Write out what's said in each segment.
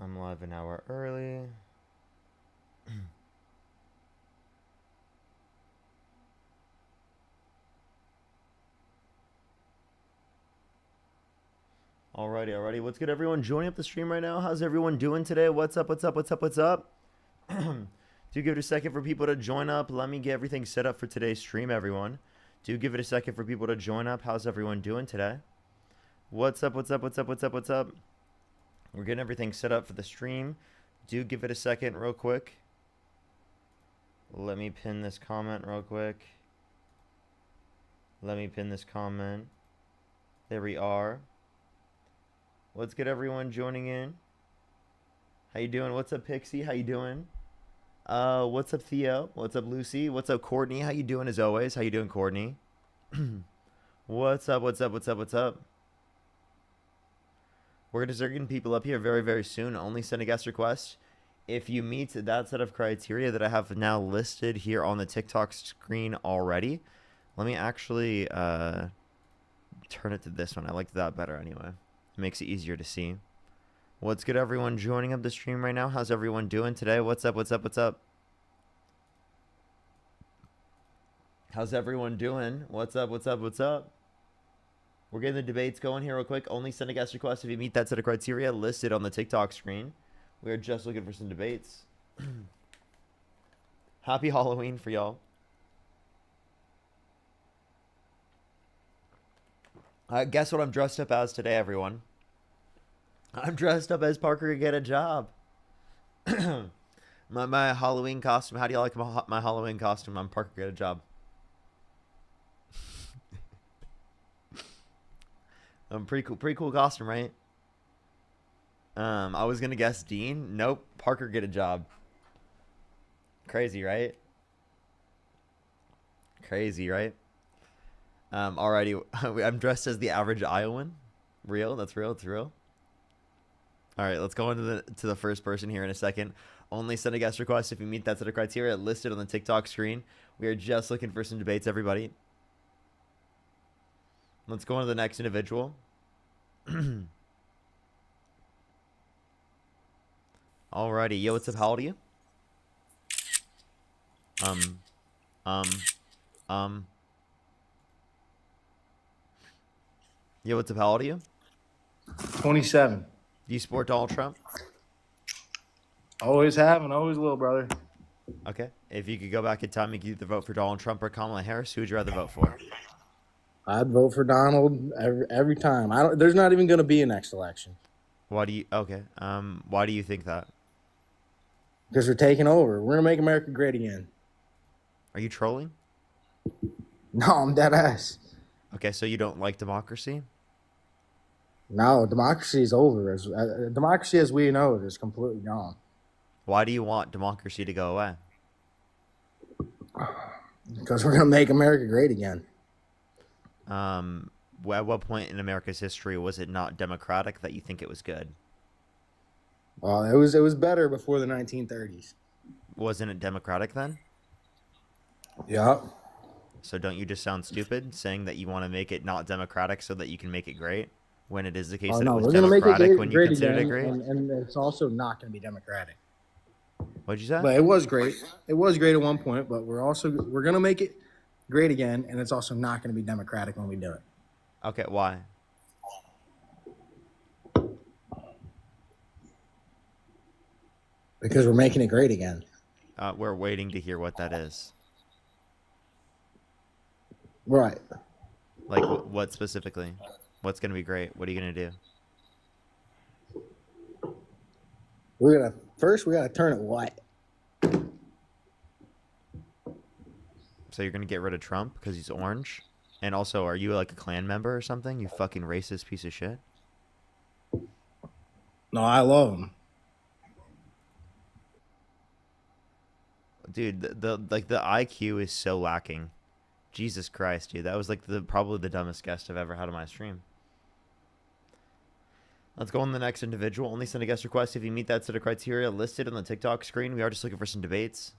I'm live an hour early. Alrighty. What's good, everyone joining up the stream right now? How's everyone doing today? What's up? Do give it a second for people to join up. Let me get everything set up for today's stream, everyone. Do give it a second for people to join up. How's everyone doing today? What's up? We're getting everything set up for the stream. Do give it a second real quick. Let me pin this comment real quick. There we are. What's good, everyone joining in? How you doing? What's up, Pixie? How you doing? What's up, Theo? What's up, Lucy? What's up, Courtney? How you doing as always? How you doing, Courtney? What's up? We're gonna start getting people up here very, very soon. Only send a guest request if you meet that set of criteria that I have now listed here on the TikTok screen already. Let me actually turn it to this one. I like that better anyway. It makes it easier to see. What's good, everyone joining up the stream right now? How's everyone doing today? What's up? How's everyone doing? What's up? We're getting the debates going here real quick. Only send a guest request if you meet that set of criteria listed on the TikTok screen. We are just looking for some debates. Happy Halloween for y'all. Guess what I'm dressed up as today, everyone? I'm dressed up as Parker Get a Job. my Halloween costume. How do you like my Halloween costume? I'm Parker Get a Job. Pretty cool costume, right? I was gonna guess Dean. Nope, Parker Get a Job. Crazy, right? Alrighty, I'm dressed as the average Iowan. That's real. All right, let's go into the first person here in a second. Only send a guest request if you meet that set of criteria listed on the TikTok screen. We are just looking for some debates, everybody. Let's go on to the next individual. Alrighty, yo, what's up? How old are you? Yo, what's up? How old are you? 27. Do you support Donald Trump? Always have and always will, brother. Okay. If you could go back in time, you could either vote for Donald Trump or Kamala Harris. Who would you rather vote for? I'd vote for Donald every time. There's not even going to be a next election. Why do you? Okay. Why do you think that? Because we're taking over. We're going to make America great again. Are you trolling? No, I'm dead ass. Okay, so you don't like democracy? No, democracy is over. Democracy as we know it is completely gone. Why do you want democracy to go away? Because we're going to make America great again. At what point in America's history was it not democratic that you think it was good? Well, it was better before the 1930s. Wasn't it democratic then? Yeah. So don't you just sound stupid saying that you want to make it not democratic so that you can make it great when it is the case that it was democratic when you considered it great? And it's also not going to be democratic. What'd you say? But it was great. It was great at one point, but we're going to make it great again, and it's also not going to be democratic when we do it. Okay, why? Because we're making it great again. We're waiting to hear what that is. Right. Like, what specifically? What's going to be great? What are you going to do? We got to turn it white. So you're going to get rid of Trump because he's orange? And also, are you like a Klan member or something? You fucking racist piece of shit? No, I love him. Dude, the IQ is so lacking. Jesus Christ, dude. That was like probably the dumbest guest I've ever had on my stream. Let's go on to the next individual. Only send a guest request if you meet that set of criteria listed on the TikTok screen. We are just looking for some debates.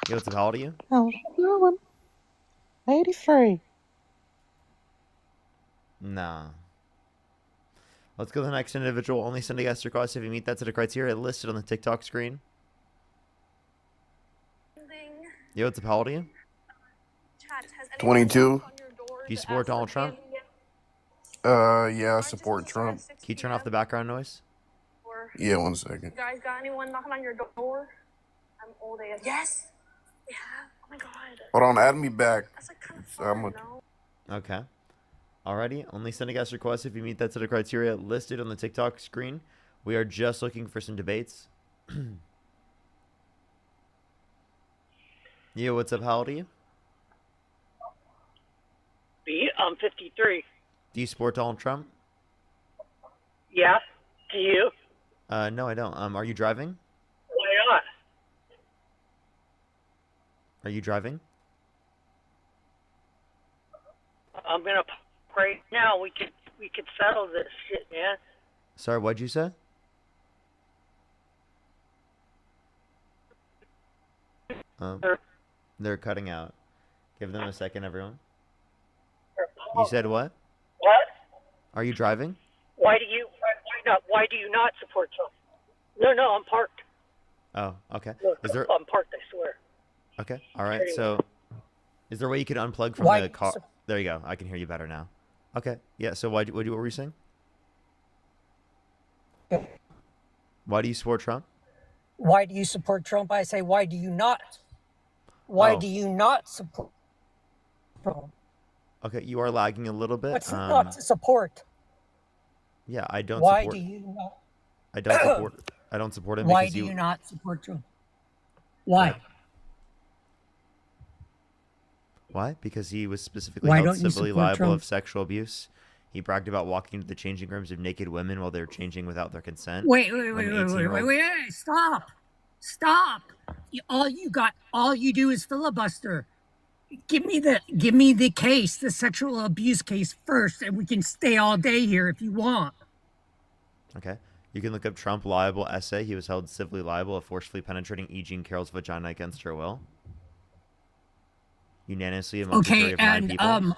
Yo, what's up? How old are you? How's it going? 83. Nah. Let's go to the next individual. Only send a guest request if you meet that set of criteria listed on the TikTok screen. Yo, what's up? How old are you? 22. Do you support Donald Trump? Yeah, I support Trump. Can you turn off the background noise? Yeah, 1 second. You guys got anyone knocking on your door? I'm old AF. Yes. Yeah. Oh my god. Hold on, add me back. That's like kind of So I'm fun, gonna- Okay. Alrighty. Only send a guest request if you meet that set of criteria listed on the TikTok screen. We are just looking for some debates. Yo, what's up? How old are you? I'm 53. Do you support Donald Trump? Yeah. Do you? No, I don't. Are you driving? Why not? Are you driving? I'm gonna right now. We could settle this shit, man. Sorry, what'd you say? They're cutting out. Give them a second, everyone. You said what? What? Are you driving? Why do you not support Trump? No, I'm parked. Oh, okay. Look, Is there? I'm parked. I swear. Okay, all right. So, is there a way you can unplug from Why- the car? There you go. I can hear you better now. Okay. Yeah. So what were you saying? Why do you support Trump? Why do you support Trump? I say, why do you not? Why Oh. do you not support Trump? Okay, you are lagging a little bit. What's not to support? Yeah, I don't Why support. do you not? I don't support. I don't support him Why because do you not support Trump? Why? Why? Because he was specifically Why held don't you civilly support liable Trump? of sexual abuse. He bragged about walking into the changing rooms of naked women while they were changing without their consent. Wait, When an 18-year-old stop. All you do is filibuster. Give me the case, the sexual abuse case first, and we can stay all day here if you want. Okay. You can look up Trump liable essay. He was held civilly liable of forcefully penetrating E. Jean Carroll's vagina against her will. Unanimously amongst a jury of 9 people.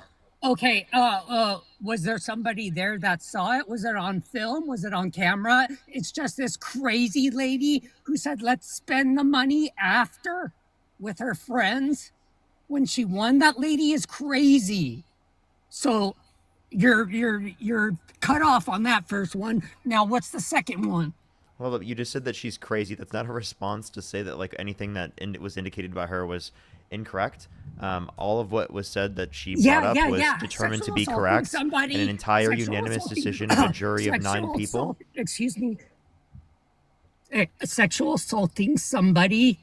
Was there somebody there that saw it? Was it on film? Was it on camera? It's just this crazy lady who said, let's spend the money after with her friends when she won. That lady is crazy. So you're cut off on that first one. Now what's the second one? Well, look, you just said that she's crazy. That's not a response to say that like anything that was indicated by her was incorrect. All of what was said that she brought up was determined to be correct in an entire unanimous decision of a jury of 9 people. Excuse me. Sexual assaulting somebody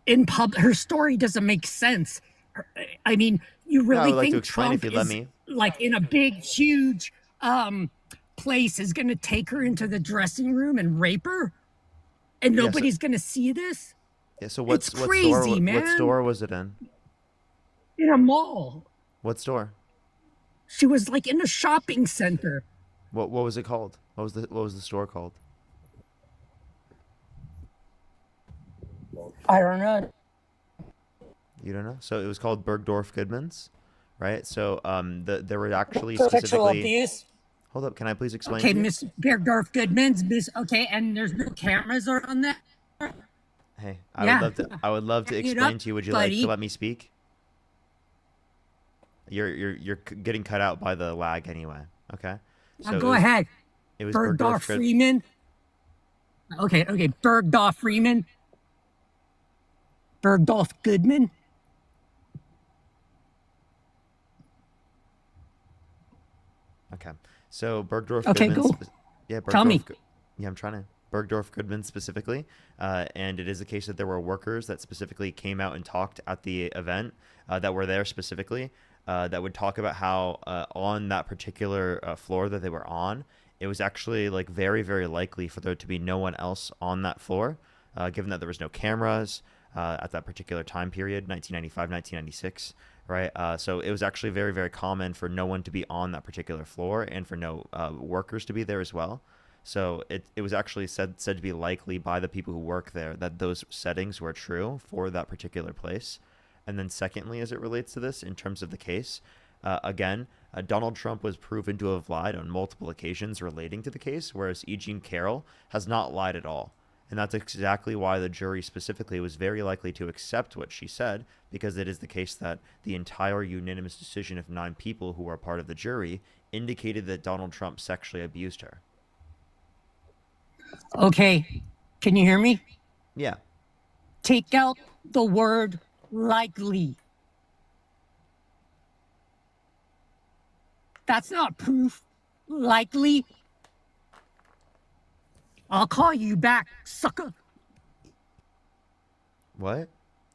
in public. Her story doesn't make sense. I mean, you really I would like to think explain Trump if you let is me. like in a big, huge place is going to take her into the dressing room and rape her, and nobody's going to see this? Yeah. So It's crazy, man. What store was it in? In a mall. What store? She was like in a shopping center. What was it called? What was the store called? I don't know. You don't know? So it was called Bergdorf Goodman's, right? So there were actually Sexual specifically. abuse. Hold up, can I please explain? Okay, to you? Miss Bergdorf Goodman's. Okay, and there's no cameras on that. Hey, Yeah. I would love to Back it explain up, to you. Would you like to buddy. let me speak? You're getting cut out by the lag anyway. Okay. Now go ahead. It was Bergdorf Good- Freeman. Okay, Bergdorf Freeman. Bergdorf Goodman. Okay. So Bergdorf. Okay, Goodman go. Yeah, Bergdorf, Tell me. Yeah, I'm trying to. Bergdorf Goodman specifically, and it is the case that there were workers that specifically came out and talked at the event that were there specifically that would talk about how on that particular floor that they were on, it was actually like very, very likely for there to be no one else on that floor, given that there was no cameras at that particular time period, 1995, 1996. Right. So it was actually very, very common for no one to be on that particular floor and for no workers to be there as well. So it was actually said to be likely by the people who work there that those settings were true for that particular place. And then secondly, as it relates to this, in terms of the case, again, Donald Trump was proven to have lied on multiple occasions relating to the case, whereas E. Jean Carroll has not lied at all. And that's exactly why the jury specifically was very likely to accept what she said, because it is the case that the entire unanimous decision of 9 people who were part of the jury indicated that Donald Trump sexually abused her. Okay, can you hear me? Yeah. Take out the word likely. That's not proof. Likely. I'll call you back, sucker. What?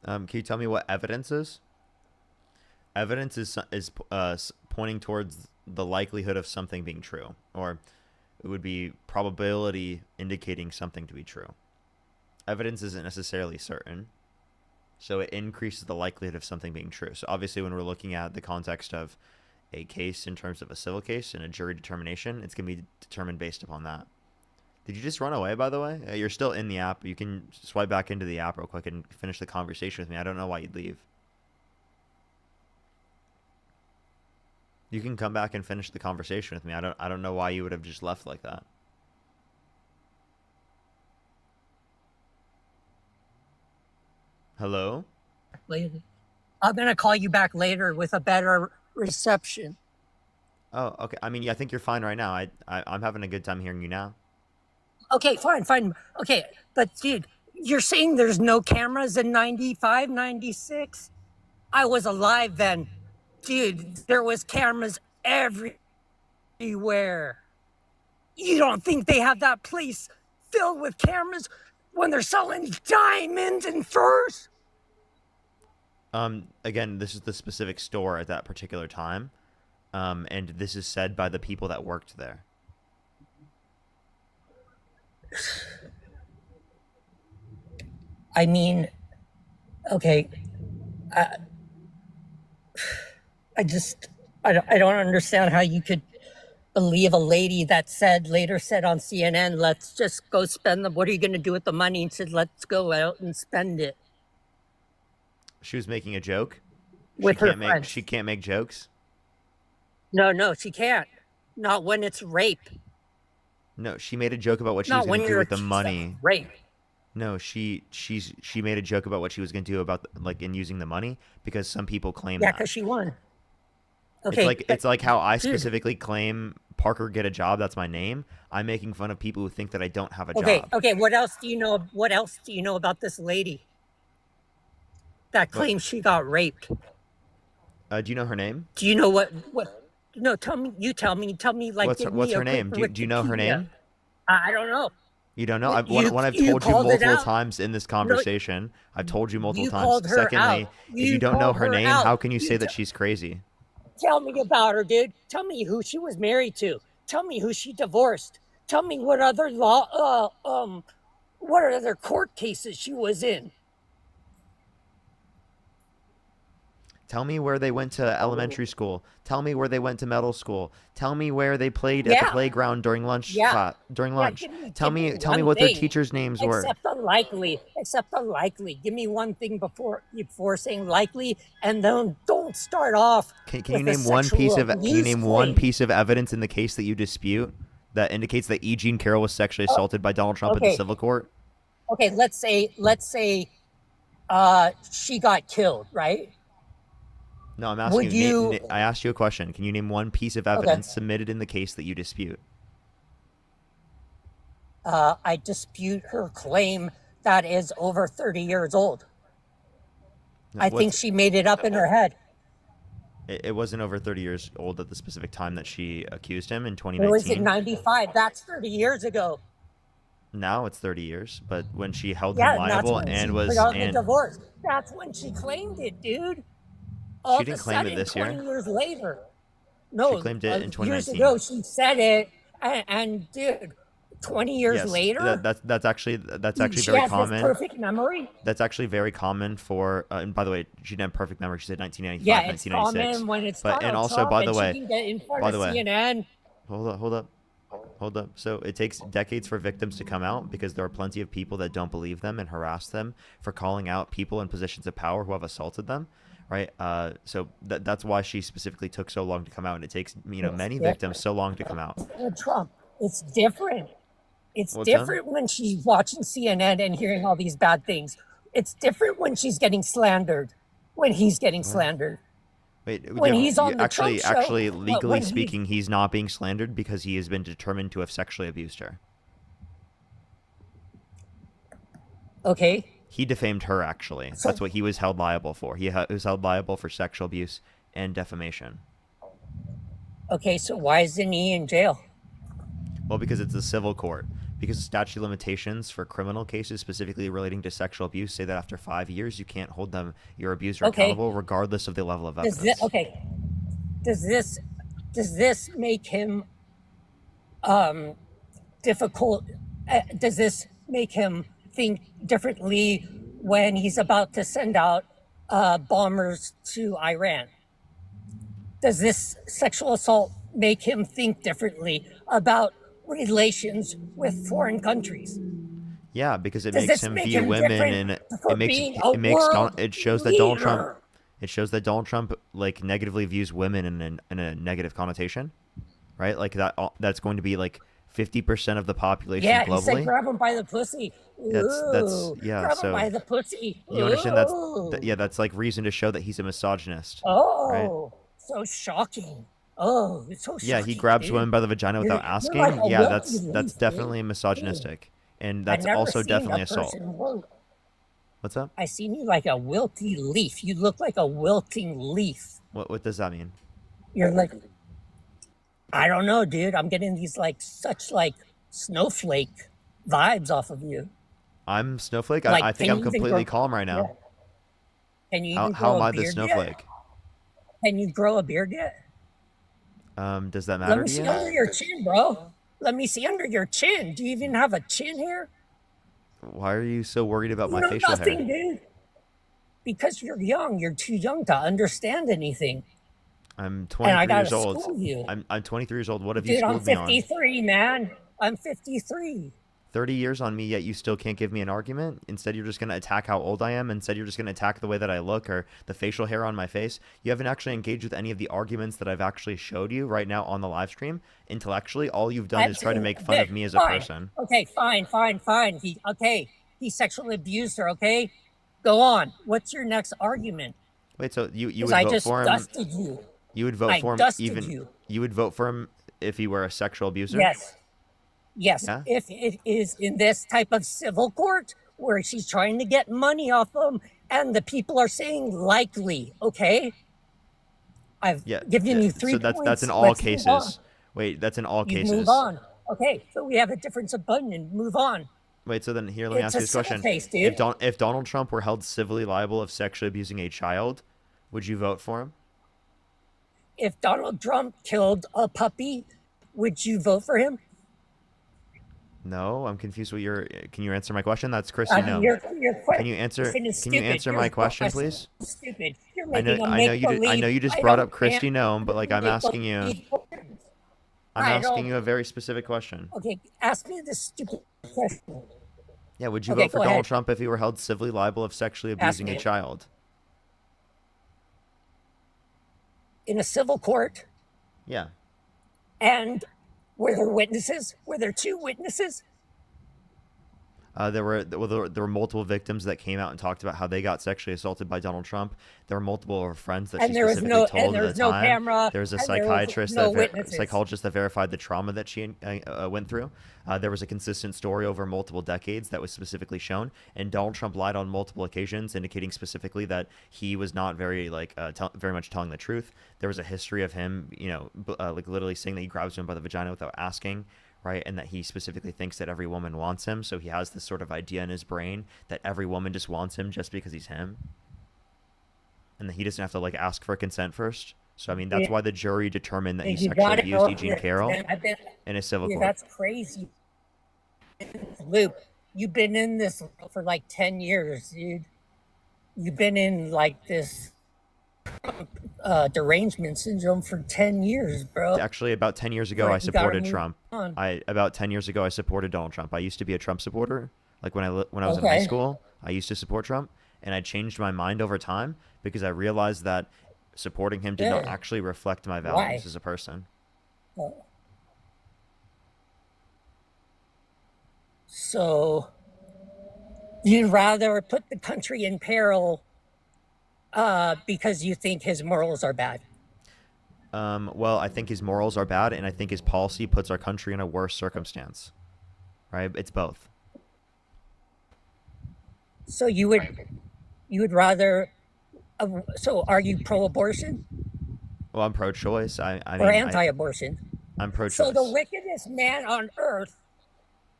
Can you tell me what evidence is? Evidence is pointing towards the likelihood of something being true, or it would be probability indicating something to be true. Evidence isn't necessarily certain, so it increases the likelihood of something being true. So obviously, when we're looking at the context of a case in terms of a civil case and a jury determination, it's going to be determined based upon that. Did you just run away, by the way? You're still in the app. You can swipe back into the app real quick and finish the conversation with me. I don't know why you'd leave. You can come back and finish the conversation with me. I don't know why you would have just left like that. Hello? I'm gonna call you back later with a better reception. Oh, okay. I mean, yeah, I think you're fine right now. I'm having a good time hearing you now. Okay, fine. Okay, but dude, you're saying there's no cameras in 95, 96? I was alive then. Dude, there was cameras everywhere. You don't think they have that place filled with cameras when they're selling diamonds and furs? Again, this is the specific store at that particular time. And this is said by the people that worked there. I mean, okay, I don't understand how you could believe a lady that later said on CNN, let's just go spend what are you going to do with the money? And said, let's go out and spend it. She was making a joke? With her friends. She can't make jokes? No, she can't. Not when it's rape. No, she made a joke about what she was going to do with the money. Rape. No, she made a joke about what she was going to do about in using the money because some people claim Yeah, that. because she won. Okay, it's like how I specifically claim Parker Get a Job. That's my name. I'm making fun of people who think that I don't have a job. Okay. What else do you know? What else do you know about this lady that claims she got raped? Do you know her name? Do you know what? No, tell me. You tell me. Tell me. Like, what's her name? Do you know her name? I don't know. You don't know? When I've told you multiple times in this conversation, I've told you multiple times. Secondly, if you don't know her name, how can you say that she's crazy? Tell me about her, dude. Tell me who she was married to. Tell me who she divorced. Tell me what other what other court cases she was in. Tell me where they went to elementary school. Tell me where they went to middle school. Tell me where they played at the playground during lunch. During lunch. Tell me what their teachers' names were. Except the likely. Give me one thing before saying likely, and then don't start off. Can you name one piece of evidence in the case that you dispute that indicates that E. Jean Carroll was sexually assaulted by Donald Trump in the civil court? Okay, let's say she got killed, right? No, I'm asking you. I asked you a question. Can you name one piece of evidence submitted in the case that you dispute? I dispute her claim that is over 30 years old. I think she made it up in her head. It wasn't over 30 years old at the specific time that she accused him in 2019. It was in 95. That's 30 years ago. Now it's 30 years, but when she held him liable and was divorced, that's when she claimed it, dude. She didn't claim it this year. 20 years later. No, she claimed it in 2019. Years ago, she said it, and dude, 20 years later. That's actually she very has common. This perfect memory. That's actually very common for. And by the way, she didn't have perfect memory. She said 1995, yeah, it's 1996. Common when it's and also, by the way, CNN. Hold up. So it takes decades for victims to come out because there are plenty of people that don't believe them and harass them for calling out people in positions of power who have assaulted them. right? So that's why she specifically took so long to come out, and it takes It's many different. victims so long to come out. With Trump, it's different. It's What's that? different when she's watching CNN and hearing all these bad things. It's different when she's getting slandered, when he's getting slandered. Wait, When he's on the actually, Trump show, actually, when legally he's- speaking, he's not being slandered because he has been determined to have sexually abused her. Okay, He defamed her, actually. So- That's what he was held liable for. He was held liable for sexual abuse and defamation. okay, so why isn't he in jail? Well, because it's a civil court. Because the statute of limitations for criminal cases specifically relating to sexual abuse say that after 5 years, you can't hold them, your abuser, Okay. accountable, regardless of the level of Does evidence. this, okay, does this make him difficult? Does this make him think differently when he's about to send out bombers to Iran? Does this sexual assault make him think differently about relations with foreign countries? Yeah, because it Does makes this him make view him women, different and for it makes being a it makes world it shows that Donald Trump leader? it shows that Donald Trump like negatively views women in a negative connotation, right? Like that's going to be like 50% of the population Yeah, he said globally. grab him by the pussy. That's Ooh, yeah. grab him So by the pussy. you understand Ooh. yeah, that's like reason to show that he's a misogynist. Oh, so shocking. Oh, it's so shocking. Yeah, he grabs dude. women by the vagina without You're asking. like a Yeah, wealthy that's leaf, definitely dude. misogynistic, and I've that's never also seen definitely a assault. person work. What's up? I seen you like a wilty leaf. You look like a wilting leaf. What does that mean? You're like, I don't know, dude. I'm getting these like such like snowflake vibes off of you. I'm Snowflake. Like, I think can I'm you even completely grow- calm right now. Yeah. Can you How, even how grow am a I the beard Snowflake? yet? Can you grow a beard yet? Does that Let matter me to see you? under your chin, bro. Let me see under your chin. Do you even have a chin hair? Why are you so worried about my No, facial nothing, hair? dude. Because you're young. You're too young to understand anything. I'm And I 23 years gotta old. school you. I'm 23 years old. What have you Dude, I'm schooled me on? 53, man. I'm 53. 30 years on me, yet you still can't give me an argument? Instead, you're just going to attack how old I am. Instead, you're just going to attack the way that I look or the facial hair on my face. You haven't actually engaged with any of the arguments that I've actually showed you right now on the live stream. Intellectually, all you've done is try to make fun of me as a Fine. person. Okay, fine. He sexually abused her, okay? Go on. What's your next argument? Wait, so you Because would I vote just for him? dusted you. You would vote I for him dusted even you. you would vote for him if he were a sexual abuser? Yes. Yes. Yeah? If it is in this type of civil court where she's trying to get money off them and the people are saying likely, okay? I've Yeah. given yeah. you 3 So points. that's in all Let's move on. cases. Wait, that's in all You cases. move on. Okay, so we have a difference of opinion. Move on. Wait, so then here, let me It's ask you a this civil question. case, dude. If Donald Trump were held civilly liable of sexually abusing a child, would you vote for him? If Donald Trump killed a puppy, would you vote for him? No, I'm confused. Can you answer my question? That's Christy. No. Your Can you answer? Can you answer my question, please? Stupid. You're I know. making a I know you. I know make-believe. you just I brought don't up Christy care. Nome, but like I'm asking you. I'm I asking don't- you a very specific question. Okay, ask me this stupid question. Yeah, would you Okay, vote for go Donald ahead. Trump if he were held civilly liable of sexually abusing a me. child? In a civil court, Yeah. and were there witnesses? Were there 2 witnesses? There were multiple victims that came out and talked about how they got sexually assaulted by Donald Trump. There were multiple friends that And she there was specifically no- told and there at was the no time. camera, There was a and there was psychiatrist, no witnesses. psychologist that verified the trauma that she went through. There was a consistent story over multiple decades that was specifically shown, and Donald Trump lied on multiple occasions, indicating specifically that he was not very very much telling the truth. There was a history of him, like literally saying that he grabs women by the vagina without asking. Right, and that he specifically thinks that every woman wants him, so he has this sort of idea in his brain that every woman just wants him just because he's him, and that he doesn't have to like ask for consent first. So I mean, that's why the jury determined that he You sexually gotta abused go- Eugene Carroll I've been- in a civil Dude, court. that's crazy. Luke, you've been in this for like 10 years, dude. You've been in like this derangement syndrome for 10 years, bro. Actually, about 10 years ago, Right, I you gotta supported move Trump. on. About 10 years ago, I supported Donald Trump. I used to be a Trump supporter. Like when I was in high Okay. school, I used to support Trump. and I changed my mind over time because I realized that supporting him did not Yeah. actually reflect my Why? values as a person. So you'd rather put the country in peril because you think his morals are bad. Well, I think his morals are bad, and I think his policy puts our country in a worse circumstance. Right? It's both. So you would rather. So are you pro-abortion Well, I'm pro-choice. I or mean, anti-abortion? I'm pro-choice. So the wickedest man on earth.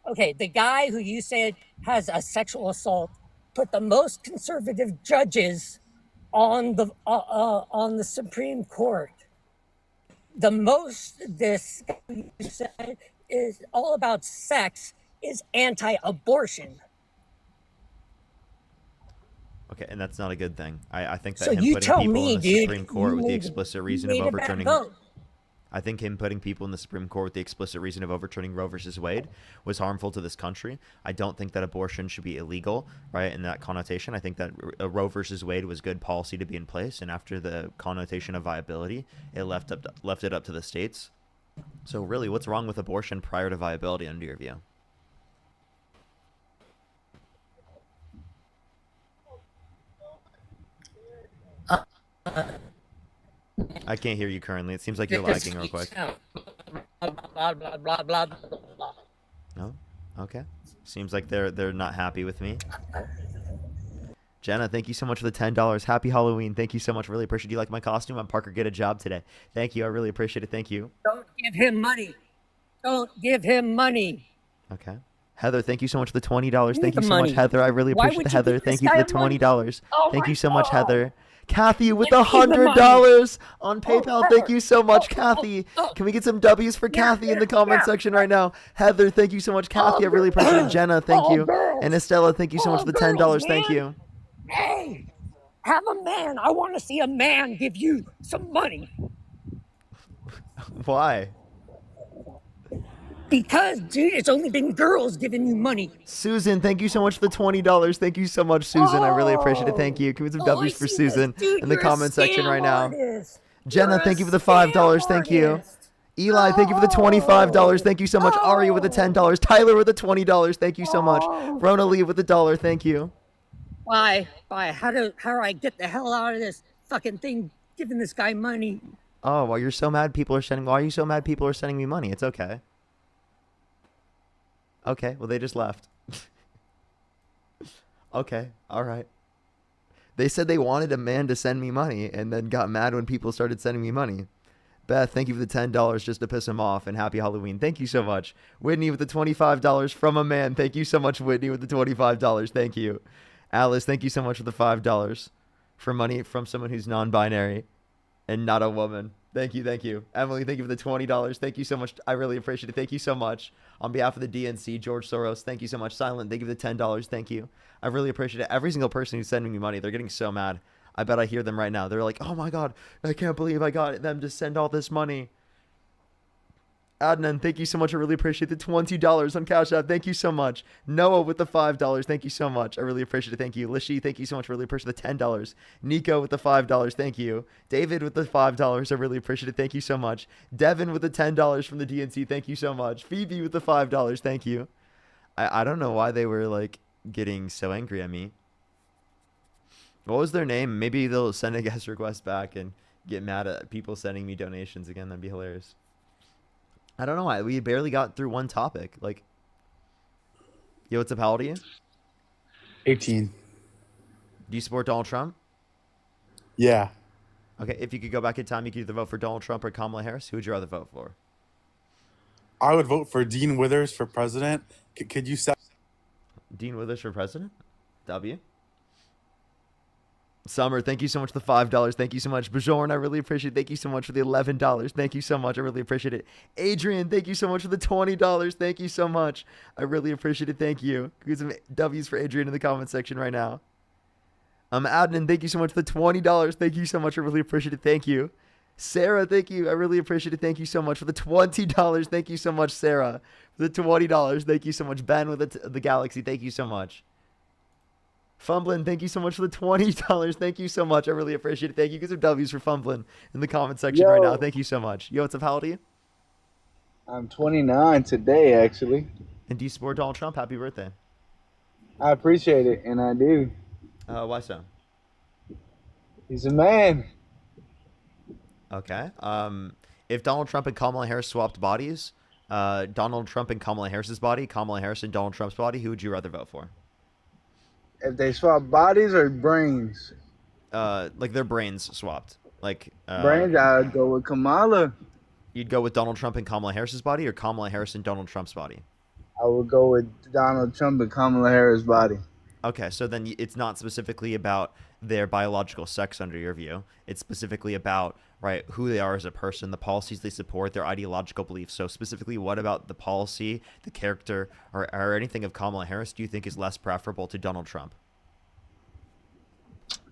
Okay, the guy who you said has a sexual assault put the most conservative judges on the Supreme Court. The most this guy you said is all about sex is anti-abortion. Okay, and that's not a good thing. I think that So him you putting tell people me, in the dude, Supreme Court you with the made- explicit you reason of made a bad overturning. vote. I think him putting people in the Supreme Court with the explicit reason of overturning Roe versus Wade was harmful to this country. I don't think that abortion should be illegal, right? In that connotation, I think that Roe versus Wade was good policy to be in place, and after the connotation of viability, it left it up to the states. So really, what's wrong with abortion prior to viability, under your view? I can't hear you currently. It seems like you're lagging real quick. Blah, blah, blah, blah, blah. No? Okay. Seems like they're not happy with me. Jenna, thank you so much for the $10. Happy Halloween. Thank you so much. Really appreciate it. Do you like my costume? I'm Parker. Get a job today. Thank you. I really appreciate it. Thank you. Don't give him money. Don't give him money. Okay. Heather, thank you so much for the $20. Thank you the so much, money. Heather. I really Why appreciate would the you Heather. give Thank this you for guy the money? $20. Oh Thank my you so much, God. Heather. Kathy with Give the me the money. $100 on PayPal. Thank Heather. you so much, Kathy. Can we get some W's for Kathy in the comment section right now? Heather, thank you so much, Kathy. I really appreciate it. Jenna, thank Oh, you. girls. And Estella, thank you so much Oh, for the girls, $10. Thank man. you. Hey, have a man. I want to see a man give you some money. Why? Because, dude, it's only been girls giving you money. Susan, thank you so much for the $20. Thank you so much, Susan. I really appreciate it. Thank you. Can we get some Oh, W's I for see Susan this. Dude, in the you're a comment section scam right now? artist. Jenna, You're a thank you for the scam $5. Thank you. artist. Eli, thank you for the $25. Thank you so much. Ari with the $10. Tyler with the $20. Thank you so much. Rona Lee with the $1. Thank you. Bye. How do I get the hell out of this fucking thing giving this guy money? Oh, well, you're so mad people are sending. Why are you so mad people are sending me money? It's okay. Okay, well, they just left. Okay, all right. They said they wanted a man to send me money and then got mad when people started sending me money. Beth, thank you for the $10 just to piss him off, and happy Halloween. Thank you so much. Whitney with the $25 from a man. Thank you so much, Whitney, with the $25. Thank you. Alice, thank you so much for the $5 for money from someone who's non-binary and not a woman. Thank you, thank you. Emily, thank you for the $20. Thank you so much. I really appreciate it. Thank you so much. On behalf of the DNC, George Soros, thank you so much. Silent, thank you for the $10. Thank you. I really appreciate it. Every single person who's sending me money, they're getting so mad. I bet I hear them right now. They're like, oh my God, I can't believe I got them to send all this money. Adnan, thank you so much. I really appreciate the $20 on Cash App. Thank you so much. Noah with the $5. Thank you so much. I really appreciate it. Thank you. Lishi, thank you so much. I really appreciate the $10. Nico with the $5. Thank you. David with the $5. I really appreciate it. Thank you so much. Devin with the $10 from the DNC. Thank you so much. Phoebe with the $5. Thank you. I don't know why they were like getting so angry at me. What was their name? Maybe they'll send a guest request back and get mad at people sending me donations again. That'd be hilarious. I don't know why. We barely got through one topic. Like, yo, what's up? How old are you? 18. Do you support Donald Trump? Yeah. Okay, if you could go back in time, you could either vote for Donald Trump or Kamala Harris. Who would you rather vote for? I would vote for Dean Withers for president. Could you set? Dean Withers for president? W. Summer, thank you so much for the $5. Thank you so much. Bajorn, I really appreciate it. Thank you so much for the $11. Thank you so much. I really appreciate it. Adrian, thank you so much for the $20. Thank you so much. I really appreciate it. Thank you. Get some W's for Adrian in the comment section right now. Adnan, thank you so much for the $20. Thank you so much. I really appreciate it. Thank you. Sarah, thank you. I really appreciate it. Thank you so much for the $20. Thank you so much, Sarah, for the $20. Thank you so much. Ben with the Galaxy, thank you so much. Fumblin, thank you so much for the $20. Thank you so much. I really appreciate it. Thank you. Get some W's for Fumblin in the comment section right now. Yo. Thank you so much. Yo, what's up? How old are you? I'm 29 today, actually. And do you support Donald Trump? Happy birthday. I appreciate it, and I do. Why so? He's a man. Okay. If Donald Trump and Kamala Harris swapped bodies, Donald Trump and Kamala Harris's body, Kamala Harris and Donald Trump's body, who would you rather vote for? If they swap bodies or brains? Like their brains swapped. Like Brains, I would go with Kamala. You'd go with Donald Trump and Kamala Harris's body, or Kamala Harris and Donald Trump's body? I would go with Donald Trump and Kamala Harris' body. Okay, so then it's not specifically about their biological sex under your view. It's specifically about, right, who they are as a person, the policies they support, their ideological beliefs. So specifically, what about the policy, the character, or anything of Kamala Harris do you think is less preferable to Donald Trump?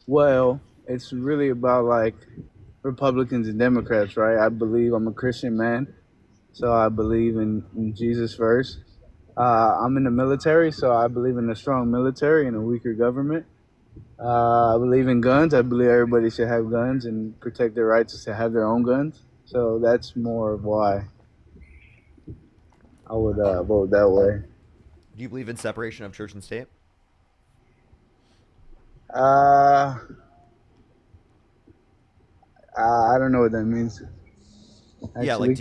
Well, it's really about like Republicans and Democrats, right? I believe I'm a Christian man, so I believe in Jesus first. I'm in the military, so I believe in a strong military and a weaker government. I believe in guns. I believe everybody should have guns and protect their rights to have their own guns. So that's more of why I would vote that way. Do you believe in separation of church and state? I don't know what that means. Actually. Yeah, like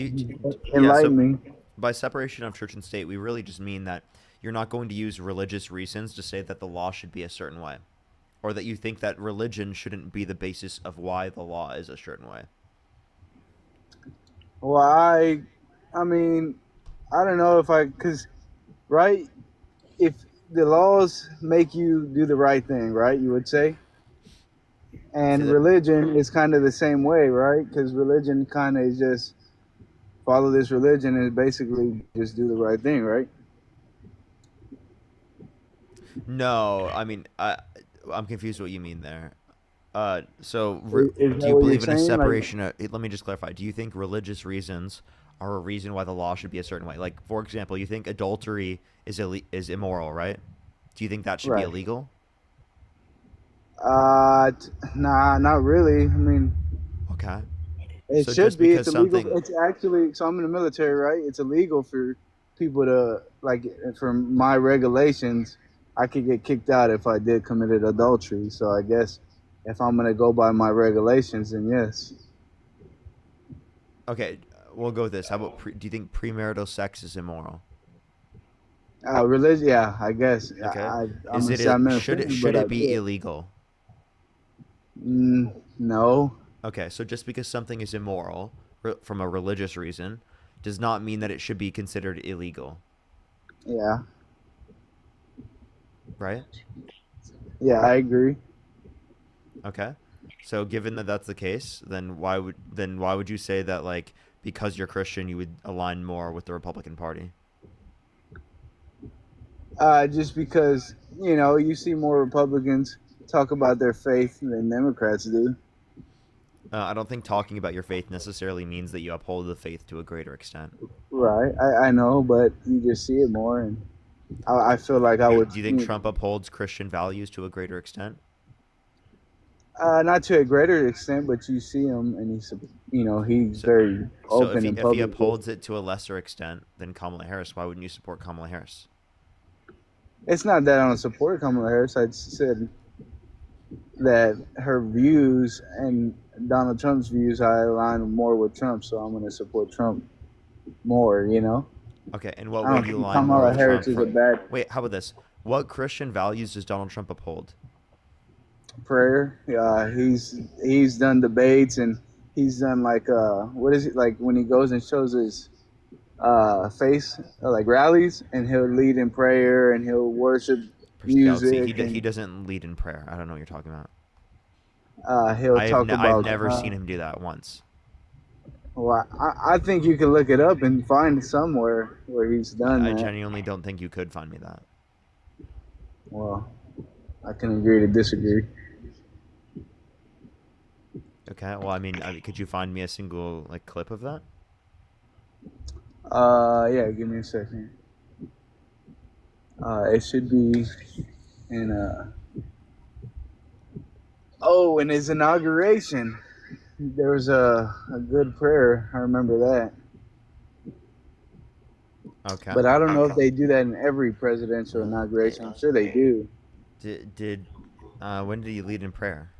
enlighten me. By separation of church and state, we really just mean that you're not going to use religious reasons to say that the law should be a certain way, or that you think that religion shouldn't be the basis of why the law is a certain way. Well, I mean, I don't know if because, right, if the laws make you do the right thing, right, you would say, and religion is kind of the same way, right, because religion kind of is just follow this religion and basically just do the right thing, right? No, I mean, I'm confused what you mean there. So Is do that you what believe you're in a saying? separation let me just clarify. Do you think religious reasons are a reason why the law should be a certain way? Like, for example, you think adultery is immoral, right? Do you think that should be Right. illegal? Nah, not really. I mean, Okay. it So should just be. because It's illegal. something- It's actually, so I'm in the military, right? It's illegal for people to, like, from my regulations, I could get kicked out if I did committed adultery. So I guess if I'm going to go by my regulations, then yes. Okay, we'll go with this. How about do you think premarital sex is immoral? Religion, yeah, I guess. Okay. I'm Is gonna it say I'm in a should family, it but I be did. illegal? No. Okay, so just because something is immoral from a religious reason does not mean that it should be considered illegal, Yeah. right? Yeah, I agree. Okay. So given that that's the case, then why would you say that, like, because you're Christian you would align more with the Republican Party? Just because, you see more Republicans talk about their faith than Democrats do. I don't think talking about your faith necessarily means that you uphold the faith to a greater extent. Right. I know, but you just see it more, and I feel like I would. Do you think Trump upholds Christian values to a greater extent? Not to a greater extent, but you see him, and he's very So open and if public. he upholds it to a lesser extent than Kamala Harris, why wouldn't you support Kamala Harris? It's not that I don't support Kamala Harris. I said that her views and Donald Trump's views, I align more with Trump, so I'm going to support Trump more. Okay, and what I don't would you think align more Kamala with Harris Trump is a for? bad Wait, how about this? What Christian values does Donald Trump uphold? prayer. He's done debates, and he's done what is it, like when he goes and shows his face, like rallies, and he'll lead in prayer and he'll worship music. See, he doesn't lead in prayer. I don't know what you're talking about. He'll talk about. I've never seen him do that once. Well, I think you can look it up and find somewhere where he's done I that. genuinely don't think you could find me that. Well, I can agree to disagree. Okay, well, I mean, could you find me a single clip of that? Yeah, give me a second. It should be in Oh, in his inauguration, there was a good prayer. I remember that. Okay. But I don't know if they do that in every presidential inauguration. I'm sure they do. When did he lead in prayer?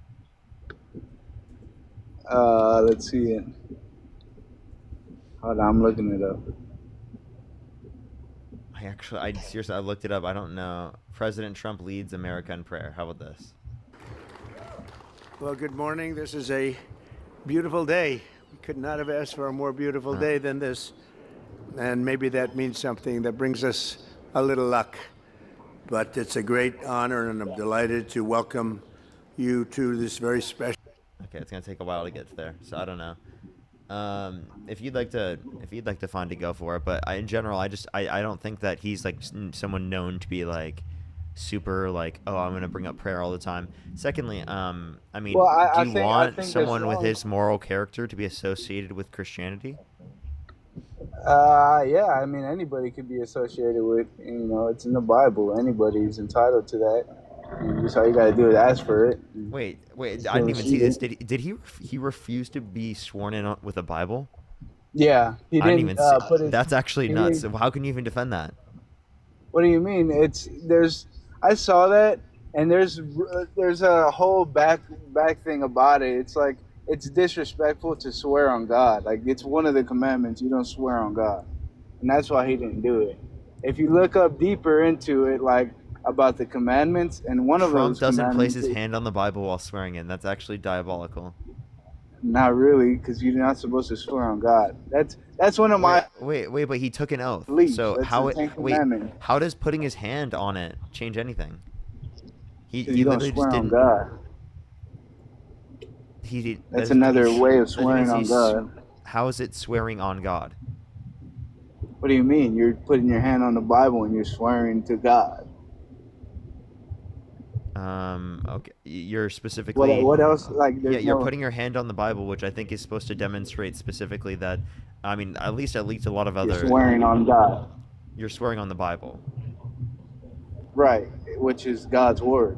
Let's see it. Hold on, I'm looking it up. I seriously, I looked it up. I don't know. President Trump leads America in prayer. How about this? Well, good morning. This is a beautiful day. We could not have asked for a more beautiful day than this. And maybe that means something. That brings us a little luck. But it's a great honor, and I'm delighted to welcome you to this very special. Okay, it's gonna take a while to get there, so I don't know. If you'd like to find it, go for it. But in general, I don't think that he's like someone known to be like super like, oh, I'm gonna bring up prayer all the time. Secondly, I mean, Well, do you want think someone that's with wrong. his moral character to be associated with Christianity? Yeah, I mean, anybody could be associated with, it's in the Bible. Anybody's entitled to that. And just all you gotta do is ask for it. Wait, I didn't even see this. Did he refuse to be sworn in with a Bible? Yeah, he I didn't didn't even see. put his. That's actually he nuts. didn't- How can you even defend that? What do you mean? I saw that, and there's a whole back thing about it. It's like it's disrespectful to swear on God. Like it's one of the commandments. You don't swear on God, and that's why he didn't do it. If you look up deeper into it, like about the commandments, and one of Trump those doesn't place commandments his is- hand on the Bible while swearing in. That's actually diabolical. Not really, because you're not supposed to swear on God. That's one of my Wait, but he took an oath. beliefs. So That's how the Ten wait, Commandments. how does putting his hand on it change anything? He You don't literally swear just on didn't. God. That's another way of swearing on God. How is it swearing on God? What do you mean? You're putting your hand on the Bible and you're swearing to God. Okay. You're specifically. What else? Like, Yeah, you're putting your hand on the Bible, which I think is supposed to demonstrate specifically that. I mean, at least a lot of You're other. swearing on God. You're swearing on the Bible. Right, which is God's word.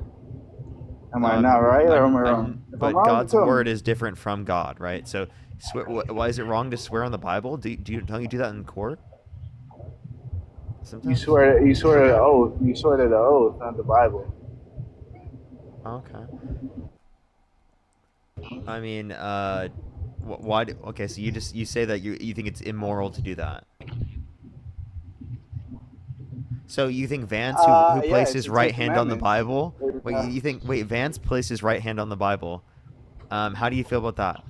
Am I not right or am I wrong? If But I'm wrong, God's tell me. word is different from God, right? So, why is it wrong to swear on the Bible? Don't you do that in court? You Sometimes. swear to the oath. You swear to the oath, not the Bible. Okay. I mean, why? Okay, so you say that you think it's immoral to do that. So you think Vance, who Yeah, placed it's his the right Ten hand on the Commandments. Bible? Wait, Vance placed his right hand on the Bible. How do you feel about that?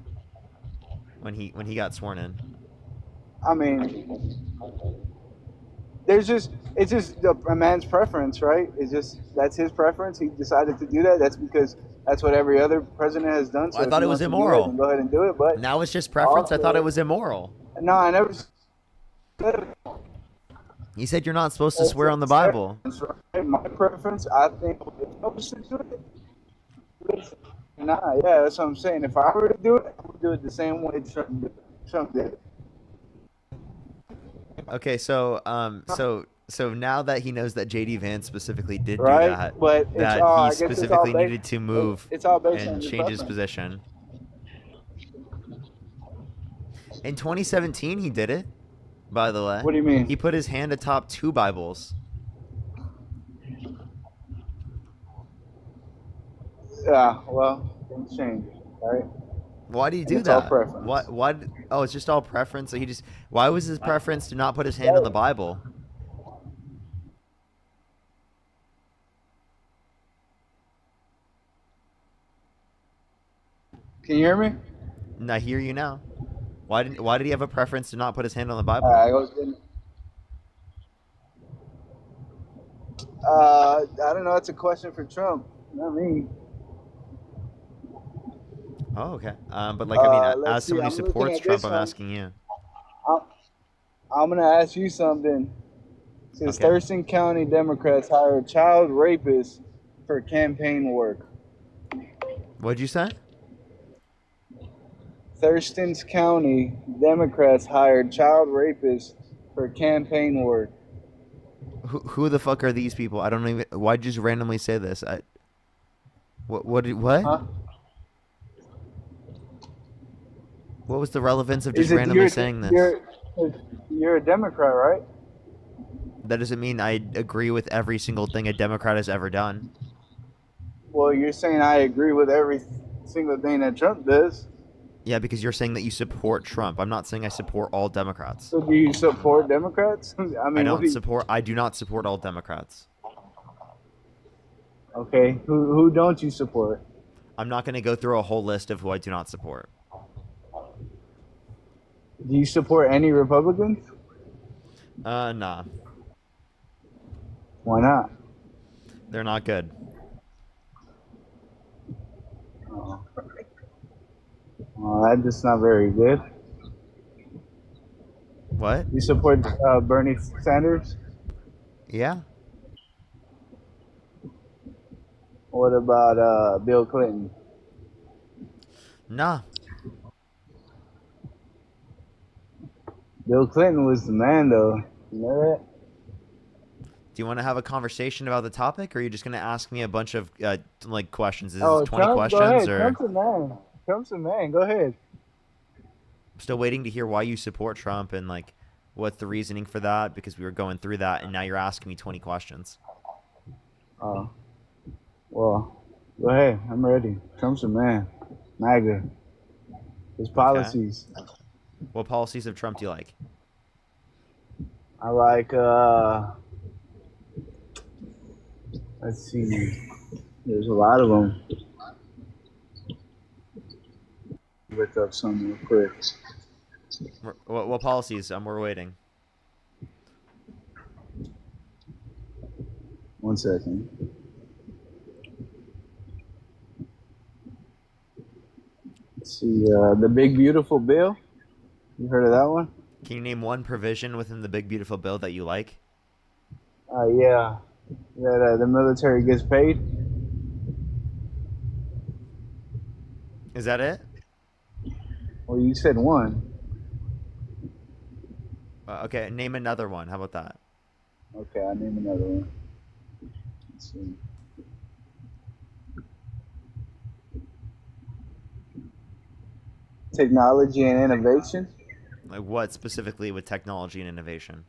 When he got sworn in? I mean, it's just a man's preference, right? That's his preference. He decided to do that. That's because that's what every other president has done. So I if thought he it was wants to do it, immoral. then go ahead and do it. But Now it's just preference. I Also- thought it was immoral. no, I never said You said you're not supposed to swear on the Bible. My preference, I think, if I was to do it, nah, yeah, that's what I'm saying. If I were to do it, I would do it the same way Trump did. Okay, so now that he knows that JD Vance specifically did Right, do that, but it's that all- I he guess it's all specifically based- needed to move it's all based on and your change his preference. position. In 2017, he did it. By the way, What do you mean? He put his hand atop 2 Bibles. Yeah, well, things change, right? Why do you do it's all that? preference. What? Oh, it's just all preference. So why was his preference to not put his hand on the Bible? Can you hear me? And I hear you now. Why did he have a preference to not put his hand on the Bible? I don't know. It's a question for Trump, not me. Oh, okay. But like, I mean, let's as see, someone who I'm looking supports at Trump, this I'm one. asking you. I'm gonna ask you something. It says Okay. Thurston County Democrats hire child rapists for campaign work. What'd you say? Thurston County Democrats hired child rapists for campaign work. Who the fuck are these people? I don't even. Why'd you just randomly say this? What? Huh? What was the relevance of just Is it randomly saying this? you're a Democrat, right? That doesn't mean I agree with every single thing a Democrat has ever done. Well, you're saying I agree with every single thing that Trump does. Yeah, because you're saying that you support Trump. I'm not saying I support all Democrats. So do you support Democrats? I mean, I do not support all Democrats. Okay, who don't you support? I'm not going to go through a whole list of who I do not support. Do you support any Republicans? Nah. Why not? They're not good. Oh. Well, that's just not very good. What? You support Bernie Sanders? Yeah. What about Bill Clinton? Nah. Bill Clinton was the man, though. You know that? Do you want to have a conversation about the topic, or are you just going to ask me a bunch of like questions? Is this Oh, 20 Trump, questions, go ahead. or Trump's a man. Trump's a man. Go ahead. I'm still waiting to hear why you support Trump and like what's the reasoning for that? Because we were going through that, and now you're asking me 20 questions. Oh, well, go ahead. I'm ready. Trump's a man. MAGA. His policies. Okay. What policies of Trump do you like? I like, let's see. There's a lot of them. Look up some real quick. What policies? We're waiting. 1 second. Let's see, the Big Beautiful Bill. You heard of that one? Can you name one provision within the Big Beautiful Bill that you like? Yeah. That the military gets paid. Is that it? Well, you said one. Okay, name another one. How about that? Okay, I'll name another one. Let's see. Technology and innovation. Like what specifically with technology and innovation?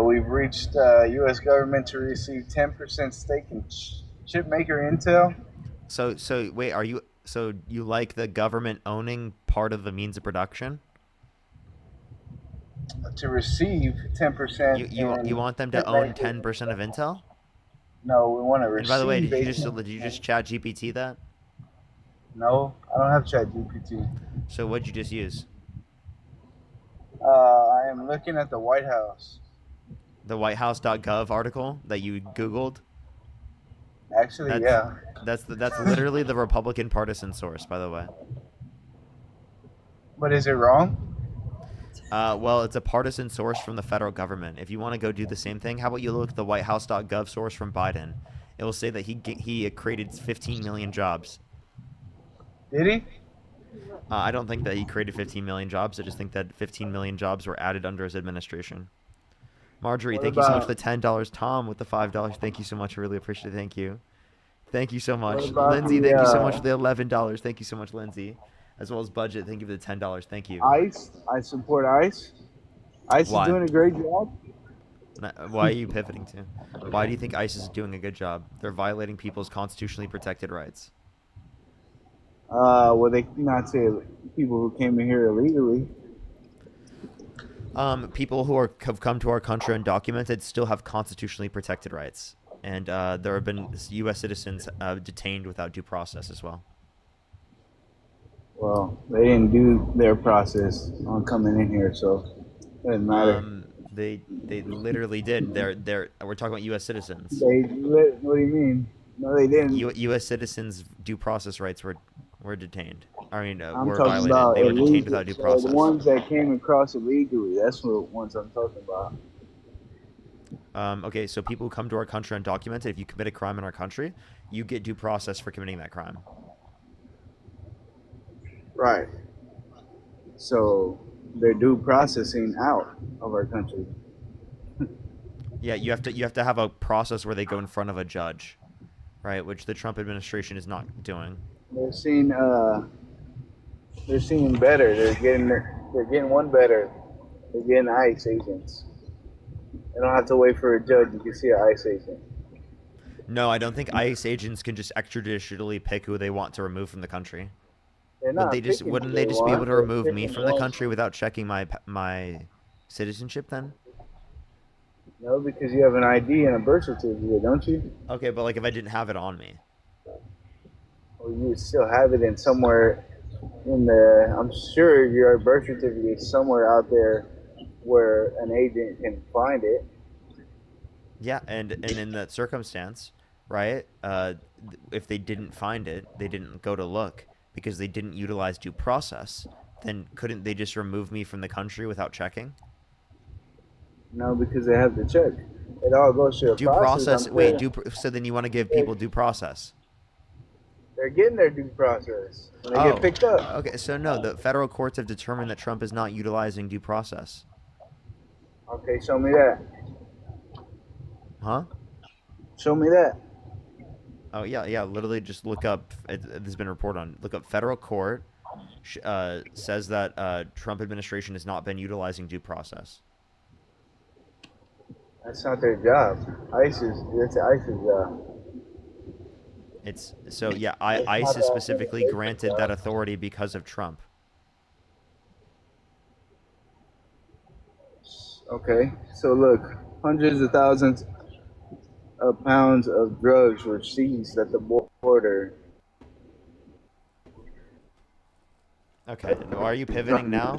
We've reached U.S. government to receive 10% stake in chip maker Intel. So wait, so you like the government owning part of the means of production? To receive 10%. You want them to own 10% of Intel? No, we want to receive. And by the way, did you just chat GPT that? No, I don't have ChatGPT. So what'd you just use? I am looking at the White House. The WhiteHouse.gov article that you Googled? Actually, yeah. That's literally the Republican partisan source, by the way. But is it wrong? Well, it's a partisan source from the federal government. If you want to go do the same thing, how about you look at the WhiteHouse.gov source from Biden? It will say that he created 15 million jobs. Did he? I don't think that he created 15 million jobs. I just think that 15 million jobs were added under his administration. Marjorie, thank you so much for the $10. Tom with the $5. Thank you so much. I really appreciate it. Thank you. Thank you so much. Lindsay, thank you so much for the $11. Thank you so much, Lindsay. As well as Budget, thank you for the $10. Thank you. ICE. I support ICE. ICE Why? is doing a great job. Why are you pivoting to? Why do you think ICE is doing a good job? They're violating people's constitutionally protected rights. Well, they not say people who came in here illegally. People who have come to our country undocumented still have constitutionally protected rights. And there have been U.S. citizens detained without due process as well. Well, they didn't do their process on coming in here, so it doesn't matter. They literally did. We're talking about U.S. citizens. What do you mean? No, they didn't. U.S. citizens' due process rights were detained. I mean, I'm were talking violated. about They were detained illegal, without due process. the ones that came across illegally. That's what ones I'm talking about. Okay, so people who come to our country undocumented, if you commit a crime in our country, you get due process for committing that crime. Right. So they're due processing out of our country. Yeah, you have to have a process where they go in front of a judge, right? Which the Trump administration is not doing. They're seeing better. They're getting one better. They're getting ICE agents. They don't have to wait for a judge. You can see an ICE agent. No, I don't think ICE agents can just extrajudicially pick who they want to remove from the country. They're not picking Wouldn't who they just be able want. to They're remove me picking from the one. country without checking my citizenship then? No, because you have an ID and a birth certificate, don't you? Okay, but like if I didn't have it on me. Or you would still have it in somewhere in the. I'm sure your birth certificate is somewhere out there where an agent can find it. Yeah, and in that circumstance, right? If they didn't find it, they didn't go to look because they didn't utilize due process. Then couldn't they just remove me from the country without checking? No, because they have to check. It all goes through a Due process. process. Wait, so then you want to give people due process? They're getting their due process when they get picked up. Okay, so no, the federal courts have determined that Trump is not utilizing due process. Okay, show me that. Huh? Show me that. Oh yeah. Literally, just look up. There's been a report on. Look up federal court says that Trump administration has not been utilizing due process. That's not their job. It's ICE's job. It's so yeah. ICE is specifically granted that authority because of Trump. Okay, so look, hundreds of thousands of pounds of drugs were seized at the border. Okay, are you pivoting now?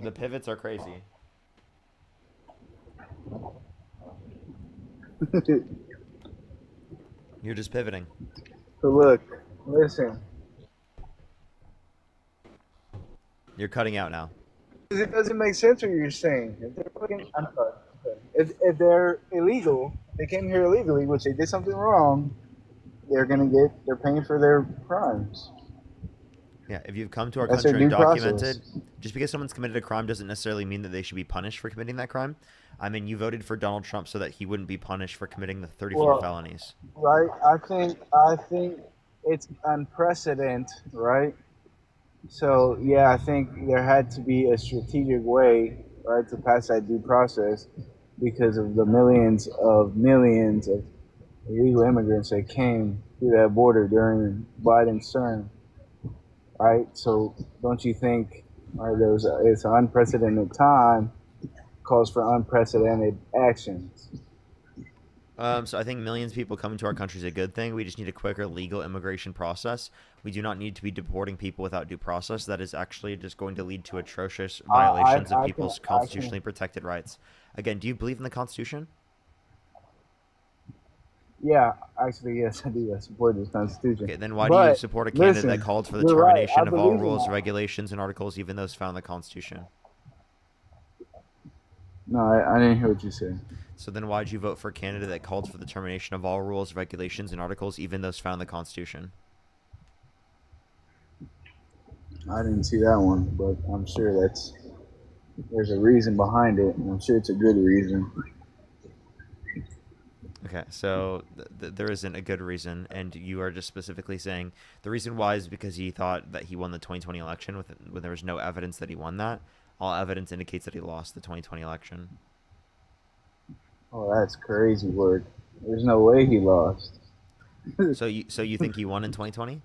The pivots are crazy. You're just pivoting. So look, listen. You're cutting out now. It doesn't make sense what you're saying. If they're fucking, I'm sorry. If they're illegal, they came here illegally, which they did something wrong. They're paying for their crimes. Yeah, if you've come to our That's country their and due documented, process. just because someone's committed a crime doesn't necessarily mean that they should be punished for committing that crime. I mean, you voted for Donald Trump so that he wouldn't be punished for committing the 34 felonies. Right? I think it's unprecedented, right? So yeah, I think there had to be a strategic way, right, to pass that due process because of the millions of illegal immigrants that came through that border during Biden's term. Right, so don't you think it's an unprecedented time, calls for unprecedented actions? So I think millions of people coming to our country is a good thing. We just need a quicker legal immigration process. We do not need to be deporting people without due process. That is actually just going to lead to atrocious violations of people's constitutionally protected rights. Again, do you believe in the Constitution? Yeah, actually, yes, I do. I support this Constitution. Okay, then why do you support a candidate that called for the termination of all rules, regulations, and articles, even those found in the Constitution? No, I didn't hear what you said. So then why did you vote for a candidate that called for the termination of all rules, regulations, and articles, even those found in the Constitution? I didn't see that one, but I'm sure there's a reason behind it, and I'm sure it's a good reason. Okay, so there isn't a good reason, and you are just specifically saying the reason why is because he thought that he won the 2020 election when there was no evidence that he won that. All evidence indicates that he lost the 2020 election. Oh, that's crazy work. There's no way he lost. So you think he won in 2020?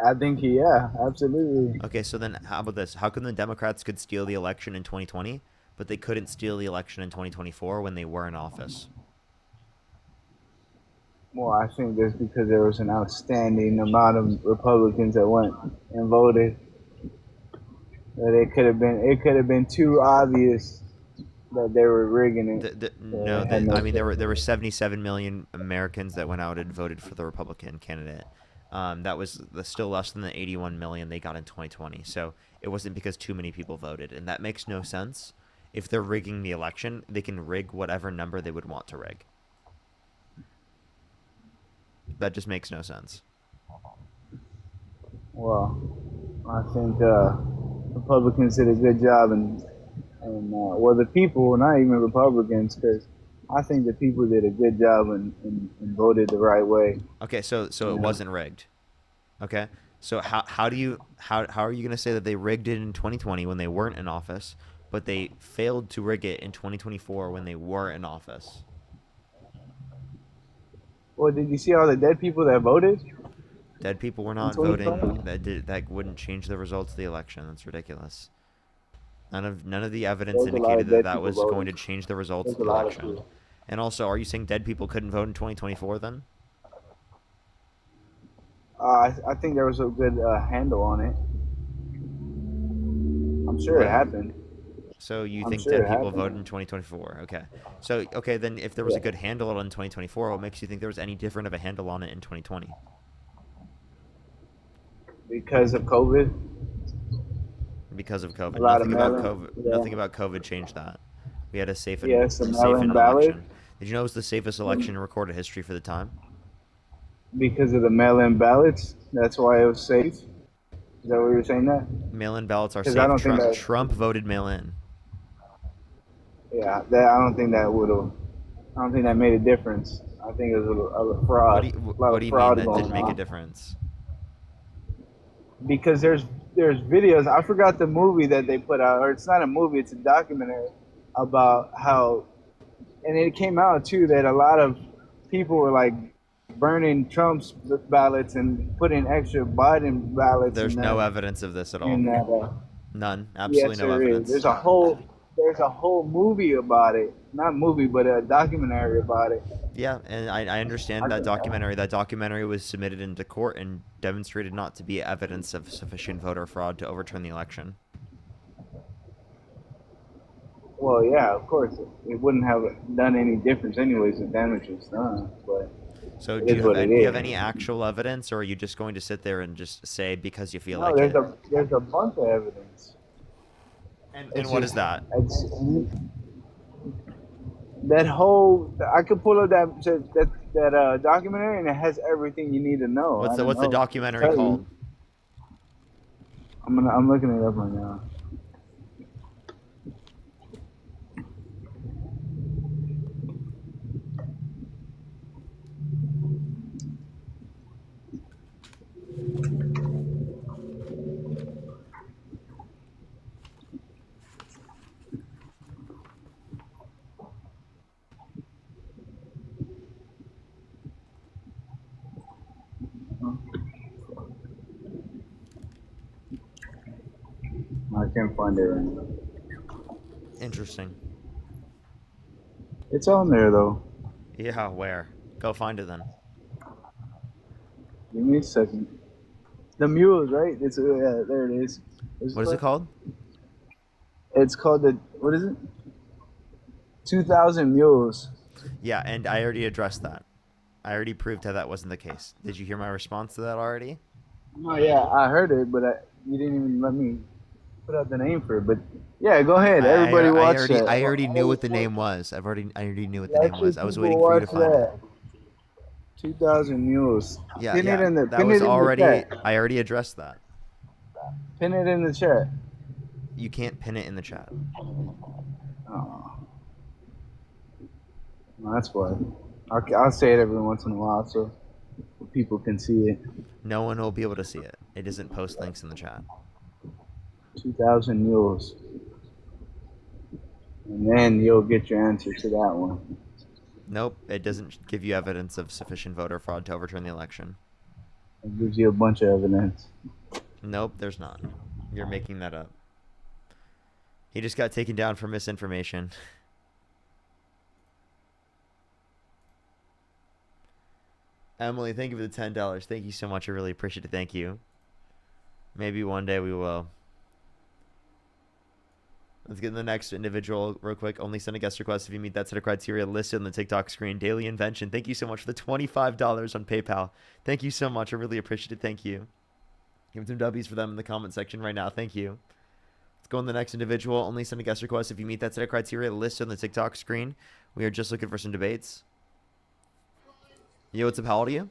I think yeah, absolutely. Okay, so then how about this? How come the Democrats could steal the election in 2020, but they couldn't steal the election in 2024 when they were in office? Well, I think that's because there was an outstanding amount of Republicans that went and voted. That it could have been too obvious that they were rigging it. I mean there were 77 million Americans that went out and voted for the Republican candidate. That was still less than the 81 million they got in 2020. So it wasn't because too many people voted, and that makes no sense. If they're rigging the election, they can rig whatever number they would want to rig. That just makes no sense. Well, I think Republicans did a good job, and well, the people, not even Republicans, because I think the people did a good job and voted the right way. Okay, so it wasn't rigged. Okay, so how are you gonna say that they rigged it in 2020 when they weren't in office, but they failed to rig it in 2024 when they were in office? Well, did you see all the dead people that voted Dead people were in not voting. 2020? That wouldn't change the results of the election. That's ridiculous. None of the evidence There's a lot indicated of that dead that people was going to voting. change the results There's of a the lot of election. people. And also, are you saying dead people couldn't vote in 2024 then? I think there was a good handle on it. I'm sure it What? happened. So you I'm think sure dead it people happened. voted in 2024? Okay. So okay, then if there was a Yeah. good handle on 2024, what makes you think there was any different of a handle on it in 2020? Because of COVID, Because of a COVID. lot of Nothing about mail-in. COVID. Yeah. Nothing about COVID changed that. We had a safe and Yes, the safe mail-in and ballot. election. Did you know it was the safest election in recorded history for the time? Because of the mail-in ballots. That's why it was safe. Is that what you're saying? That? Mail-in ballots are Because I safe. don't think that. Trump voted mail-in. Yeah, that I don't think that would have. I don't think that made a difference. I think it was a fraud. A lot What of do you mean fraud that going didn't make a on. difference? Because there's videos. I forgot the movie that they put out, or it's not a movie. It's a documentary about how, and it came out too that a lot of people were like burning Trump's ballots and putting extra Biden ballots There's in no that. evidence of this at all. In that. None. Absolutely Yes, no there is. evidence. There's a whole movie about it. Not movie, but a documentary about it. Yeah, and I understand that documentary. That documentary was submitted into court and demonstrated not to be evidence of sufficient voter fraud to overturn the election. Well, yeah, of course, it wouldn't have done any difference anyways. The damage was done, but So it is what it do you have is. any actual evidence, or are you just going to sit there and just say because you feel No, like it? there's a bunch of evidence. And what is that? It's, that whole I could pull up that documentary and it has everything you need to know. What's the documentary called? I'm looking it up right now. I can't find it right now. Interesting. It's on there though. Yeah, where? Go find it then. Give me a second. The Mules, right? It's yeah, there it is. What is it called? It's called what is it? 2,000 Mules. Yeah, and I already addressed that. I already proved how that wasn't the case. Did you hear my response to that already? Oh yeah, I heard it, but you didn't even let me put out the name for it. But yeah, go ahead. Everybody watch that. I already knew what the name was. I already knew what the name was. I was waiting for you to find it. 2,000 Mules. Yeah, Pin it in the. that Pin was it in already. the chat. I already addressed that. Pin it in the chat. You can't pin it in the chat. Oh. Well, that's why. I'll say it every once in a while so people can see it. No one will be able to see it. It doesn't post links in the chat. 2,000 Mules. And then you'll get your answer to that one. Nope, it doesn't give you evidence of sufficient voter fraud to overturn the election. It gives you a bunch of evidence. Nope, there's not. You're making that up. He just got taken down for misinformation. Emily, thank you for the $10. Thank you so much. I really appreciate it. Thank you. Maybe one day we will. Let's get to the next individual real quick. Only send a guest request if you meet that set of criteria listed on the TikTok screen. Daily Invention. Thank you so much for the $25 on PayPal. Thank you so much. I really appreciate it. Thank you. Give some W's for them in the comment section right now. Thank you. Let's go on the next individual. Only send a guest request if you meet that set of criteria listed on the TikTok screen. We are just looking for some debates. Yo, what's up? How old are you?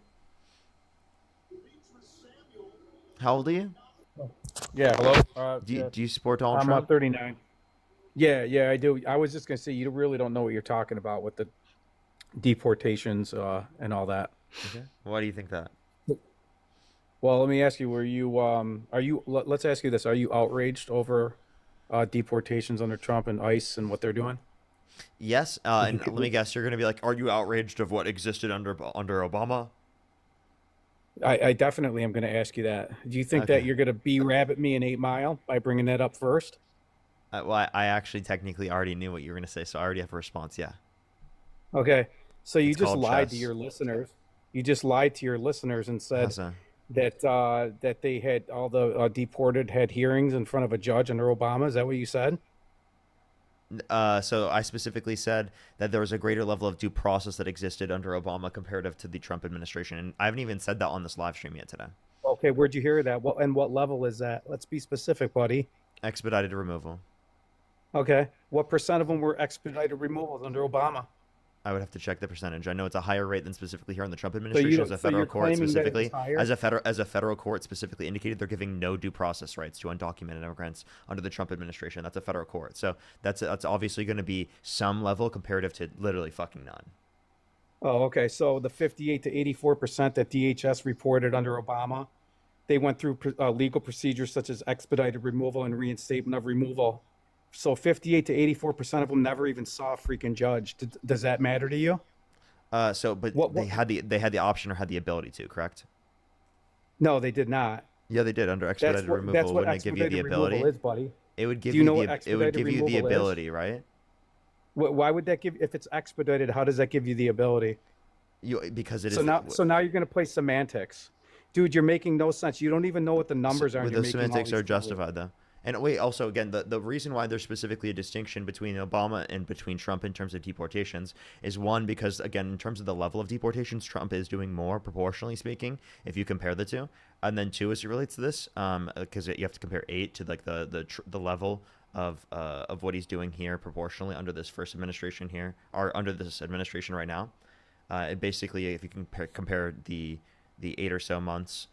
How old are you? Yeah, hello. Do you support Donald Trump? I'm 39. Yeah, I do. I was just gonna say you really don't know what you're talking about with the deportations and all that. Okay. Why do you think that? Well, let me ask you: let's ask you this: are you outraged over deportations under Trump and ICE and what they're doing? Yes. And let me guess, you're going to be like, are you outraged of what existed under Obama? I definitely am going to ask you that. Do you think that Okay. you're going to rabbit me in 8 Mile by bringing that up first? Well, I actually technically already knew what you were going to say, so I already have a response. Yeah. Okay, so you It's just called lied to chess. your listeners. You just lied to your listeners and said How's that? that they had all the deported had hearings in front of a judge under Obama. Is that what you said? So I specifically said that there was a greater level of due process that existed under Obama comparative to the Trump administration, and I haven't even said that on this live stream yet today. Okay, where'd you hear that? What level is that? Let's be specific, buddy. Expedited removal. Okay, what percent of them were expedited removals under Obama? I would have to check the percentage. I know it's a higher rate than specifically here in the Trump So administration. As a federal you're court claiming that specifically, it's higher? as a federal court specifically indicated, they're giving no due process rights to undocumented immigrants under the Trump administration. That's a federal court, so that's obviously going to be some level comparative to literally fucking none. Oh, okay. So the 58 to 84% that DHS reported under Obama, they went through legal procedures such as expedited removal and reinstatement of removal. So 58 to 84% of them never even saw a freaking judge. Does that matter to you? But What? they had the option or had the ability to, correct? No, they did not. Yeah, they did under That's expedited what removal. Wouldn't it give you the expedited ability? removal is, buddy. It would give Do you you know what it would expedited give you the removal is? ability, right? Why would that give? If it's expedited, how does that give you the ability? Because it So is. now you're going to play semantics, dude. You're making no sense. You don't even know what the numbers are. and With you're those making all semantics these are claims. justified though. And wait, also again, the reason why there's specifically a distinction between Obama and between Trump in terms of deportations is one, because again, in terms of the level of deportations, Trump is doing more proportionally speaking if you compare the two. And then two, as it relates to this, because you have to compare 8 to like the level of what he's doing here proportionally under this first administration here, or under this administration right now. It basically, if you compare the 8 or so months,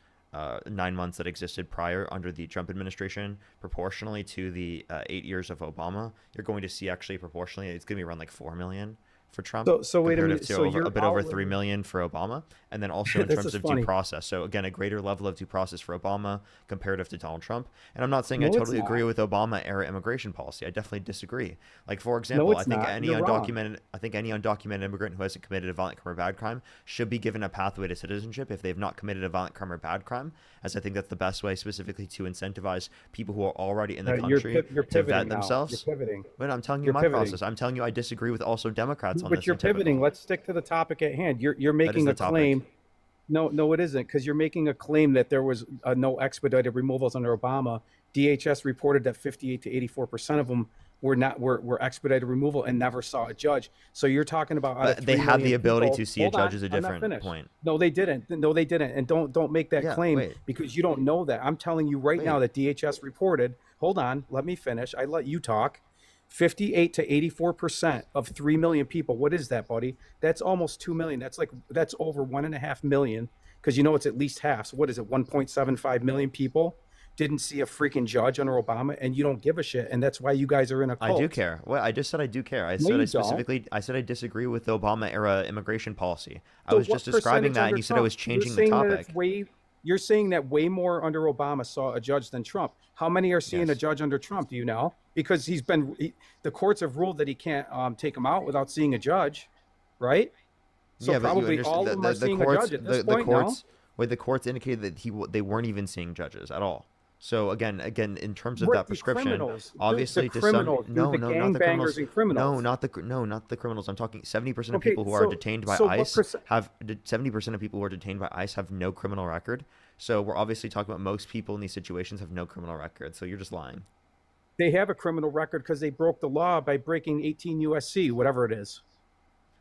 9 months that existed prior under the Trump administration proportionally to the 8 years of Obama, you're going to see actually proportionally it's going to be around like 4 million for Trump. So wait a minute. To So a you're bit over 3 million for Obama, and then also in This terms is of funny. due process. So again, a greater level of due process for Obama comparative to Donald Trump. And I'm not saying I No, it's totally agree not. with Obama era immigration policy. I definitely disagree. Like for example, it's I think not. any You're wrong. undocumented immigrant who hasn't committed a violent crime or bad crime should be given a pathway to citizenship if they've not committed a violent crime or bad crime, as I think that's the best way specifically to incentivize people who are already in the country You're to vet pivoting now. themselves. You're pivoting. But I'm telling you You're my pivoting. process. I'm telling you I disagree with also Democrats on But this. you're in typical. pivoting. Let's stick to the topic at hand. You're That is making the a topic. claim. No, it isn't, because you're making a claim that there was no expedited removals under Obama. DHS reported that 58 to 84% of them were expedited removal and never saw a judge. So you're talking about out of But they 3 had the million ability people- to see a Hold on, judge is a I'm not different finished. point. No, they didn't. No, they didn't. And don't make that Yeah, claim wait. because you don't know that. I'm telling you right now that DHS reported. Hold on, let me finish. I let you talk. 58 to 84% of 3 million people. What is that, buddy? That's almost 2 million. That's over 1.5 million, because you know it's at least half. So what is it? 1.75 million people didn't see a freaking judge under Obama, and you don't give a shit. And that's why you guys are in a cult. I do care. Well, I just said I do care. I No, said you I don't. specifically. I said I disagree with the Obama era immigration policy. I So was what just describing percentage that, under and you said I Trump? was You're changing the saying that topic. you're saying that way more under Obama saw a judge than Trump. How many are seeing a Yes. judge under Trump? Do you know? Because the courts have ruled that he can't take him out without seeing a judge, right? So Yeah, but you probably all of understand them are seeing a judge at this point. the courts indicated that they weren't even seeing judges at all. So again, in terms of Right, that the prescription, criminals, dude, obviously the to criminals, some, dude, no, the no, not the gangbangers criminals, and criminals. not the criminals. I'm talking 70% of Okay, people who are so- detained by so what ICE percent- have 70% of people who are detained by ICE have no criminal record. So we're obviously talking about most people in these situations have no criminal record. So you're just lying. They have a criminal record because they broke the law by breaking 18 USC, whatever it is.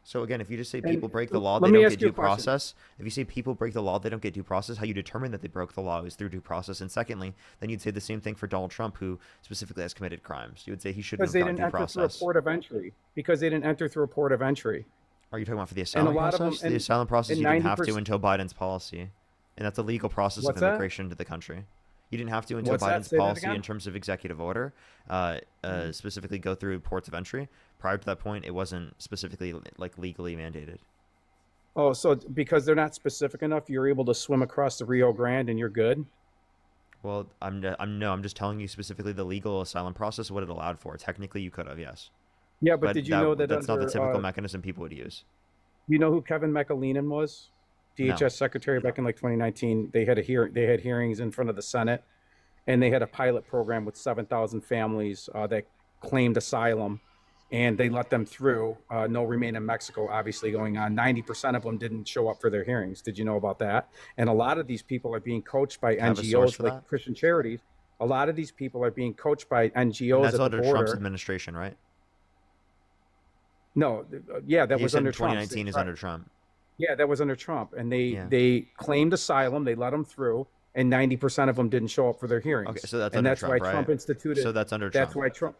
So again, if you just say And people break the law, let they me don't ask get you a due question. process. If you say people break the law, they don't get due process, how you determine that they broke the law is through due process. And secondly, then you'd say the same thing for Donald Trump, who specifically has committed crimes. You would say he shouldn't Because have they gotten didn't due enter through a process. port of entry. Because they didn't enter through a port of entry. Are you talking about for the And a asylum lot of them- process? The and- asylum process, and you didn't have 90% to until Biden's policy. And that's a legal process What's of that? immigration to the country. You didn't have to until What's that? Biden's Say that policy again? in terms of executive order, specifically go through ports of entry. Prior to that point, it wasn't specifically like legally mandated. Oh, so because they're not specific enough, you're able to swim across the Rio Grande and you're good? Well, I'm just telling you specifically the legal asylum process, what it allowed for. Technically, you could have, yes, Yeah, but but did you know that that's not the under, typical mechanism people would use. you know who Kevin McAleenan was? No. DHS secretary back in like 2019. They had hearings in front of the Senate, and they had a pilot program with 7,000 families that claimed asylum, and they let them through. No remain in Mexico, obviously going on. 90% of them didn't show up for their hearings. Did you know about that? And a lot of these people are being coached by Have a source NGOs for like that? Christian charities. A lot of these people are being coached by And NGOs that's at the under Trump's border. administration, right? No, yeah, that He was said under 2019 is Trump. under Trump. Yeah, that was under Trump, and Yeah. they claimed asylum. They let them through, and 90% of them didn't show up for their hearings. Okay, so that's and under that's Trump, why right? Trump instituted. So that's under That's Trump. why Trump.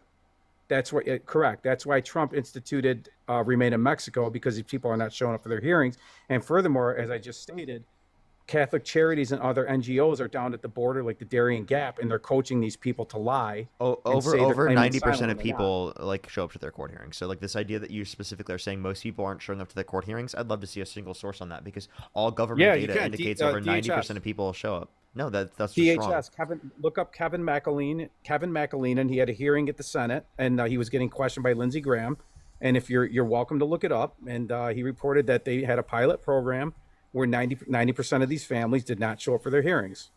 That's why correct. That's why Trump instituted remain in Mexico, because these people are not showing up for their hearings. And furthermore, as I just stated, Catholic Charities and other NGOs are down at the border, like the Darien Gap, and they're coaching these people to lie. and Over say they're over claiming 90% asylum of when they're not. people like show up to their court hearings. So like this idea that you specifically are saying most people aren't showing up to their court hearings, I'd love to see a single source on that, because all government Yeah, you data can. indicates DHS. over 90% of people show up. No, that's just wrong. DHS. Look up Kevin McAleen. Kevin McAleen, and he had a hearing at the Senate, and he was getting questioned by Lindsey Graham. And if you're welcome to look it up. And he reported that they had a pilot program where 90% of these families did not show up for their hearings.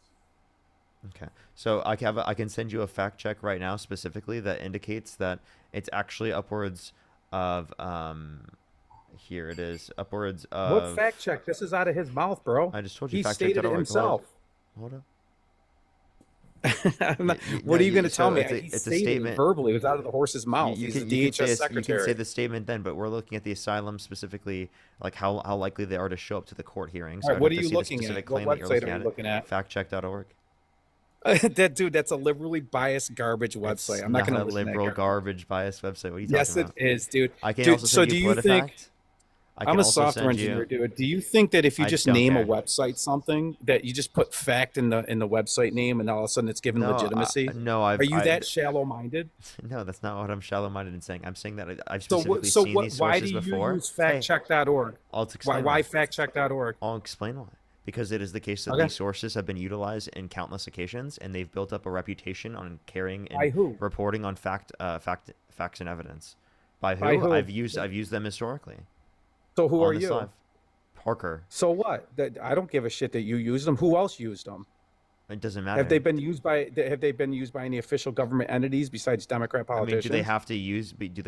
Okay. So I can send you a fact check right now specifically that indicates that it's actually upwards of here it is, upwards of What fact check? This is out of his mouth, bro. I just told you He fact stated it check.org. himself. Hold up. What are you going to tell me? It's He a stated it statement verbally. It was out of the horse's mouth. He's the DHS secretary. You can say the statement then, but we're looking at the asylum specifically, like how likely they are to show up to the court hearings. All right, I'd what have are to you see the looking specific at? What claim that you're website are you looking at? Factcheck.org. That's a liberally biased garbage website. I'm not going to a liberal garbage biased website. What are you talking Yes, about? it is, dude. I can Dude, also so send do you you think? PolitiFact. I'm a software engineer, dude. Do you think that if you I just don't name care. a website something, that you just put fact in the website name, and all of a sudden it's given No, legitimacy? Are you that shallow-minded? No, that's not what I'm shallow-minded in saying. I'm saying that I've So specifically so seen what? these Why sources do you before. use factcheck.org? I'll explain Why factcheck.org? I'll explain why. Because it is the case that Okay. these sources have been utilized in countless occasions, and they've built up a reputation on carrying By and who? reporting on facts and evidence. By who? By who? I've used them historically. So who on are this you? live. Parker. So what? I don't give a shit that you used them. Who else used them? It doesn't matter. Have they been used by any official government entities besides Democrat I mean, politicians? do they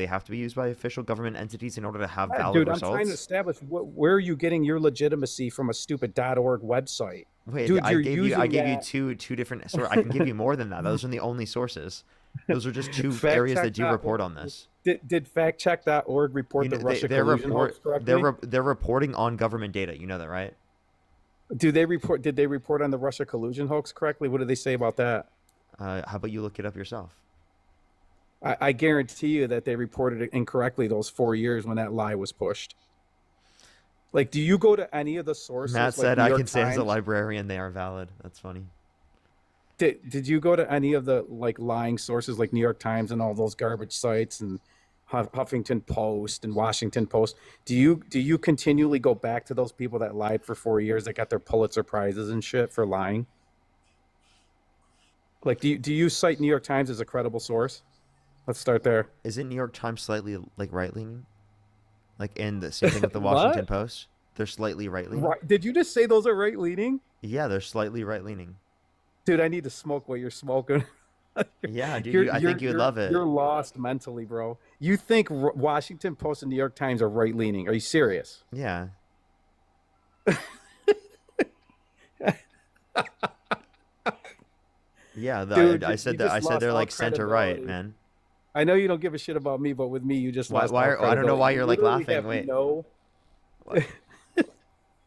have to be used by official government entities in order to have valid Dude, results? I'm trying to establish where are you getting your legitimacy from a stupid .org website? Wait, Dude, I you're gave you using two different sources. I can give you more than that. Those are the only sources. Those are just two areas that do Factcheck.org. report on this. Did factcheck.org report You the know, Russia collusion hoax correctly? they're reporting on government data. You know that, right? Did they report on the Russia collusion hoax correctly? What did they say about that? How about you look it up yourself? I guarantee you that they reported it incorrectly those 4 years when that lie was pushed. Like, do you go to any of the sources? Matt like said, New "I York can say as a Times? librarian they are valid." That's funny. Did you go to any of the like lying sources like New York Times and all those garbage sites and Huffington Post and Washington Post? Do you continually go back to those people that lied for 4 years that got their Pulitzer prizes and shit for lying? Like, do you cite New York Times as a credible source? Let's start there. Isn't New York Times slightly like right leaning? Like, and the same thing with the What? Washington Post. They're slightly right leaning. Right? Did you just say those are right leaning? Yeah, they're slightly right leaning. Dude, I need to smoke what you're smoking. Yeah, dude, I think you'd love it. You're lost mentally, bro. You think Washington Post and New York Times are right leaning? Are you serious? Yeah. Yeah, Dude, I you said just that. I said lost they're all like center right, credibility. man. I know you don't give a shit about me, but with me, you just lost. Why? all I don't know why credibility. you're like Literally laughing. have Wait. No.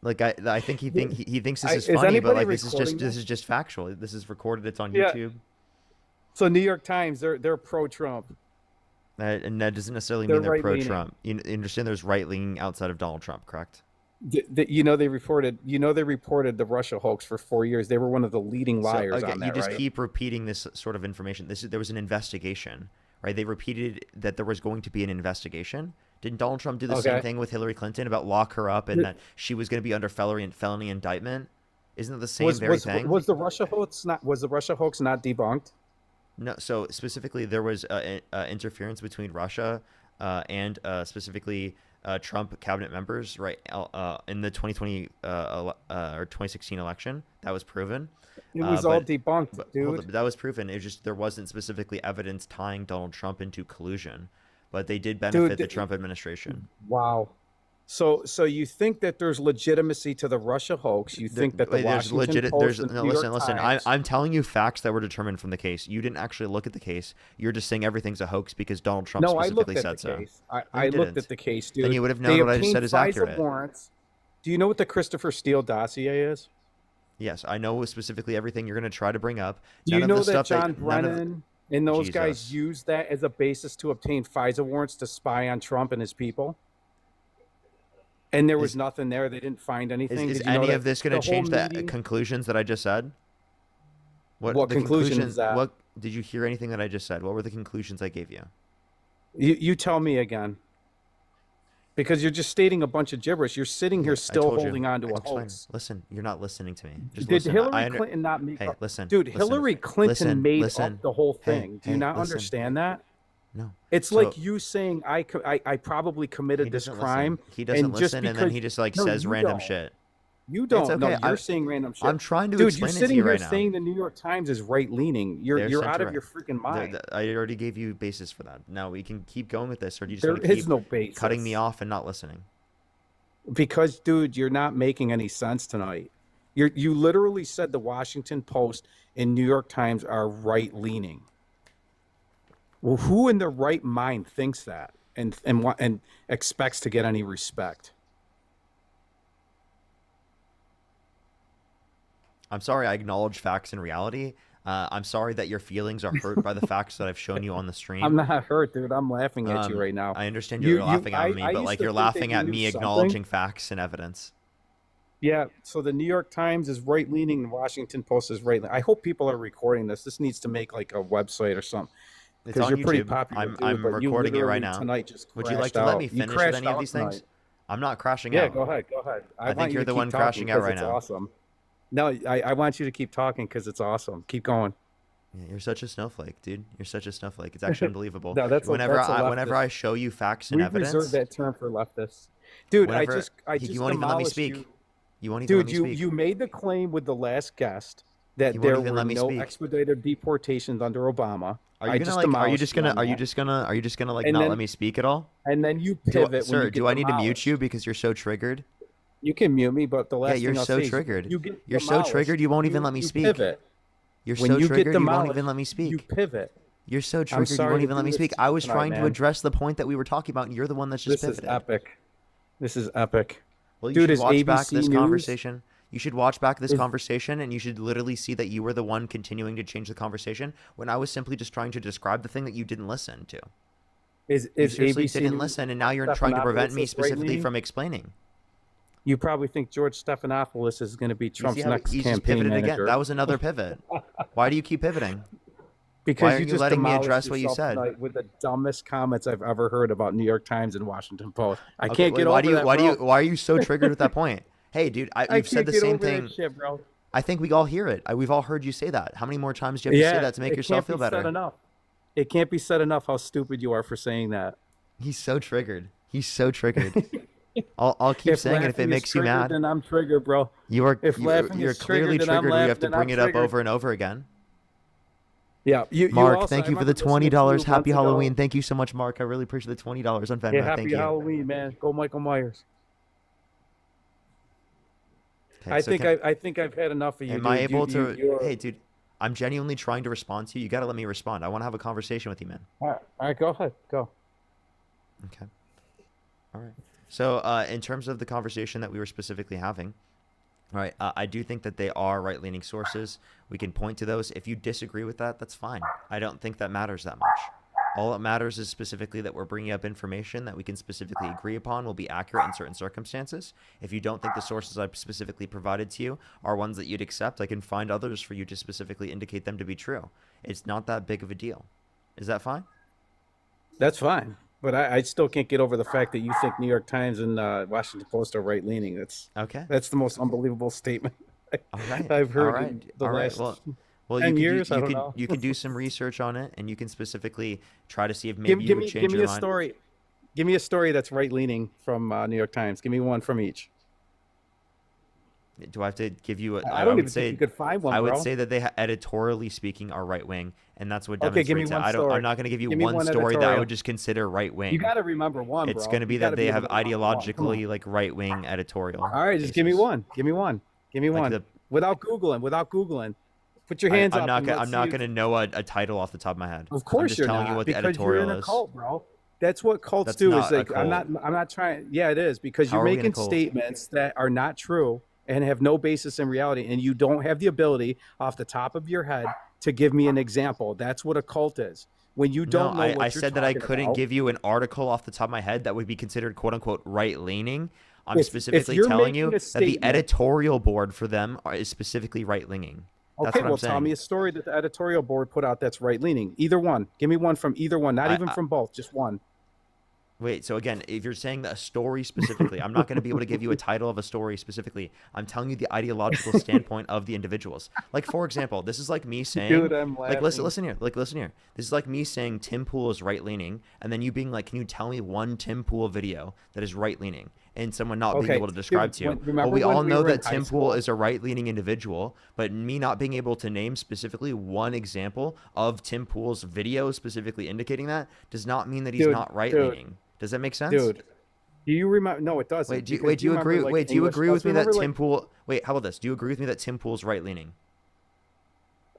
Like I think he thinks this is Is funny, but anybody like this recording is just factual. This is recorded. It's on Yeah. YouTube. So New York Times, they're pro-Trump. And that doesn't necessarily They're mean they're right-leaning. pro-Trump. You understand? There's right leaning outside of Donald Trump, correct? You know they reported the Russia hoax for 4 years. They were one of the leading liars on that, you just right? keep repeating this sort of information. There was an investigation, right? They repeated that there was going to be an investigation. Didn't Donald Trump do the same Okay. thing with Hillary Clinton about lock her up and that she was going to be under felony indictment? Isn't it the same very thing? Was the Russia hoax not debunked? No. So specifically, there was interference between Russia and specifically Trump cabinet members, right? In the 2020 or 2016 election, that was proven. It was all debunked, But dude. that was proven. It just there wasn't specifically evidence tying Donald Trump into collusion, but they did benefit the Trump administration. Wow. So you think that there's legitimacy to the Russia hoax? You think that the Washington Post and the New York Listen. Times- I'm telling you facts that were determined from the case. You didn't actually look at the case. You're just saying everything's a hoax because Donald Trump No, I looked specifically at said the so. case. No, I you looked didn't. at the case, dude. Then you would have known They what I just said obtained is FISA accurate. warrants. Do you know what the Christopher Steele dossier is? Yes, I know specifically everything you're going to try to bring up. Do you None of know the that stuff John Brennan and those guys Jesus. used that as a basis to obtain FISA warrants to spy on Trump and his people? And there was nothing there. They didn't find anything. Is Did you know any that of this going the to whole change the meeting- conclusions that I just said? What the conclusion is that? What did you hear anything that I just said? What were the conclusions I gave you? You tell me again. Because you're just stating a bunch of gibberish. You're sitting here I still told you. holding on to I a explained. hoax. Listen, you're not listening to me. Just Did listen. Hillary Clinton not make Hey, up? listen. Dude, listen, Hillary Clinton made up the whole Hey, thing. Do hey, you not listen. understand that? No. It's So- like you saying I probably He committed this doesn't crime. listen. He doesn't and just listen, and then because- he just like No, says you random don't. shit. You don't. It's No, okay. you're saying random shit. I'm trying to Dude, explain you're it to sitting you here right now. saying the New York Times is right leaning. You're They're out of center- your freaking mind. I already gave you basis for that. Now we can keep going with this, or do you just There want to is keep no basis. cutting me off and not listening? Because, dude, you're not making any sense tonight. You literally said the Washington Post and New York Times are right leaning. Well, who in their right mind thinks that and expects to get any respect? I'm sorry. I acknowledge facts and reality. I'm sorry that your feelings are hurt by the facts that I've shown you on the stream. I'm not hurt, dude. I'm laughing at you right now. I understand you're laughing at me, I but used like to you're think that laughing you at knew me something. acknowledging facts and evidence. Yeah, so the New York Times is right leaning, the Washington Post is right leaning. I hope people are recording this. This needs to make like a website or something. It's Because on you're pretty YouTube. popular, I'm dude, but you recording it right literally now. Tonight just Would you like crashed to let out. me You finish with crashed any of out these things? tonight. I'm not crashing Yeah, out. go ahead. Go ahead. I think want you you're to the keep one talking crashing out 'cause right it's now. Awesome. No, I want you to keep talking because it's awesome. Keep going. Yeah, you're such a snowflake, dude. You're such a snowflake. It's actually unbelievable. No, that's a whenever leftist. I show you facts and We evidence, reserve that term for leftists. Dude, whenever- I just you won't even let me demolished speak. you. You won't even let Dude, me speak. you made the claim with the last guest that You won't there even were let me no speak. expedited deportations under Obama. Are you I gonna just like? Are you demolished just you gonna? on Are you that. just gonna? Are you just gonna like And not then- let me speak at all? And then you pivot. when Sir, you get do I need to mute demolished. you because you're so triggered? You can mute me, but the last Yeah, thing you're I'll so say is triggered. You get You're so demolished, triggered. You won't even let me speak. Pivot. You're When so you get triggered. You won't demolished, even let me You speak. pivot. You're so triggered. You sorry won't to even let do me this speak. to I you was tonight, trying to man. address the point that we were talking about, and you're the one that's just This is pivoted. epic. This is epic. Well, you Dude, should is watch back ABC this News- conversation. You should watch back this Is- conversation, and you should literally see that you were the one continuing to change the conversation when I was simply just trying to describe the thing that you didn't listen to. Is You seriously ABC didn't News listen, and now you're trying to prevent me Stephanopoulos specifically right-leaning? from explaining. You probably think George Stephanopoulos is going to be You Trump's see how next he's just campaign pivoted manager. again. That was another pivot. Why do you keep pivoting? Because Why aren't you you just letting me demolished address what you yourself said? tonight with the dumbest comments I've ever heard about New York Times and Washington Post. I Okay, can't wait, get why over do you, that, why do bro. you why are you so triggered with that point? Hey, dude, I you've said can't the get same over thing. that shit, bro. I think we all hear it. We've all heard you say that. How many more times do you have to say that to make it yourself can't feel be said better? enough. It can't be said enough how stupid you are for saying that. He's so triggered. He's so triggered. I'll keep If saying it if it laughing is makes you triggered, mad. then I'm triggered, bro. You are If laughing you're is clearly triggered, then I'm triggered. We have laughing, to then bring I'm it up triggered. over and over again. Yeah, you Mark, also, thank I you for the remember listening to $20. you Happy months ago. Halloween. Thank you so much, Mark. I really appreciate the $20 on Venmo. Yeah, happy Thank you. Halloween, man. Go Michael Myers. Okay, I so think can- I think I've had enough of you. Am I dude. able to? you're- Hey, dude, I'm genuinely trying to respond to you. You got to let me respond. I want to have a conversation with you, man. All right, go ahead. Go. Okay. All right. So, in terms of the conversation that we were specifically having, all right, I do think that they are right-leaning sources. We can point to those. If you disagree with that, that's fine. I don't think that matters that much. All that matters is specifically that we're bringing up information that we can specifically agree upon will be accurate in certain circumstances. If you don't think the sources I've specifically provided to you are ones that you'd accept, I can find others for you to specifically indicate them to be true. It's not that big of a deal. Is that fine? That's fine. But I still can't get over the fact that you think New York Times and Washington Post are right leaning. Okay. That's the most unbelievable statement All right. I've heard All right. in the All right. last Well, 10 you years. could I you don't could know. you could do some research on it, and you can specifically try to see if maybe you would change give me your a mind. story. Give me a story that's right leaning from New York Times. Give me one from each. Do I have to give you a? I don't would even say think you could find one, I would bro. say that they editorially speaking are right wing, and that's what Okay, give me demonstrates it. one I don't. story. I'm not going to give you Give me one one story that I editorial. would just consider right wing. You got to remember one, bro. It's going to be You that gotta they able have to remember one. Come on. ideologically like right wing editorial. All right, just give me basis. one. Give me one. Give me Like one. the- Without Googling. Put your hands I'm up. not. and Gonna, let's I'm not see- going to know a title off the top of my head. Of course I'm just you're telling not, you what the because editorial you're in a is. cult, bro. That's what cults That's do. not Is a like I'm cult. not trying. Yeah, it is, because How you're are we in a making cult? statements that are not true and have no basis in reality, and you don't have the ability off the top of your head to give me an example. That's what a cult is. When you don't know I what you're said that I talking couldn't about. give you an article off the top of my head that would be considered quote unquote right leaning. I'm If specifically you're telling you making a that the statement- editorial board for them is specifically right leaning. That's Okay, what well, I'm saying. tell me a story that the editorial board put out that's right leaning. Either one. Give me one from either one. Not even from both. Just one. Wait, so again, if you're saying a story specifically, I'm not going to be able to give you a title of a story specifically. I'm telling you the ideological standpoint of the individuals. Like, for example, this is like me saying, Dude, I'm like, listen laughing. here, like, listen here. This is like me saying Tim Pool is right leaning, and then you being like, can you tell me one Tim Pool video that is right leaning, and someone not being Okay, able to describe dude, to you. remember Well, we when all we know were in that high Tim Pool school? is a right leaning individual, but me not being able to name specifically one example of Tim Pool's video specifically indicating that does not mean that he's Dude, not right leaning. Does that make sense? Dude, do you remember? No, it doesn't. Wait, do you, because wait, do you remember, agree? like, Wait, do you English agree with class? me that Remember, Tim like, Pool? Wait, how about this? Do you agree with me that Tim Pool's right leaning?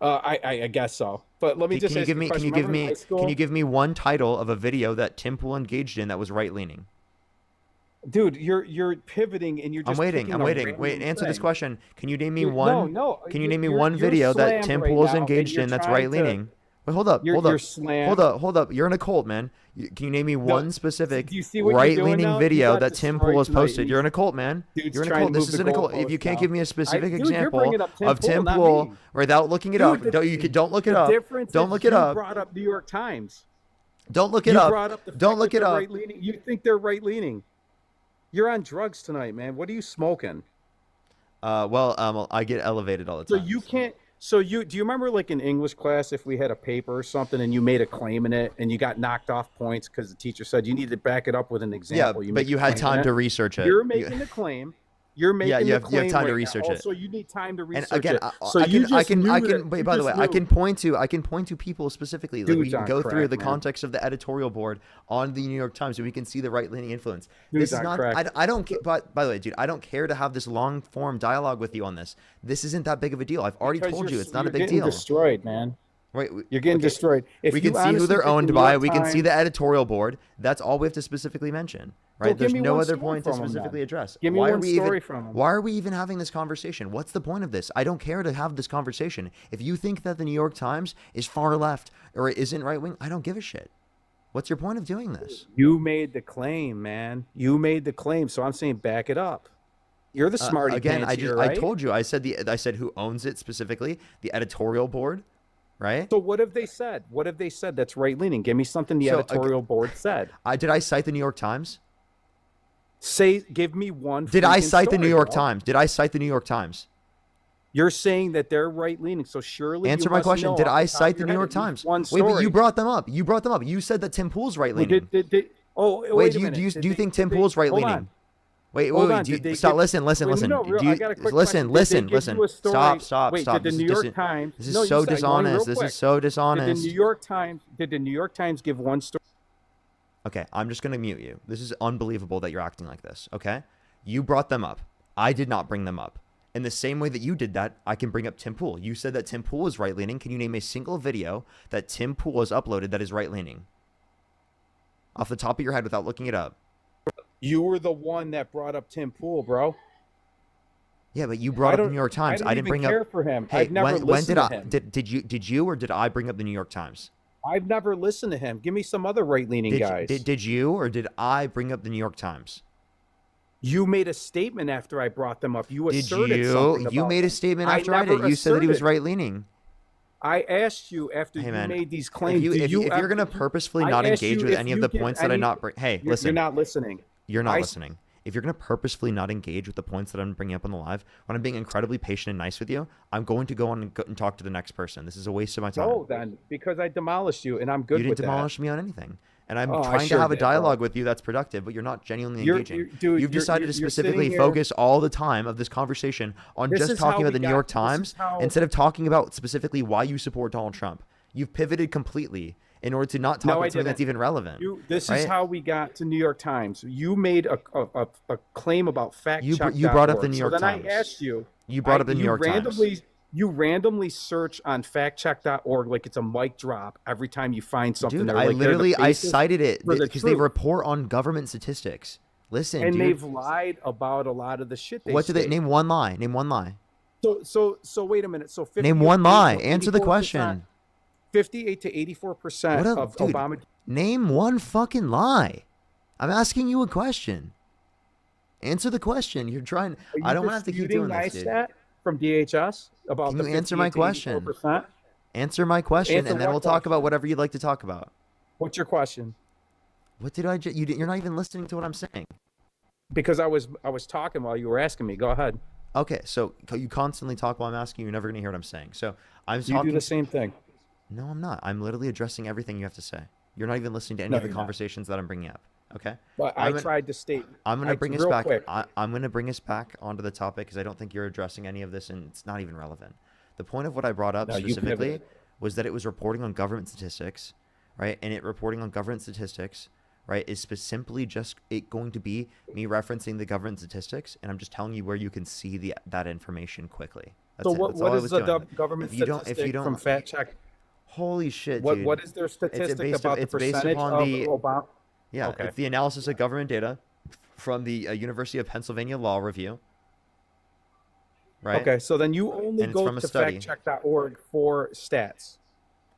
I guess so. But let me just Can you ask give you a me? Can question. you give Remember in me? high school? Can you give me one title of a video that Tim Pool engaged in that was right leaning? Dude, you're pivoting and you're just. I'm waiting. picking I'm a waiting. random Wait, answer this thing. question. Can you name me You're- one? no, Can you name me you're- one you're video that slammed Tim right Pool is now, and engaged you're in that's trying right to- leaning? Wait, hold up. You're Hold up. slammed. Hold up. Hold up. You're in a cult, man. Can you name me one specific do you see what you're right doing leaning now? You video got that Tim destroyed Pool has tonight. posted? You're in a cult, man. Dude's You're in a trying cult. to This move isn't the a cult. If you goalpost can't now. give me a specific Dude, you're example bringing up Tim of Pool, Tim not Pool me. without looking it Dude, up, don't look it up. difference Don't is look it you up. brought up New York Times. Don't look it You up. brought up the Don't fact look that it they're up. right-leaning. You think they're right leaning. You're on drugs tonight, man. What are you smoking? I get elevated all the So time. you can't. So do you remember, like, in English class, if we had a paper or something and you made a claim in it and you got knocked off points because the teacher said you need to back it up with an Yeah, example? but make you a had claim in time it. to research it. You're You- making the claim. You're making Yeah, you the have claim time to right research now. it. Also, you need time to And research again, it. So you just knew that- wait, you by the way, just I knew. can point to people specifically. Like, we Dude's can on go through crack, the man. context of the editorial board on the New York Times, so we can see the right leaning influence. Dude's This is on not. crack. I don't. But by the way, dude, I don't care to have this long form dialogue with you on this. This isn't that big of a deal. I've already Because told you you're- it's not a you're big getting deal. Destroyed, man. Right, You're getting okay. destroyed. If We you can see who honestly they're think the owned New by. York We can see Times- the editorial board. That's all we have to specifically mention. Right? Well, give There's me no one other story point to from 'em then. specifically address. Give me Why are one we story even, from 'em. Why are we even having this conversation? What's the point of this? I don't care to have this conversation. If you think that the New York Times is far left or it isn't right wing, I don't give a shit. What's your point of doing this? You made the claim, man. You made the claim. So I'm saying back it up. You're the smarty Again, pants I just here, right? I told you. I said who owns it specifically, the editorial board, right? So what have they said? What have they said that's right leaning? Give me something the So, editorial board said. Did I cite the New York Times? Give me one. Did I freaking cite the story, New York bro. Times? Did I cite the New York Times? You're saying that they're right leaning. So surely Answer you my must question. know Did off I the top cite of the your New head York at least Times? one Wait, but you story. brought them up. You brought them up. You said that Tim Pool's right Well, leaning. wait, Wait, a do you minute. Did do you they- think Tim did they- Pool's right hold leaning? on. Wait, Hold wait, on, do you, did they stop. give- Listen. Wait, no, Do you, I got a quick listen, question. Did they listen. give you a story? Stop. Wait, Stop. did the New York Times? This is No, you so said- going real dishonest. This quick. is so Did dishonest. the New York Times give one story? Okay, I'm just gonna mute you. This is unbelievable that you're acting like this. Okay, you brought them up. I did not bring them up. In the same way that you did that, I can bring up Tim Pool. You said that Tim Pool is right leaning. Can you name a single video that Tim Pool has uploaded that is right leaning? Off the top of your head, without looking it up. You were the one that brought up Tim Pool, bro. Yeah, but you brought up the New York Times. I didn't bring care up. for him. Hey, I've never when listened did to I him. did you or did I bring up the New York Times? I've never listened to him. Give me some other right-leaning guys. Did you or did I bring up the New York Times? You made a statement after I brought them up. You Did asserted you? something You about made a them. statement after I never did. You said that he was asserted. right leaning. I asked you after Hey you man, made these if claims. you did if, you you, if you're gonna ever- purposefully I not asked engage you with if any of you the give points that I any- not bring, hey, You're listen, not listening. you're not I- listening. If you're gonna purposefully not engage with the points that I'm bringing up on the live, when I'm being incredibly patient and nice with you, I'm going to go on and, and talk to the next person. This is a waste of my time. No, then because I demolished you, and I'm good You didn't with demolish me on anything. And I'm Oh, I trying to sure have a did, bro. dialogue with you that's productive, but you're not genuinely You're- engaging. dude, You've decided to you're sitting specifically here- focus all the time of this conversation on This just is how talking about we the New got- York this is Times how- instead of talking about specifically why you support Donald Trump. You've pivoted completely in order to not talk No, I about something didn't. that's even relevant. This right? is how we got to New York Times. You made a claim about fact You check. brought up the New York so then Times. I asked you. You brought up the New York Times. You randomly search on factcheck.org like it's a mic drop every time you find something. Dude, there. I Like they're the literally I basis cited it for the because they truth. report on government statistics. Listen, And dude. they've lied about a lot of the shit they What did they state. name? One lie. Name one lie. So wait a minute. So 58 Name one lie. to Answer the 84%, question. 58 to 84% What of dude, Obama. Name one fucking lie. I'm asking you a question. Answer the question. You're trying. I don't want to have to keep doing this, dude. NISTAT from DHS about Can the you answer my 58 to question? 84%? Answer my question, Answer and then what we'll talk question? about whatever you'd like to talk about. What's your question? What did I just? You're not even listening to what I'm saying. Because I was talking while you were asking me. Go ahead. Okay, so you constantly talk while I'm asking you. You're never gonna hear what I'm saying. So I'm You talking. do the same thing. No, I'm not. I'm literally addressing everything you have to say. You're not even listening to any No, of the you're not. conversations that I'm bringing up. Okay. But I'm I gonna- tried to state. I'm gonna bring us real back. quick. I'm gonna bring us back onto the topic because I don't think you're addressing any of this, and it's not even relevant. The point of what I brought up No, you specifically pivoted. was that it was reporting on government statistics, right? And it reporting on government statistics, right, is simply just it going to be me referencing the government statistics, and I'm just telling you where you can see that information quickly. That's So it. what, That's all what I is was the doing. government If you don't, statistic from fact check? Holy shit, dude! What is their statistic based about the it's based percentage upon of the Obama? yeah, Okay. it's the analysis of government data from the University of Pennsylvania Law Review. Right. Okay, so then you only And it's go from a to study. factcheck.org for stats.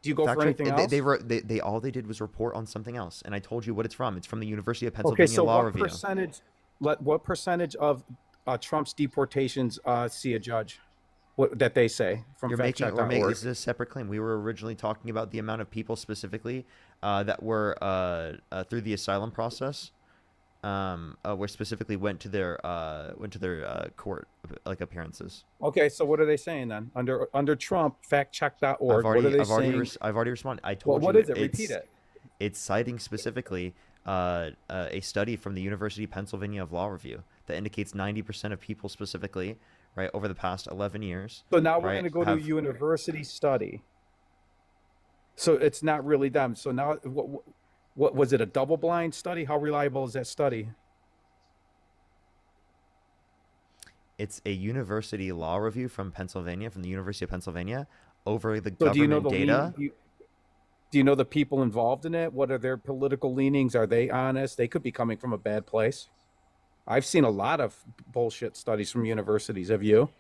Do you go Fact for check- anything else? they all they did was report on something else, and I told you what it's from. It's from the University of Okay, Pennsylvania so Law what Review. percentage of Trump's deportations see a judge? What that they say from We're making factcheck.org? this is a separate claim. We were originally talking about the amount of people specifically that were through the asylum process, where specifically went to their court like appearances. Okay, so what are they saying then? Under Trump, factcheck.org. I've already, what are they I've already, saying? I've already responded. I Well, told you. what is it? it's- Repeat it. It's citing specifically a study from the University of Pennsylvania of Law Review that indicates 90% of people specifically, right, over the past 11 years. So now we're right, going to go to a university study. So it's not really them. So now, what was it? A double-blind study? How reliable is that study? It's a university law review from Pennsylvania, from the University of Pennsylvania, over the So do you know government the data. do you know the people involved in it? What are their political leanings? Are they honest? They could be coming from a bad place. I've seen a lot of bullshit studies from universities. Have you?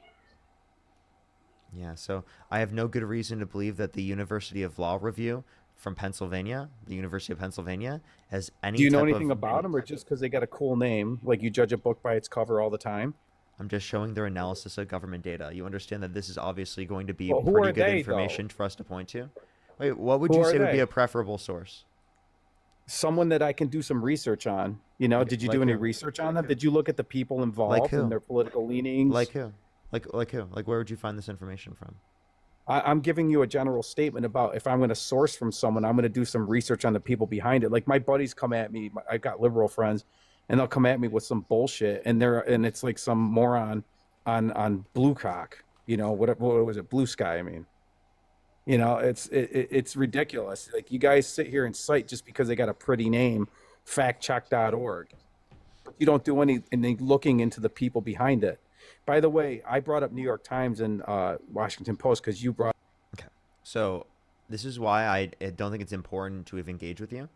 Yeah, so I have no good reason to believe that the University of Law Review from Pennsylvania, the University of Pennsylvania, has any. Do you know type anything of, about them, or just because they got a cool name, like you judge a book by its cover all the time? I'm just showing their analysis of government data. You understand that this is obviously going to be Well, who pretty are good they, information for us to point to. Wait, what would Who you are say would be they? a preferable source? Someone that I can do some research on. You know, did you Like do any who? research on them? Did you look at the people involved who? and their political leanings? Like who? Like who? Like where would you find this information from? I'm giving you a general statement about if I'm going to source from someone, I'm going to do some research on the people behind it. Like my buddies come at me, I've got liberal friends, and they'll come at me with some bullshit, and it's like some moron on Blue Cock, you know, what was it, Blue Sky? I mean, you know, it's ridiculous. Like you guys sit here and cite just because they got a pretty name, factcheck.org. You don't do any looking into the people behind it. By the way, I brought up New York Times and Washington Post because you brought. Okay, so this is why I don't think it's important to have engaged with you,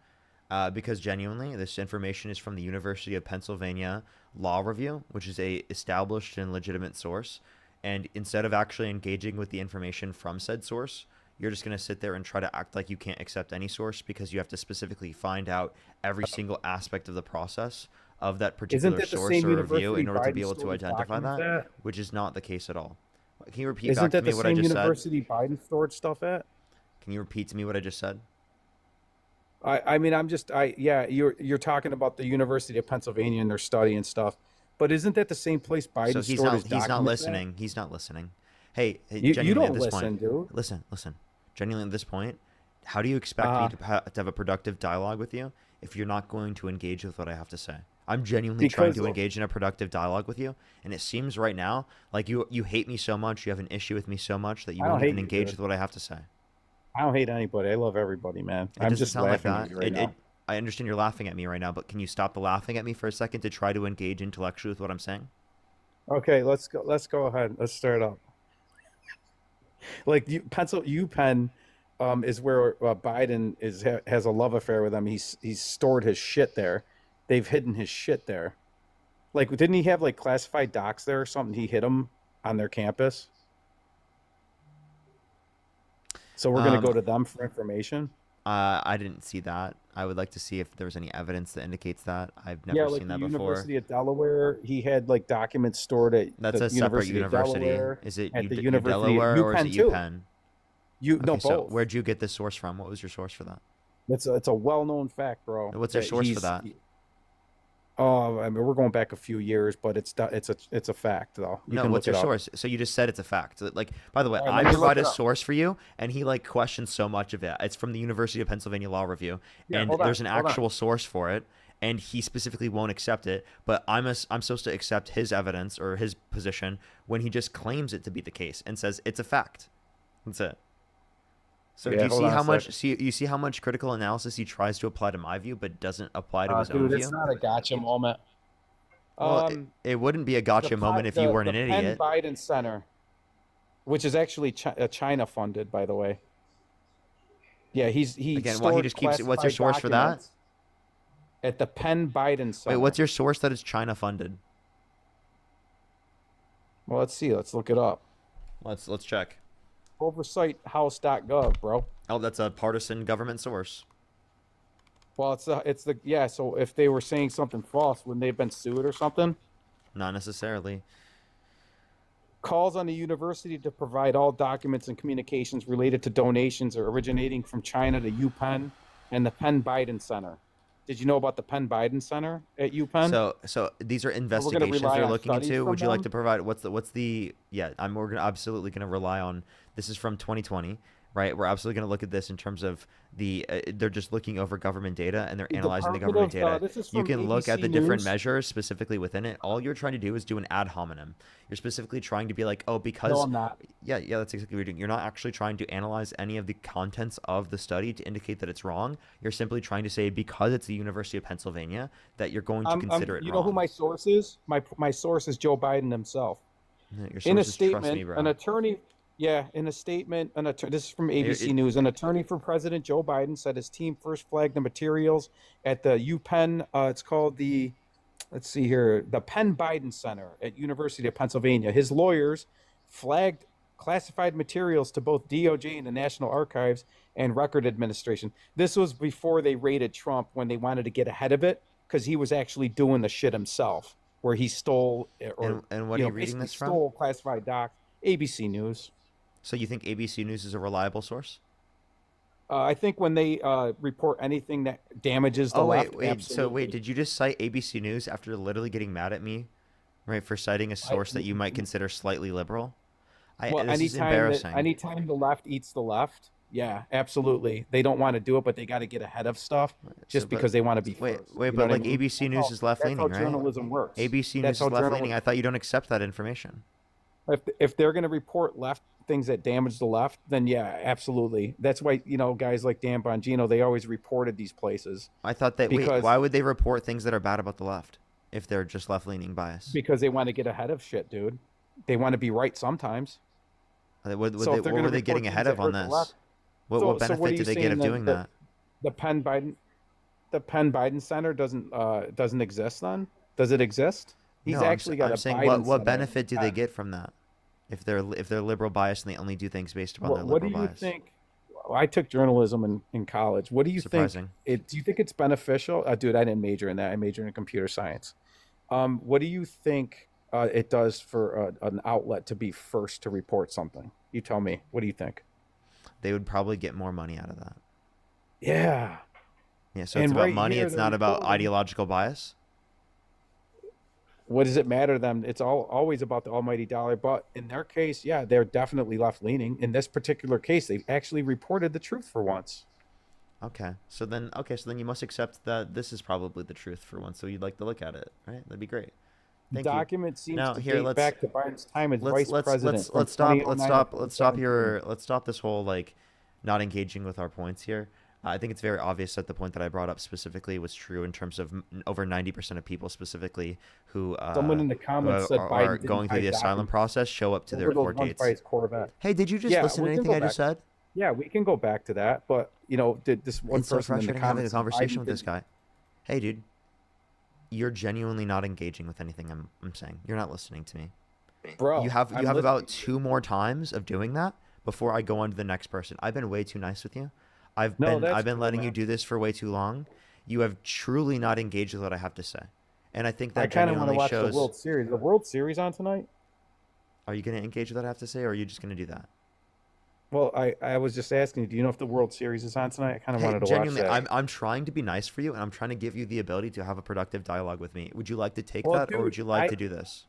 because genuinely, this information is from the University of Pennsylvania Law Review, which is a established and legitimate source. And instead of actually engaging with the information from said source, you're just going to sit there and try to act like you can't accept any source because you have to specifically find out every single aspect of the process of that particular Isn't that the source same or review university in order to Biden be able to stole the identify document that, that? which is not the case at all. Can you repeat Isn't back to that me the what I same just said? university Biden stored stuff at? Can you repeat to me what I just said? I mean, yeah, you're talking about the University of Pennsylvania and their study and stuff, but isn't that the same place So Biden stored his he's not documents at? listening. He's not listening. Hey, You genuinely at don't this listen, point, dude. listen. Genuinely at this point, how do you expect me to have a productive dialogue with you if you're not going to engage with what I have to say? I'm genuinely trying Because to engage in a productive dialogue with you, and it seems right now like you hate me so much, you have an issue with me so much that you I don't won't even hate you, engage dude. with what I have to say. I don't hate anybody. I love everybody, man. It I'm doesn't just sound like laughing that. at you right now. I understand you're laughing at me right now, but can you stop the laughing at me for a second to try to engage intellectually with what I'm saying? Okay, let's go. Let's go ahead. Let's start up. Like UPenn, is where Biden has a love affair with him. He's stored his shit there. They've hidden his shit there. Like, didn't he have like classified docs there or something? He hid them on their campus. So we're gonna go to them for information. I didn't see that. I would like to see if there's any evidence that indicates that. I've Yeah, never like seen the that before. University of Delaware, he had like documents stored at That's the a separate University of university. Delaware, Is it at the U University Delaware of or is UPenn it too. UPenn? No, Okay, so both. where'd you get this source from? What was your source for that? It's a well-known fact, bro. What's your that source for he's- that? Oh, I mean, we're going back a few years, but it's a fact though. You No, can what's look your it up. source? So you just said it's a fact. Like, by the way, All right, I let me look provide it a up. source for you, and he like questions so much of it. It's from the University of Pennsylvania Law Review, Yeah, and hold on, there's an hold on. actual source for it, and he specifically won't accept it. But I'm supposed to accept his evidence or his position when he just claims it to be the case and says it's a fact. That's it. So Yeah, do you hold see on a how much second. you see how much critical analysis he tries to apply to my view, but doesn't apply to his own Dude, view? it's not a gotcha moment. Well, it wouldn't be a gotcha moment if you weren't an the idiot. Penn Biden Center, which is actually China funded, by the way. Yeah, he Again, well, he stored just keeps. What's your classified source for that? documents at the Penn Biden Center. Wait, what's your source that is China funded? Well, let's see. Let's look it up. Let's check. Oversighthouse.gov, bro. Oh, that's a partisan government source. Well, yeah. So if they were saying something false, wouldn't they have been sued or something? Not necessarily. Calls on the university to provide all documents and communications related to donations or originating from China to UPenn and the Penn Biden Center. Did you know about the Penn Biden Center at UPenn? So these are gonna investigations rely they're on looking studies into. from Would you like them? to provide yeah? We're absolutely gonna rely on. This is from 2020, right? We're absolutely gonna look at this in terms of they're just looking over government data and they're analyzing the government data. This is You from can look at ABC the different News. measures specifically within it. All you're trying to do is do an ad hominem. You're specifically trying to be like, oh, because No, I'm not. Yeah, that's exactly what you're doing. You're not actually trying to analyze any of the contents of the study to indicate that it's wrong. You're simply trying to say because it's the University of Pennsylvania that you're going to consider it You wrong. know who my source is? My source is Joe Biden himself. Your In a sources trust statement, me, bro. an attorney, in a statement, this is from ABC It- News. An attorney for President Joe Biden said his team first flagged the materials at the UPenn. It's called the Penn Biden Center at University of Pennsylvania. His lawyers flagged classified materials to both DOJ and the National Archives and Record Administration. This was before they raided Trump when they wanted to get ahead of it because he was actually doing the shit himself, where he stole And what are you reading basically this from? stole classified docs. ABC News. So you think ABC News is a reliable source? I think when they report anything that damages the Oh left, wait. So absolutely. wait, did you just cite ABC News after literally getting mad at me, right, for citing a source that you might consider slightly liberal? Well, This is embarrassing. anytime the left eats the left, yeah, absolutely. They don't want to do it, but they got to get ahead of stuff just because they want to be Wait, first. wait, You know but what I like mean? ABC News is left leaning, That's how right? journalism works. ABC That's News is how left leaning. I thought you don't accept that information. If they're going to report left things that damage the left, then yeah, absolutely. That's why guys like Dan Bongino, they always reported these places I thought that. Wait, Because- why would they report things that are bad about the left if they're just left leaning bias? because they want to get ahead of shit, dude. They want to be right sometimes. What So if they're were gonna they getting report ahead things of that on hurt the this? left- What So what benefit are did you they get saying of then doing that that? The Penn Biden Center doesn't exist then? Does it exist? He's No, actually got I'm a saying Biden what Center. benefit do they get from that? If they're liberal biased and they only do things based upon their What do liberal you bias. think? I took journalism in college. What do you Surprising. think? Do you think it's beneficial? Dude, I didn't major in that. I majored in computer science. What do you think it does for an outlet to be first to report something. You tell me. What do you think? They would probably get more money out of that. Yeah. Yeah, so it's And about right money. here, It's they're not about reporting. ideological bias. What does it matter to them? It's always about the almighty dollar. But in their case, yeah, they're definitely left leaning. In this particular case, they actually reported the truth for once. Okay, so then you must accept that this is probably the truth for once. So you'd like to look at it, right? That'd be great. Thank you. Document seems Now to here, date back to Biden's time as let's vice president. from let's stop 2009 to let's stop 2017. let's stop this whole like not engaging with our points here. I think it's very obvious that the point that I brought up specifically was true in terms of over 90% of people specifically who Someone in the comments said Biden are didn't going through the hide asylum documents. process show up to Those their were those court ones dates. by his Corvette. Hey, did you just Yeah, listen to we can anything go I just back. said? Yeah, we can go back to that. But, did this one It's so person in the frustrating having a comments said conversation Biden with this didn't- guy. Hey, dude, you're genuinely not engaging with anything I'm saying. You're not listening to me. Bro, You have I'm about listening. 2 more times of doing that before I go on to the next person. I've been way too nice with you. No, that's I've been cool, letting you man. do this for way too long. You have truly not engaged with what I have to say. And I think I that kind of want to genuinely watch shows. the World Series. The World Series on tonight? Are you going to engage with what I have to say, or are you just going to do that? Well, I was just asking you, do you know if the World Series is on tonight? I kind of Hey, wanted to genuinely, watch that. I'm trying to be nice for you, and I'm trying to give you the ability to have a productive dialogue with me. Would you like to take Well, that, or would dude, you like to do this?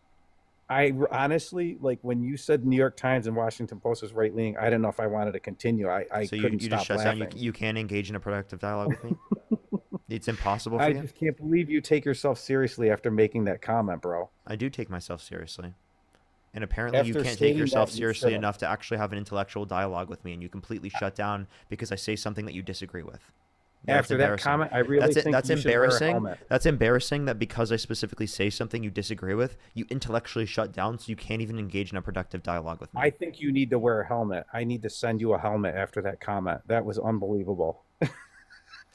I honestly, like, when you said New York Times and Washington Post was right leaning, I didn't know if I wanted to continue. I So couldn't you stop just shut laughing. down. You can't engage in a productive dialogue with me. It's impossible for I you. just can't believe you take yourself seriously after making that comment, bro. I do take myself seriously. And apparently you After can't take stating yourself that, you seriously shouldn't. enough to actually have an intellectual dialogue with me, and you completely shut down because I say something that you disagree with. That's After that embarrassing. comment, I really think that's you should wear a embarrassing. helmet. That's embarrassing that because I specifically say something you disagree with, you intellectually shut down so you can't even engage in a productive dialogue with me. I think you need to wear a helmet. I need to send you a helmet after that comment. That was unbelievable.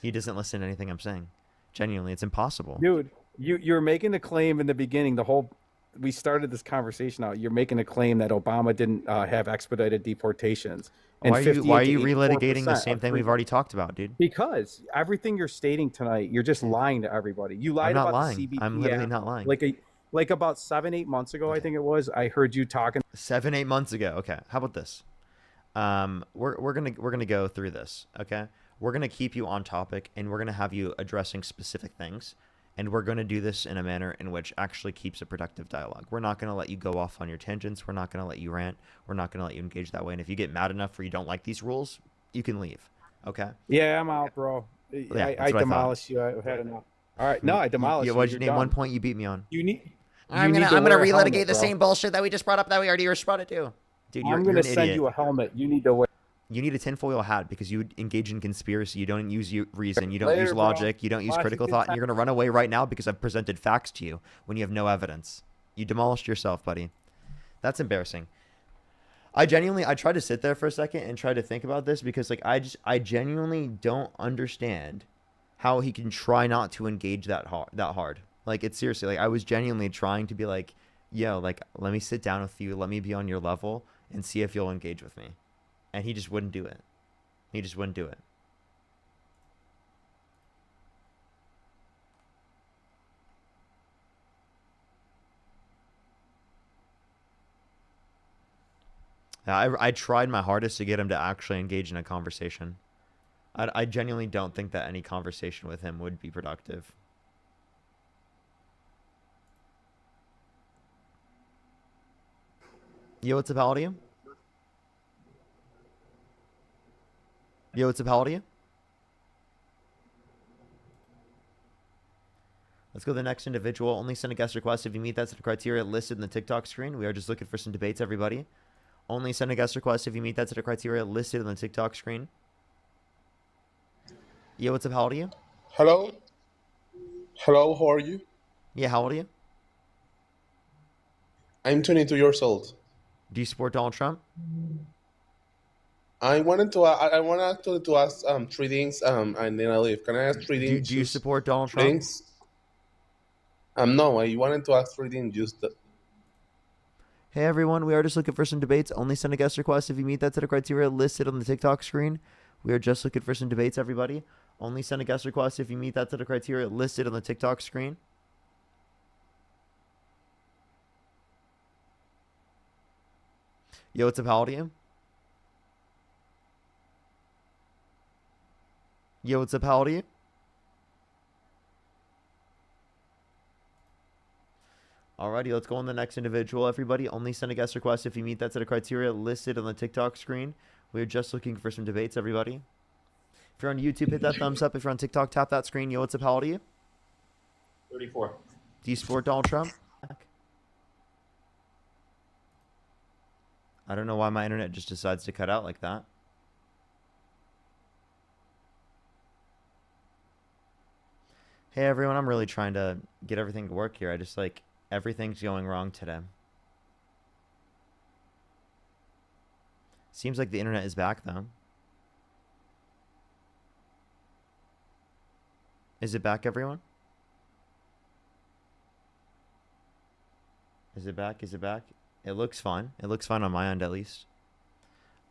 He doesn't listen to anything I'm saying. Genuinely, it's impossible. Dude, you're making a claim in the beginning. We started this conversation out. You're making a claim that Obama didn't have expedited deportations. And Why are you 58 to relitigating the 84% same of thing we've already talked about, dude? Because everything you're stating tonight, you're just lying to everybody. You lied I'm not about lying. the CBP. I'm literally app. not lying. Like about 7-8 months ago, I think it was. I heard you talking. 7-8 months ago. Okay, how about this? We're gonna go through this. Okay, we're gonna keep you on topic, and we're gonna have you addressing specific things, and we're gonna do this in a manner in which actually keeps a productive dialogue. We're not gonna let you go off on your tangents. We're not gonna let you rant. We're not gonna let you engage that way. And if you get mad enough or you don't like these rules, you can leave. Okay? Yeah, I'm out, bro. Yeah, I that's what I thought. demolished you. I had enough. All right, no, I demolished Yeah, you. what'd you You're name one done. point you beat me on? You need. I'm you need gonna to wear a relitigate helmet, the bro. same bullshit that we just brought up that we already responded to. Dude, you're I'm an gonna send idiot. you a helmet. You need to wear. You need a tinfoil hat because you engage in conspiracy. You don't use reason. You don't Later, use bro. logic. You don't use critical Washington thought. And you're going to run away right now because I've presented facts to you when you have no evidence. You demolished yourself, buddy. That's embarrassing. I tried to sit there for a second and try to think about this because I genuinely don't understand how he can try not to engage that hard. Like, it's seriously, like, I was genuinely trying to be like, yo, like, let me sit down with you. Let me be on your level and see if you'll engage with me. And he just wouldn't do it. He just wouldn't do it. I tried my hardest to get him to actually engage in a conversation. I genuinely don't think that any conversation with him would be productive. Yo, what's up, how old are you? Yo, what's up, how old are you? Let's go to the next individual. Only send a guest request if you meet that set of criteria listed in the TikTok screen. We are just looking for some debates, everybody. Only send a guest request if you meet that set of criteria listed in the TikTok screen. Yo, what's up, how old are you? Hello? Hello, how are you? Yeah, how old are you? I'm 22 years old. Do you support Donald Trump? I wanted to ask three things and then I leave. Can I ask three things? Do you support Donald Trump? Things? No, I wanted to ask three things just. Hey everyone, we are just looking for some debates. Only send a guest request if you meet that set of criteria listed on the TikTok screen. We are just looking for some debates, everybody. Only send a guest request if you meet that set of criteria listed on the TikTok screen. Yo, what's up, how old are you? Yo, what's up, how old are you? Alrighty, let's go on the next individual, everybody. Only send a guest request if you meet that set of criteria listed on the TikTok screen. We're just looking for some debates, everybody. If you're on YouTube, hit that thumbs up. If you're on TikTok, tap that screen. Yo, what's up, how old are you? 34. Do you support Donald Trump? I don't know why my internet just decides to cut out like that. Hey everyone, I'm really trying to get everything to work here. I just like, everything's going wrong today. Seems like the internet is back though. Is it back, everyone? Is it back? Is it back? It looks fine. It looks fine on my end, at least.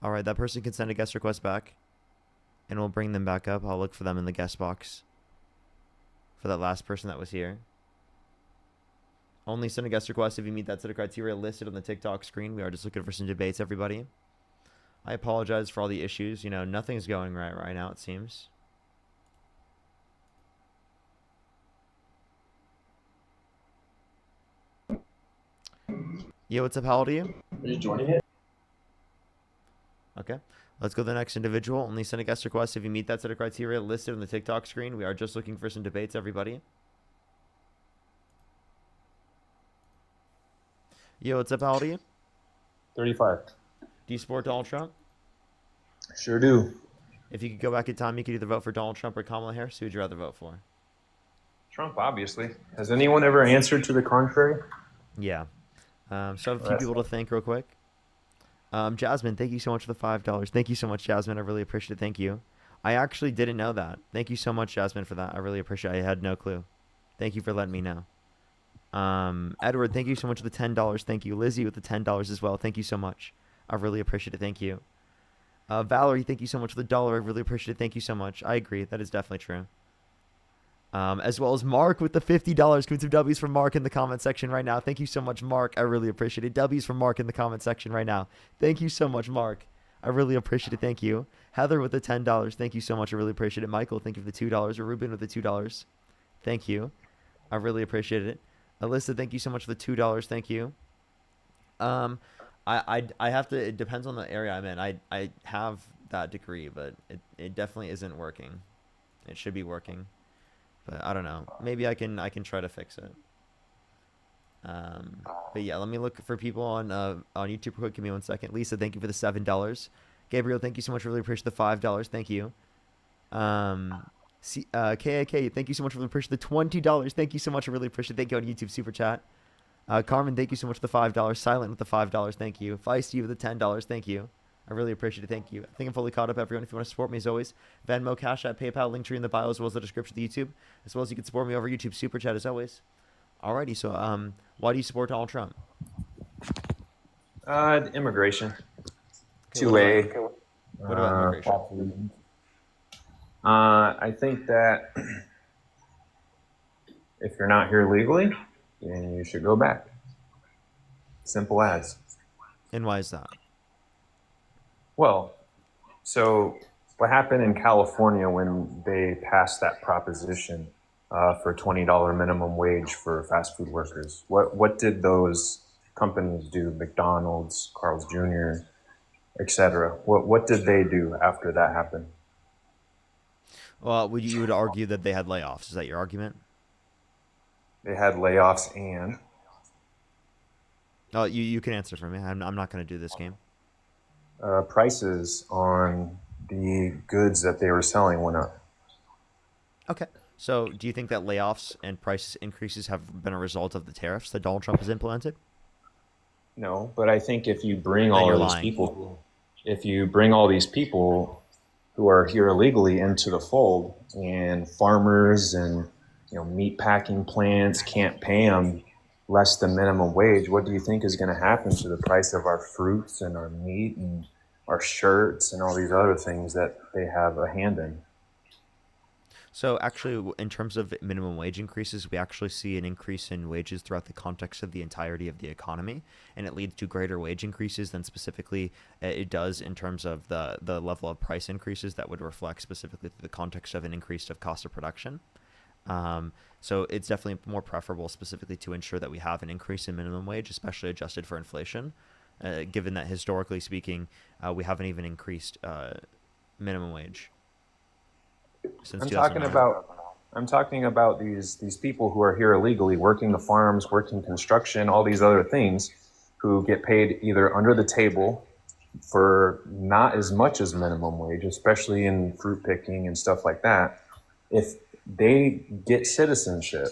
Alright, that person can send a guest request back. And we'll bring them back up. I'll look for them in the guest box. For that last person that was here. Only send a guest request if you meet that set of criteria listed on the TikTok screen. We are just looking for some debates, everybody. I apologize for all the issues. You know, nothing's going right now, it seems. Yo, what's up? How old are you? Are you joining it? Okay. Let's go to the next individual. Only send a guest request if you meet that set of criteria listed on the TikTok screen. We are just looking for some debates, everybody. Yo, what's up? How old are you? 35. Do you support Donald Trump? Sure do. If you could go back in time, you could either vote for Donald Trump or Kamala Harris. Who would you rather vote for? Trump, obviously. Has anyone ever answered to the contrary? Yeah. So I have a few people to thank real quick. Jasmine, thank you so much for the $5. Thank you so much, Jasmine. I really appreciate it. Thank you. I actually didn't know that. Thank you so much, Jasmine, for that. I really appreciate it. I had no clue. Thank you for letting me know. Edward, thank you so much for the $10. Thank you. Lizzie with the $10 as well. Thank you so much. I really appreciate it. Thank you. Valerie, thank you so much for the $1. I really appreciate it. Thank you so much. I agree. That is definitely true. As well as Mark with the $50. Give some W's from Mark in the comment section right now. Thank you so much, Mark. I really appreciate it. W's from Mark in the comment section right now. Thank you so much, Mark. I really appreciate it. Thank you. Heather with the $10. Thank you so much. I really appreciate it. Michael, thank you for the $2. Or Ruben with the $2. Thank you. I really appreciate it. Alyssa, thank you so much for the $2. Thank you. I have to, it depends on the area I'm in. I have that degree, but it definitely isn't working. It should be working. But I don't know. Maybe I can try to fix it. But yeah, let me look for people on YouTube real quick. Give me 1 second. Lisa, thank you for the $7. Gabriel, thank you so much. Really appreciate the $5. Thank you. KAK, thank you so much. Really appreciate the $20. Thank you so much. I really appreciate it. Thank you on YouTube Super Chat. Carmen, thank you so much for the $5. Silent with the $5. Thank you. Feisty with the $10. Thank you. I really appreciate it. Thank you. I think I'm fully caught up, everyone. If you want to support me, as always, Venmo, Cash App, PayPal, Linktree in the bio, as well as the description of the YouTube, as well as you can support me over YouTube Super Chat, as always. Alrighty, so why do you support Donald Trump? Immigration. Okay, 2A. What about immigration? I think that if you're not here legally, then you should go back. Simple as. And why is that? Well, so what happened in California when they passed that proposition for $20 minimum wage for fast food workers? What did those companies do? McDonald's, Carl's Jr., etc. What did they do after that happened? Well, you would argue that they had layoffs. Is that your argument? They had layoffs and... Oh, you can answer for me. I'm not going to do this game. Prices on the goods that they were selling went up. Okay. So do you think that layoffs and price increases have been a result of the tariffs that Donald Trump has implemented? No, but I think if you bring all of these people, who are here illegally into the fold, and farmers and meat packing plants can't pay them less than minimum wage, what do you think is going to happen to the price of our fruits and our meat and our shirts and all these other things that they have a hand in? So actually, in terms of minimum wage increases, we actually see an increase in wages throughout the context of the entirety of the economy, and it leads to greater wage increases than specifically it does in terms of the level of price increases that would reflect specifically the context of an increase of cost of production. So it's definitely more preferable specifically to ensure that we have an increase in minimum wage, especially adjusted for inflation, given that historically speaking, we haven't even increased minimum wage since I'm 2009. talking about these people who are here illegally, working the farms, working construction, all these other things, who get paid either under the table for not as much as minimum wage, especially in fruit picking and stuff like that. If they get citizenship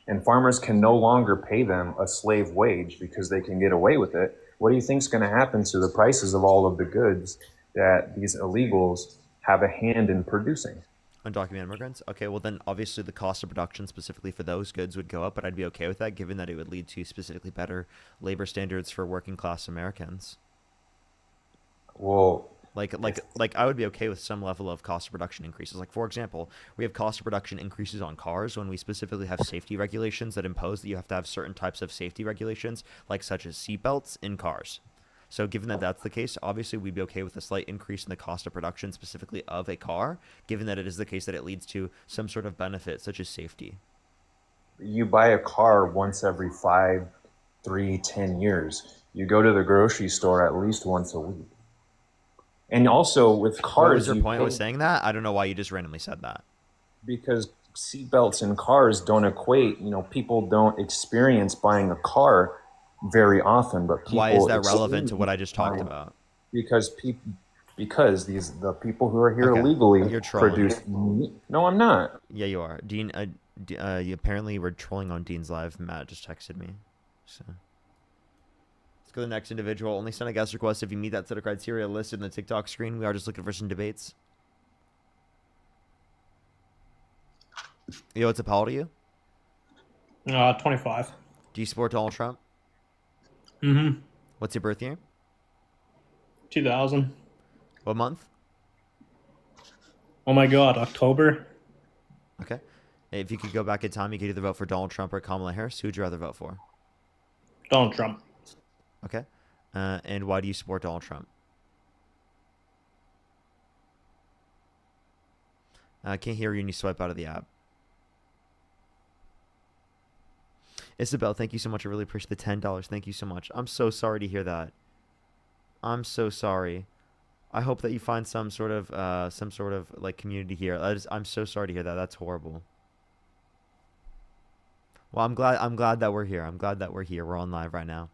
and farmers can no longer pay them a slave wage because they can get away with it, what do you think is going to happen to the prices of all of the goods that these illegals have a hand in producing? Undocumented immigrants? Okay, well then obviously the cost of production specifically for those goods would go up, but I'd be okay with that given that it would lead to specifically better labor standards for working class Americans. Well, like I would be okay with some level of cost of production increases. Like for example, we have cost of production increases on cars when we specifically have safety regulations that impose that you have to have certain types of safety regulations, like such as seatbelts in cars. So given that that's the case, obviously we'd be okay with a slight increase in the cost of production specifically of a car, given that it is the case that it leads to some sort of benefit such as safety. You buy a car once every 5, 3, 10 years. You go to the grocery store at least once a week. And also with cars, what was your point with saying that? I don't know why you just randomly said that. Because seatbelts in cars don't equate. People don't experience buying a car very often, but people. Why is that relevant to what I just talked about? Because the people who are here illegally You're trolling. produce. No, I'm not. Yeah, you are. Dean, you apparently were trolling on Dean's live. Matt just texted me. So let's go to the next individual. Only send a guest request if you meet that set of criteria listed in the TikTok screen. We are just looking for some debates. Yo, what's up? How old are you? 25. Do you support Donald Trump? Mm-hmm. What's your birth year? 2000. What month? Oh my God, October. Okay. If you could go back in time, you could either vote for Donald Trump or Kamala Harris. Who would you rather vote for? Donald Trump. Okay. And why do you support Donald Trump? I can't hear you when you swipe out of the app. Isabel, thank you so much. I really appreciate the $10. Thank you so much. I'm so sorry to hear that. I'm so sorry. I hope that you find some sort of like community here. I'm so sorry to hear that. That's horrible. Well, I'm glad that we're here. I'm glad that we're here. We're on live right now.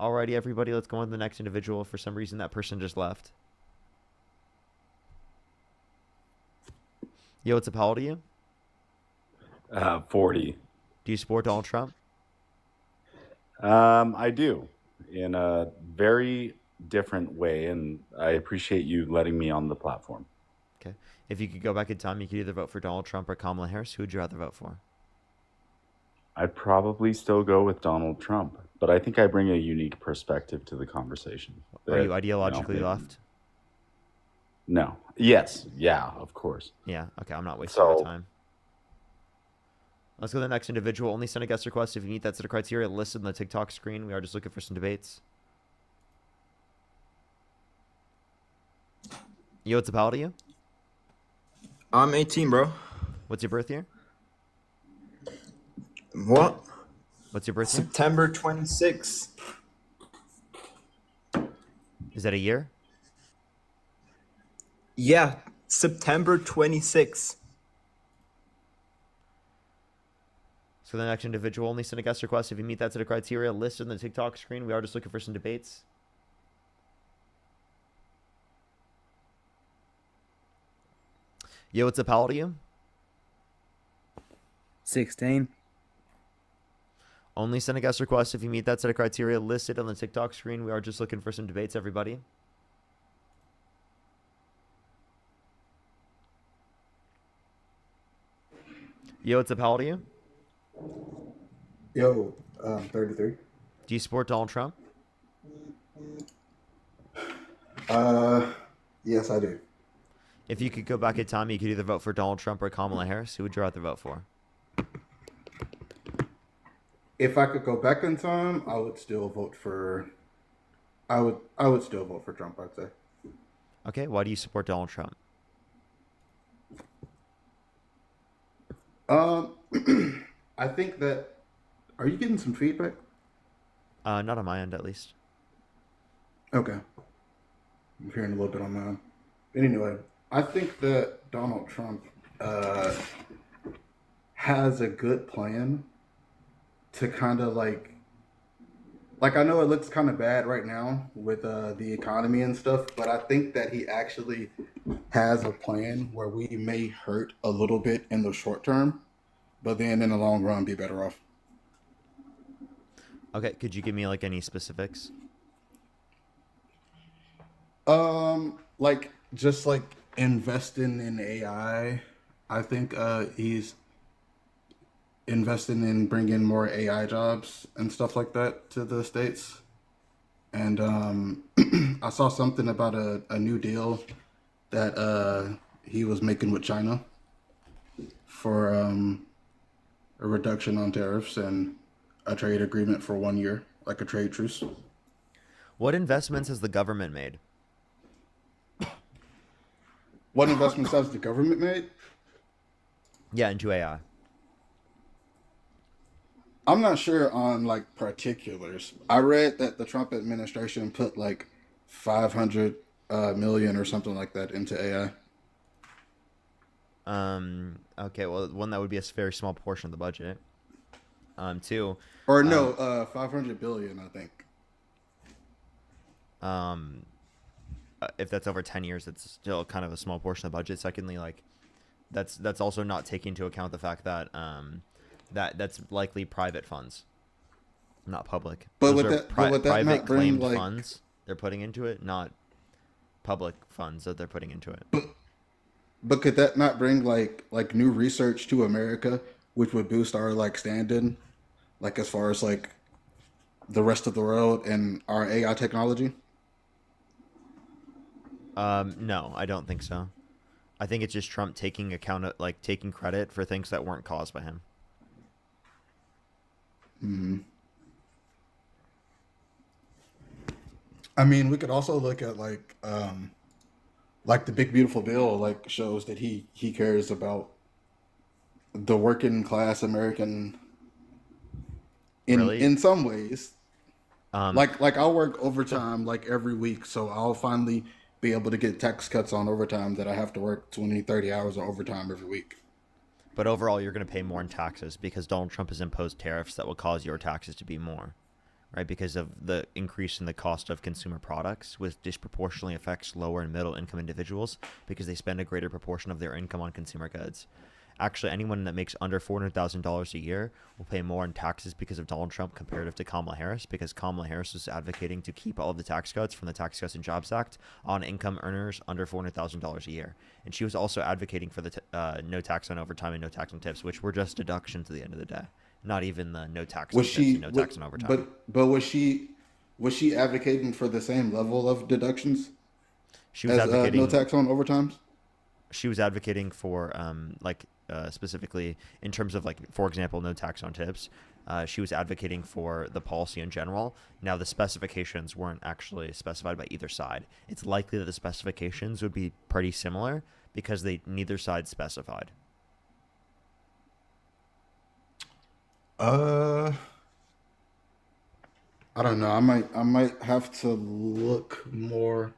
Alrighty, everybody, let's go on to the next individual. For some reason, that person just left. Yo, what's up? How old are you? 40. Do you support Donald Trump? I do, in a very different way, and I appreciate you letting me on the platform. Okay. If you could go back in time, you could either vote for Donald Trump or Kamala Harris. Who would you rather vote for? I'd probably still go with Donald Trump, but I think I bring a unique perspective to the conversation. Are you ideologically left? No. Yes. Yeah, of course. Yeah. Okay, I'm not wasting my time. Let's go to the next individual. Only send a guest request if you meet that set of criteria listed on the TikTok screen. We are just looking for some debates. Yo, what's up? How old are you? I'm 18, bro. What's your birth year? What? What's your birth year? September 26th. Is that a year? Yeah, September 26th. So the next individual, only send a guest request if you meet that set of criteria listed on the TikTok screen. We are just looking for some debates. Yo, what's up? How old are you? 16. Only send a guest request if you meet that set of criteria listed on the TikTok screen. We are just looking for some debates, everybody. Yo, what's up? How old are you? Yo, 33. Do you support Donald Trump? Yes, I do. If you could go back in time, you could either vote for Donald Trump or Kamala Harris. Who would you rather vote for? If I could go back in time, I would still vote for. I would still vote for Trump. I'd say. Okay, why do you support Donald Trump? I think that. Are you getting some feedback? Not on my end, at least. Okay. I'm hearing a little bit on mine. Anyway, I think that Donald Trump has a good plan to kind of like I know it looks kind of bad right now with the economy and stuff, but I think that he actually has a plan where we may hurt a little bit in the short term, but then in the long run be better off. Okay, could you give me like any specifics? Like just like investing in AI. I think he's investing in bringing more AI jobs and stuff like that to the States. And I saw something about a new deal that he was making with China for a reduction on tariffs and a trade agreement for 1 year, like a trade truce. What investments has the government made? What investments has the government made? Yeah, into AI. I'm not sure on like particulars. I read that the Trump administration put like 500 million or something like that into AI. Okay, well, one, that would be a very small portion of the budget. Two. Or no, 500 billion, I think. If that's over 10 years, it's still kind of a small portion of the budget. Secondly, like that's also not taking into account the fact that that's likely private funds, not public. But Those would are that, but would that private not bring claimed like funds they're putting into it, not public funds that they're putting into it. But could that not bring like new research to America, which would boost our like standing, like as far as like the rest of the world and our AI technology? No, I don't think so. I think it's just Trump taking account of, like, taking credit for things that weren't caused by him. Hmm. I mean, we could also look at like the Big Beautiful Bill, like shows that he cares about the working class American Really? in some ways. Um, Like I'll work overtime like every week, so I'll finally be able to get tax cuts on overtime that I have to work 20, 30 hours of overtime every week. But overall, you're going to pay more in taxes because Donald Trump has imposed tariffs that will cause your taxes to be more, right? Because of the increase in the cost of consumer products, which disproportionately affects lower and middle income individuals because they spend a greater proportion of their income on consumer goods. Actually, anyone that makes under $400,000 a year will pay more in taxes because of Donald Trump comparative to Kamala Harris, because Kamala Harris is advocating to keep all of the tax cuts from the Tax Cuts and Jobs Act on income earners under $400,000 a year. And she was also advocating for the no tax on overtime and no tax on tips, which were just deductions at the end of the day, not even the no tax on Was tips she and no tax on overtime. but was she advocating for the same level of deductions She was as advocating no tax on overtimes? She was advocating for specifically in terms of, like, for example, no tax on tips. She was advocating for the policy in general. Now, the specifications weren't actually specified by either side. It's likely that the specifications would be pretty similar because neither side specified. I don't know. I might have to look more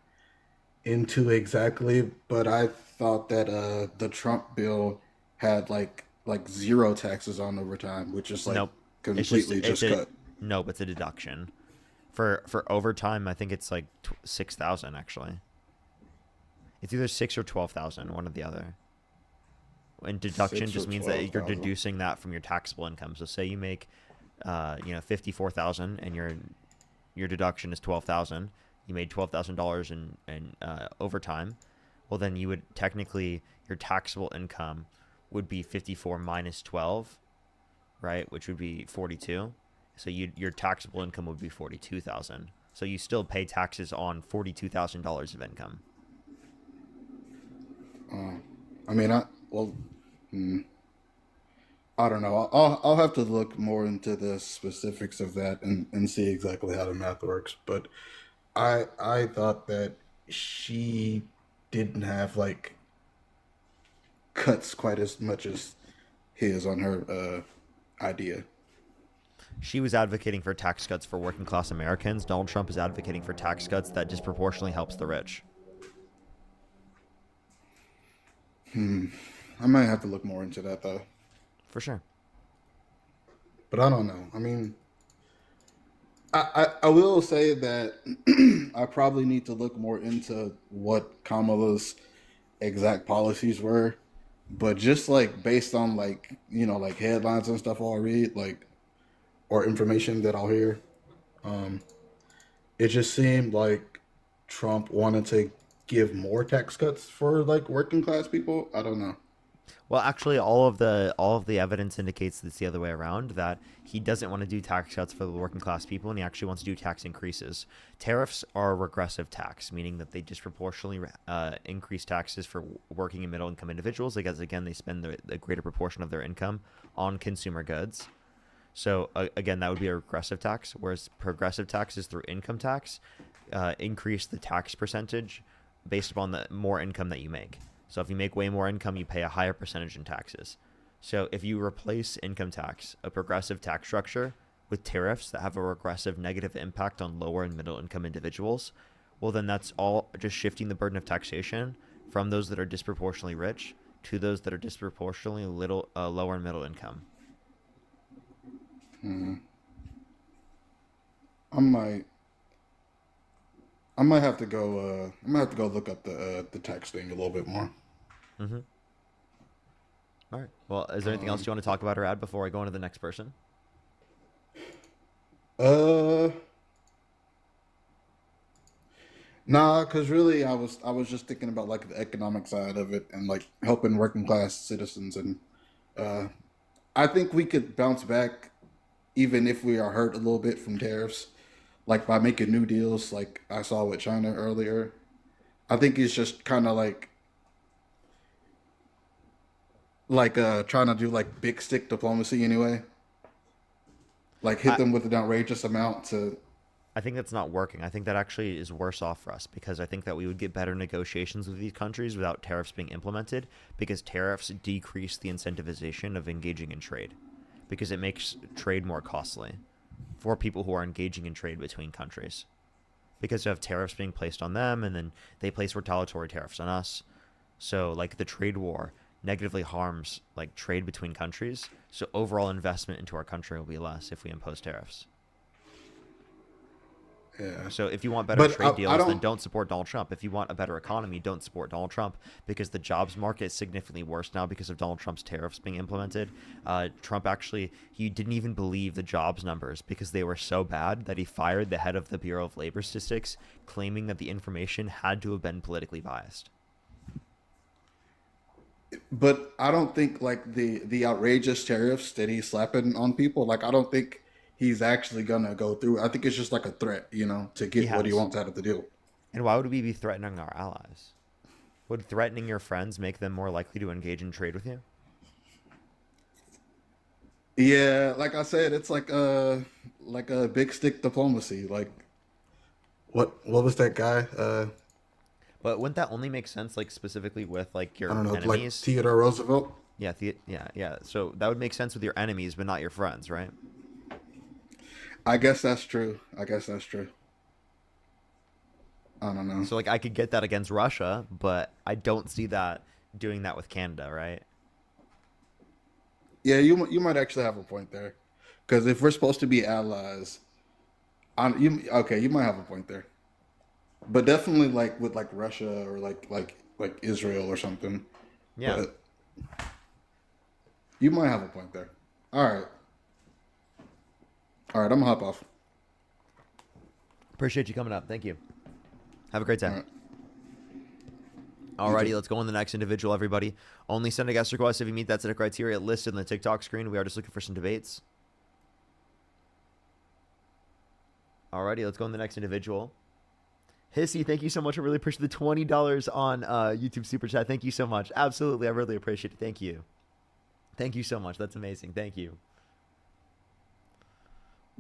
into exactly, but I thought that the Trump bill had like zero taxes on overtime, which is like Nope. completely just cut. Nope, it's a deduction. For overtime, I think it's like 6,000 actually. It's either 6 or 12,000, one or the other. And deduction 6 or just means that you're 12,000. deducing that from your taxable income. So say you make 54,000 and your deduction is 12,000. You made $12,000 in overtime. Well, then you would technically, your taxable income would be 54 minus 12, right? Which would be 42. So your taxable income would be 42,000. So you still pay taxes on $42,000 of income. I mean, I don't know. I'll have to look more into the specifics of that and see exactly how the math works. But I thought that she didn't have like cuts quite as much as his on her idea. She was advocating for tax cuts for working class Americans. Donald Trump is advocating for tax cuts that disproportionately helps the rich. I might have to look more into that though. For sure. But I don't know. I mean, I will say that I probably need to look more into what Kamala's exact policies were. But just like based on like, like headlines and stuff I'll read, like, or information that I'll hear, it just seemed like Trump wanted to give more tax cuts for like working class people. I don't know. Well, actually, all of the evidence indicates it's the other way around. That he doesn't want to do tax cuts for the working class people, and he actually wants to do tax increases. Tariffs are a regressive tax, meaning that they disproportionately increase taxes for working and middle income individuals, because again, they spend the greater proportion of their income on consumer goods. So again, that would be a regressive tax, whereas progressive tax is through income tax, increase the tax percentage based upon the more income that you make. So if you make way more income, you pay a higher percentage in taxes. So if you replace income tax, a progressive tax structure, with tariffs that have a regressive negative impact on lower and middle income individuals, well, then that's all just shifting the burden of taxation from those that are disproportionately rich to those that are disproportionately lower and middle income. I might have to go. I might have to go look up the tax thing a little bit more. Mm-hmm. All right. Well, is there anything else you want to talk about or add before I go on to the next person? Nah, because really, I was just thinking about like the economic side of it and like helping working class citizens, and uh, I think we could bounce back even if we are hurt a little bit from tariffs, like by making new deals, like I saw with China earlier. I think it's just kind of like trying to do like big stick diplomacy anyway. Like hit them with an outrageous amount to. I think that's not working. I think that actually is worse off for us, because I think that we would get better negotiations with these countries without tariffs being implemented, because tariffs decrease the incentivization of engaging in trade, because it makes trade more costly for people who are engaging in trade between countries, because you have tariffs being placed on them and then they place retaliatory tariffs on us. So like the trade war negatively harms like trade between countries. So overall investment into our country will be less if we impose tariffs. Yeah. So if you want better trade deals, then don't support Donald Trump. If you want a better economy, don't support Donald Trump, because the jobs market is significantly worse now because of Donald Trump's tariffs being implemented. Trump actually, he didn't even believe the jobs numbers because they were so bad that he fired the head of the Bureau of Labor Statistics, claiming that the information had to have been politically biased. But I don't think like the outrageous tariffs that he's slapping on people, like I don't think he's actually gonna go through. I think it's just like a threat, to get what he wants out of the deal. And why would we be threatening our allies? Would threatening your friends make them more likely to engage in trade with you? Yeah, like I said, it's like a big stick diplomacy. Like what was that guy? But wouldn't that only make sense like specifically with like your I don't know, enemies? like Theodore Roosevelt. Yeah, yeah. So that would make sense with your enemies, but not your friends, right? I guess that's true. I don't know. So like I could get that against Russia, but I don't see that doing that with Canada, right? Yeah, you might actually have a point there, because if we're supposed to be allies, you might have a point there, but definitely like with like Russia or like Israel or something. Yeah, but you might have a point there. All right, I'm gonna hop off. Appreciate you coming up. Thank you. Have a great day. All right. Alrighty, let's go on the next individual, everybody. Only send a guest request if you meet that set of criteria listed in the TikTok screen. We are just looking for some debates. Alrighty, let's go on the next individual. Hissy, thank you so much. I really appreciate the $20 on YouTube Super Chat. Thank you so much. Absolutely. I really appreciate it. Thank you. Thank you so much. That's amazing. Thank you.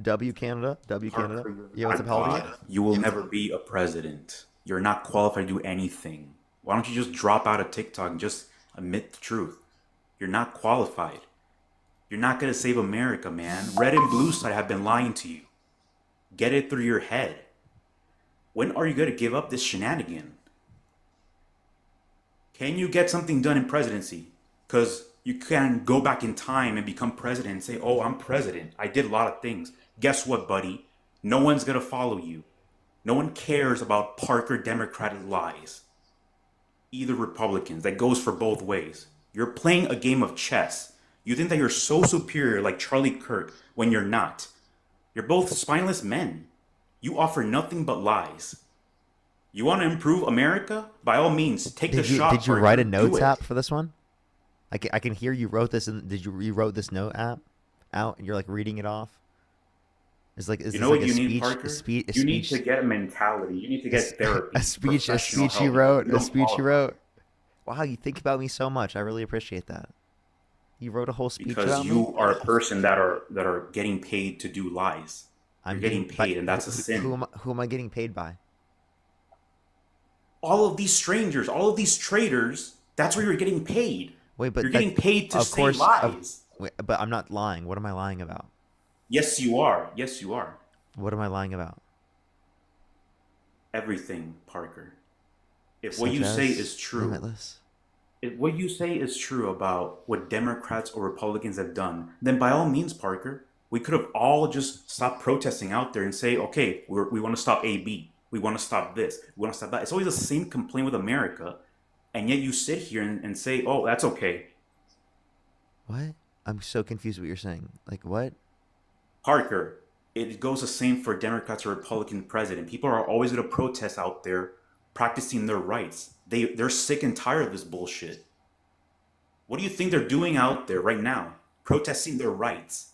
W Canada. W Canada. Yeah, what's up, Halvey? You will never be a president. You're not qualified to do anything. Why don't you just drop out of TikTok and just admit the truth? You're not qualified. You're not going to save America, man. Red and blue side have been lying to you. Get it through your head. When are you going to give up this shenanigan? Can you get something done in presidency? Because you can go back in time and become president and say, oh, I'm president. I did a lot of things. Guess what, buddy? No one's going to follow you. No one cares about Parker Democratic lies. Either Republicans. That goes for both ways. You're playing a game of chess. You think that you're so superior like Charlie Kirk when you're not. You're both spineless men. You offer nothing but lies. You want to improve America? By all means, take the shot. Did you Parker. write a Do notes it. app for this one? I can hear you wrote this. Did you wrote this note app out and you're like reading it off? Is You this know like what a you need, speech? Parker? A speech? You need to get a mentality. You need to get therapy. A speech professional you help. wrote. You A don't speech you qualify. wrote. Wow, you think about me so much. I really appreciate that. You wrote a whole speech Because about you me? are a person that are getting paid to do lies. You're getting paid, and that's a sin. Who am I getting paid by? All of these strangers, all of these traitors, that's where you're getting paid. Wait, but you're getting paid to say lies. Wait, but I'm not lying. What am I lying about? Yes, you are. Yes, you are. What am I lying about? Everything, Parker. If Such what you say as is true, Limitless. if what you say is true about what Democrats or Republicans have done, then by all means, Parker, we could have all just stopped protesting out there and say, okay, we want to stop AB. We want to stop this. We want to stop that. It's always the same complaint with America. And yet you sit here and say, oh, that's okay. What? I'm so confused what you're saying. Like, what? Parker, it goes the same for Democrats or Republican president. People are always going to protest out there practicing their rights. They're sick and tired of this bullshit. What do you think they're doing out there right now? Protesting their rights.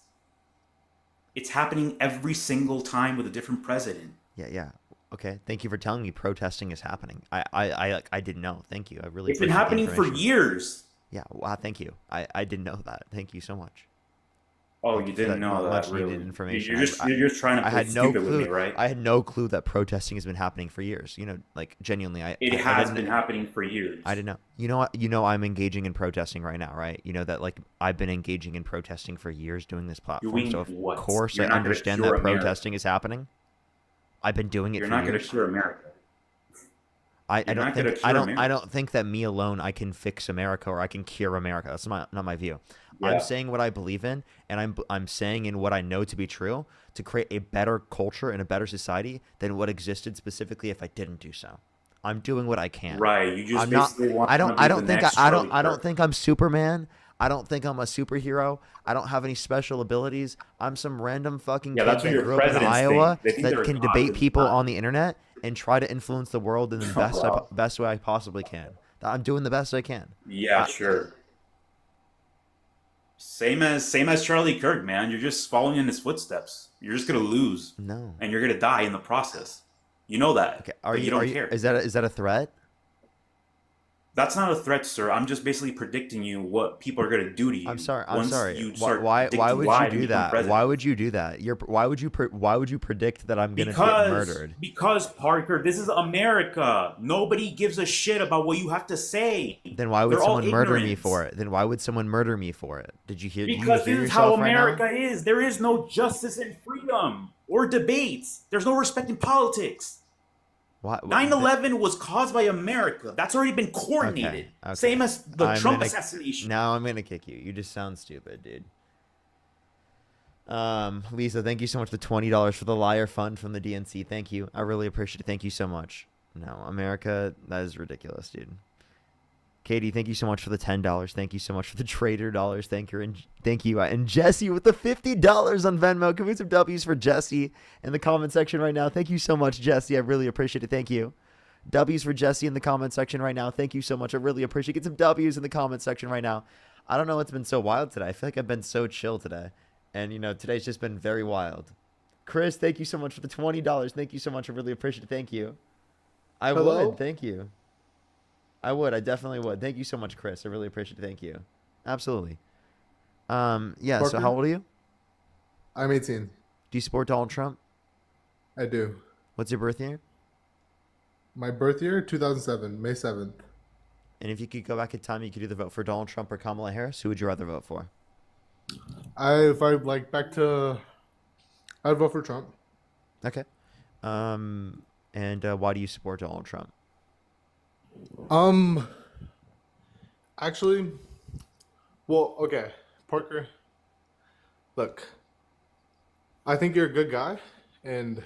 It's happening every single time with a different president. Yeah. Okay. Thank you for telling me protesting is happening. I didn't know. Thank you. I really It's been appreciate the happening for information. years. Yeah. Wow. Thank you. I didn't know that. Thank you so much. Oh, Thank you for didn't know that, much really? needed information. You're just trying to I play had no stupid clue. with me, right? I had no clue that protesting has been happening for years. You know, like genuinely, It I has didn't- been happening for years. I didn't know. You know, I'm engaging in protesting right now, right? You know that like I've been engaging in protesting for years, doing this platform. Doing So of what? course You're I not gonna understand cure that America. protesting is happening. I've been doing it You're for not going to years. cure America. I You're don't not gonna think cure I don't America. think that me alone I can fix America or I can cure America. That's not my view. Yeah. I'm saying what I believe in, and I'm saying in what I know to be true to create a better culture and a better society than what existed specifically if I didn't do so. I'm doing what I can. Right. You just I'm not. basically want I to don't. be I the don't think. next I don't. Charlie I don't Kirk. think I'm Superman. I don't think I'm a superhero. I don't have any special abilities. I'm some random fucking Yeah, kid that's what that your grew up in presidents Iowa think. They think that they're can gods debate and people not. on the internet and try to influence the world in the Wow. best way I possibly can. I'm doing the best I can. Yeah, sure. Same as Charlie Kirk, man. You're just following in his footsteps. You're just gonna lose. No. And you're gonna die in the process. You know that. Okay. But you don't care. Is that a threat? That's not a threat, sir. I'm just basically predicting you what people are gonna do to you. I'm sorry. once You start Why predicting would why you do become that? president. Why would you do that? Why would you predict that I'm gonna get murdered? Because Parker, this is America. Nobody gives a shit about what you have to say. Then why would They're all someone murder me ignorant. for it? Then why would someone murder me for it? Did you hear? Because you hear this is how yourself right now? America is. There is no justice and freedom or debates. There's no respect in politics. Why? 9/11 was caused by America. That's already been coordinated. Okay. Same as the I'm Trump gonna- assassination. Now I'm gonna kick you. You just sound stupid, dude. Lisa, thank you so much for the $20 for the liar fund from the DNC. Thank you. I really appreciate it. Thank you so much. No, America, that is ridiculous, dude. Katie, thank you so much for the $10. Thank you so much for the trader dollars. Thank you. And Jesse with the $50 on Venmo. Can we get some W's for Jesse in the comment section right now? Thank you so much, Jesse. I really appreciate it. Thank you. W's for Jesse in the comment section right now. Thank you so much. I really appreciate it. Get some W's in the comment section right now. I don't know what's been so wild today. I feel like I've been so chill today. And, today's just been very wild. Chris, thank you so much for the $20. Thank you so much. I really appreciate it. Thank you. I Hello? would. Thank you. I would. I definitely would. Thank you so much, Chris. I really appreciate it. Thank you. Absolutely. Yeah. So Parker? how old are you? I'm 18. Do you support Donald Trump? I do. What's your birth year? My birth year, 2007, May 7th. And if you could go back in time, you could either vote for Donald Trump or Kamala Harris. Who would you rather vote for? If I like back to, I'd vote for Trump. Okay. And why do you support Donald Trump? Um, actually, well, okay, Parker. Look, I think you're a good guy, and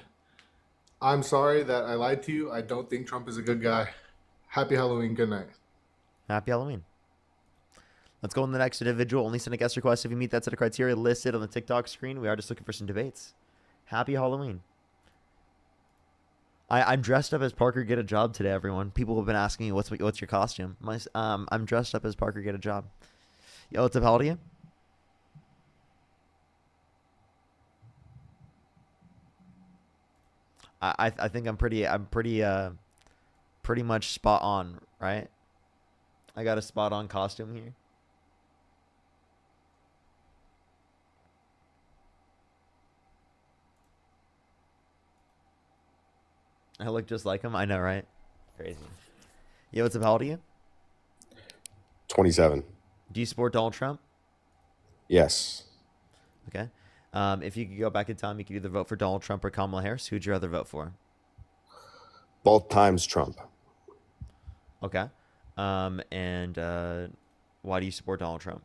I'm sorry that I lied to you. I don't think Trump is a good guy. Happy Halloween. Good night. Happy Halloween. Let's go on the next individual. Only send a guest request if you meet that set of criteria listed on the TikTok screen. We are just looking for some debates. Happy Halloween. I'm dressed up as Parker Get a Job today, everyone. People have been asking me, what's your costume? I'm dressed up as Parker Get a Job. Yo, what's up? How old are you? I think I'm pretty much spot on, right? I got a spot on costume here. I look just like him. I know, right? Crazy. Yo, what's up? How old are you? 27. Do you support Donald Trump? Yes. Okay. If you could go back in time, you could either vote for Donald Trump or Kamala Harris. Who'd you rather vote for? Both times Trump. Okay. And why do you support Donald Trump?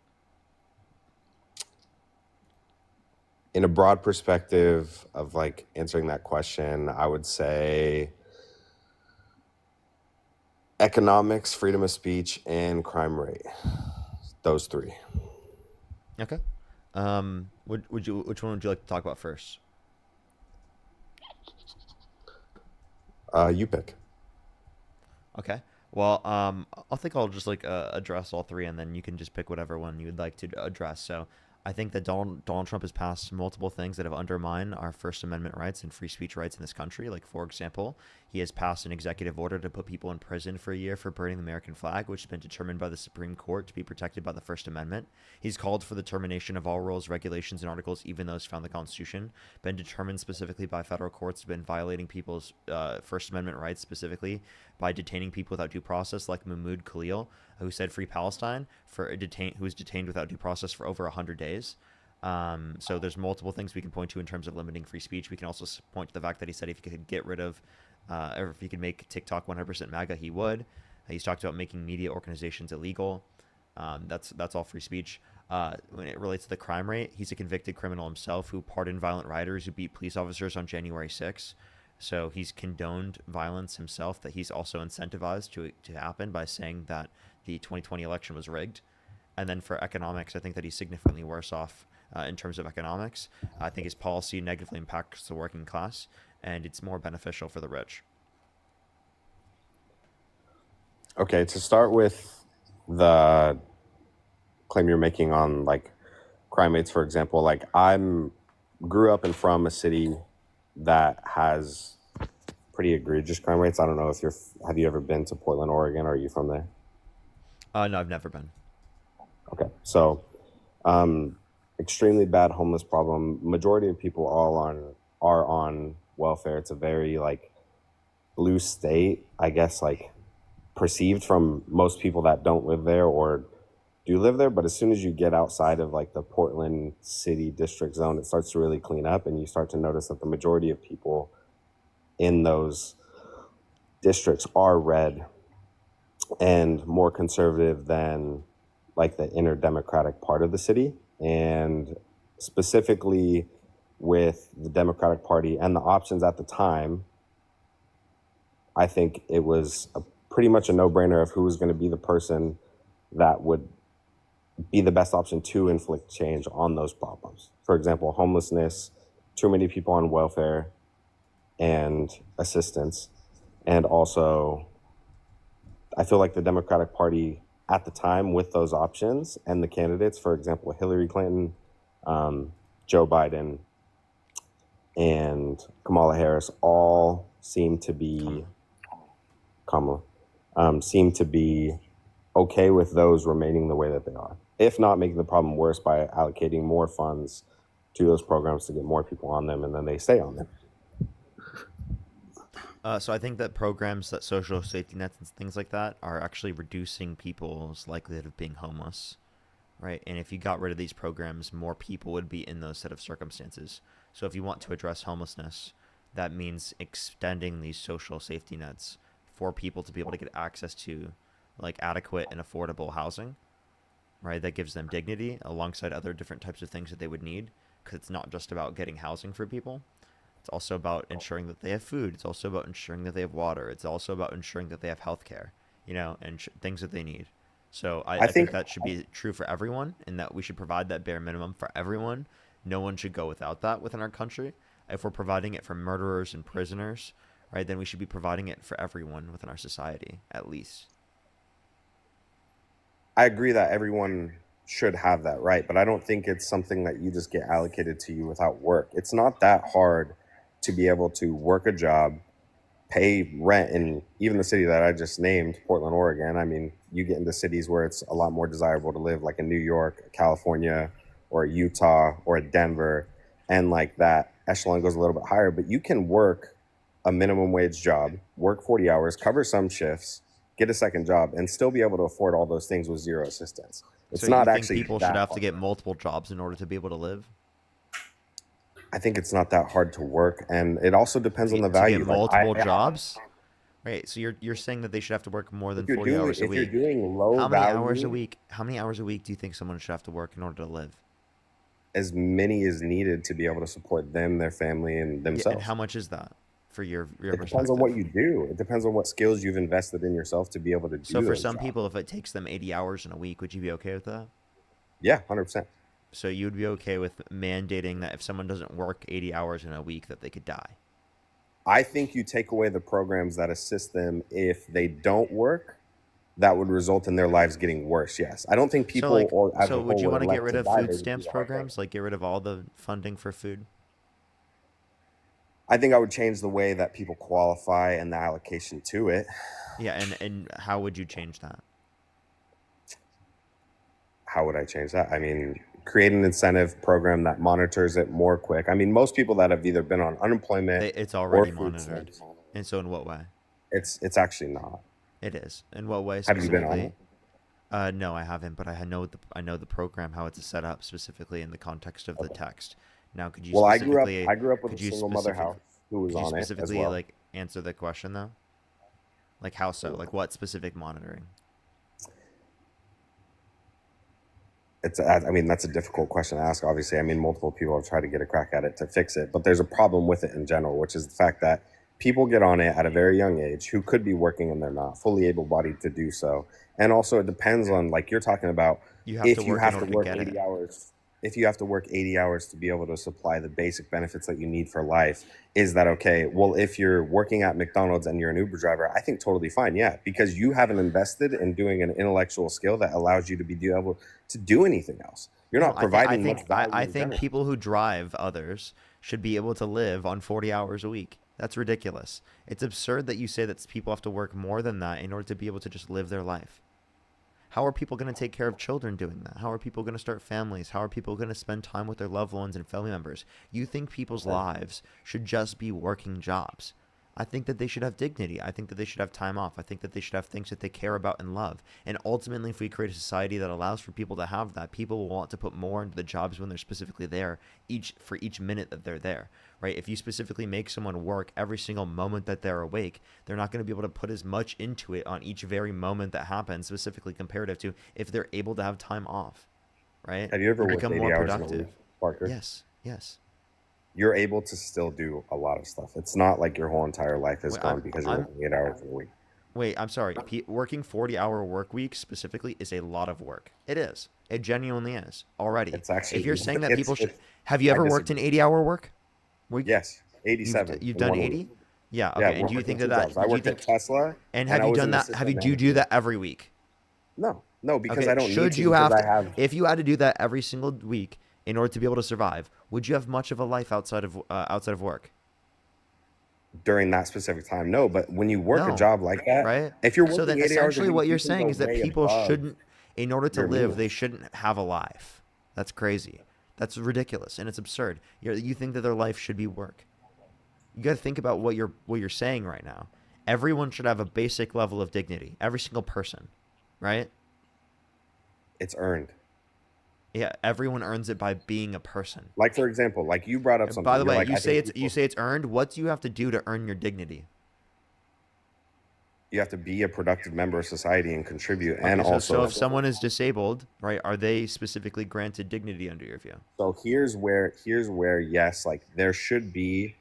In a broad perspective of like answering that question, I would say economics, freedom of speech, and crime rate. Those three. Okay. Which one would you like to talk about first? You pick. Okay. Well, I think I'll just address all three, and then you can just pick whatever one you would like to address. So, I think that Donald Trump has passed multiple things that have undermined our First Amendment rights and free speech rights in this country. Like, for example, he has passed an executive order to put people in prison for a year for burning the American flag, which has been determined by the Supreme Court to be protected by the First Amendment. He's called for the termination of all rules, regulations, and articles, even those found in the Constitution, been determined specifically by federal courts to have been violating people's First Amendment rights, specifically by detaining people without due process, like Mahmoud Khalil, who said "Free Palestine," who was detained without due process for over 100 days. So there's multiple things we can point to in terms of limiting free speech. We can also point to the fact that he said if he could get rid of, or if he could make TikTok 100% MAGA, he would. He's talked about making media organizations illegal. That's all free speech. When it relates to the crime rate, he's a convicted criminal himself who pardoned violent rioters who beat police officers on January 6th. So he's condoned violence himself that he's also incentivized to happen by saying that the 2020 election was rigged. And then for economics, I think that he's significantly worse off in terms of economics. I think his policy negatively impacts the working class, and it's more beneficial for the rich. Okay, to start with the claim you're making on like crime rates, for example, like grew up and from a city that has pretty egregious crime rates. I don't know if have you ever been to Portland, Oregon? Or are you from there? No, I've never been. Okay, so extremely bad homeless problem. Majority of people are on welfare. It's a very like blue state, I guess, like perceived from most people that don't live there or do live there. But as soon as you get outside of like the Portland city district zone, it starts to really clean up, and you start to notice that the majority of people in those districts are red and more conservative than like the inner Democratic part of the city. And specifically with the Democratic Party and the options at the time, I think it was pretty much a no-brainer of who was going to be the person that would be the best option to inflict change on those problems. For example, homelessness, too many people on welfare and assistance. And also, I feel like the Democratic Party at the time with those options and the candidates, for example, Hillary Clinton, Joe Biden, and Kamala Harris all seem to be Kamala, seem to be okay with those remaining the way that they are, if not making the problem worse by allocating more funds to those programs to get more people on them, and then they stay on them. So I think that programs, that social safety nets and things like that, are actually reducing people's likelihood of being homeless, right? And if you got rid of these programs, more people would be in those set of circumstances. So if you want to address homelessness, that means extending these social safety nets for people to be able to get access to like adequate and affordable housing, right? That gives them dignity alongside other different types of things that they would need, because it's not just about getting housing for people. It's also about ensuring that they have food. It's also about ensuring that they have water. It's also about ensuring that they have health care, you know, and things that they need. So I think that should be true for everyone, and that we should provide that bare minimum for everyone. No one should go without that within our country. If we're providing it for murderers and prisoners, right, then we should be providing it for everyone within our society, at least. I agree that everyone should have that right, but I don't think it's something that you just get allocated to you without work. It's not that hard to be able to work a job, pay rent in even the city that I just named, Portland, Oregon. I mean, you get into cities where it's a lot more desirable to live, like in New York, California, or Utah, or Denver, and like that echelon goes a little bit higher. But you can work a minimum wage job, work 40 hours, cover some shifts, get a second job, and still be able to afford all those things with zero assistance. It's So not you think actually people that should have hard. to get multiple jobs in order to be able to live? I think it's not that hard to work, and it also depends on the To value. get Like multiple jobs? Right. So you're saying that they should have to work more than 40 hours a if you're week. doing low How many hours a value, week? How many hours a week do you think someone should have to work in order to live? as many as needed to be able to support them, their family, and Yeah, themselves. and how much is that for your It depends perspective? on what you do. It depends on what skills you've invested in yourself to be able to do So for those some jobs. people, if it takes them 80 hours in a week, would you be okay with that? Yeah, 100%. So you would be okay with mandating that if someone doesn't work 80 hours in a week, that they could die? I think you take away the programs that assist them if they don't work, that would result in their lives getting worse. Yes, I don't think So people like, or as so a would whole you would want to get elect rid to of die. food They would do stamps the hard thing. programs? Like get rid of all the funding for food? I think I would change the way that people qualify and the allocation to it. Yeah, and how would you change that? How would I change that? I mean, create an incentive program that monitors it more quick. I mean, most people that have either been on unemployment It's or already food monitored. stamps, And so in what way? it's actually not. It is. In what way Have you been on specifically? it? No, I haven't, but I know the program, how it's set up specifically in the context of the text. Now, could you Well, specifically I grew up with could a you single mother specific- house who was could you on it as specifically well. like answer the question though? Like how so? Like what specific monitoring? I mean, that's a difficult question to ask. Obviously, I mean, multiple people have tried to get a crack at it to fix it, but there's a problem with it in general, which is the fact that people get on it at a very young age who could be working and they're not fully able-bodied to do so. And also, it depends on, like you're talking about, You have if to you work have in to order to work get 80 it. hours. If you have to work 80 hours to be able to supply the basic benefits that you need for life, is that okay? Well, if you're working at McDonald's and you're an Uber driver, I think totally fine. Yeah, because you haven't invested in doing an intellectual skill that allows you to be able to do anything else. You're not No, providing much value. I in think general. people who drive others should be able to live on 40 hours a week. That's ridiculous. It's absurd that you say that people have to work more than that in order to be able to just live their life. How are people going to take care of children doing that? How are people going to start families? How are people going to spend time with their loved ones and family members? You think people's lives should just be working jobs. I think that they should have dignity. I think that they should have time off. I think that they should have things that they care about and love. And ultimately, if we create a society that allows for people to have that, people will want to put more into the jobs when they're specifically there, for each minute that they're there, right? If you specifically make someone work every single moment that they're awake, they're not going to be able to put as much into it on each very moment that happens, specifically comparative to if they're able to have time off, right? Have you ever They worked become 80 more hours in a productive. week, Parker? Yes, yes. You're able to still do a lot of stuff. It's not like your whole entire life is Wait, gone because you're I'm- working 8 hours in a week. Wait, I'm sorry. Working 40-hour work weeks specifically is a lot of work. It is. It genuinely is already. It's actually- if you're saying that it's- people should, it's- have you I ever worked an disagree. 80-hour work week? Yes, 87. You've in done 1 week. 80? Yeah. Yeah, Okay. And we're do you working think 2 that jobs. I do you worked think, at Tesla. and I have you was done an that? assistant Have you do manager. you do that every week? No, because Okay, I don't need should to. you because have, I have. if you had to do that every single week in order to be able to survive, would you have much of a life outside of work? during that specific time. No, but when you work a No, job like that, right? if you're So then working 80 hours a essentially week, what you you're can saying go is that way people above shouldn't, in order to your live, they means. shouldn't have a life. That's crazy. That's ridiculous and it's absurd. You think that their life should be work. You got to think about what you're saying right now. Everyone should have a basic level of dignity. Every single person, right? It's earned. Yeah, everyone earns it by being a person. Like, for example, like you brought up something. By the You're way, like, you I say think you people, say it's earned. What do you have to do to earn your dignity? you have to be a productive member of society and contribute, Okay, and so also. if someone is disabled, right, are they specifically granted dignity under your view? So here's where yes, like there should be.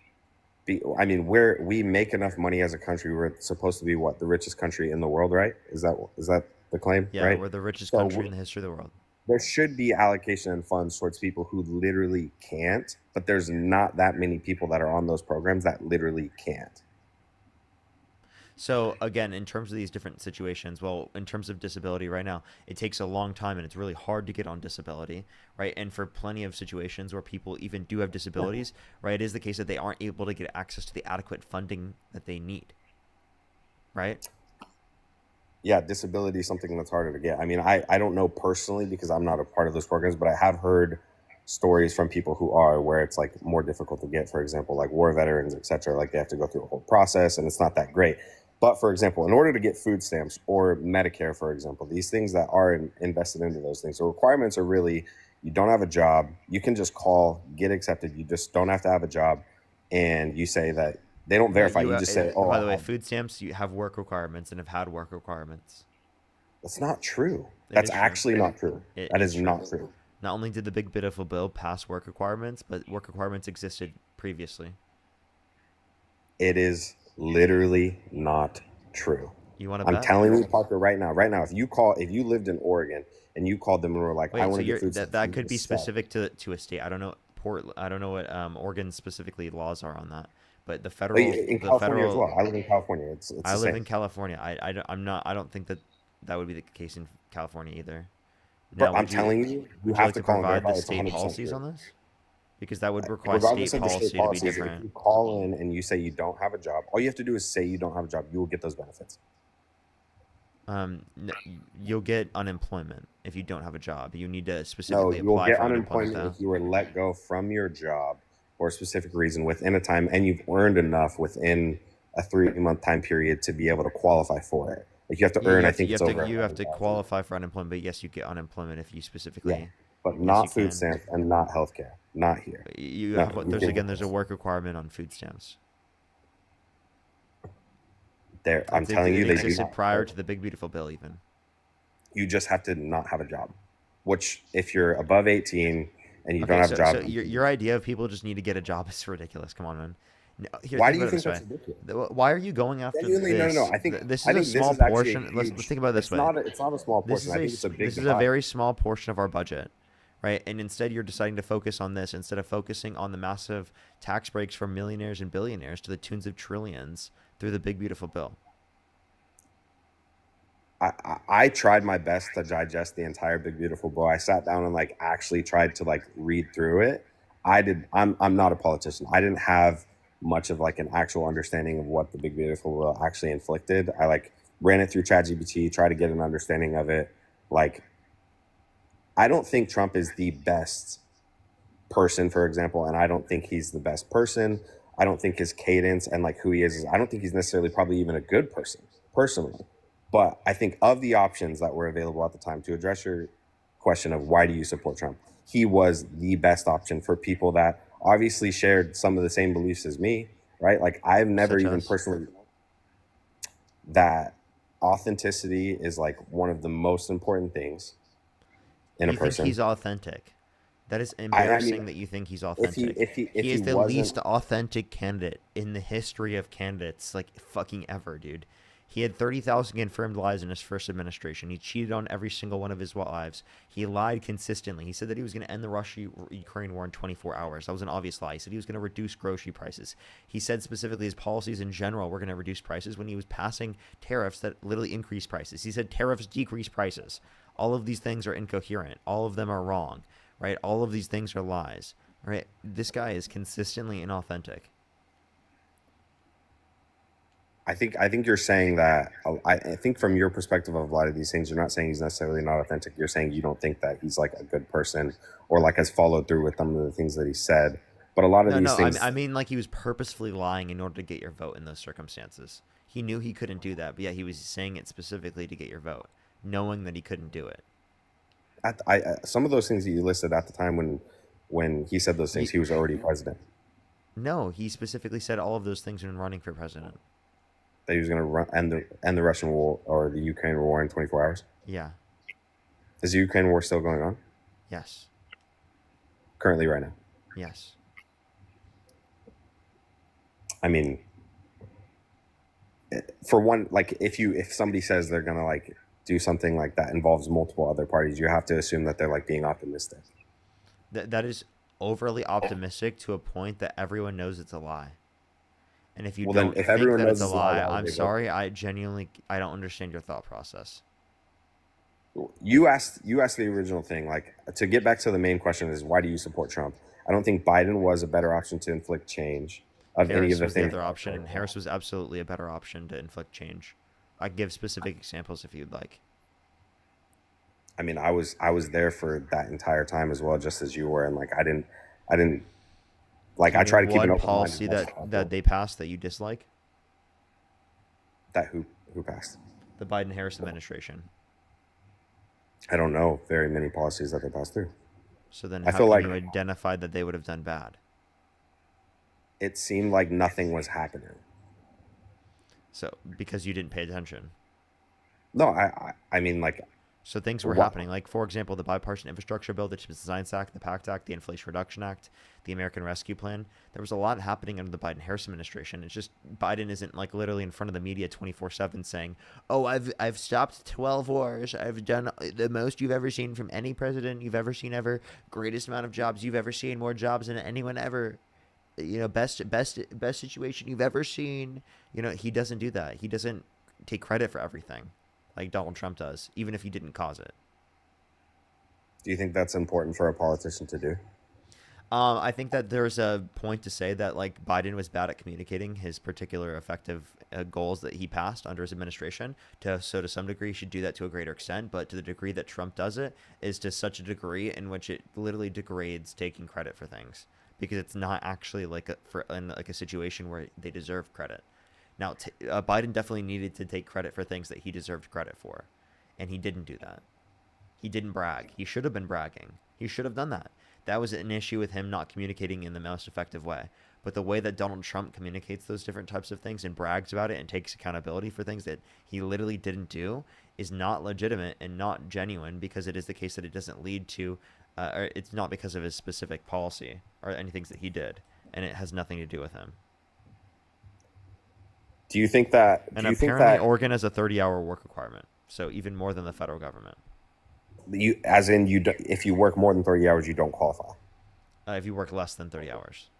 I mean, we make enough money as a country. We're supposed to be what, the richest country in the world, right? Is that the claim, Yeah, right? we're the richest So country in the history of the world. there should be allocation and funds towards people who literally can't, but there's not that many people that are on those programs that literally can't. So again, in terms of these different situations, well, in terms of disability right now, it takes a long time and it's really hard to get on disability, right? And for plenty of situations where people even do have disabilities, right, it is the case that they aren't able to get access to the adequate funding that they need, right? Yeah, disability is something that's harder to get. I mean, I don't know personally because I'm not a part of those programs, but I have heard stories from people who are, where it's like more difficult to get, for example, like war veterans, etc. Like they have to go through a whole process and it's not that great. But for example, in order to get food stamps or Medicare, for example, these things that are invested into those things, the requirements are really, you don't have a job, you can just call, get accepted, you just don't have to have a job, and you say that they don't verify, you just say, oh, by the way, food stamps, you have work requirements and have had work requirements. That's not true. It That's is true. actually not true. That It's is not true. Not only did the Big Beautiful Bill pass work requirements, but work requirements existed previously. It is literally not true. You want to I'm bet? telling you, Parker, right now, if you lived in Oregon and you called them and were like, Wait, I so want to get food that stamps, could be you suck. specific to a state. I don't know I don't know what Oregon specifically laws are on that, but the federal In California as well. I live in California. It's I the live same. in California. I don't think that would be the case in California either. But Now, I'm telling you, you would have like to to call and provide verify. the It's state 100% policies true. on this? Because that would require Regardless state of the policy state to be policies, if different. you call in and you say you don't have a job, all you have to do is say you don't have a job. You will get those benefits. You'll get unemployment if you don't have a job. You need to No, specifically you will apply get for unemployment. unemployment if you were let go from your job for a specific reason within a time, and you've earned enough within a 3-month time period to be able to qualify for it. Like you have to earn, I think it's over. You have to qualify for unemployment, but yes, you get unemployment if you specifically. Yeah, but yes, not you food can. stamps and not healthcare. Not here. You No, have you there's can- there's a work requirement on food stamps. There, I'm telling you, it they do existed not. prior to the Big Beautiful Bill, even. You just have to not have a job. Which, if you're above 18 and you Okay, don't have so, a job, so your idea of people just need to get a job is ridiculous. Come on, man. No, here, why think do you about it think this that's way. ridiculous? Why are you going after Genuinely, this? no. I think This is I a think small this is actually portion. a Let's huge- think about it this it's way. Not it's not a small portion. I think it's a big. This is a very small portion of our budget, right? And instead, you're deciding to focus on this instead of focusing on the massive tax breaks for millionaires and billionaires to the tunes of trillions through the Big Beautiful Bill. I tried my best to digest the entire Big Beautiful Bill. I sat down and like actually tried to like read through it. I'm not a politician. I didn't have much of like an actual understanding of what the Big Beautiful Bill actually inflicted. I like ran it through ChatGPT, tried to get an understanding of it. Like, I don't think Trump is the best person, for example, and I don't think he's the best person. I don't think his cadence and like who he is I don't think he's necessarily probably even a good person, personally. But I think of the options that were available at the time, to address your question of why do you support Trump, he was the best option for people that obviously shared some of the same beliefs as me, right? Like I've never Such even as? personally, that authenticity is like one of the most important things in a You person. think he's authentic? That is embarrassing that you think he's authentic. if he he is the wasn't- least authentic candidate in the history of candidates, like fucking ever, dude. He had 30,000 confirmed lies in his first administration. He cheated on every single one of his wives. He lied consistently. He said that he was going to end the Russia-Ukraine war in 24 hours. That was an obvious lie. He said he was going to reduce grocery prices. He said specifically his policies in general were going to reduce prices when he was passing tariffs that literally increased prices. He said tariffs decrease prices. All of these things are incoherent. All of them are wrong, right? All of these things are lies, right? This guy is consistently inauthentic. I think you're saying that. I think from your perspective of a lot of these things, you're not saying he's necessarily not authentic. You're saying you don't think that he's like a good person or like has followed through with some of the things that he said. But a lot of No, these no, I, things, I mean like he was purposefully lying in order to get your vote in those circumstances. He knew he couldn't do that, but yet he was saying it specifically to get your vote, knowing that he couldn't do it. some of those things that you listed at the time when he said those things, he was already president. No, he specifically said all of those things when running for president. That he was going to end the Russian war or the Ukraine war in 24 hours. Yeah. Is the Ukraine war still going on? Yes. Currently, right now. Yes. I mean, for one, like if somebody says they're gonna like do something like that involves multiple other parties, you have to assume that they're like being optimistic. That is overly optimistic to a point that everyone knows it's a lie. And if you Well, then, don't if think everyone that knows it's a it's a lie, lie, why would I'm they vote? sorry. I genuinely I don't understand your thought process. You asked the original thing. Like, to get back to the main question is, why do you support Trump? I don't think Biden was a better option to inflict change of any of Harris the was the things. other option, and Harris was absolutely a better option to inflict change. I can give specific examples if you'd like. I mean, I was there for that entire time as well, just as you were, and like I didn't like I try to keep an One open mind. policy that they passed that you dislike? That who passed? The Biden-Harris administration. I don't know very many policies that they passed through. So then I how feel can like you identify that they would have done bad? it seemed like nothing was happening. So because you didn't pay attention. No, I mean like. So things were Wha- happening. Like, for example, the Bipartisan Infrastructure Bill, the CHIPS and Science Act, the PACT Act, the Inflation Reduction Act, the American Rescue Plan. There was a lot happening under the Biden-Harris administration. It's just Biden isn't like literally in front of the media 24/7 saying, "Oh, I've stopped 12 wars. I've done the most you've ever seen from any president you've ever seen ever. Greatest amount of jobs you've ever seen. More jobs than anyone ever. You know, best situation you've ever seen." You know, he doesn't do that. He doesn't take credit for everything like Donald Trump does, even if he didn't cause it. Do you think that's important for a politician to do? I think that there's a point to say that like Biden was bad at communicating his particular effective goals that he passed under his administration. So to some degree, he should do that to a greater extent. But to the degree that Trump does it is to such a degree in which it literally degrades taking credit for things, because it's not actually like a situation where they deserve credit. Now, Biden definitely needed to take credit for things that he deserved credit for, and he didn't do that. He didn't brag. He should have been bragging. He should have done that. That was an issue with him not communicating in the most effective way. But the way that Donald Trump communicates those different types of things and brags about it and takes accountability for things that he literally didn't do is not legitimate and not genuine, because it is the case that it doesn't lead to, or it's not because of his specific policy or any things that he did, and it has nothing to do with him. Do you think that? And Do you think apparently that Oregon has a 30-hour work requirement, so even more than the federal government. as in if you work more than 30 hours, you don't qualify? If you work less than 30 hours.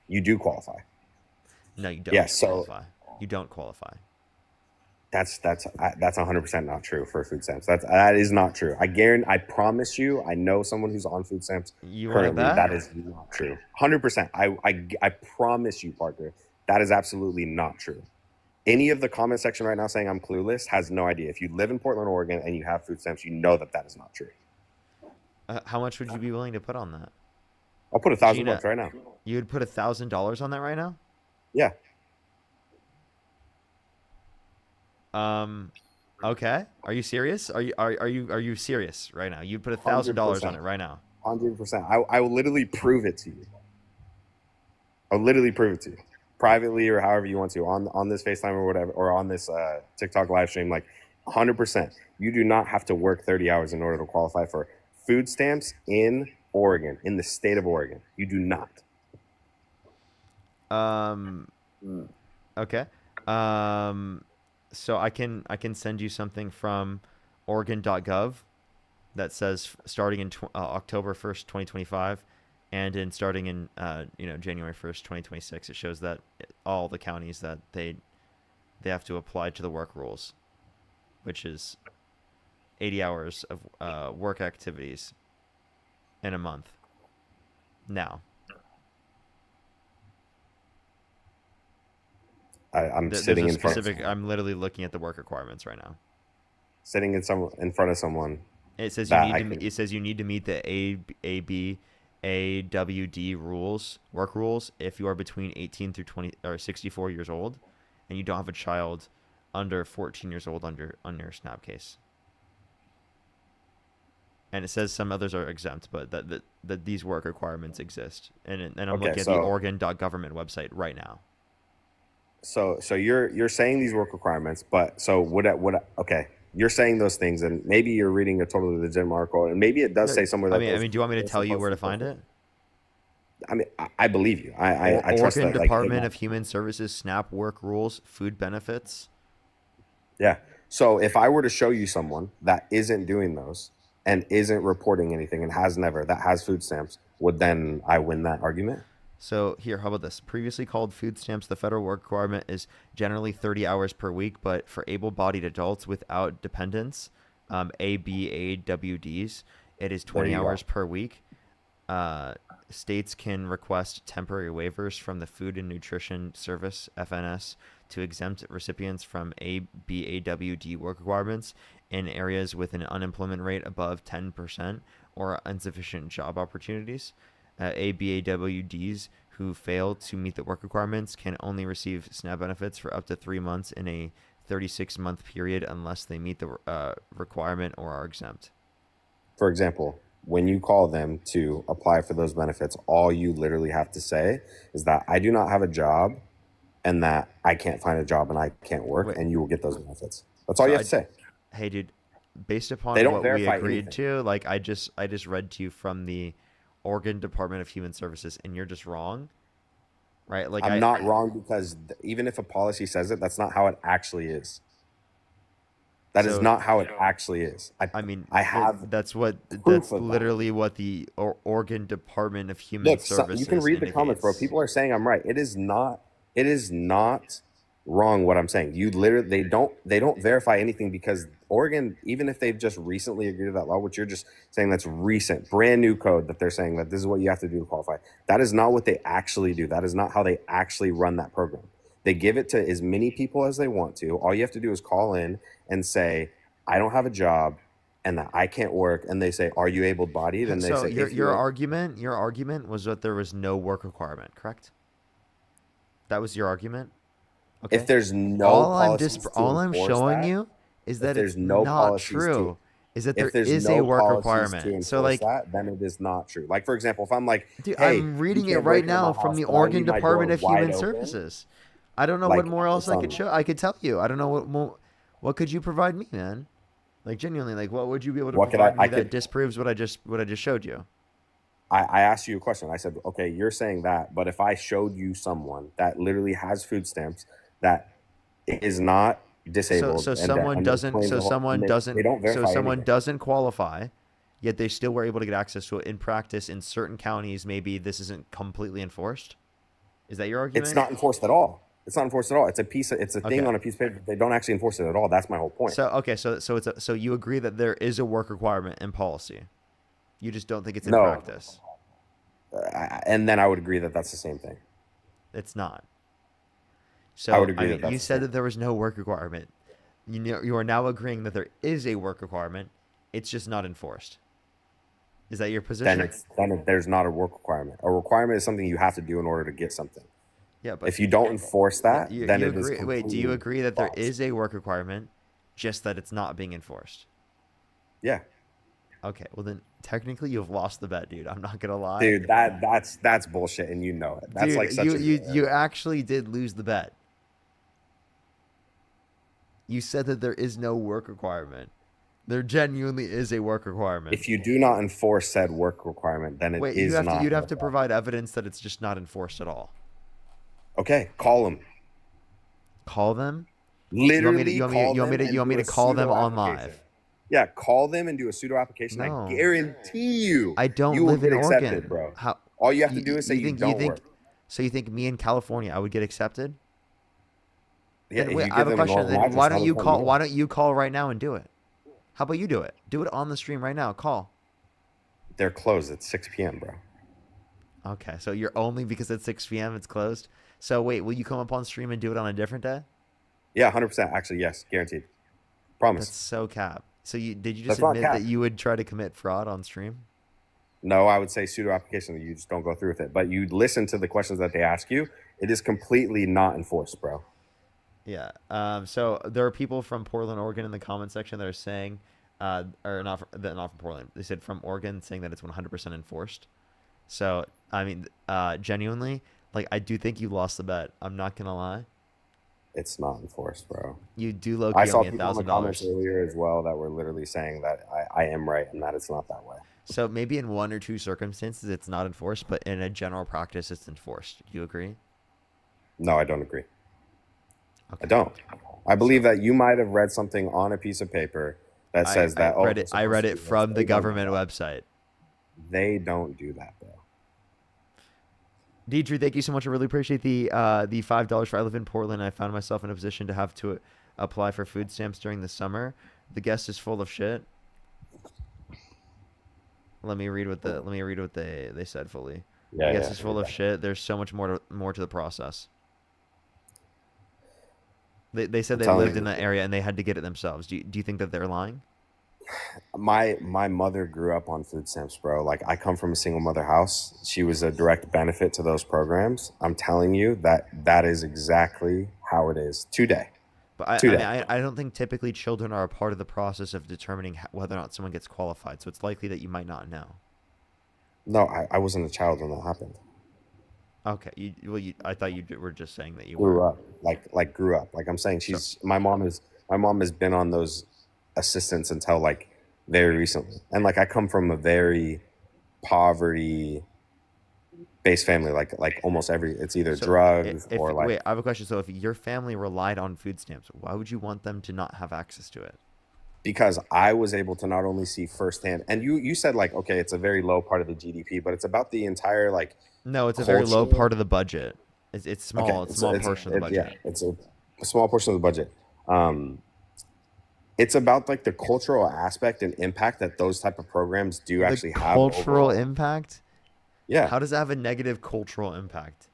You do qualify. No, you don't Yes, qualify. You don't qualify. That's 100% not true for food stamps. That is not true. I promise you. I know someone who's on food stamps You wanna currently. bet? That is not true. 100%. I promise you, Parker. That is absolutely not true. Any of the comment section right now saying I'm clueless has no idea. If you live in Portland, Oregon, and you have food stamps, you know that is not true. How much would you be willing to put on that? I'll put $1,000 Gina, right now. You would put $1,000 on that right now? Yeah. Okay. Are you serious? Are you serious right now? You'd put $1,000 on it right now. 100%. I will literally prove it to you. I'll literally prove it to you, privately or however you want to, on this FaceTime or whatever, or on this TikTok live stream. Like 100%. You do not have to work 30 hours in order to qualify for food stamps in Oregon, in the state of Oregon. You do not. Okay. So I can send you something from Oregon.gov that says starting in October 1st, 2025, and starting in January 1st, 2026. It shows that all the counties that they have to apply to the work rules, which is 80 hours of work activities in a month. Now. I'm There's sitting a in front of specific. I'm literally looking at the work requirements right now. sitting in front of someone. It says you that need I to. can- It says you need to meet the ABAWD rules, work rules, if you are between 18 through 20 or 64 years old, and you don't have a child under 14 years old on your SNAP case. And it says some others are exempt, but that these work requirements exist. And I'm Okay, looking at the Oregon.government website right now. So you're saying these work requirements, but so okay, you're saying those things, and maybe you're reading a totally legitimate article, and maybe it does say somewhere that I mean, do you want me to tell you where to find it? I mean, I believe you. I trust Oregon that. Department of Human Services SNAP work rules, food benefits. Yeah. So if I were to show you someone that isn't doing those and isn't reporting anything and that has food stamps, would then I win that argument? So here, how about this? Previously called food stamps, the federal work requirement is generally 30 hours per week, but for able-bodied adults without dependents, ABAWDs, it is 20 hours per week. States can request temporary waivers from the Food and Nutrition Service, FNS, to exempt recipients from ABAWD work requirements in areas with an unemployment rate above 10% or insufficient job opportunities. ABAWDs who fail to meet the work requirements can only receive SNAP benefits for up to 3 months in a 36-month period unless they meet the requirement or are exempt. For example, when you call them to apply for those benefits, all you literally have to say is that I do not have a job and that I can't find a job and I can't work, and you will get those benefits. That's all you have to say. Hey, dude, based upon They don't what we verify agreed anything. to, like I just read to you from the Oregon Department of Human Services, and you're just wrong, right? Like I'm not wrong because even if a policy says it, that's not how it actually is. That is not how it actually is. I mean, I have that's proof of that. literally what the Oregon Department of Human Look, Services. you can read the comments, bro. People are saying I'm right. It is not wrong what I'm saying. You literally they don't verify anything because Oregon, even if they've just recently agreed to that law, which you're just saying that's recent, brand new code that they're saying that this is what you have to do to qualify. That is not what they actually do. That is not how they actually run that program. They give it to as many people as they want to. All you have to do is call in and say, I don't have a job and that I can't work. And they say, are you able-bodied? And they So say, your argument was that there was no work requirement, correct? That was your argument. Okay. If there's no all I'm showing you is that it's not true. Is that there is a work requirement? So like that, then it is not true. Like for example, if I'm like, dude, hey, I'm reading you it can't break right into now my from house, the but I Oregon leave my Department door of Human wide open. Services. I don't know Like, what more else it's I on could me. show. I could tell you. I don't know what could you provide me, man? Like genuinely, like what would you be able to What could provide I me that disproves what I just showed you? I asked you a question. I said, okay, you're saying that, but if I showed you someone that literally has food stamps that is not disabled, So and someone and doesn't. claim So the whole- someone and they doesn't. don't So verify someone anything. doesn't qualify, yet they still were able to get access to it. In practice, in certain counties, maybe this isn't completely enforced. Is that your argument? It's not enforced at all. It's not enforced at all. It's a thing Okay. on a piece of paper. They don't actually enforce it at all. That's my whole point. So okay, so you agree that there is a work requirement in policy. You just don't think it's in No. practice. And then I would agree that that's the same thing. It's not. So I would agree mean, that that's you the said that there was no work requirement. You are now agreeing that there is a work requirement. It's just not enforced. Is that your position? There's not a work requirement. A requirement is something you have to do in order to get something. Yeah, but if you don't enforce that, then you it is agree. Wait, do you completely agree that there false. is a work requirement, just that it's not being enforced? Yeah. Okay. Well, then technically you've lost the bet, dude. I'm not gonna lie, Dude, that's bullshit, and you know it. That's Dude, like such you actually did lose the bet. You said that there is no work requirement. There genuinely is a work requirement. If you do not enforce said work requirement, then it Wait, is not. you'd have to provide evidence that it's just not enforced at all. Okay, call them. Call them? Literally, you want me to call them on live? Yeah, call them and do a pseudo application. No. I guarantee you. I don't you will live in get accepted, Oregon, bro. How? All you have to do is say you don't work. So you think me in California, I would get accepted? Yeah, Then if wait, you I have give a them question. normal Then address, why don't you how call? do Why don't you call right now and do it? How about you do it? Do it on the stream right now. Call. They're closed at 6 p.m., bro. Okay, so you're only because it's 6 p.m. It's closed. So wait, will you come up on stream and do it on a different day? Yeah, 100%. Actually, yes, guaranteed. Promise. That's so cap. So did you just That's not admit cap. that you would try to commit fraud on stream? No, I would say pseudo application. You just don't go through with it. But you listen to the questions that they ask you. It is completely not enforced, bro. Yeah. So there are people from Portland, Oregon in the comment section that are saying, or not from Portland. They said from Oregon saying that it's 100% enforced. So, I mean, genuinely, like, I do think you lost the bet. I'm not going to lie. It's not enforced, bro. You do low-key I saw owe me people in the comments $1,000. earlier as well that were literally saying that I am right and that it's not that way. So maybe in one or two circumstances it's not enforced, but in a general practice it's enforced. Do you agree? No, I don't agree. I don't. I believe that you might have read something on a piece of paper that says that. I read it from the government website. They don't do that, though. Deidre, thank you so much. I really appreciate the $5 for I live in Portland. I found myself in a position to have to apply for food stamps during the summer. The guest is full of shit. Let me read what they said fully. Yeah, the guest is full of shit. There's so much more to the process. They said they lived in that area and they had to get it themselves. Do you think that they're lying? My mother grew up on food stamps, bro. Like, I come from a single mother house. She was a direct benefit to those programs. I'm telling you that is exactly how it is today. But I don't think typically children are a part of the process of determining whether or not someone gets qualified. So it's likely that you might not know. No, I wasn't a child when that happened. Okay, I thought you were just saying that you Grew were. up, like grew up. Like I'm saying, my mom has been on those assistance until like very recently, and like I come from a very poverty based family. Like almost it's either drugs or like. Wait, I have a question. So if your family relied on food stamps, why would you want them to not have access to it? Because I was able to not only see firsthand, and you said like, okay, it's a very low part of the GDP, but it's about the entire like. No, it's a very low part of the budget. It's small. Okay, It's a small portion of the budget. Yeah, it's a small portion of the budget. It's about like the cultural aspect and impact that those type of programs do actually have. Cultural overall. impact? Yeah. How does that have a negative cultural impact?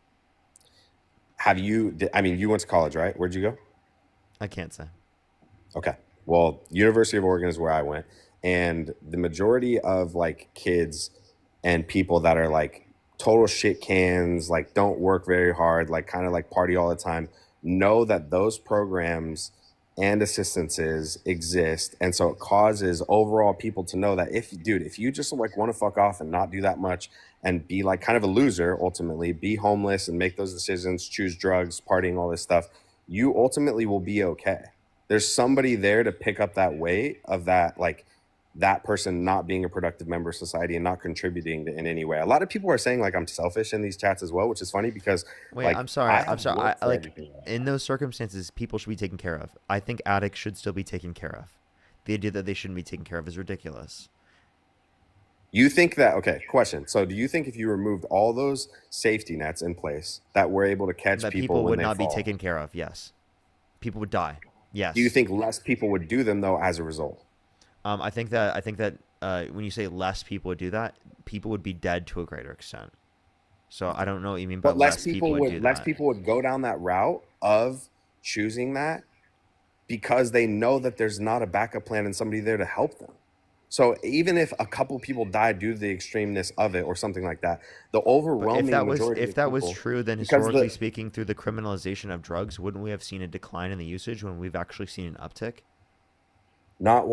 You went to college, right? Where'd you go? I can't say. Okay. Well, University of Oregon is where I went. And the majority of like kids and people that are like total shit cans, like don't work very hard, like kind of like party all the time, know that those programs and assistances exist. And so it causes overall people to know that if you just like want to fuck off and not do that much and be like kind of a loser, ultimately be homeless and make those decisions, choose drugs, partying, all this stuff, you ultimately will be okay. There's somebody there to pick up that weight of that, like that person not being a productive member of society and not contributing in any way. A lot of people are saying like I'm selfish in these chats as well, which is funny because like, I'm sorry. I like in those circumstances, people should be taken care of. I think addicts should still be taken care of. The idea that they shouldn't be taken care of is ridiculous. You think that, okay, question. So do you think if you removed all those safety nets in place that were able to catch That people people when would they not be fall, taken care of. Yes. People would die. Yes. do you think less people would do them though as a result? I think that when you say less people would do that, people would be dead to a greater extent. So I don't know what you mean by But less people would do less that. people would go down that route of choosing that because they know that there's not a backup plan and somebody there to help them. So even if a couple people died due to the extremeness of it or something like that, the overwhelming majority If that of was people, true, then because historically speaking, through the criminalization of drugs, wouldn't we have seen a decline in the usage when we've actually seen an uptick? not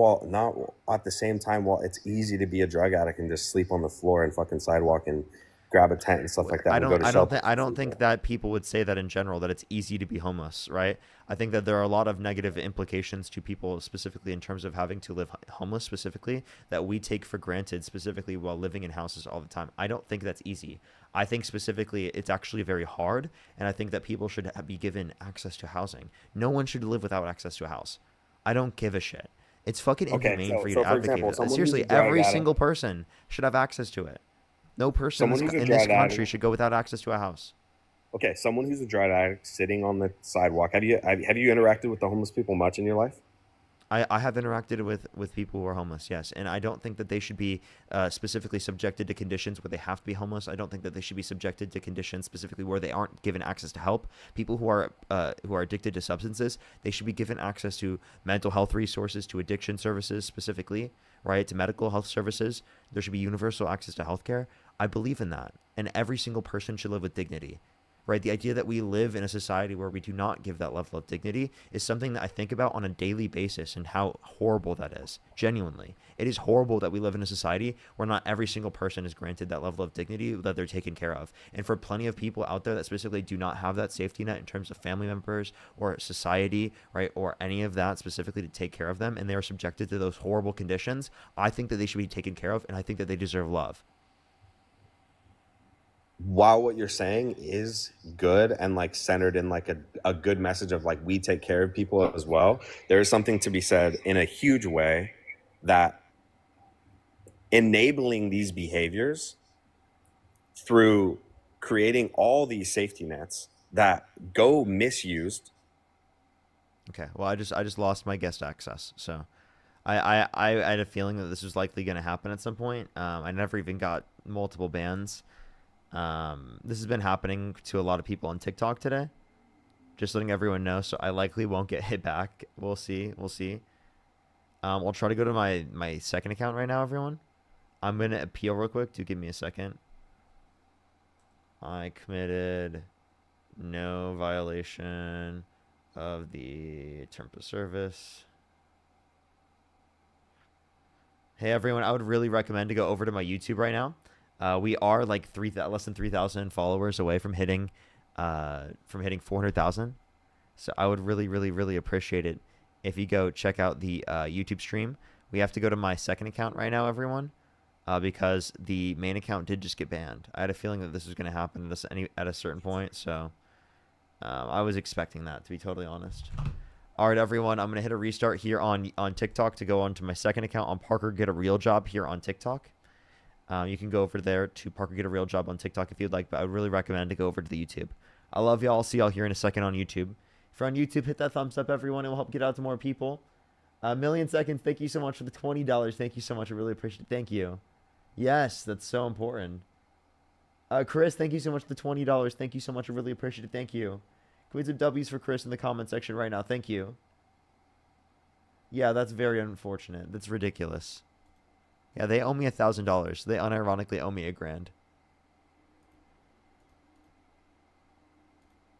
at the same time while it's easy to be a drug addict and just sleep on the floor and fucking sidewalk and grab a tent and stuff like that. I don't think that people would say that in general, that it's easy to be homeless, right? I think that there are a lot of negative implications to people specifically in terms of having to live homeless specifically that we take for granted specifically while living in houses all the time. I don't think that's easy. I think specifically it's actually very hard, and I think that people should be given access to housing. No one should live without access to a house. I don't give a shit. It's fucking inhumane for you to advocate for that. Seriously, every single person should have access to it. No person in this country should go without access to a house. Okay, someone who's a drug addict sitting on the sidewalk. Have you interacted with the homeless people much in your life? I have interacted with people who are homeless, yes, and I don't think that they should be specifically subjected to conditions where they have to be homeless. I don't think that they should be subjected to conditions specifically where they aren't given access to help. People who are addicted to substances, they should be given access to mental health resources, to addiction services specifically, right, to medical health services. There should be universal access to healthcare. I believe in that, and every single person should live with dignity. Right, the idea that we live in a society where we do not give that level of dignity is something that I think about on a daily basis, and how horrible that is. Genuinely, it is horrible that we live in a society where not every single person is granted that level of dignity, that they're taken care of. And for plenty of people out there that specifically do not have that safety net in terms of family members or society, right, or any of that specifically to take care of them, and they are subjected to those horrible conditions, I think that they should be taken care of, and I think that they deserve love. While what you're saying is good and like centered in like a good message of like we take care of people as well, there is something to be said in a huge way that enabling these behaviors through creating all these safety nets that go misused. Okay, well, I just lost my guest access, so I had a feeling that this was likely going to happen at some point. I never even got multiple bans. This has been happening to a lot of people on TikTok today. Just letting everyone know, so I likely won't get hit back. We'll see. I'll try to go to my second account right now, everyone. I'm going to appeal real quick. Do give me a second. I committed no violation of the terms of service. Hey, everyone, I would really recommend to go over to my YouTube right now. We are like less than 3,000 followers away from hitting 400,000. So I would really, really, really appreciate it if you go check out the YouTube stream. We have to go to my second account right now, everyone, because the main account did just get banned. I had a feeling that this was going to happen at a certain point, so I was expecting that, to be totally honest. All right, everyone, I'm going to hit a restart here on TikTok to go on to my second account on Parker Get a Real Job here on TikTok. You can go over there to Parker Get a Real Job on TikTok if you'd like, but I would really recommend to go over to the YouTube. I love y'all. I'll see y'all here in a second on YouTube. If you're on YouTube, hit that thumbs up, everyone. It will help get out to more people. A million seconds. Thank you so much for the $20. Thank you so much. I really appreciate it. Thank you. Yes, that's so important. Chris, thank you so much for the $20. Thank you so much. I really appreciate it. Thank you. Can we do W's for Chris in the comment section right now? Thank you. Yeah, that's very unfortunate. That's ridiculous. Yeah, they owe me $1,000. They unironically owe me $1,000.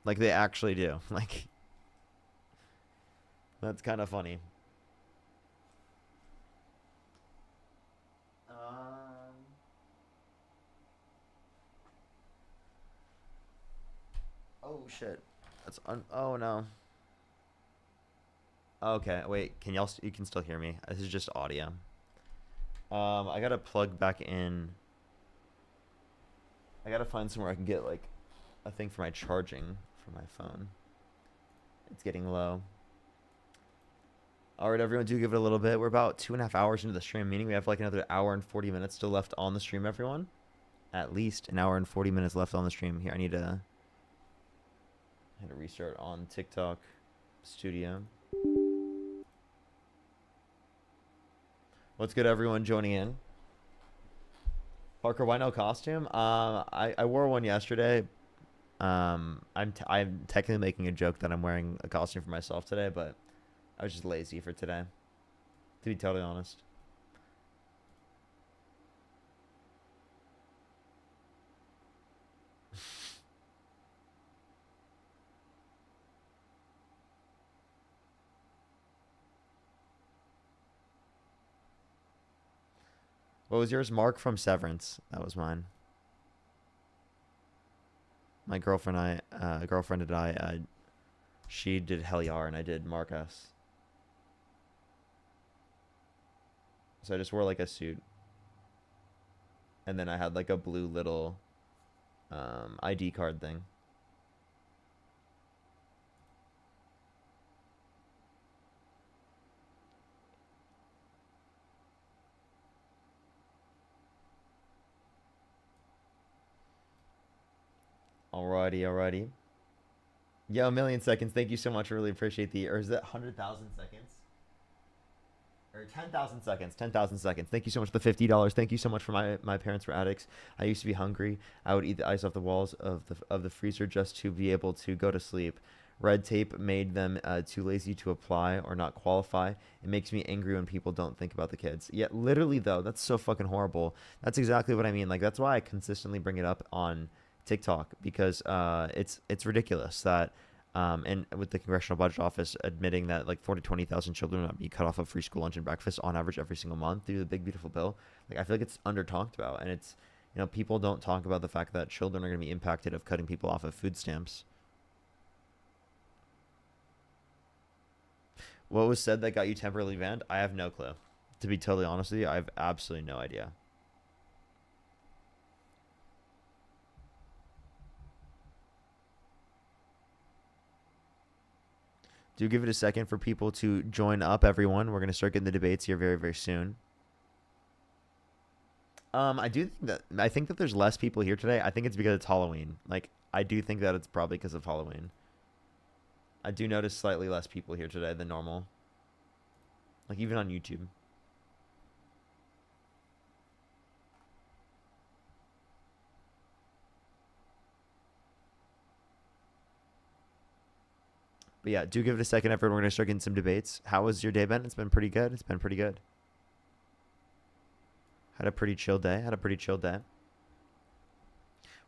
Like, they actually do. Like, that's kind of funny. Oh shit. Oh no. Okay, wait. You can still hear me? This is just audio. I gotta plug back in. I gotta find somewhere I can get like a thing for my charging for my phone. It's getting low. All right, everyone, do give it a little bit. We're about 2.5 hours into the stream, meaning we have like another hour and 40 minutes still left on the stream, everyone. At least an hour and 40 minutes left on the stream. Here, I need to hit a restart on TikTok Studio. What's good, everyone joining in? Parker, why no costume? I wore one yesterday. I'm technically making a joke that I'm wearing a costume for myself today, but I was just lazy for today, to be totally honest. What was yours? Mark from Severance. That was mine. My girlfriend and I, she did Heliar and I did Marcus. So I just wore like a suit. And then I had like a blue little ID card thing. Alrighty. Yo, 1,000,000 seconds. Thank you so much. I really appreciate or is that 100,000 seconds? Or 10,000 seconds. 10,000 seconds. Thank you so much for the $50. Thank you so much for my parents were addicts. I used to be hungry. I would eat the ice off the walls of the freezer just to be able to go to sleep. Red tape made them too lazy to apply or not qualify. It makes me angry when people don't think about the kids. Yeah, literally though, that's so fucking horrible. That's exactly what I mean. Like that's why I consistently bring it up on TikTok because it's ridiculous that and with the Congressional Budget Office admitting that like 20,000 children would be cut off of free school lunch and breakfast on average every single month through the big beautiful bill. Like I feel like it's under talked about, and it's people don't talk about the fact that children are going to be impacted of cutting people off of food stamps. What was said that got you temporarily banned? I have no clue. To be totally honest with you, I have absolutely no idea. Do give it a second for people to join up, everyone. We're going to start getting the debates here very, very soon. I think that there's less people here today. I think it's because it's Halloween. Like, I do think that it's probably because of Halloween. I do notice slightly less people here today than normal. Like, even on YouTube. But yeah, do give it a second, everyone. We're going to start getting some debates. How was your day, Ben? It's been pretty good. It's been pretty good. Had a pretty chill day.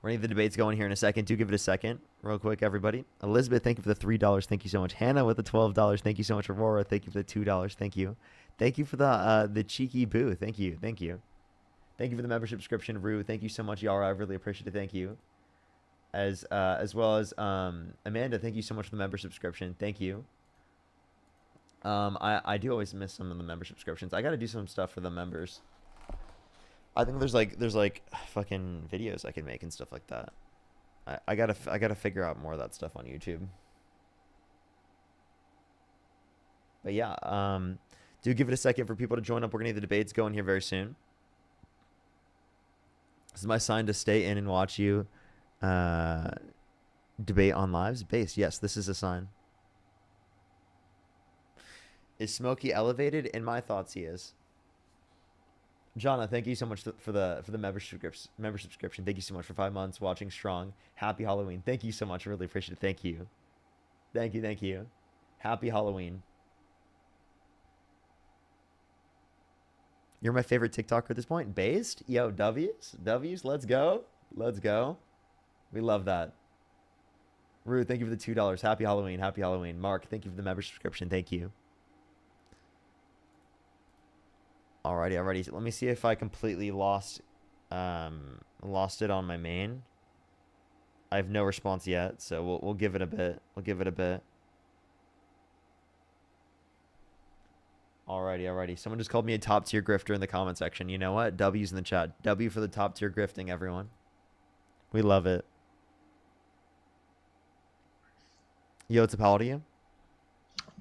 We're going to get the debates going here in a second. Do give it a second. Real quick, everybody. Elizabeth, thank you for the $3. Thank you so much. Hannah with the $12. Thank you so much. Aurora, thank you for the $2. Thank you. Thank you for the cheeky boo. Thank you. Thank you. Thank you for the membership subscription, Rue. Thank you so much, Yara. I really appreciate it. Thank you. As well as Amanda, thank you so much for the member subscription. Thank you. I do always miss some of the member subscriptions. I got to do some stuff for the members. I think there's like fucking videos I can make and stuff like that. I gotta figure out more of that stuff on YouTube. But yeah, do give it a second for people to join up. We're gonna get the debates going here very soon. This is my sign to stay in and watch you debate on lives. Base, yes, this is a sign. Is Smokey elevated? In my thoughts, he is. Jonna, thank you so much for the member subscription. Thank you so much for 5 months watching strong. Happy Halloween. Thank you so much. I really appreciate it. Thank you. Thank you. Thank you. Happy Halloween. You're my favorite TikToker at this point. Based? Yo, W's. Let's go. Let's go. We love that. Ruth, thank you for the $2. Happy Halloween. Happy Halloween. Mark, thank you for the member subscription. Thank you. Alrighty. Let me see if I completely lost it on my main. I have no response yet, so we'll give it a bit. Alrighty. Someone just called me a top tier grifter in the comment section. You know what? W's in the chat. W for the top tier grifting, everyone. We love it. Yo, it's a pal to you?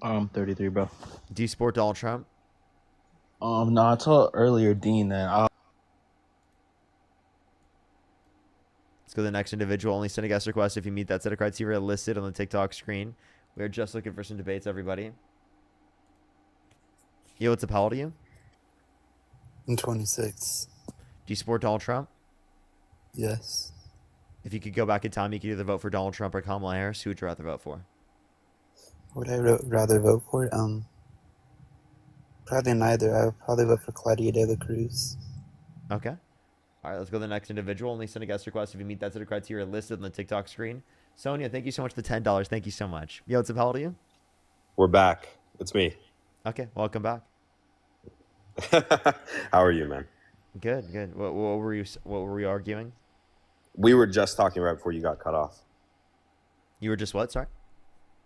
33, bro. Do you support Donald Trump? No, I told earlier Dean that Let's go to the next individual. Only send a guest request if you meet that set of criteria listed on the TikTok screen. We're just looking for some debates, everybody. Yo, what's up? How old are you? I'm 26. Do you support Donald Trump? Yes. If you could go back in time, you could either vote for Donald Trump or Kamala Harris. Who would you rather vote for? Would I rather vote for? Probably neither. I would probably vote for Claudia de la Cruz. Okay. All right, let's go to the next individual. Only send a guest request if you meet that set of criteria listed on the TikTok screen. Sonia, thank you so much for the $10. Thank you so much. Yo, what's up? How old are you? We're back. It's me. Okay, welcome back. How are you, man? Good. What were you arguing? We were just talking right before you got cut off. You were just what? Sorry?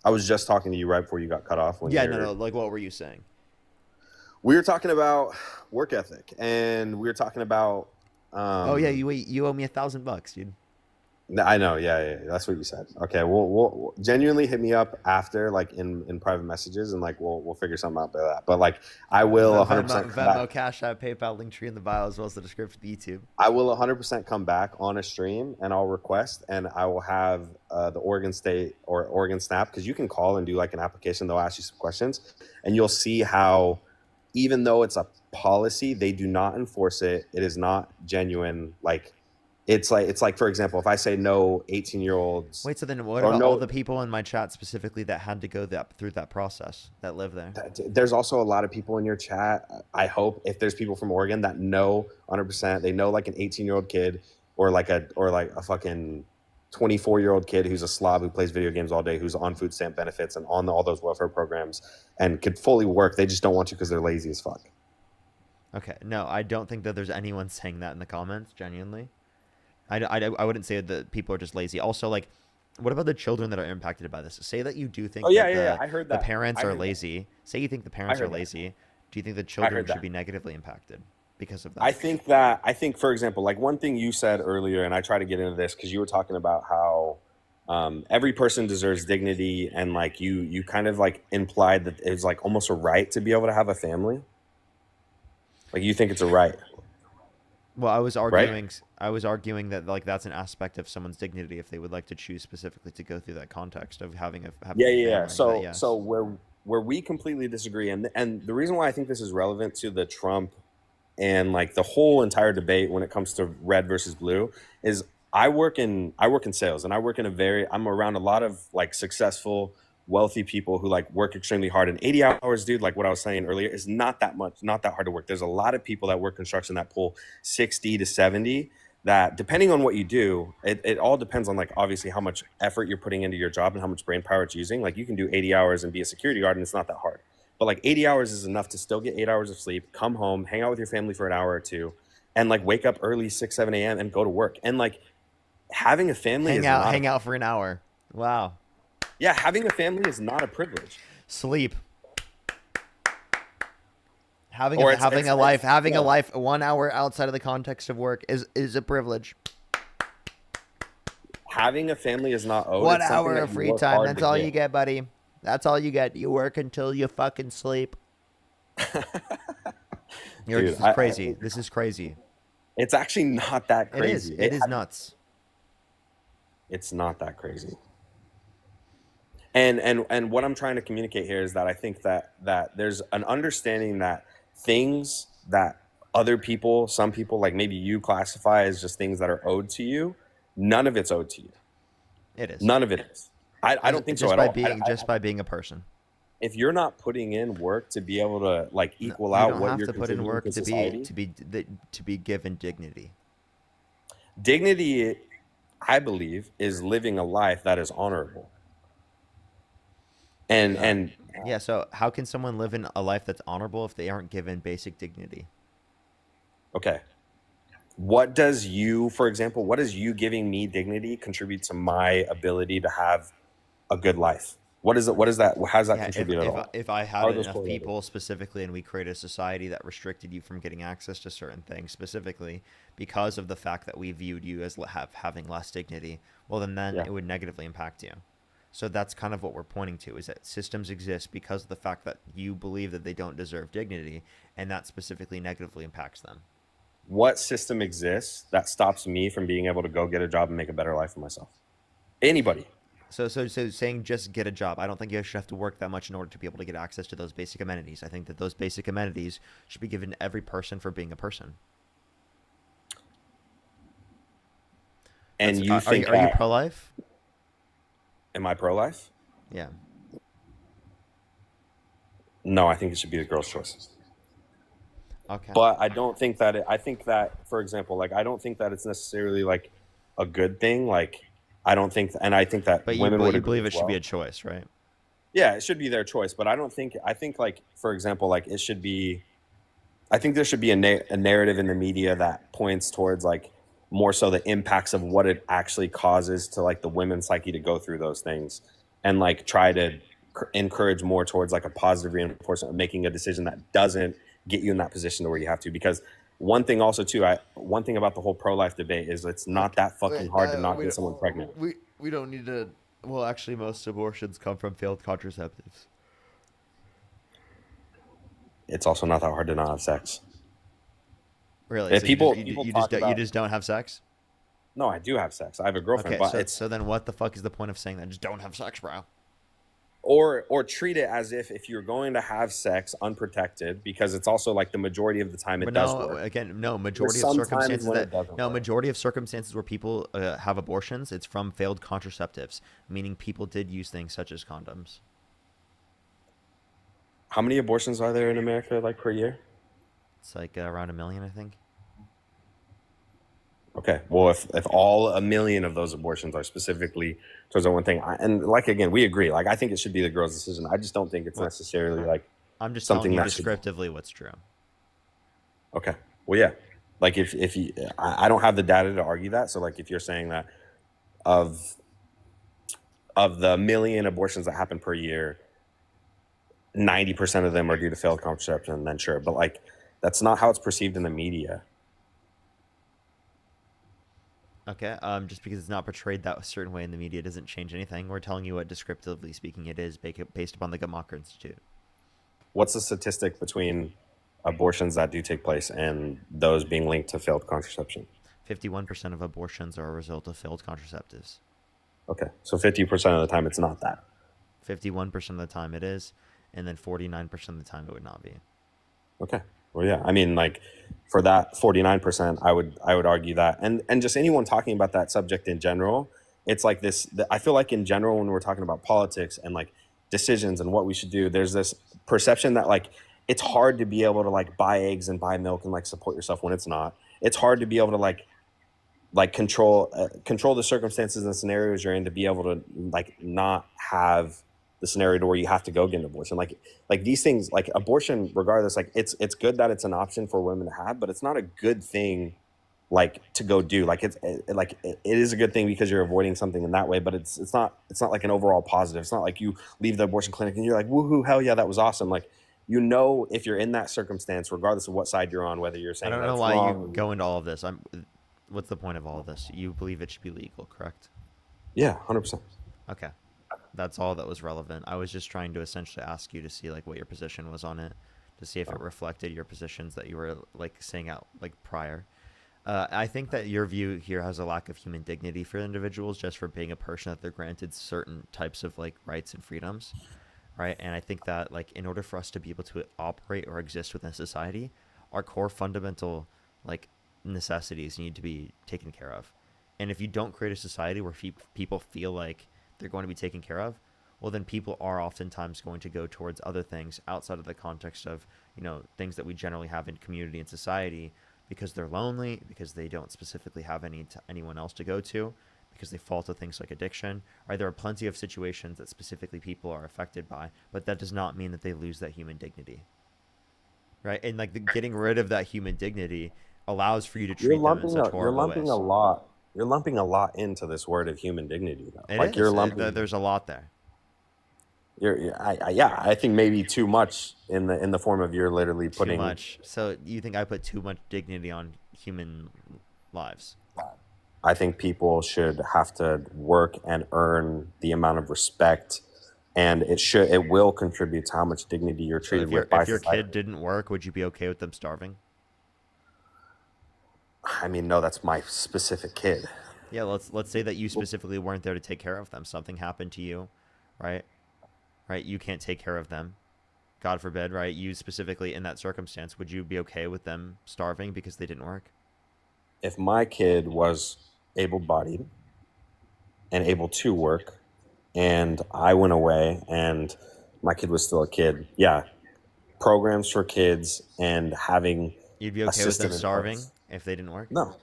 I was just talking to you right before you got cut off. Yeah, no. Like, what were you saying? We were talking about work ethic, and we were talking about. Oh yeah, you owe me $1,000, dude. I know, yeah, that's what you said. Okay, we'll genuinely hit me up after, like in private messages, and like we'll figure something out by that. But like, I will 100% Venmo, Cash App, PayPal, link tree in the bio as well as the description of YouTube. I will 100% come back on a stream, and I'll request, and I will have the Oregon State or Oregon Snap, because you can call and do like an application. They'll ask you some questions, and you'll see how even though it's a policy, they do not enforce it. It is not genuine. Like it's like for example, if I say no 18-year-olds. Wait, so then what or about no, all the people in my chat specifically that had to go through that process that live there? there's also a lot of people in your chat. I hope if there's people from Oregon that know 100%, they know like an 18-year-old kid or like a fucking 24-year-old kid who's a slob who plays video games all day, who's on food stamp benefits and on all those welfare programs and could fully work. They just don't want to because they're lazy as fuck. Okay, no, I don't think that there's anyone saying that in the comments, genuinely. I wouldn't say that people are just lazy. Also, like, what about the children that are impacted by this? Say that you do think I heard the that. parents I are heard that. lazy. Say you think the parents are heard that. lazy. Do you think the children heard should that. be negatively impacted because of that? I think, for example, like one thing you said earlier, and I try to get into this because you were talking about how every person deserves dignity, and like you kind of like implied that it's like almost a right to be able to have a family. Like you think it's a right. Well, I was arguing that like that's an aspect of someone's dignity if they would like to choose specifically to go through that context of having a family. So But yes. so where we completely disagree, and the reason why I think this is relevant to the Trump and like the whole entire debate when it comes to red versus blue is I work in sales, and I'm around a lot of like successful, wealthy people who like work extremely hard, and 80 hours, dude, like what I was saying earlier, is not that hard to work. There's a lot of people that work construction that pull 60 to 70, that depending on what you do, it all depends on like obviously how much effort you're putting into your job and how much brain power it's using. Like you can do 80 hours and be a security guard and it's not that hard. But like 80 hours is enough to still get 8 hours of sleep, come home, hang out with your family for an hour or two, and like wake up early 6, 7 a.m. and go to work. And like having a family hang out for an hour. Wow. Yeah, having a family is not a privilege. Sleep. Having a life 1 hour outside of the context of work is a privilege. Having a family is not owed. 1 hour of free time. That's all you get, buddy. That's all you get. You work until you fucking sleep. Dude, This is crazy. This is crazy. It's actually not that crazy. It is nuts. It's not that crazy. And what I'm trying to communicate here is that I think that there's an understanding that things that other people, some people, like maybe you classify as just things that are owed to you, none of it's owed to you. It is. None of it is. I don't think so at all. Just by being a person. If you're not putting in work to be able to like equal out what you're put in work to society, to be given dignity. Dignity, I believe, is living a life that is honorable. And yeah, so how can someone live in a life that's honorable if they aren't given basic dignity? Okay. What does you giving me dignity contribute to my ability to have a good life? What is that? How does that contribute at all? If I had enough people specifically, and we created a society that restricted you from getting access to certain things specifically because of the fact that we viewed you as having less dignity, well, then it would negatively impact you. So that's kind of what we're pointing to, is that systems exist because of the fact that you believe that they don't deserve dignity, and that specifically negatively impacts them. What system exists that stops me from being able to go get a job and make a better life for myself? Anybody. So saying just get a job, I don't think you should have to work that much in order to be able to get access to those basic amenities. I think that those basic amenities should be given to every person for being a person. And you think are you pro-life? Am I pro-life? Yeah. No, I think it should be the girl's choice. Okay. But I don't think that I think that, for example, like I don't think that it's necessarily like a good thing. Like I don't think, and I think that women would believe it should be a choice, right? Yeah, it should be their choice. But I think like, for example, like it should be, I think there should be a narrative in the media that points towards like more so the impacts of what it actually causes to like the women's psyche to go through those things, and like try to encourage more towards like a positive reinforcement of making a decision that doesn't get you in that position to where you have to. Because one thing also too, one thing about the whole pro-life debate is it's not that fucking hard to not get someone pregnant. We don't need to. Well, actually, most abortions come from failed contraceptives. It's also not that hard to not have sex. Really? If So you just don't have sex? No, I do have sex. I have a girlfriend. Okay, but so then what the fuck is the point of saying that? Just don't have sex, bro. or treat it as if you're going to have sex unprotected, because it's also like the majority of the time it But does no, work. again, no, There's majority of some times circumstances when that it doesn't no work. majority of circumstances where people have abortions, it's from failed contraceptives, meaning people did use things such as condoms. How many abortions are there in America, like, per year? It's like around 1 million, I think. Okay, well, if all 1 million of those abortions are specifically towards that one thing, and like, again, we agree. Like, I think it should be the girl's decision. I just don't think it's necessarily like I'm just something telling you that should. descriptively what's true. Okay, well, yeah, like if you, I don't have the data to argue that. So like, if you're saying that of the 1 million abortions that happen per year, 90% of them are due to failed contraception, then sure. But like, that's not how it's perceived in the media. Okay, just because it's not portrayed that a certain way in the media doesn't change anything. We're telling you what descriptively speaking it is based upon the Gamaka Institute. What's the statistic between abortions that do take place and those being linked to failed contraception? 51% of abortions are a result of failed contraceptives. Okay, so 50% of the time it's not that. 51% of the time it is, and then 49% of the time it would not be. Okay. Well, yeah. I mean, like, for that 49%, I would argue that, and just anyone talking about that subject in general, it's like this. I feel like in general, when we're talking about politics and like decisions and what we should do, there's this perception that like it's hard to be able to like buy eggs and buy milk and like support yourself when it's not. It's hard to be able to like control the circumstances and scenarios you're in to be able to like not have the scenario where you have to go get an abortion. Like these things, like abortion, regardless, like it's good that it's an option for women to have, but it's not a good thing like to go do. Like it is a good thing because you're avoiding something in that way, but it's not like an overall positive. It's not like you leave the abortion clinic and you're like, woohoo, hell yeah, that was awesome. Like, you know, if you're in that circumstance, regardless of what side you're on, whether you're saying I don't that know it's why wrong, you go into all of this. What's the point of all of this? You believe it should be legal, correct? Yeah, 100%. Okay. That's all that was relevant. I was just trying to essentially ask you to see like what your position was on it, to see if it reflected your positions that you were like saying out like prior. I think that your view here has a lack of human dignity for individuals just for being a person that they're granted certain types of like rights and freedoms, right? And I think that like in order for us to be able to operate or exist within society, our core fundamental like necessities need to be taken care of. And if you don't create a society where people feel like they're going to be taken care of, well, then people are oftentimes going to go towards other things outside of the context of, you know, things that we generally have in community and society, because they're lonely, because they don't specifically have anyone else to go to, because they fall to things like addiction. Right? There are plenty of situations that specifically people are affected by, but that does not mean that they lose that human dignity. Right? And like getting rid of that human dignity allows for you to treat them in such horrible ways. You're lumping a lot into this word of human dignity, though. It like is. You're lumping. There's a lot there. I think maybe too much in the form of you're literally putting too much. So you think I put too much dignity on human lives? I think people should have to work and earn the amount of respect, and it will contribute to how much dignity you're treated with by if your society. kid didn't work, would you be okay with them starving? I mean, no, that's my specific kid. Yeah, let's say that you specifically weren't there to take care of them. Something happened to you, right? Right, you can't take care of them. God forbid, right? You specifically in that circumstance, would you be okay with them starving because they didn't work? If my kid was able-bodied and able to work, and I went away and my kid was still a kid, yeah, programs for kids and having you'd be okay with them starving if they didn't work? No.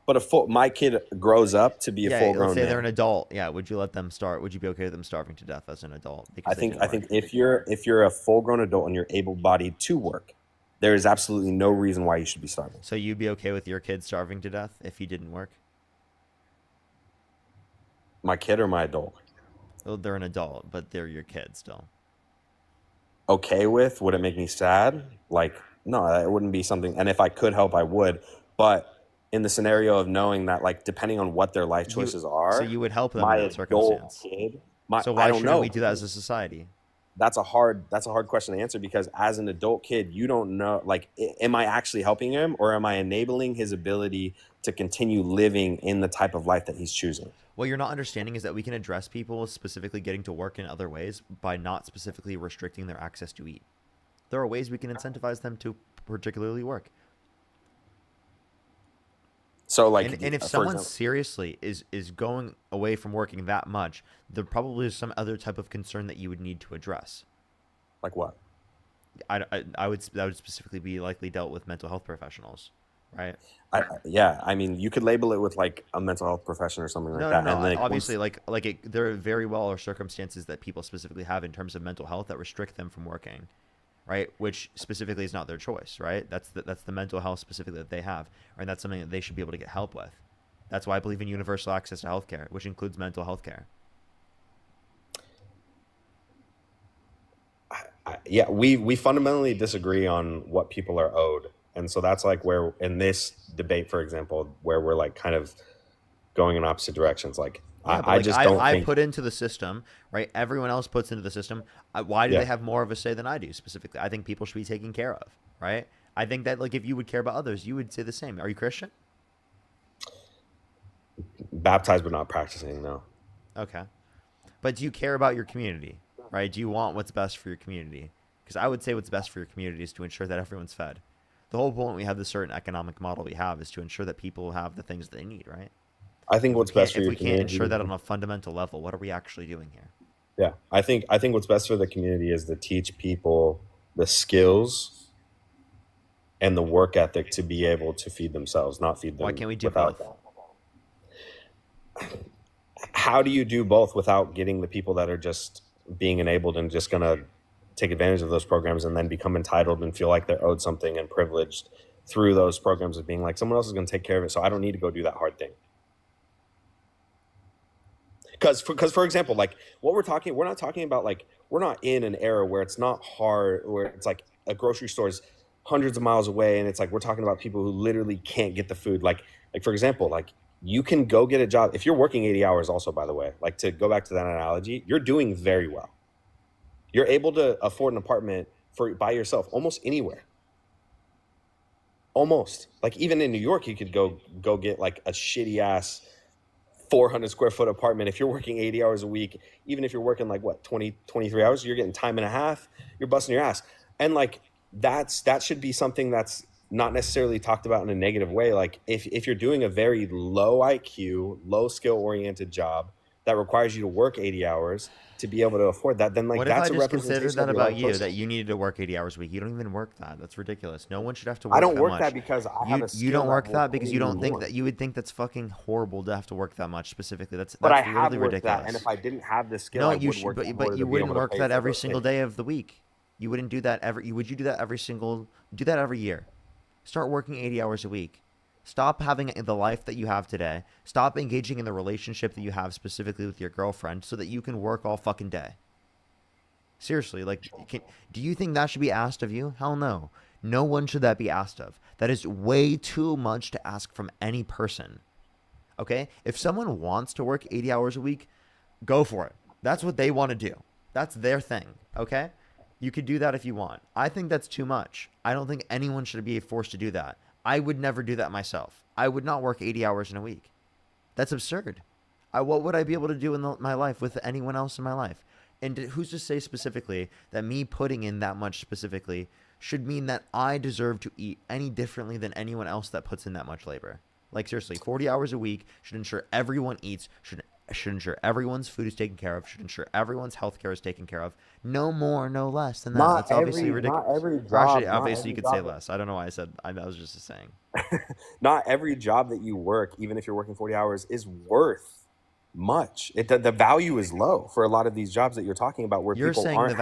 But my kid grows up to be a full-grown let's say man. they're an adult. Yeah, would you let them start? Would you be okay with them starving to death as an adult? I think if you're a full-grown adult and you're able-bodied to work, there is absolutely no reason why you should be starving. So you'd be okay with your kid starving to death if he didn't work? My kid or my adult? Well, they're an adult, but they're your kid still. Okay with? Would it make me sad? Like, no, it wouldn't be something. And if I could help, I would. But in the scenario of knowing that, like, depending on what their life choices are, so you would help them my in that circumstance. Kid, so why shouldn't we do that as a society? that's a hard question to answer, because as an adult kid, you don't know, like, am I actually helping him, or am I enabling his ability to continue living in the type of life that he's choosing? What you're not understanding is that we can address people specifically getting to work in other ways by not specifically restricting their access to eat. There are ways we can incentivize them to particularly work. So, like, and if for someone example, seriously is going away from working that much, there probably is some other type of concern that you would need to address. Like what? That would specifically be likely dealt with mental health professionals, right? Yeah, I mean, you could label it with like a mental health profession or something like No, that. no, no. And then Obviously, there very well are circumstances that people specifically have in terms of mental health that restrict them from working, right? Which specifically is not their choice, right? That's the mental health specifically that they have, and that's something that they should be able to get help with. That's why I believe in universal access to healthcare, which includes mental health care. yeah, we fundamentally disagree on what people are owed, and so that's like where in this debate, for example, where we're like kind of going in opposite directions. Like, Yeah, but I like just don't I think. put into the system, right? Everyone else puts into the system. Why do Yeah. they have more of a say than I do specifically? I think people should be taken care of, right? I think that like if you would care about others, you would say the same. Are you Christian? Baptized but not practicing, no. Okay. But do you care about your community, right? Do you want what's best for your community? Because I would say what's best for your community is to ensure that everyone's fed. The whole point we have this certain economic model we have is to ensure that people have the things they need, right? I think what's best for If your we can't ensure community. that on a fundamental level, what are we actually doing here? Yeah, I think what's best for the community is to teach people the skills and the work ethic to be able to feed themselves, not feed them. Why can't we do without. both? How do you do both without getting the people that are just being enabled and just gonna take advantage of those programs and then become entitled and feel like they're owed something and privileged through those programs of being like, someone else is going to take care of it, so I don't need to go do that hard thing. Because for example, like what we're not talking about, like, we're not in an era where it's not hard, where it's like a grocery store is hundreds of miles away, and it's like we're talking about people who literally can't get the food. Like for example, like you can go get a job if you're working 80 hours. Also, by the way, like to go back to that analogy, you're doing very well. You're able to afford an apartment by yourself almost anywhere. Almost, like even in New York, you could go get like a shitty ass 400 square foot apartment if you're working 80 hours a week. Even if you're working like what 23 hours, you're getting time and a half, you're busting your ass. And like that should be something that's not necessarily talked about in a negative way. Like if you're doing a very low IQ, low skill oriented job that requires you to work 80 hours to be able to afford that, then like What if that's I a just considered representation that of your about life you, person. that you needed to work 80 hours a week? You don't even work that. That's ridiculous. No one should have to work I don't that work much. that because I have a You skill don't work will that because pay you don't think more. that you would think that's fucking horrible to have to work that much specifically. That's But I really have worked ridiculous. that, and if I didn't have the skill, No, I you would work that but harder you to be wouldn't able to work pay that for every those single things. day of the week. You wouldn't do that every. Would you do that every single? Do that every year. Start working 80 hours a week. Stop having the life that you have today. Stop engaging in the relationship that you have specifically with your girlfriend so that you can work all fucking day. Seriously, like, do you think that should be asked of you? Hell no. No one should that be asked of. That is way too much to ask from any person. Okay? If someone wants to work 80 hours a week, go for it. That's what they want to do. That's their thing. Okay? You could do that if you want. I think that's too much. I don't think anyone should be forced to do that. I would never do that myself. I would not work 80 hours in a week. That's absurd. What would I be able to do in my life with anyone else in my life? And who's to say specifically that me putting in that much specifically should mean that I deserve to eat any differently than anyone else that puts in that much labor? Like, seriously, 40 hours a week should ensure everyone eats, should ensure everyone's food is taken care of, should ensure everyone's health care is taken care of. No more, no less than that. Not That's obviously every- ridiculous. not every Or job- actually, not obviously, you every could say job- less. I don't know why I said. I was just saying. Not every job that you work, even if you're working 40 hours, is worth much. The value is low for a lot of these jobs that you're talking about, where You're people saying aren't the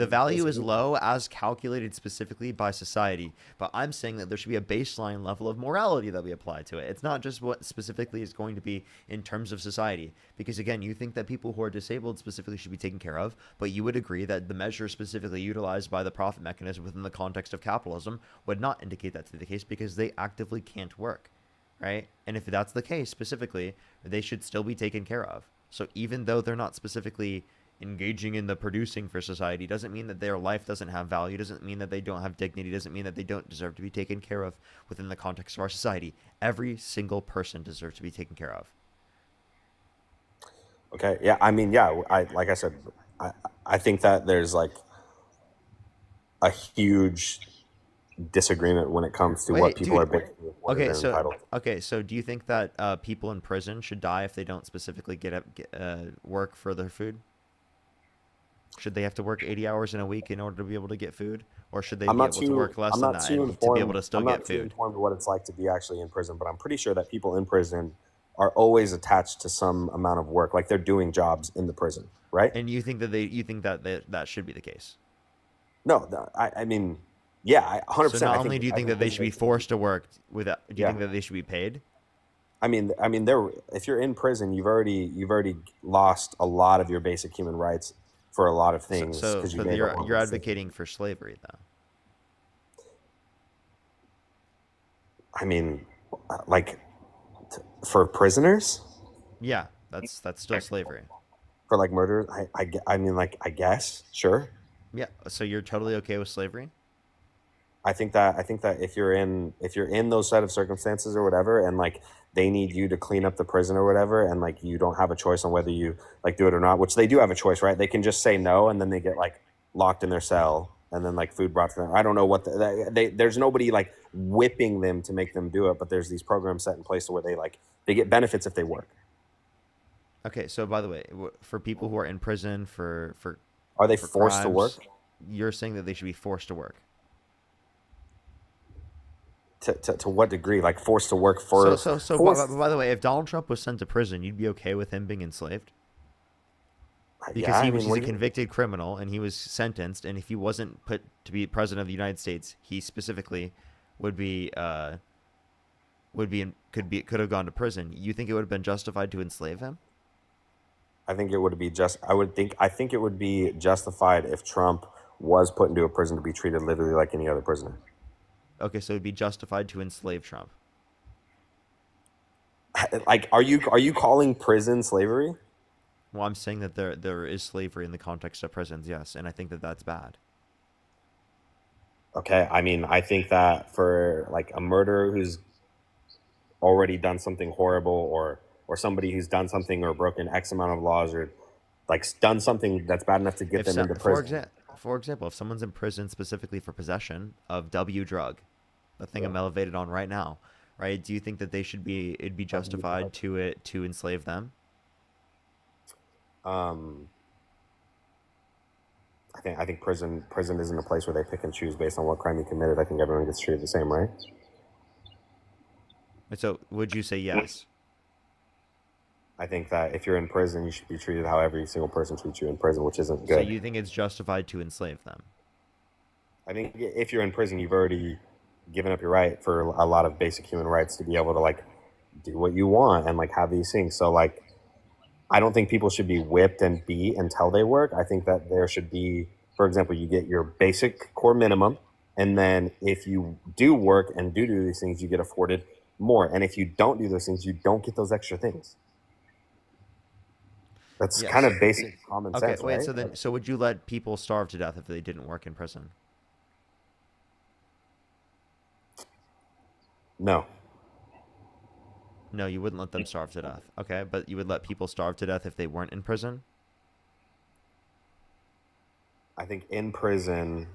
value having is low as calculated specifically by society, but I'm saying that there should be a baseline level of morality that we apply to it. It's not just what specifically is going to be in terms of society, because again, you think that people who are disabled specifically should be taken care of, but you would agree that the measure specifically utilized by the profit mechanism within the context of capitalism would not indicate that to be the case because they actively can't work, right? And if that's the case specifically, they should still be taken care of. So even though they're not specifically engaging in the producing for society doesn't mean that their life doesn't have value, doesn't mean that they don't have dignity, doesn't mean that they don't deserve to be taken care of within the context of our society. Every single person deserves to be taken care of. Okay. Yeah. I mean, yeah. Like I said, I think that there's like a huge disagreement when it comes to what people are basically what Okay, they're so entitled to. do you think that people in prison should die if they don't specifically work for their food? Should they have to work 80 hours in a week in order to be able to get food, or should they be able to work less I'm than not that too and informed. to be able to still I'm get not too food? informed what it's like to be actually in prison, but I'm pretty sure that people in prison are always attached to some amount of work, like they're doing jobs in the prison, right? And you think that should be the case? No, I mean, yeah, 100%. So not I only think do you think that they should be forced to work without, do you Yeah. think that they should be paid? I mean, if you're in prison, you've already lost a lot of your basic human rights for a lot of things So because you but made you're a horrible you're mistake. advocating for slavery, though. I mean, like for prisoners, Yeah, that's still slavery. for like murder. I mean, like I guess sure. Yeah, so you're totally okay with slavery? I think that if you're in those set of circumstances or whatever, and like they need you to clean up the prison or whatever, and like you don't have a choice on whether you like do it or not, which they do have a choice, right? They can just say no, and then they get like locked in their cell, and then like food brought to them. I don't know what there's nobody like whipping them to make them do it, but there's these programs set in place where they get benefits if they work. Okay, so by the way, for people who are in prison Are they for forced to work? crimes, you're saying that they should be forced to work. To what degree? Like forced to work for? By the way, if Donald Trump was sent to prison, you'd be okay with him being enslaved? Because Yeah, he's a what do you- convicted criminal and he was sentenced, and if he wasn't put to be president of the United States, he specifically could have gone to prison. You think it would have been justified to enslave him? I think it would be I think it would be justified if Trump was put into a prison to be treated literally like any other prisoner. Okay, so it'd be justified to enslave Trump. Like, are you calling prison slavery? Well, I'm saying that there is slavery in the context of prisons, yes, and I think that that's bad. Okay, I mean, I think that for like a murderer who's already done something horrible, or somebody who's done something or broken X amount of laws, or like done something that's bad enough to get them into prison. For example, if someone's in prison specifically for possession of W drug, the thing I'm elevated on right now, right? Do you think that it'd be justified to enslave them? I think prison isn't a place where they pick and choose based on what crime you committed. I think everyone gets treated the same, right? So would you say yes? I think that if you're in prison, you should be treated how every single person treats you in prison, which isn't good. So you think it's justified to enslave them? I think if you're in prison, you've already given up your right for a lot of basic human rights to be able to like do what you want and like have these things. So like, I don't think people should be whipped and beat until they work. I think that there should be, for example, you get your basic core minimum, and then if you do work and do these things, you get afforded more. And if you don't do those things, you don't get those extra things. That's kind of basic common sense, wait. right? So would you let people starve to death if they didn't work in prison? No. No, you wouldn't let them starve to death. Okay, but you would let people starve to death if they weren't in prison? I think in prison,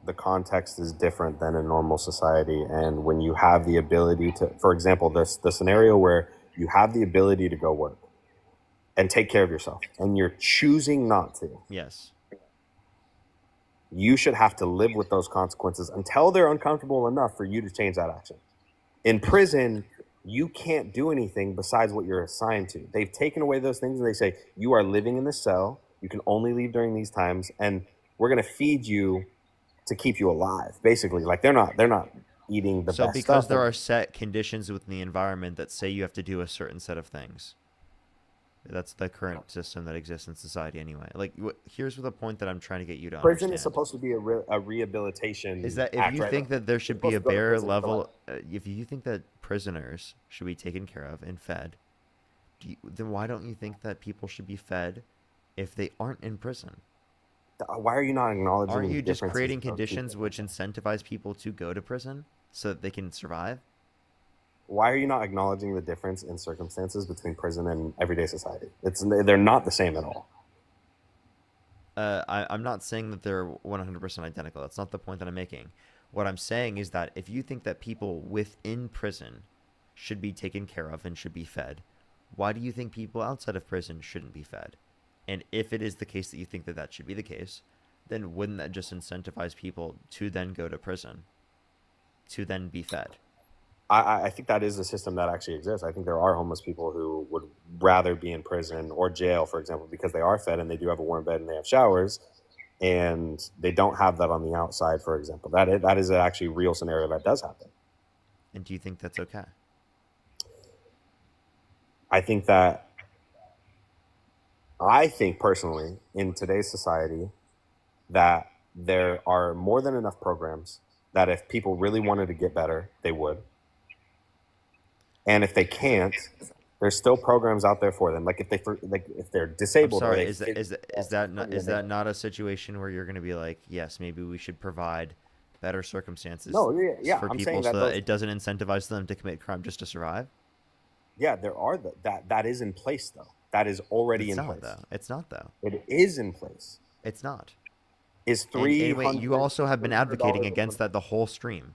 the context is different than a normal society. And when you have the ability to, for example, the scenario where you have the ability to go work and take care of yourself, and you're choosing not to. Yes. You should have to live with those consequences until they're uncomfortable enough for you to change that action. In prison, you can't do anything besides what you're assigned to. They've taken away those things, and they say, you are living in this cell. You can only leave during these times, and we're going to feed you to keep you alive. Basically, like they're not eating the best stuff. So because there are set conditions within the environment that say you have to do a certain set of things. That's the current system that exists in society anyway. Like, here's the point that I'm trying to get you to understand. Prison is supposed to be a rehabilitation. Is that if you think that there should be a bare level, if you think that prisoners should be taken care of and fed, then why don't you think that people should be fed if they aren't in prison? Why are you not acknowledging Aren't the you just differences creating of people? conditions which incentivize people to go to prison so that they can survive? Why are you not acknowledging the difference in circumstances between prison and everyday society? They're not the same at all. I'm not saying that they're 100% identical. That's not the point that I'm making. What I'm saying is that if you think that people within prison should be taken care of and should be fed, why do you think people outside of prison shouldn't be fed? And if it is the case that you think that that should be the case, then wouldn't that just incentivize people to then go to prison, to then be fed? I think that is a system that actually exists. I think there are homeless people who would rather be in prison or jail, for example, because they are fed and they do have a warm bed and they have showers, and they don't have that on the outside, for example. That is an actually real scenario that does happen. And do you think that's okay? I think personally, in today's society, that there are more than enough programs that if people really wanted to get better, they would. And if they can't, there's still programs out there for them. Like if they're disabled. I'm sorry, or is that not a situation where you're going to be like, yes, maybe we should provide better circumstances yeah, for I'm people saying so that that it doesn't incentivize them to commit crime just to survive? Yeah, there are that is in place though. That is already in place. It's not though. It is in place. It's not. Is anyway, you also have been advocating against that the whole stream.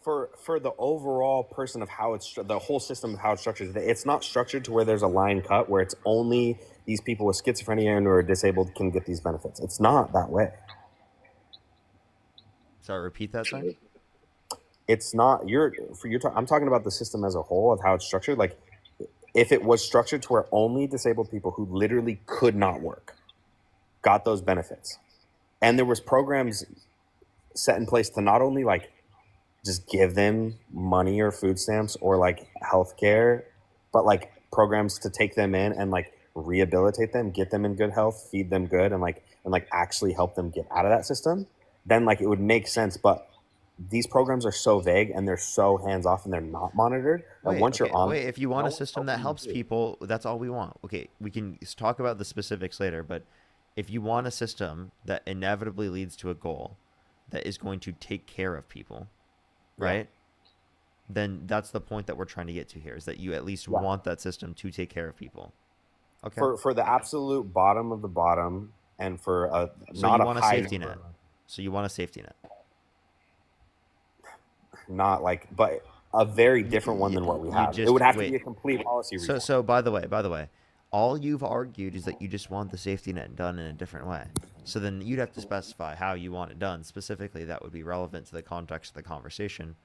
For the overall person of how it's the whole system of how it's structured, it's not structured to where there's a line cut where it's only these people with schizophrenia and who are disabled can get these benefits. It's not that way. Sorry, repeat that, sorry. It's not. I'm talking about the system as a whole of how it's structured. Like, if it was structured to where only disabled people who literally could not work got those benefits, and there was programs set in place to not only like just give them money or food stamps or like healthcare, but like programs to take them in and like rehabilitate them, get them in good health, feed them good, and actually help them get out of that system, then like it would make sense. But these programs are so vague and they're so hands off and they're not monitored. If you want a system that helps people, that's all we want. Okay, we can talk about the specifics later, but if you want a system that inevitably leads to a goal that is going to take care of people, right? Then that's the point that we're trying to get to here, is that you at least want that system to take care of people. Okay. For the absolute bottom of the bottom, and for a so not you a want a high safety number. net. So you want a safety net. Not like, but a very different one than what we have. It would have to be a complete policy reform. So by the way, all you've argued is that you just want the safety net done in a different way. So then you'd have to specify how you want it done specifically. That would be relevant to the context of the conversation.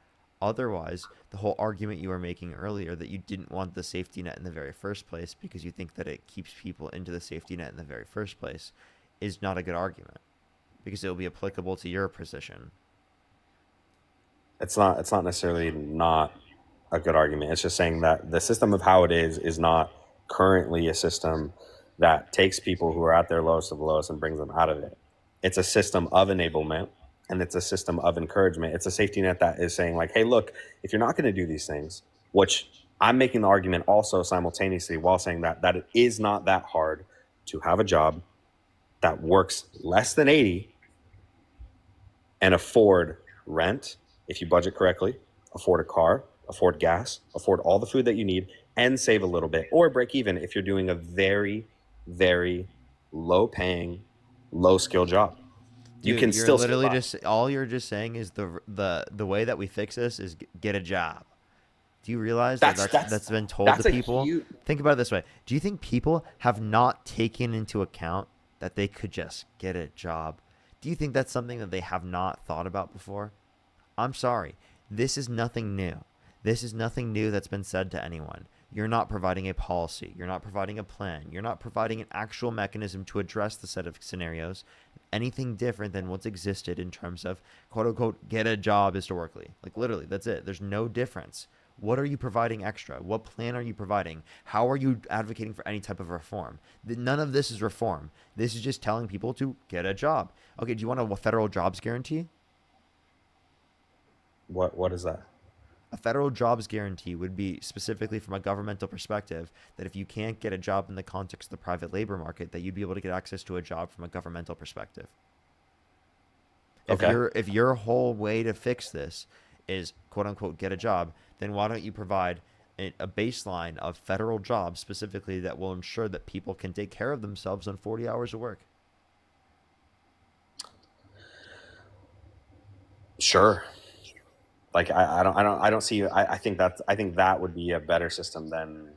Otherwise, the whole argument you were making earlier that you didn't want the safety net in the very first place because you think that it keeps people into the safety net in the very first place is not a good argument, because it will be applicable to your position. It's not necessarily not a good argument. It's just saying that the system of how it is not currently a system that takes people who are at their lowest of the lowest and brings them out of it. It's a system of enablement, and it's a system of encouragement. It's a safety net that is saying like, hey, look, if you're not going to do these things, which I'm making the argument also simultaneously while saying that it is not that hard to have a job that works less than 80 and afford rent, if you budget correctly, afford a car, afford gas, afford all the food that you need, and save a little bit, or break even if you're doing a very, very low paying, low skill job. You can still literally survive. just all you're just saying is the way that we fix this is get a job. Do you realize that's been told to people? Think about it this way. Do you think people have not taken into account that they could just get a job? Do you think that's something that they have not thought about before? I'm sorry. This is nothing new. This is nothing new that's been said to anyone. You're not providing a policy. You're not providing a plan. You're not providing an actual mechanism to address the set of scenarios, anything different than what's existed in terms of quote unquote get a job historically. Like literally, that's it. There's no difference. What are you providing extra? What plan are you providing? How are you advocating for any type of reform? None of this is reform. This is just telling people to get a job. Okay, do you want a federal jobs guarantee? What is that? A federal jobs guarantee would be specifically from a governmental perspective that if you can't get a job in the context of the private labor market, that you'd be able to get access to a job from a governmental perspective. Okay. If your whole way to fix this is quote unquote get a job, then why don't you provide a baseline of federal jobs specifically that will ensure that people can take care of themselves on 40 hours of work? Sure. Like I don't see. I think that would be a better system than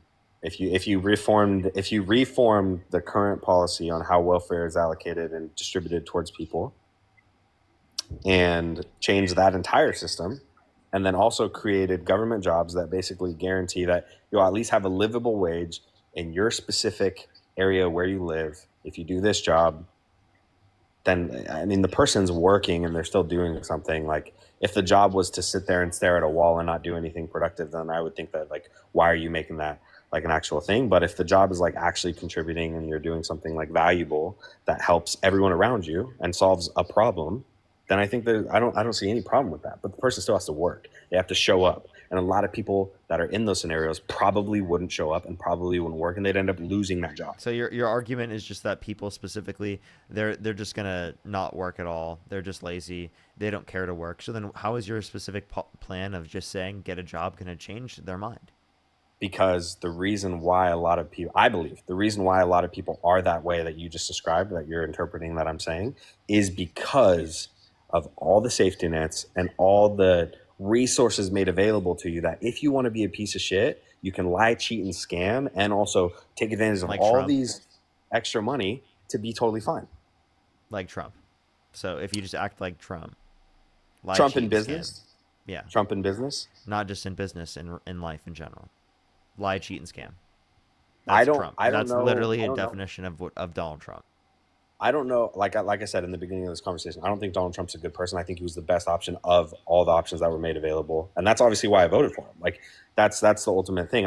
if you reformed the current policy on how welfare is allocated and distributed towards people, and changed that entire system, and then also created government jobs that basically guarantee that you'll at least have a livable wage in your specific area where you live. If you do this job, then I mean the person's working and they're still doing something. Like if the job was to sit there and stare at a wall and not do anything productive, then I would think that like, why are you making that like an actual thing? But if the job is like actually contributing and you're doing something like valuable that helps everyone around you and solves a problem, then I think that I don't see any problem with that. But the person still has to work. They have to show up. And a lot of people that are in those scenarios probably wouldn't show up and probably wouldn't work, and they'd end up losing that job. So your argument is just that people specifically they're just gonna not work at all. They're just lazy. They don't care to work. So then, how is your specific plan of just saying get a job gonna change their mind? Because the reason why a lot of people, I believe, the reason why a lot of people are that way that you just described, that you're interpreting that I'm saying, is because of all the safety nets and all the resources made available to you, that if you want to be a piece of shit, you can lie, cheat, and scam, and also take advantage of Like all Trump. these extra money to be totally fine. Like Trump. So if you just act like Trump, lie, Trump cheat, in and scam. business? Yeah. Trump in business? Not just in business, in life in general. Lie, cheat, and scam. I That's don't- Trump. I don't That's know- literally I a don't know. definition of Donald Trump. I don't know. Like I said in the beginning of this conversation, I don't think Donald Trump's a good person. I think he was the best option of all the options that were made available, and that's obviously why I voted for him. Like that's the ultimate thing.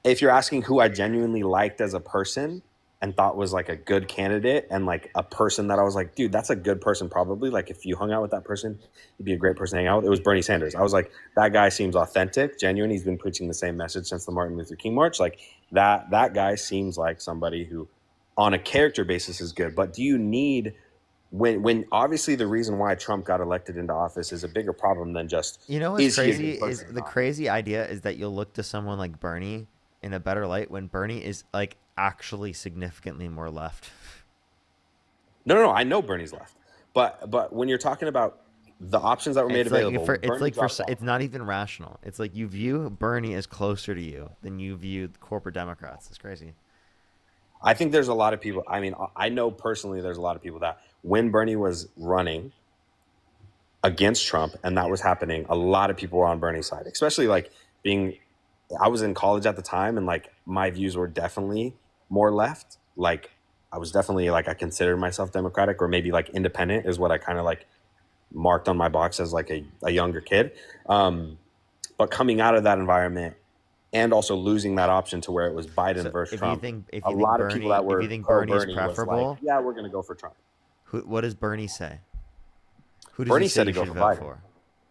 If you're asking who I genuinely liked as a person and thought was like a good candidate and like a person that I was like, dude, that's a good person probably. Like if you hung out with that person, he'd be a great person to hang out with. It was Bernie Sanders. I was like, that guy seems authentic, genuine. He's been preaching the same message since the Martin Luther King March. Like that guy seems like somebody who, on a character basis, is good. But do you need when obviously the reason why Trump got elected into office is a bigger problem than just You know what's is he a crazy good person is or the not? crazy idea is that you'll look to someone like Bernie in a better light when Bernie is like actually significantly more left. No. I know Bernie's left, but when you're talking about the options that were made It's like available, Bernie dropped off. it's not even rational. It's like you view Bernie as closer to you than you view corporate Democrats. It's crazy. I think there's a lot of people. I mean, I know personally there's a lot of people that when Bernie was running against Trump and that was happening, a lot of people were on Bernie's side, especially like I was in college at the time and like my views were definitely more left. Like I was definitely like, I considered myself Democratic or maybe like independent is what I kind of like marked on my box as like a younger kid. But coming out of that environment, and also losing that option to where it was Biden versus Trump. If a you lot think of people that were if you think pro Bernie's Bernie was preferable, like, yeah, we're going to go for Trump. what does Bernie say? Who does Bernie he say said to you go should for vote Biden. for?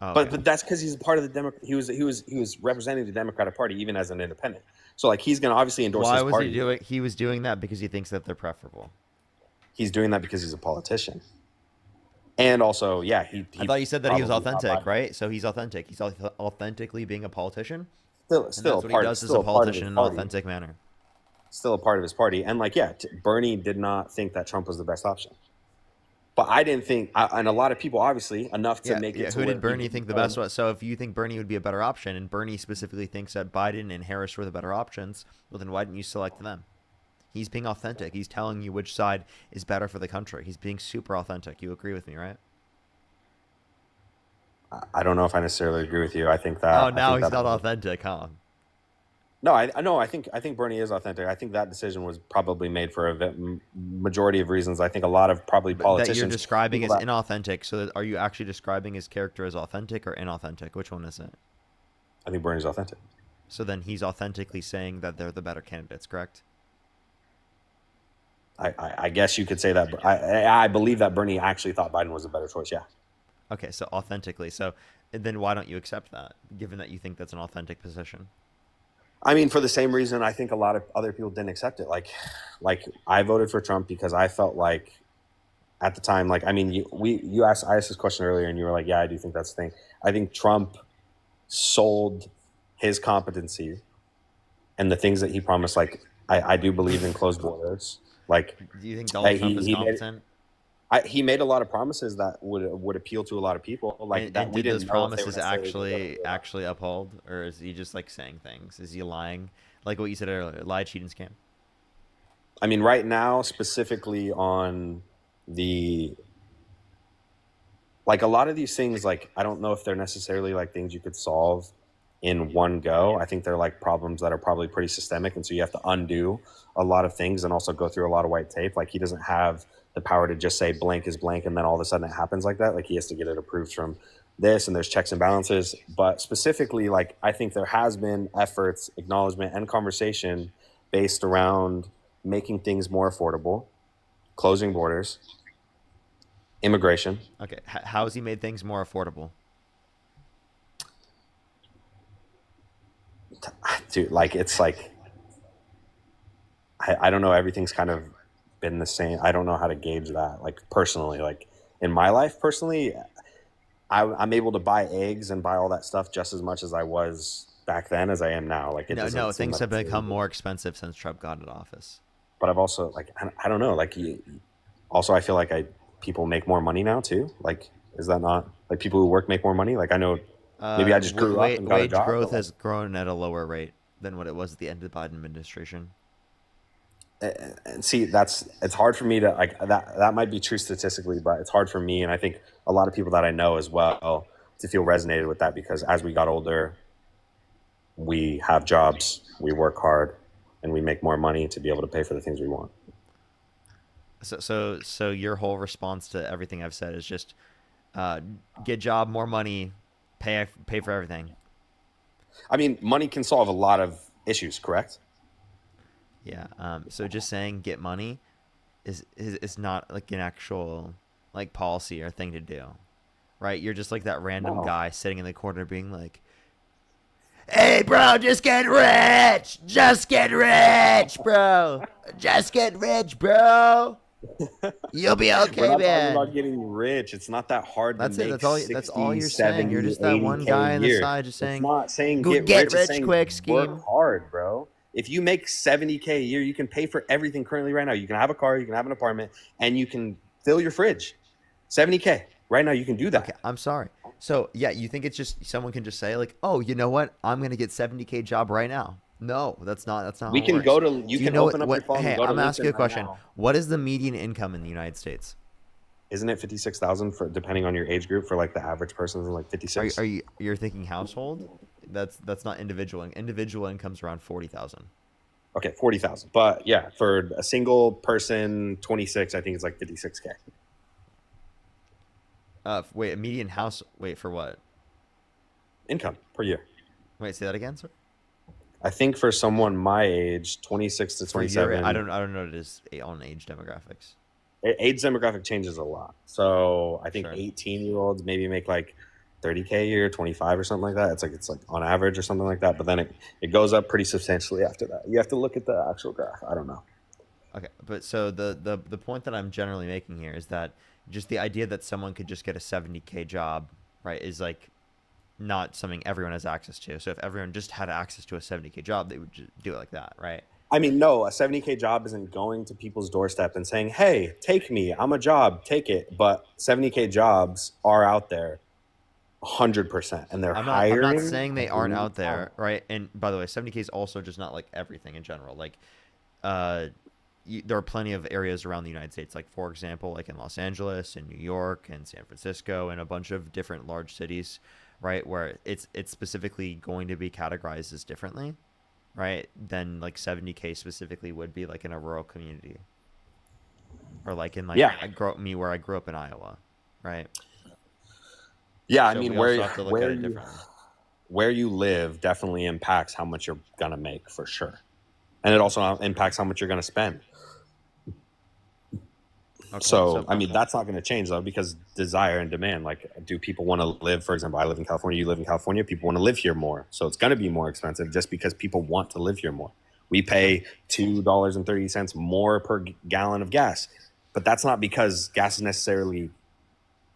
Oh, But okay. that's because he's a part of the Democrat. He was representing the Democratic Party even as an independent. So like he's going to obviously endorse Why his was party. he doing? He was doing that because he thinks that they're preferable. He's doing that because he's a politician. And also, yeah, he I thought you said that he was probably thought authentic, Biden- right? So he's authentic. He's authentically being a politician. Still And a that's what part- he does as still a a part of his politician in an party. authentic manner. Still a part of his party. And like, yeah, Bernie did not think that Trump was the best option. But I didn't think, and a lot of people, obviously, enough to make it to Who where did Bernie he think the became- best was? So if you think Bernie would be a better option, and Bernie specifically thinks that Biden and Harris were the better options, well, then why didn't you select them? He's being authentic. He's telling you which side is better for the country. He's being super authentic. You agree with me, right? I don't know if I necessarily agree with you. I think that. Oh, now I think he's that- not authentic, huh? No, I think Bernie is authentic. I think that decision was probably made for a majority of reasons. I think a lot of probably politicians That you're describing as people that- inauthentic. So are you actually describing his character as authentic or inauthentic? Which one is it? I think Bernie's authentic. So then he's authentically saying that they're the better candidates, correct? I guess you could say that. I believe that Bernie actually thought Biden was a better choice. Yeah. Okay, so authentically. So then why don't you accept that, given that you think that's an authentic position? I mean, for the same reason, I think a lot of other people didn't accept it. Like I voted for Trump because I felt like at the time, like, I mean, I asked this question earlier and you were like, yeah, I do think that's the thing. I think Trump sold his competency and the things that he promised. Like, I do believe in closed borders. Like, Do you think Donald Trump is competent? he made a lot of promises that would appeal to a lot of people. Like And, that and we did those didn't know if they were promises necessarily actually uphold, or is he just like saying things? Is he lying? Like what you said earlier, lie, cheat, and scam. I mean, right now, specifically on like a lot of these things, like, I don't know if they're necessarily like things you could solve in one go. I think they're like problems that are probably pretty systemic. And so you have to undo a lot of things and also go through a lot of white tape. Like he doesn't have the power to just say blank is blank and then all of a sudden it happens like that. Like he has to get it approved from this, and there's checks and balances. But specifically, like, I think there has been efforts, acknowledgement, and conversation based around making things more affordable, closing borders, immigration. Okay, how has he made things more affordable? Dude, like, it's like, I don't know. Everything's kind of been the same. I don't know how to gauge that. Like, personally, like in my life, personally, I'm able to buy eggs and buy all that stuff just as much as I was back then as I am now. Like, it No, doesn't no, seem things like have become more expensive since Trump got into office. But I've also, like, I don't know. Like, also, I feel like people make more money now too. Like, is that not like people who work make more money? Like, I know maybe I just grew up and got a Wage job. growth but, has grown at a lower rate than what it was at the end of the Biden administration. and see, it's hard for me to, like, that might be true statistically, but it's hard for me, and I think a lot of people that I know as well, to feel resonated with that, because as we got older, we have jobs, we work hard, and we make more money to be able to pay for the things we want. So your whole response to everything I've said is just get job, more money, pay for everything. I mean, money can solve a lot of issues, correct? Yeah. So just saying get money is not like an actual like policy or thing to do, right? You're just like that random guy sitting in the corner being like, "Hey, bro, just get rich, bro, just get rich, bro. You'll be okay, We're not man." talking about getting rich. It's not that hard That's to it. make That's all you're 60, saying. 70, You're just that one 80K guy a on the year. side just saying, It's not saying "Go get get rich, rich it's saying quick" scheme. work hard, bro. If you make 70K a year, you can pay for everything currently right now. You can have a car, you can have an apartment, and you can fill your fridge. 70K right now, you can do that. Okay, I'm sorry. So yeah, you think it's just someone can just say like, "Oh, you know what? I'm gonna get 70K job right now." No, that's not. That's not. We how it can works. go to. You Do can know open up your phone. Hey, and go to I'm asking you a LinkedIn right question. now. What is the median income in the United States? Isn't it 56,000 for, depending on your age group, for like the average person is like 56? You're thinking household? That's not individual. Individual income's around 40,000. Okay, 40,000. But yeah, for a single person, 26, I think it's like 56K. Wait, a median house. Wait, for what? Income per year. Wait, say that again, sir. I think for someone my age, 26 to 27. I don't know what it is on age demographics. Age demographic changes a lot. So I think 18-year-olds maybe make like 30K a year, 25 or something like that. It's like on average or something like that. But then it goes up pretty substantially after that. You have to look at the actual graph. I don't know. Okay, but so the point that I'm generally making here is that just the idea that someone could just get a 70K job, right, is like not something everyone has access to. So if everyone just had access to a 70K job, they would just do it like that, right? I mean, no, a 70K job isn't going to people's doorstep and saying, "Hey, take me. I'm a job. Take it." But 70K jobs are out there 100%, and they're hiring. I'm not saying they aren't out there, right? And by the way, 70K is also just not like everything in general. Like, there are plenty of areas around the United States, like for example, like in Los Angeles and New York and San Francisco and a bunch of different large cities, right, where it's specifically going to be categorized as differently, right, than like 70K specifically would be like in a rural community, or like in like where I grew up in Iowa, right? Yeah, So I mean, we also have to look at it differently. where you live definitely impacts how much you're gonna make, for sure, and it also impacts how much you're gonna spend. Okay, So, I mean, that's not going to change though, because desire and demand, like, do people want to live, for example, I live in California, you live in California, people want to live here more. So it's going to be more expensive just because people want to live here more. We pay $2.30 more per gallon of gas, but that's not because gas is necessarily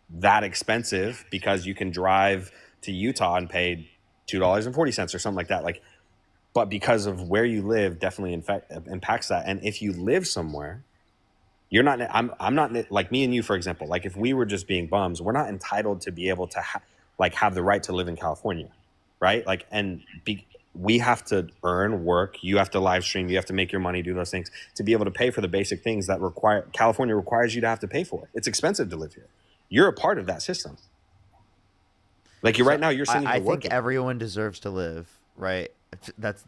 that expensive, because you can drive to Utah and pay $2.40 or something like that. Like, but because of where you live definitely impacts that. And if you live somewhere, you're not, I'm not like me and you, for example, like if we were just being bums, we're not entitled to be able to have the right to live in California. Right. Like, we have to earn, work. You have to live stream. You have to make your money, do those things to be able to pay for the basic things that California requires you to have to pay for. It's expensive to live here. You're a part of that system. Like right now, you're sitting here I think working. everyone deserves to live, right? That's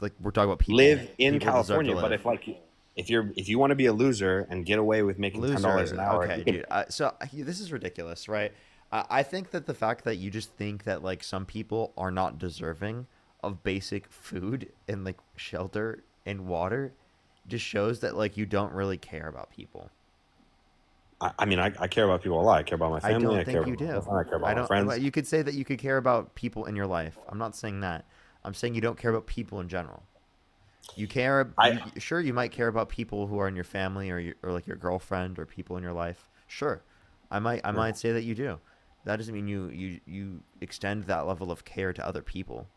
like we're talking about people. Live in People deserve to California, but live. if you want to be a loser and get away with making $10 an hour, Okay, dude. This is ridiculous, right? I think that the fact that you just think that like some people are not deserving of basic food and like shelter and water just shows that like you don't really care about people. I mean, I care about people a lot. I care about my family. I don't think you do. I care about my friends. You could say that you could care about people in your life. I'm not saying that. I'm saying you don't care about people in general. You care. Sure, you might care about people who are in your family or like your girlfriend or people in your life. Sure, I might say that you do. That doesn't mean you extend that level of care to other people.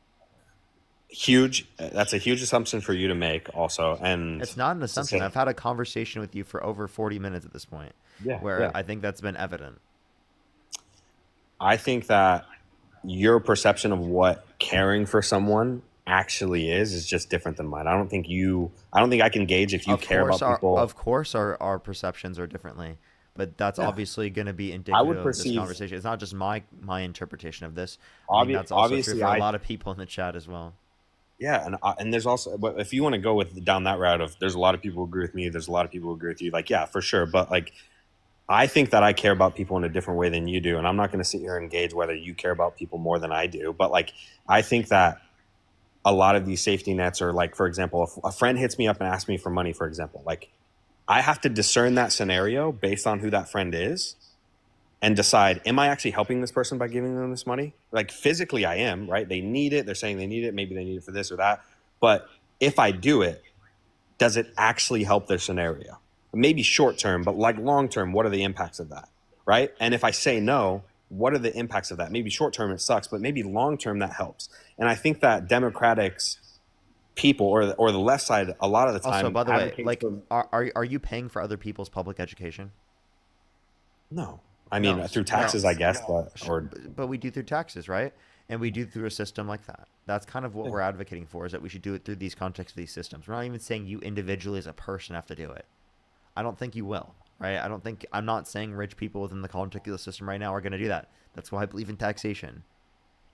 That's a huge assumption for you to make also. And it's not an assumption. I've had a conversation with you for over 40 minutes at this point. Yeah. I think that's been evident. I think that your perception of what caring for someone actually is just different than mine. I don't think I can gauge if you care about people. Of course our perceptions are differently, but that's obviously going to be indicative of this conversation. It's not just my interpretation of this. I think that's also true for a lot of people in the chat as well. Yeah, and there's also, if you want to go down that route of, there's a lot of people who agree with me, there's a lot of people who agree with you. Like, yeah, for sure. But like, I think that I care about people in a different way than you do, and I'm not going to sit here and gauge whether you care about people more than I do. But like, I think that a lot of these safety nets are like, for example, if a friend hits me up and asks me for money, for example, like I have to discern that scenario based on who that friend is and decide, am I actually helping this person by giving them this money? Like physically I am, right? They need it. They're saying they need it. Maybe they need it for this or that. But if I do it, does it actually help their scenario? Maybe short term, but like long term, what are the impacts of that, right? And if I say no, what are the impacts of that? Maybe short term it sucks, but maybe long term that helps. And I think that Democrats people or the left side a lot of the time. Also, by the way, like, are you paying for other people's public education? No. I mean, through taxes, I guess, but we do through taxes, right? And we do through a system like that. That's kind of what we're advocating for, is that we should do it through these contexts of these systems. We're not even saying you individually as a person have to do it. I don't think you will, right? I'm not saying rich people within the context of the system right now are going to do that. That's why I believe in taxation,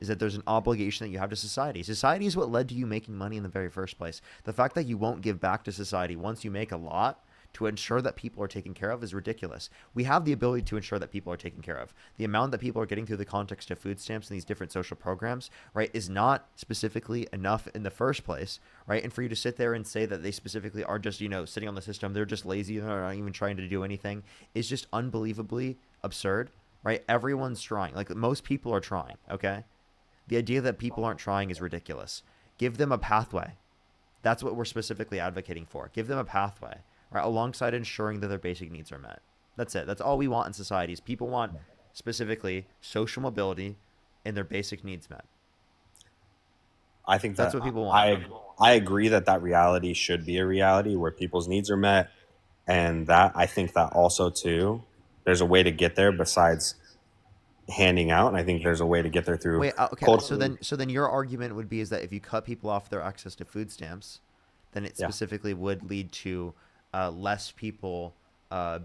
is that there's an obligation that you have to society. Society is what led to you making money in the very first place. The fact that you won't give back to society once you make a lot to ensure that people are taken care of is ridiculous. We have the ability to ensure that people are taken care of. The amount that people are getting through the context of food stamps and these different social programs, right, is not specifically enough in the first place, right? And for you to sit there and say that they specifically are just, sitting on the system, they're just lazy, they're not even trying to do anything, is just unbelievably absurd, right? Everyone's trying. Like, most people are trying, okay? The idea that people aren't trying is ridiculous. Give them a pathway. That's what we're specifically advocating for. Give them a pathway, right, alongside ensuring that their basic needs are met. That's it. That's all we want in societies. People want specifically social mobility and their basic needs met. I think that's what people want. I agree that reality should be a reality where people's needs are met, and that I think that also too, there's a way to get there besides handing out, and I think there's a way to get there through. Wait, okay. So then your argument would be is that if you cut people off their access to food stamps, then it specifically would lead to less people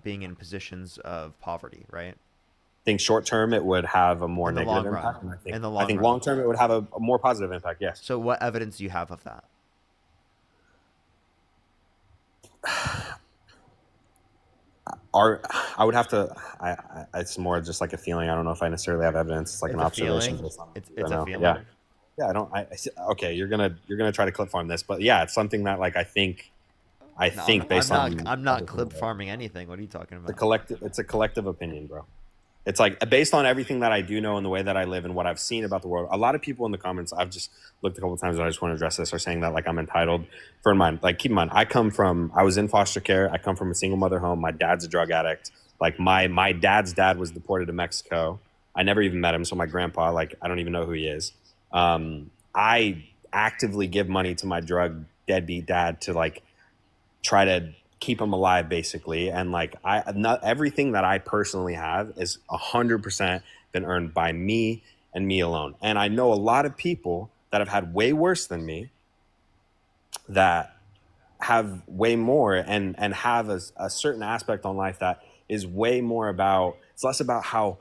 being in positions of poverty, right? I think short term it would have a more negative impact. I think long term it would have a more positive impact. Yes. So what evidence do you have of that? I would have to. It's more just like a feeling. I don't know if I necessarily have evidence. It's like an observation. It's a feeling. Yeah. Yeah. I don't. Okay. You're gonna try to clip farm this, but yeah, it's something that like I think I No, think based on I'm not everything clip that- farming anything. What are you talking the about? collective. It's a collective opinion, bro. It's like based on everything that I do know and the way that I live and what I've seen about the world. A lot of people in the comments, I've just looked a couple of times and I just want to address this, are saying that like I'm entitled. For in mind, like keep in mind, I was in foster care. I come from a single mother home. My dad's a drug addict. Like my dad's dad was deported to Mexico. I never even met him. So my grandpa, like I don't even know who he is. I actively give money to my drug deadbeat dad to like try to keep him alive basically, and like not everything that I personally have is 100% been earned by me and me alone. And I know a lot of people that have had way worse than me that have way more and have a certain aspect on life that is way more about, it's less about how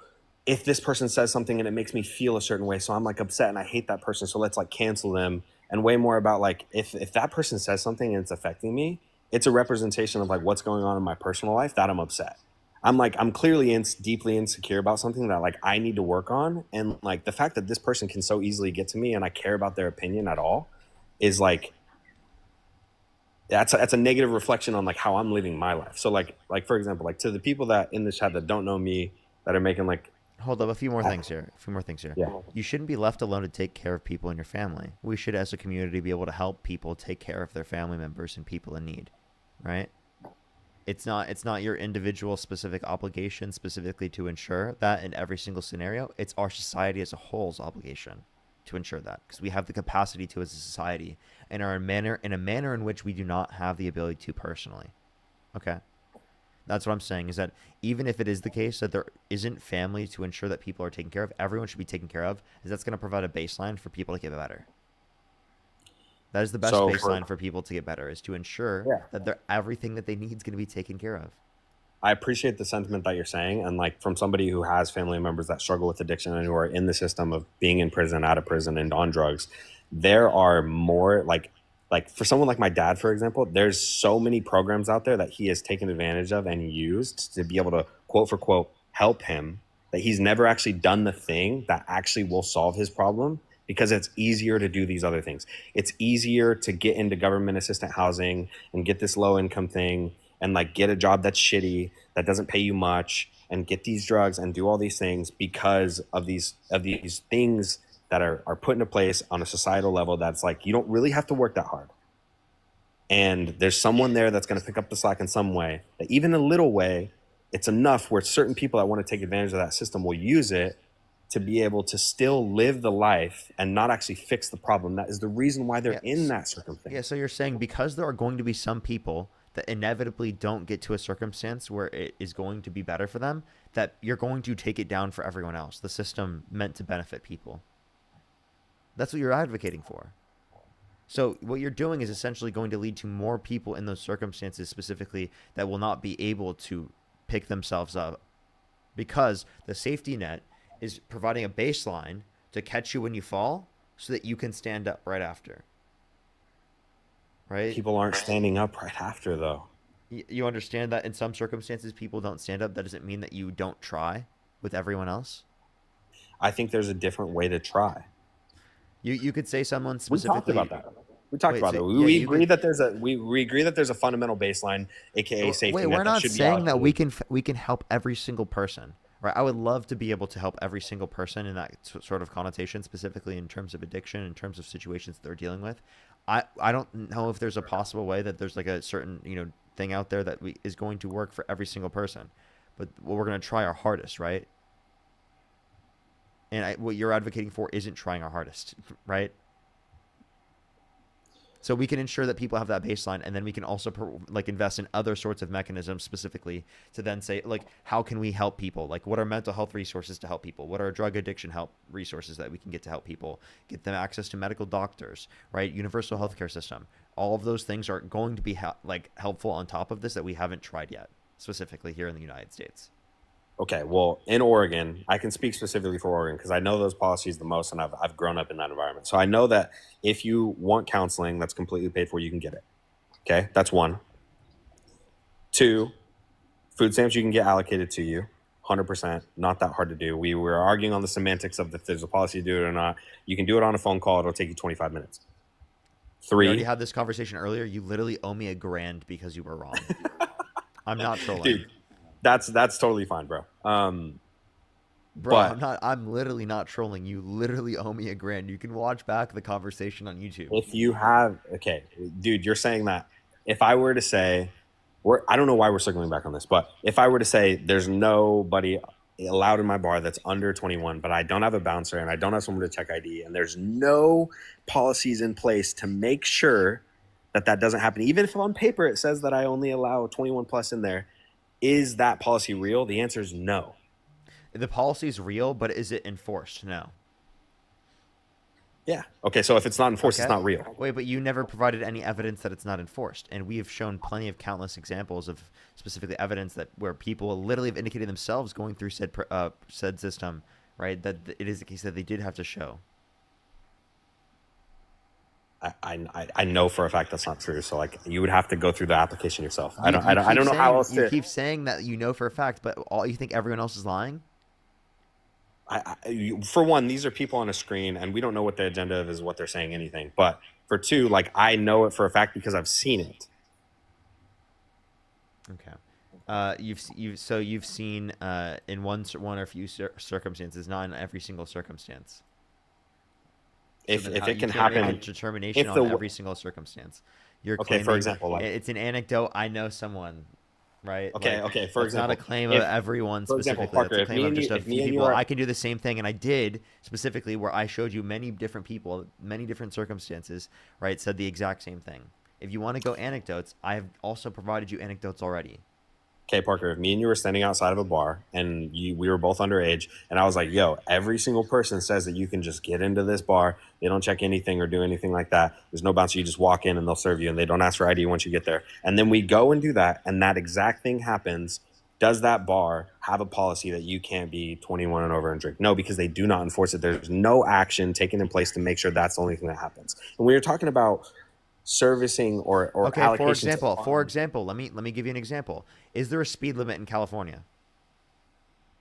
if this person says something and it makes me feel a certain way, so I'm like upset and I hate that person, so let's like cancel them, and way more about like if that person says something and it's affecting me, it's a representation of like what's going on in my personal life that I'm upset. I'm clearly deeply insecure about something that like I need to work on, and like the fact that this person can so easily get to me and I care about their opinion at all is like that's a negative reflection on like how I'm living my life. So like for example, like to the people that in this chat that don't know me that are making like Hold up, a few more things here. Yeah. You shouldn't be left alone to take care of people in your family. We should, as a community, be able to help people take care of their family members and people in need, right? It's not your individual specific obligation specifically to ensure that in every single scenario. It's our society as a whole's obligation to ensure that, because we have the capacity to as a society and are in a manner in which we do not have the ability to personally. Okay. That's what I'm saying, is that even if it is the case that there isn't family to ensure that people are taken care of, everyone should be taken care of, is that's going to provide a baseline for people to get better. That is the best baseline for people to get better, is to ensure that everything that they need is going to be taken care of. I appreciate the sentiment that you're saying, and like from somebody who has family members that struggle with addiction and who are in the system of being in prison, out of prison, and on drugs, there are more like for someone like my dad, for example, there's so many programs out there that he has taken advantage of and used to be able to quote for quote help him, that he's never actually done the thing that actually will solve his problem, because it's easier to do these other things. It's easier to get into government assistant housing and get this low income thing and like get a job that's shitty, that doesn't pay you much, and get these drugs and do all these things because of these things that are put into place on a societal level that's like, you don't really have to work that hard. And there's someone there that's going to pick up the slack in some way, that even a little way, it's enough where certain people that want to take advantage of that system will use it to be able to still live the life and not actually fix the problem. That is the reason why they're in that circumstance. Yeah, so you're saying because there are going to be some people that inevitably don't get to a circumstance where it is going to be better for them, that you're going to take it down for everyone else. The system meant to benefit people. That's what you're advocating for. So what you're doing is essentially going to lead to more people in those circumstances specifically that will not be able to pick themselves up, because the safety net is providing a baseline to catch you when you fall so that you can stand up right after. Right? People aren't standing up right after, though. You understand that in some circumstances people don't stand up. That doesn't mean that you don't try with everyone else. I think there's a different way to try. You could say someone specifically. We talked about that. We agree that there's a fundamental baseline, aka safety net. We're not that should saying that be we can help every single person, right? I would love to be able to help every single person in that sort of connotation, specifically in terms of addiction, in terms of situations that they're dealing with. I don't know if there's a possible way that there's like a certain thing out there that is going to work for every single person, but we're going to try our hardest, right? And what you're advocating for isn't trying our hardest, right? So we can ensure that people have that baseline, and then we can also invest in other sorts of mechanisms specifically to then say, like, how can we help people? Like, what are mental health resources to help people? What are drug addiction help resources that we can get to help people? Get them access to medical doctors, right? Universal healthcare system. All of those things are going to be helpful on top of this that we haven't tried yet, specifically here in the United States. Okay, well, in Oregon, I can speak specifically for Oregon because I know those policies the most, and I've grown up in that environment. So I know that if you want counseling that's completely paid for, you can get it. Okay, that's one. Two, food stamps you can get allocated to you, 100%, not that hard to do. We were arguing on the semantics of if there's a policy to do it or not. You can do it on a phone call. It'll take you 25 minutes. We already 3. had this conversation earlier. You literally owe me $1,000 because you were wrong. I'm not trolling. Dude, that's totally fine, bro. Bro, But I'm literally not trolling. You literally owe me $1,000. You can watch back the conversation on YouTube. if you have, okay, dude, you're saying that if I were to say, I don't know why we're circling back on this, but if I were to say there's nobody allowed in my bar that's under 21, but I don't have a bouncer and I don't have someone to check ID, and there's no policies in place to make sure that that doesn't happen, even if on paper it says that I only allow 21 plus in there, is that policy real? The answer is no. The policy is real, but is it enforced? No. Yeah. Okay, so if it's not enforced, it's not real. Wait, but you never provided any evidence that it's not enforced, and we have shown plenty of countless examples of specifically evidence that where people literally have indicated themselves going through said system, right? That it is the case that they did have to show. I know for a fact that's not true. So like you would have to go through the application yourself. I don't know how else You to. keep saying that you know for a fact, but all you think everyone else is lying. For one, these are people on a screen, and we don't know what the agenda is, what they're saying, anything. But for two, like I know it for a fact because I've seen it. Okay. You've seen in one or a few circumstances, not in every single circumstance. If So it can make happen, a determination on every single circumstance. You're okay. For claiming example, like it's an anecdote. I know someone, right? Okay, Like, okay. For it's example, not a claim if- of everyone for example, specifically. Parker, That's a if claim me of and just you- a if me few and you people. are- I can do the same thing, and I did specifically where I showed you many different people, many different circumstances, right? Said the exact same thing. If you want to go anecdotes, I have also provided you anecdotes already. Okay, Parker, if me and you were standing outside of a bar and we were both underage, and I was like, yo, every single person says that you can just get into this bar. They don't check anything or do anything like that. There's no bouncer. You just walk in and they'll serve you, and they don't ask for ID once you get there. And then we go and do that, and that exact thing happens. Does that bar have a policy that you can't be 21 and over and drink? No, because they do not enforce it. There's no action taken in place to make sure that's the only thing that happens. And we were talking about servicing or Okay, allocation. for example, let me give you an example. Is there a speed limit in California?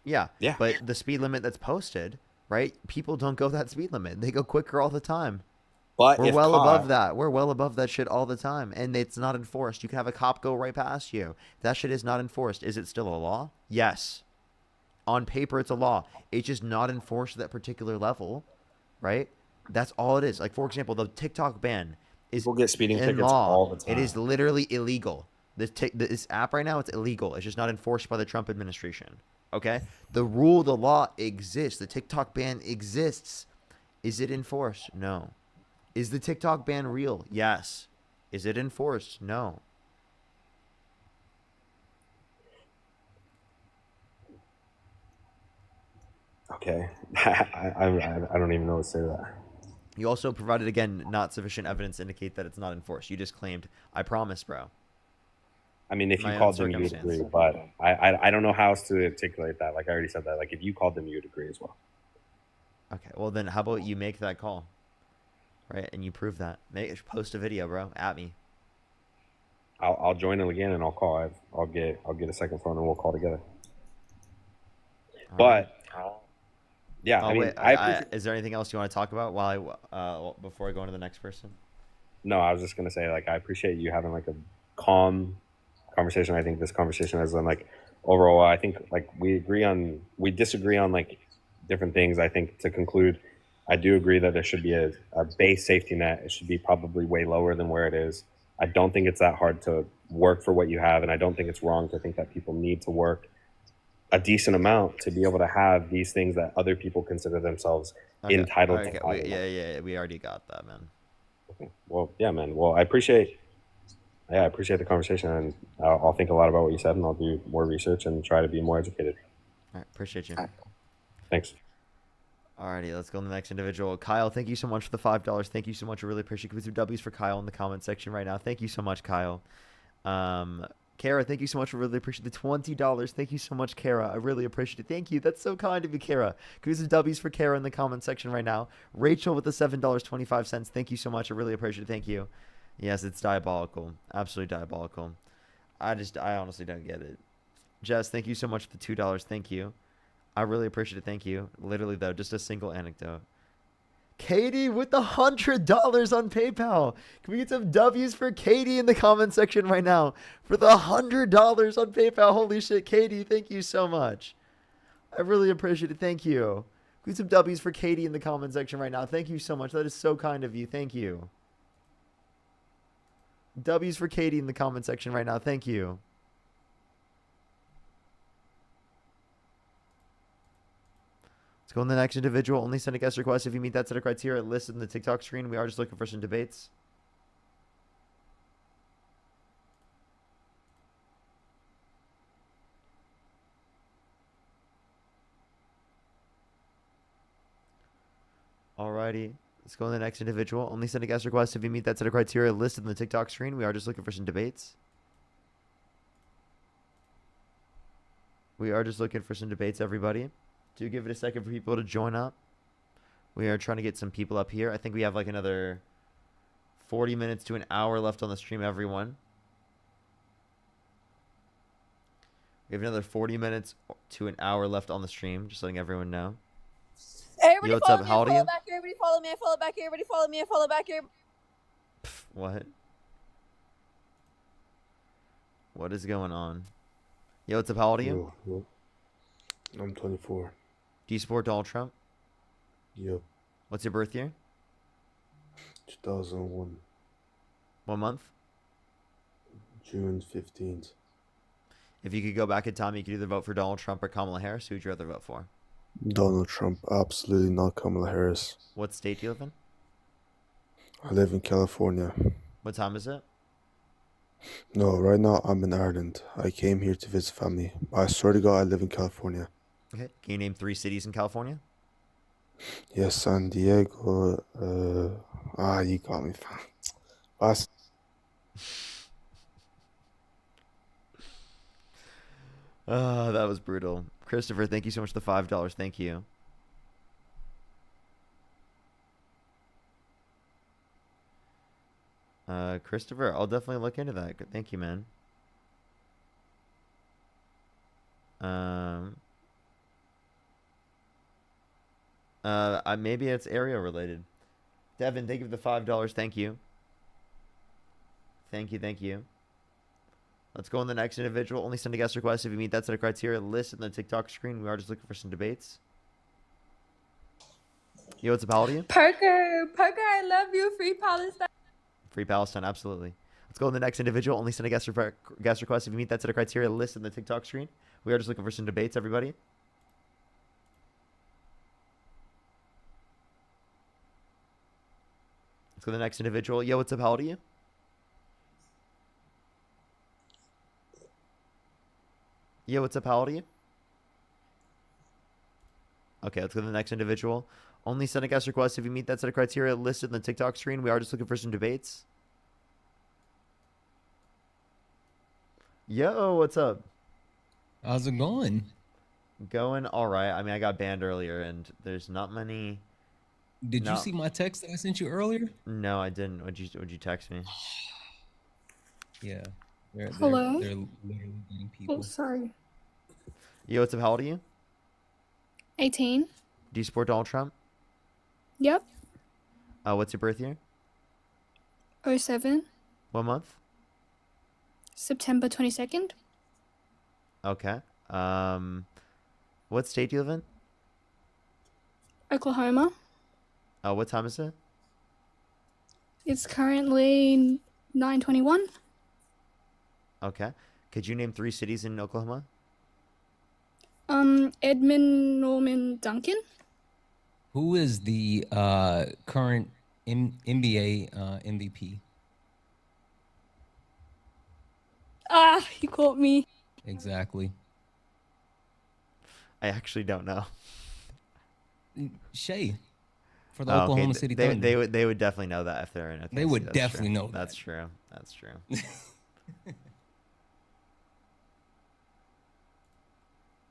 Yeah. Yeah. But the speed limit that's posted, right? People don't go that speed limit. They go quicker all the time. But We're if well caught- above that. We're well above that shit all the time, and it's not enforced. You can have a cop go right past you. That shit is not enforced. Is it still a law? Yes. On paper, it's a law. It's just not enforced at that particular level, right? That's all it is. Like, for example, the TikTok ban is People get speeding in tickets law. all the time. It is literally illegal. This app right now, it's illegal. It's just not enforced by the Trump administration. Okay? The rule, the law exists. The TikTok ban exists. Is it enforced? No. Is the TikTok ban real? Yes. Is it enforced? No. Okay. I don't even know what to say to that. You also provided, again, not sufficient evidence to indicate that it's not enforced. You just claimed, I promise, bro. I mean, if you My own called them, you would circumstance. agree. But I don't know how else to articulate that. Like I already said that. Like if you called them, you would agree as well. Okay, well then how about you make that call? Right? And you prove that. Post a video, bro. At me. I'll join them again and I'll call. I'll get a second phone and we'll call together. But yeah, Oh, I mean, wait, is there anything else you want to talk about while before I go on to the next person? No, I was just gonna say like I appreciate you having like a calm conversation. I think this conversation has been like overall. I think like we disagree on like different things. I think to conclude, I do agree that there should be a base safety net. It should be probably way lower than where it is. I don't think it's that hard to work for what you have, and I don't think it's wrong to think that people need to work a decent amount to be able to have these things that other people consider themselves entitled Okay, to. yeah, we already got that, man. Okay. Well, yeah, man. Well, I appreciate the conversation, and I'll think a lot about what you said, and I'll do more research and try to be more educated. All right, appreciate you. Thanks. Alrighty, let's go on to the next individual. Kyle, thank you so much for the $5. Thank you so much. I really appreciate it. Give W's for Kyle in the comment section right now. Thank you so much, Kyle. Kara, thank you so much. I really appreciate the $20. Thank you so much, Kara. I really appreciate it. Thank you. That's so kind of you, Kara. Give some W's for Kara in the comment section right now. Rachel with the $7.25. Thank you so much. I really appreciate it. Thank you. Yes, it's diabolical. Absolutely diabolical. I honestly don't get it. Jess, thank you so much for the $2. Thank you. I really appreciate it. Thank you. Literally, though, just a single anecdote. Katie with the $100 on PayPal. Can we get some W's for Katie in the comment section right now for the $100 on PayPal? Holy shit, Katie, thank you so much. I really appreciate it. Thank you. Can we get some W's for Katie in the comment section right now? Thank you so much. That is so kind of you. Thank you. W's for Katie in the comment section right now. Thank you. Let's go on the next individual. Only send a guest request if you meet that set of criteria listed in the TikTok screen. We are just looking for some debates. Alrighty. Let's go on the next individual. Only send a guest request if you meet that set of criteria listed in the TikTok screen. We are just looking for some debates. We are just looking for some debates, everybody. Do give it a second for people to join up. We are trying to get some people up here. I think we have like another 40 minutes to an hour left on the stream, everyone. We have another 40 minutes to an hour left on the stream, just letting everyone know. Everybody Yo, what's follow up? me, How old are follow you? back, everybody follow me, I follow back, everybody follow me, I follow back, everybody. What? What is going on? Yo, what's up? How old are you? Yo. I'm 24. Do you support Donald Trump? Yep. What's your birth year? 2001. What month? June 15th. If you could go back in time, you could either vote for Donald Trump or Kamala Harris. Who would you rather vote for? Donald Trump. Absolutely not Kamala Harris. What state do you live in? I live in California. What time is it? No, right now I'm in Ireland. I came here to visit family. I swear to God, I live in California. Okay. Can you name 3 cities in California? Yes, San Diego. You got me, fam. That was brutal. Christopher, thank you so much for the $5. Thank you. Christopher, I'll definitely look into that. Thank you, man. Maybe it's area related. Devin, thank you for the $5. Thank you. Thank you. Thank you. Let's go on the next individual. Only send a guest request if you meet that set of criteria listed in the TikTok screen. We are just looking for some debates. Yo, what's up? How old are you? Parker, I love you, free Palestine. Free Palestine, absolutely. Let's go on the next individual. Only send a guest request if you meet that set of criteria listed in the TikTok screen. We are just looking for some debates, everybody. Let's go to the next individual. Yo, what's up? How old are you? Yo, what's up? How old are you? Okay, let's go to the next individual. Only send a guest request if you meet that set of criteria listed in the TikTok screen. We are just looking for some debates. Yo, what's up? How's it going? Going all right. I mean, I got banned earlier, and there's not many. Did you see my text that I sent you earlier? No, I didn't. Would you text me? Yeah. Hello? They're literally getting people. Oh, sorry. Yo, what's up? How old are you? 18. Do you support Donald Trump? Yep. What's your birth year? 07. What month? September 22nd. Okay. What state do you live in? Oklahoma. What time is it? It's currently 9:21. Okay. Could you name 3 cities in Oklahoma? Edmond, Norman, Duncan. Who is the current NBA MVP? Ah, you caught me. Exactly. I actually don't know. Shay, for the Oklahoma City Thunder. They would definitely know that if they're in. They would definitely know that. That's true. That's true.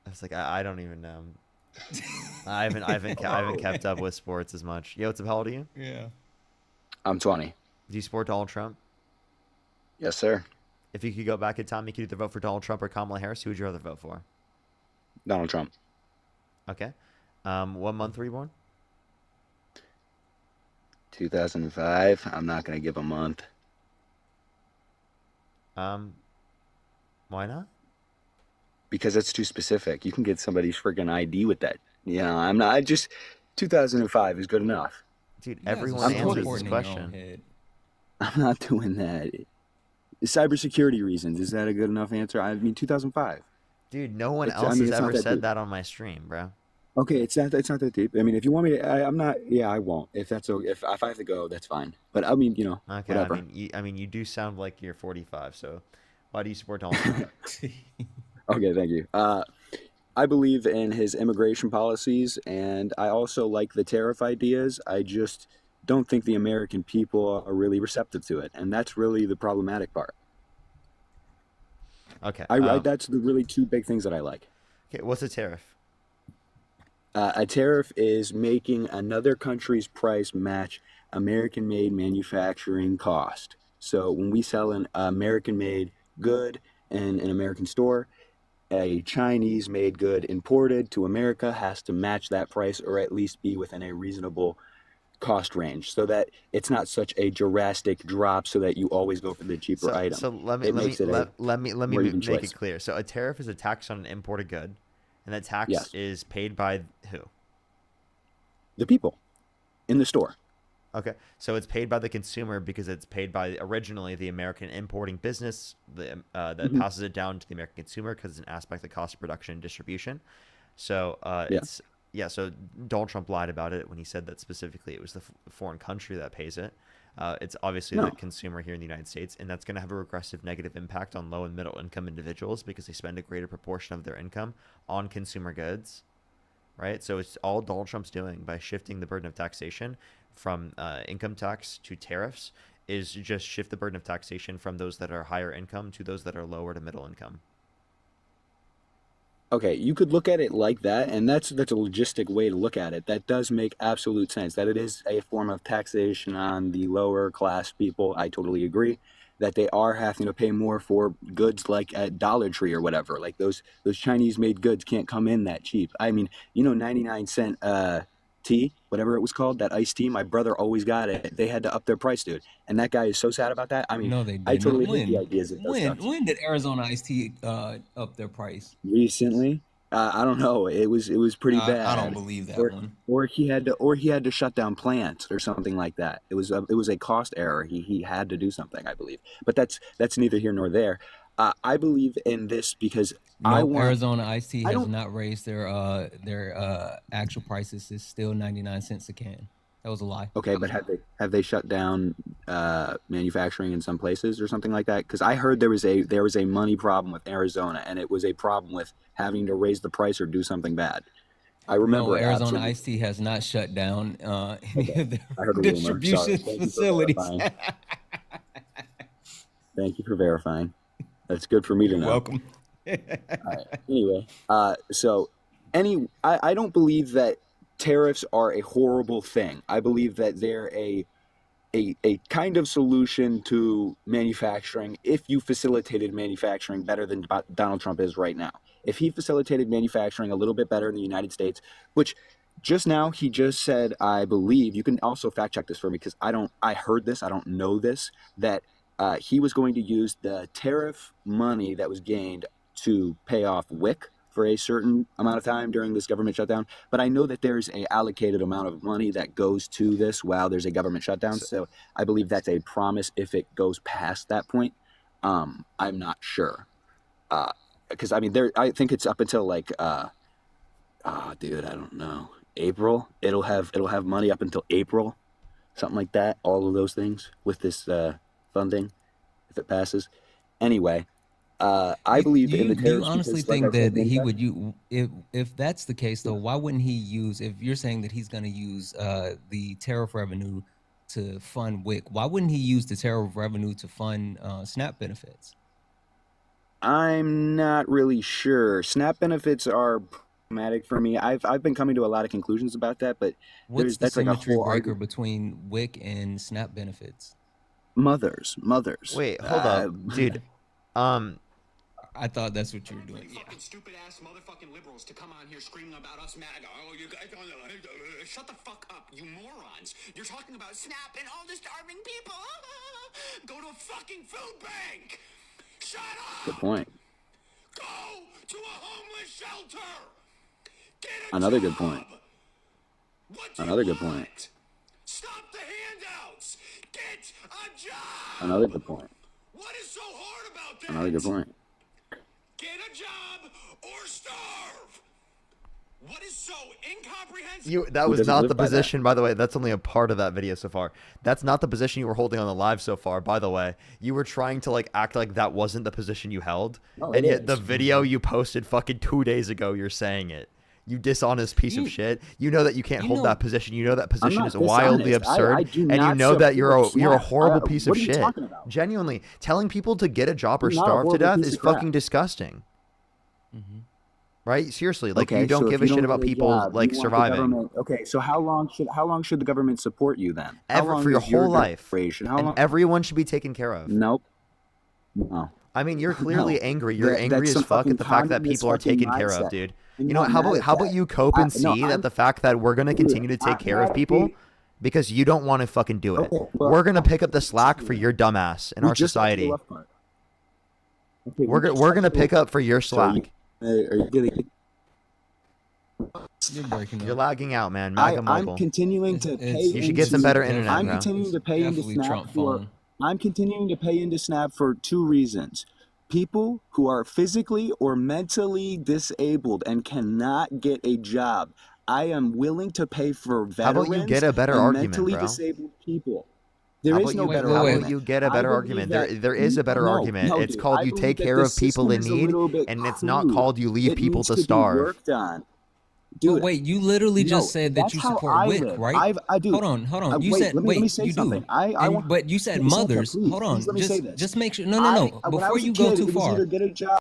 I was like, I don't even know. I haven't kept up with sports as much. Yo, what's up? How old are you? Yeah. I'm 20. Do you support Donald Trump? Yes, sir. If you could go back in time, you could either vote for Donald Trump or Kamala Harris. Who would you rather vote for? Donald Trump. Okay. What month were you born? 2005. I'm not gonna give a month. Why not? Because that's too specific. You can get somebody's freaking ID with that. I'm not. I just 2005 is good enough. Dude, Yeah, everyone I'm answers totally- this question. I'm not doing that. Cybersecurity reasons. Is that a good enough answer? I mean, 2005. Dude, no one It's- else I mean, has it's not ever that said deep. that on my stream, bro. Okay, it's not that deep. I mean, if you want me to, I'm not. Yeah, I won't. If that's if I have to go, that's fine. But I mean, Okay, whatever. I mean, you do sound like you're 45. So, why do you support Donald Trump? Okay, thank you. I believe in his immigration policies, and I also like the tariff ideas. I just don't think the American people are really receptive to it, and that's really the problematic part. Okay. That's the really two big things that I like. Okay, what's a tariff? A tariff is making another country's price match American-made manufacturing cost. So when we sell an American-made good in an American store, a Chinese-made good imported to America has to match that price or at least be within a reasonable cost range so that it's not such a drastic drop so that you always go for the cheaper item. So let me It makes it a let me more even make choice. it clear. So a tariff is a tax on an imported good, and that tax Yes. is paid by who? The people in the store. Okay, so it's paid by the consumer because it's paid by originally the American importing business that Mhm. passes it down to the American consumer because it's an aspect of cost of production and distribution. So so Donald Trump lied about it when he said that specifically it was the foreign country that pays it. It's obviously No. the consumer here in the United States, and that's going to have a regressive negative impact on low and middle income individuals because they spend a greater proportion of their income on consumer goods. Right, so it's all Donald Trump's doing by shifting the burden of taxation from income tax to tariffs is just shift the burden of taxation from those that are higher income to those that are lower to middle income. Okay, you could look at it like that, and that's a logistic way to look at it. That does make absolute sense. That it is a form of taxation on the lower class people. I totally agree that they are having to pay more for goods like at Dollar Tree or whatever. Like those Chinese made goods can't come in that cheap. I mean, 99-cent tea, whatever it was called, that iced tea. My brother always got it. They had to up their price, dude, and that guy is so sad about that. I mean, No, they I didn't. totally hate the ideas of those stuff. When did Arizona iced tea up their price? Recently, I don't know. It was pretty bad. I don't believe that one. Or he had to shut down plants or something like that. It was a cost error. He had to do something, I believe. But that's neither here nor there. I believe in this because No, Arizona iced tea I has don't- not raised their actual prices. It's still 99 cents a can. That was a lie. Okay, but have they shut down manufacturing in some places or something like that? Because I heard there was a money problem with Arizona, and it was a problem with having to raise the price or do something bad. I remember No, it Arizona absolutely. iced tea has not shut down any of their I heard a rumor. Sorry. distribution Thank you for facilities. verifying. Thank you for verifying. That's good for me to know. Welcome. All right. Anyway, I don't believe that tariffs are a horrible thing. I believe that they're a kind of solution to manufacturing if you facilitated manufacturing better than Donald Trump is right now. If he facilitated manufacturing a little bit better in the United States, which just now he just said, I believe, you can also fact check this for me because I heard this, I don't know this, that he was going to use the tariff money that was gained to pay off WIC for a certain amount of time during this government shutdown. But I know that there's a allocated amount of money that goes to this while there's a government shutdown. So I believe that's a promise if it goes past that point. I'm not sure. Because I mean, I think it's up until like, dude, I don't know, April. It'll have money up until April, something like that. All of those things with this funding, if it passes. Anyway, I believe in the Do you tariffs. honestly because, like think I said, that he would use if that's the case though? Why wouldn't he use? If you're saying that he's going to use the tariff revenue to fund WIC, why wouldn't he use the tariff revenue to fund SNAP benefits? I'm not really sure. SNAP benefits are problematic for me. I've been coming to a lot of conclusions about that, but What's the that's like a symmetry whole breaker argument. between WIC and SNAP benefits? Mothers. Wait, hold up, dude. I thought that's what you were doing. Fucking stupid ass motherfucking liberals to come on here screaming about us MAGA. Oh, you guys don't know. Shut the fuck up, you morons. You're talking about SNAP and all the starving people. Go to a fucking food bank. Shut up. Good point. Go to a homeless shelter. Get a Another job. good point. What do Another you good point. want? Stop the handouts. Get a job. Another good point. What is so hard about that? Another good point. Get a job or starve. What is so incomprehensible? That Who was doesn't not live the by that? position, by the way. That's only a part of that video so far. That's not the position you were holding on the live so far, by the way. You were trying to like act like that wasn't the position you held, No, and it yet the is. video you posted fucking 2 days ago, you're saying it. You dishonest piece of shit. You know that you can't hold that position. You know that position not is wildly dishonest. absurd, I do and you not know that you're a support horrible Snap. piece What of are you shit. talking about? Genuinely, telling people to get a job or I'm not a starve to horrible death piece is of crap. fucking disgusting. Mm-hmm. Right? Seriously, like Okay, you don't so give if a you shit don't about get a people job, like you want the surviving. government- Okay, so how long should the government support you then? How Ever long for your is your whole life. duration? How And long? everyone should be taken care of. Nope. No. I mean, you're clearly No. angry. You're That's angry as some fuck at the fact that communist people are fucking taken care of, mindset. dude. I'm You know what? not mad at How about that. you cope and No, see that I'm- the fact that we're gonna continue to take I'm care of not people being- because you don't want to fucking do it. Okay, well, We're gonna pick up the slack for your dumbass in we our just got to the society. left part. Okay, We're gonna pick up for your So slack. are you gonna? You're breaking up. You're lagging out, man. MAGA I'm mobile. continuing to pay. You should get some better into- internet, I'm bro. continuing to pay into Definitely Snap Trump for. phone. I'm continuing to pay into Snap for two reasons. People who are physically or mentally disabled and cannot get a job. I am willing to pay for How about veterans you get a better and argument, mentally bro? disabled people. There How is about no you, better how argument. about you get a I better believe argument? that- There is a better no, argument. no, It's dude. called I you believe take that care the of people system in is a need, little bit and it's not crude. called you leave It people needs to be starve. worked on. But Dude, wait, you literally just no, said that that's you how support I WIC, live. right? I do. Hold on. You Wait, said let me say you something. do. I And- want, but you said Samantha, mothers. please, Hold on. please let me say this. Just make sure. No. When I Before was a you go kid, too it was far, either get a job.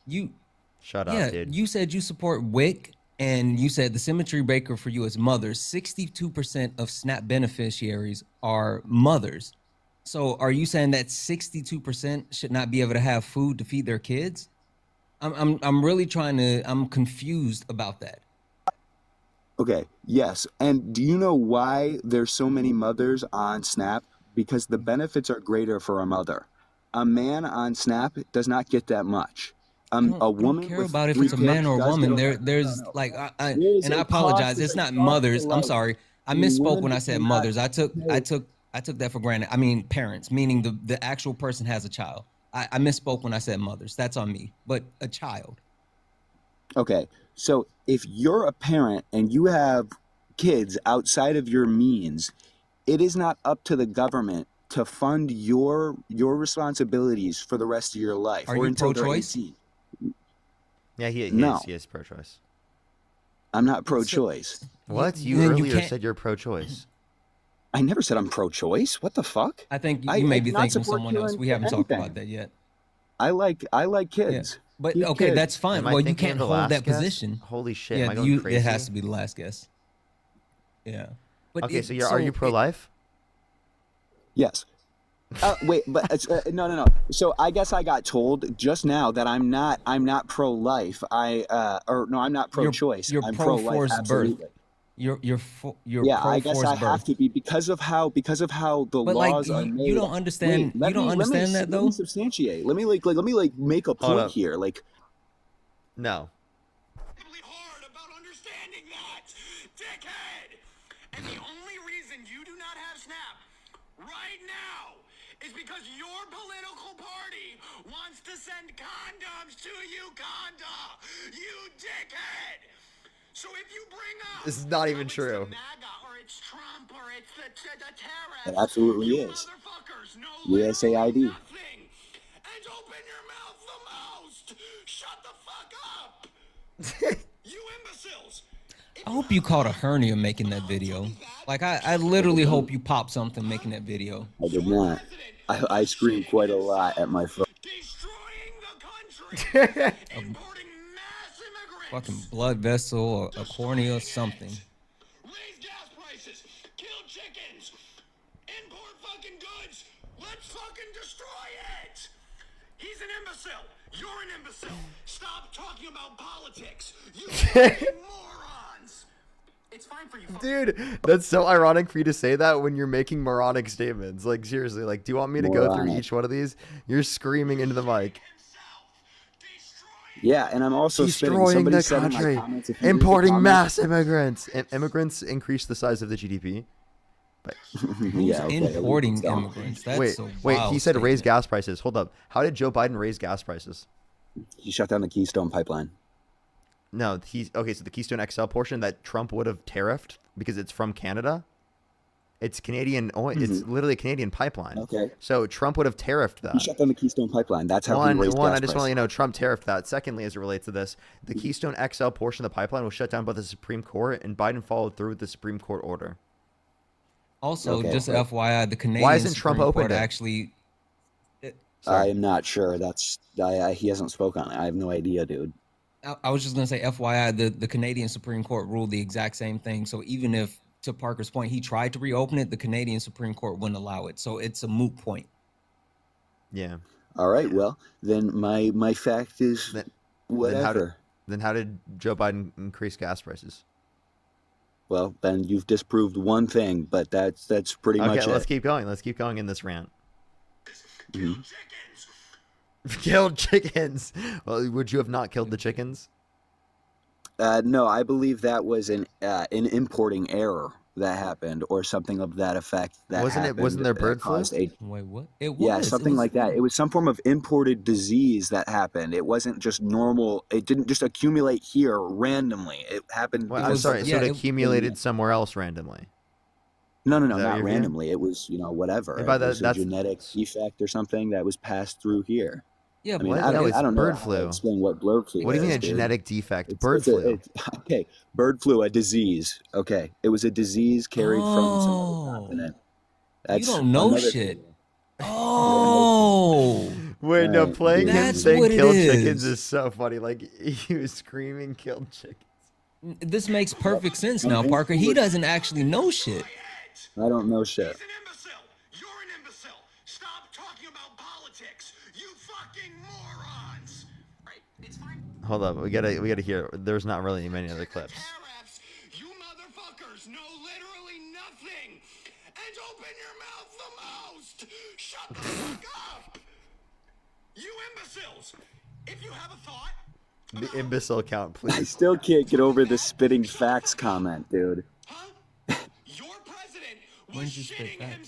Shut up, yeah, dude. you said you support WIC, and you said the symmetry breaker for you is mothers. 62% of SNAP beneficiaries are mothers. So are you saying that 62% should not be able to have food to feed their kids? I'm really trying to. I'm confused about that. Okay, yes. And do you know why there's so many mothers on SNAP? Because the benefits are greater for a mother. A man on SNAP does not get that much. A woman I don't care with about if 3 it's a man kids or a does woman. get a- There's like There is and I a apologize. cost, It's there's a not cost mothers. to I'm life. sorry. I And misspoke women when I said cannot mothers. I pay. took that for granted. I mean parents, meaning the actual person has a child. I misspoke when I said mothers. That's on me. But a child. Okay, so if you're a parent and you have kids outside of your means, it is not up to the government to fund your responsibilities for the rest of your life Are or you until they're pro-choice? 18. Yeah, he No. is pro-choice. I'm not pro-choice. What? You then you earlier can't- said you're pro-choice. I never said I'm pro-choice. What the fuck? I think I- you may I be do not thinking support someone else. killing We haven't talked anything. about that yet. I like kids. But Keep okay, kids. that's fine. Am I Well, you thinking of can't the hold last that guess? position. Holy shit, Yeah, am I going crazy? it has to be the last guess. Yeah. But Okay, so are you pro-life? Yes. Wait, but it's, no. So I guess I got told just now that I'm not pro-life. I'm not pro-choice. You're I'm pro-forced pro-life. birth. Absolutely. You're Yeah, I guess I pro-forced have birth. to be because of how the But, like, laws are you made. don't understand- Wait, you don't understand that, Let me though? substantiate. Let me make a Hold point up. here. Like, No. And the only reason you do not have SNAP right now is because your political party wants to send condoms to Uganda, you dickhead! So if you bring up This is not even true. MAGA or it's Trump or it's the terrorists, it absolutely is. USAID. and open your mouth the most! Shut the fuck up! You imbeciles! I hope you caught a hernia making that video. Like I literally hope you popped something making that video. I did not. I screamed quite a lot at my phone. Fucking blood vessel or a cornea or something. Raise gas prices, kill chickens, import fucking goods, let's fucking destroy it! He's an imbecile. You're an imbecile. Stop talking about politics. You fucking morons. It's fine for you. Dude, that's so ironic for you to say that when you're making moronic statements. Like, seriously, like, do you want me to go through Moronic. each one of these? You're screaming into the mic. Yeah, and I'm also spitting. Destroying Somebody the said in my country. comments, if you read the Importing comments- mass immigrants. Immigrants increase the size of the GDP. But Yeah, okay, importing let's go. immigrants? That's wait, a wait. wild He said raise statement. gas prices. Hold up. How did Joe Biden raise gas prices? He shut down the Keystone Pipeline. No, he's okay. So the Keystone XL portion that Trump would have tariffed because it's from Canada. It's Canadian oil. It's literally a Canadian pipeline. Okay. So Trump would have tariffed that. He shut down the Keystone Pipeline. That's how he raised One, gas I just want to let prices. you know, Trump tariffed that. Secondly, as it relates to this, the Keystone XL portion of the pipeline was shut down by the Supreme Court, and Biden followed through with the Supreme Court order. Also, Okay, just but- FYI, the Canadian Why isn't Trump Supreme opened Court it? actually. I am not sure. He hasn't spoken on it. I have no idea, dude. I was just gonna say, FYI, the Canadian Supreme Court ruled the exact same thing. So even if, to Parker's point, he tried to reopen it, the Canadian Supreme Court wouldn't allow it. So it's a moot point. Yeah. All right. Well, then my fact is whatever. Then how did Joe Biden increase gas prices? Well, Ben, you've disproved one thing, but that's pretty much Okay, let's it. keep going. Let's keep going in this rant. Mhm. Killed chickens. Well, would you have not killed the chickens? No, I believe that was an importing error that happened, or something of that effect. That Wasn't it- happened wasn't there that bird flu? caused a- Wait, what? It was. Yeah, It something was- like that. It was some form of imported disease that happened. It wasn't just normal. It didn't just accumulate here randomly. It happened. Well, because I'm sorry. something- So it accumulated somewhere else randomly. No, Is that not your view? randomly. It was, whatever. And by It that- was a that's- genetic defect or something that was passed through here. Yeah, I mean, what? I don't, No, it's I don't know bird how to flu. explain what bird flu What do you mean is, a dude. genetic defect? It's- Bird it's a- flu. okay, bird flu, a disease. Okay, it was a disease carried from some other continent. You don't know another shit. thing. Oh. Wait, no, Right, playing him That's saying what it kill chickens is. is so funny. Like, he was screaming killed chickens. This makes perfect sense now, Parker. He doesn't actually know shit. I don't know shit. Hold up, we gotta hear. There's not really many other clips. You motherfuckers know literally nothing. And open your mouth the most. Shut the fuck up. You imbeciles. If you have a thought, The imbecile count, I please. still can't get over the spitting facts comment, dude. When did you spit that?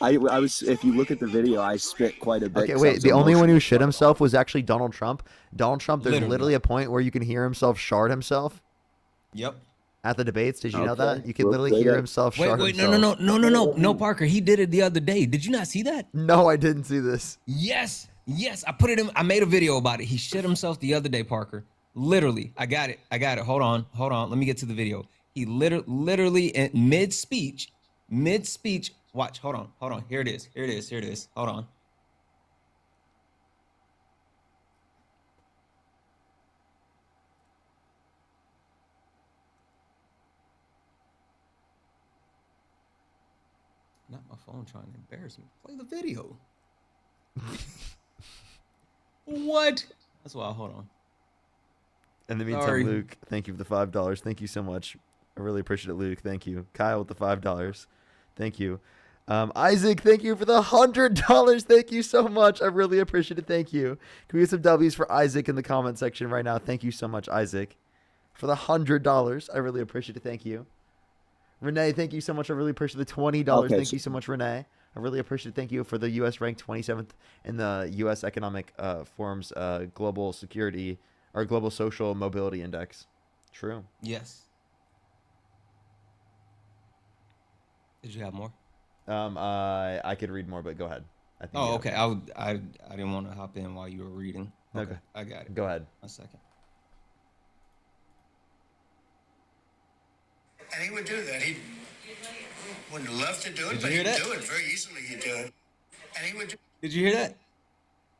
I was, if you look at the video, I spit quite a bit. Okay, 'cause I wait. was The only one who emotional. shit himself was actually Donald Trump. Donald Trump. There's Literally. literally a point where you can hear himself shard himself Yep. at the debates. Did you know Okay, that? You can we'll literally play hear that. himself Wait, shard wait, himself. no, Parker. He did it the other day. Did you not see that? No, I didn't see this. Yes. I put it in. I made a video about it. He shit himself the other day, Parker. Literally. I got it. Hold on. Let me get to the video. He literally in mid speech. Watch. Hold on. Here it is. Hold on. Not my phone trying to embarrass me. Play the video. What? That's why. Hold on. In the meantime, Sorry. Luke, thank you for the $5. Thank you so much. I really appreciate it, Luke. Thank you. Kyle with the $5. Thank you. Isaac, thank you for the $100. Thank you so much. I really appreciate it. Thank you. Can we get some W's for Isaac in the comment section right now? Thank you so much, Isaac, for the $100. I really appreciate it. Thank you. Renee, thank you so much. I really appreciate the $20. Okay, Thank so- you so much, Renee. I really appreciate it. Thank you for the U.S. ranked 27th in the U.S. Economic Forum's Global Security or Global Social Mobility Index. True. Yes. Did you have more? I could read more, but go ahead. I think. Oh, you okay. have- I didn't want to hop in while you were reading. Okay. I got it. Go ahead. A second. and he would do that. He wouldn't love to do it, Did but you hear he'd that? do it. Very easily he'd do it. And he would do Did you hear that?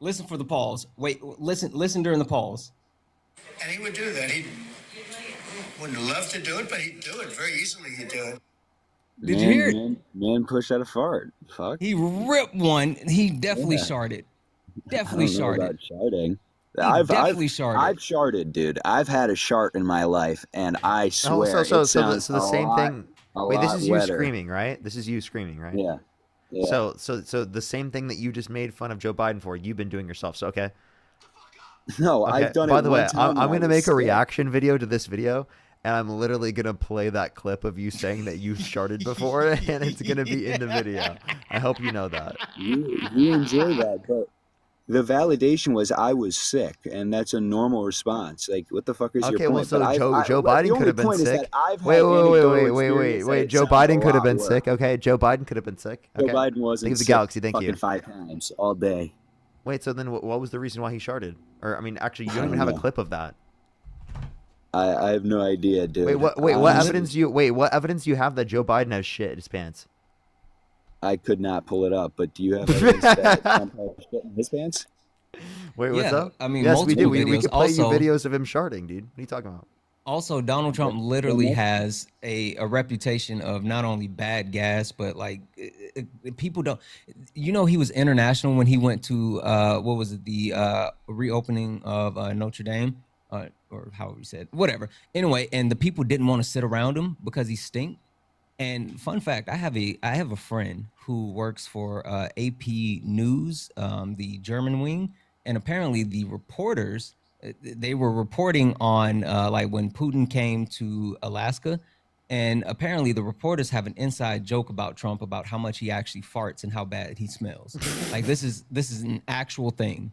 Listen for the pause. Wait, listen during the pause. And he would do that. He wouldn't love to do it, but he'd do it. Very easily he'd do it. Did you hear it? Man push out a fart. Fuck. He ripped one. He definitely Yeah. sharded. Definitely don't know sharded. about sharding. He I've definitely sharded. I've sharded, dude. I've had a shart in my life, and I Oh, swear it sounds so the same thing. a Wait, this lot is you wetter. screaming, right? This is you screaming, right? Yeah, yeah. So the same thing that you just made fun of Joe Biden for, you've been doing yourself. So okay. No, Okay. I've done By it the one way, time. I'm and I gonna was make a sick. reaction video to this video, and I'm literally gonna play that clip of you saying that you sharted before, and it's gonna be in the video. I hope you know that. You enjoy that, but the validation was I was sick, and that's a normal response. Like, what the fuck is your Okay, well, point? But so Joe the Biden could only have been point is that sick. I've had Wait, wait, wait, anecdotal wait, wait, wait, experience that wait. it Joe sounds a Biden could have lot been worse. sick. Okay, Joe Biden could have been sick. Joe Okay. Biden Think wasn't of the sick galaxy. Thank fucking you. 5 times all day. Wait, so then what was the reason why he sharted? Or I mean, actually, you I don't even don't have a know. clip of that. I have no idea, dude. Wait, what? Wait, what evidence do you? Wait, what evidence do you have that Joe Biden has shit in his pants? I could not pull it up, but do you have evidence that Trump has shit in his pants? Wait, what's Yeah, up? I mean, Yes, we do. multiple We videos. could play you Also- videos of him sharding, dude. What are you talking about? Also, Donald Trump literally has a reputation of not only bad gas, but like people don't. You know, he was international when he went to what was it, the reopening of Notre Dame, or however you said, whatever. Anyway, and the people didn't want to sit around him because he stink. And fun fact, I have a friend who works for AP News, the German wing, and apparently the reporters, they were reporting on like when Putin came to Alaska, and apparently the reporters have an inside joke about Trump about how much he actually farts and how bad he smells. Like this is an actual thing.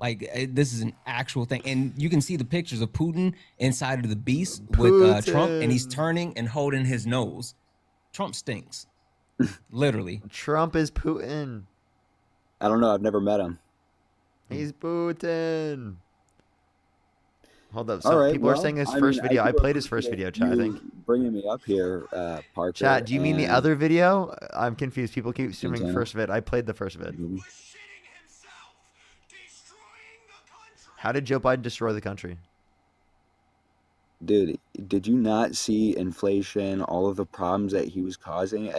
Like this is an actual thing, and you can see the pictures of Putin inside of the beast with Trump, and he's Putin. turning and holding his nose. Trump stinks, literally. Trump is Putin. I don't know. I've never met him. He's Putin. Hold up. So All right, people are well, saying his I first mean, video. I do played his first appreciate video, chat. I you think. bringing me up here, Parker. Chat. Do you mean the and other video? I'm confused. People keep streaming the Santana. first vid. I played the first vid. How did Joe Biden destroy the country? Dude, did you not see inflation, all of the problems that he was causing?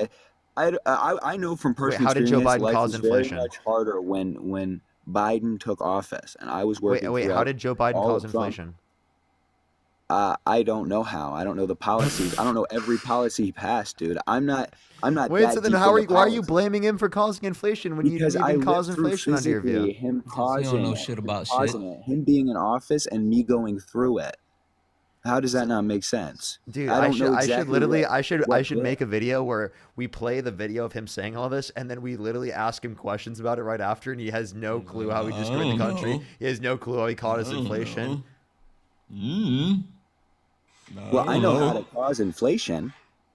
I know from Wait, personal how did Joe experience, Biden life cause was very inflation? much harder when Biden took office, and I was Wait, working wait. How throughout did Joe Biden all cause of Trump. inflation? I don't know how. I don't know the policies. I don't know every policy he passed, dude. I'm not Wait, that so then deep how are into you? Why are you politics. blaming him for causing inflation when you Because didn't I even cause lived through inflation under your physically view? him Because he don't causing know it, shit him about shit. causing it, him being in office and me going through it. How does that not make sense? Dude, I don't know I should exactly literally what I what should did. make a video where we play the video of him saying all this, and then we literally ask him questions about it right after, and he has no clue how he destroyed the country. know. He has no clue how he caused us I don't inflation. know. Well, I know how know. to cause inflation.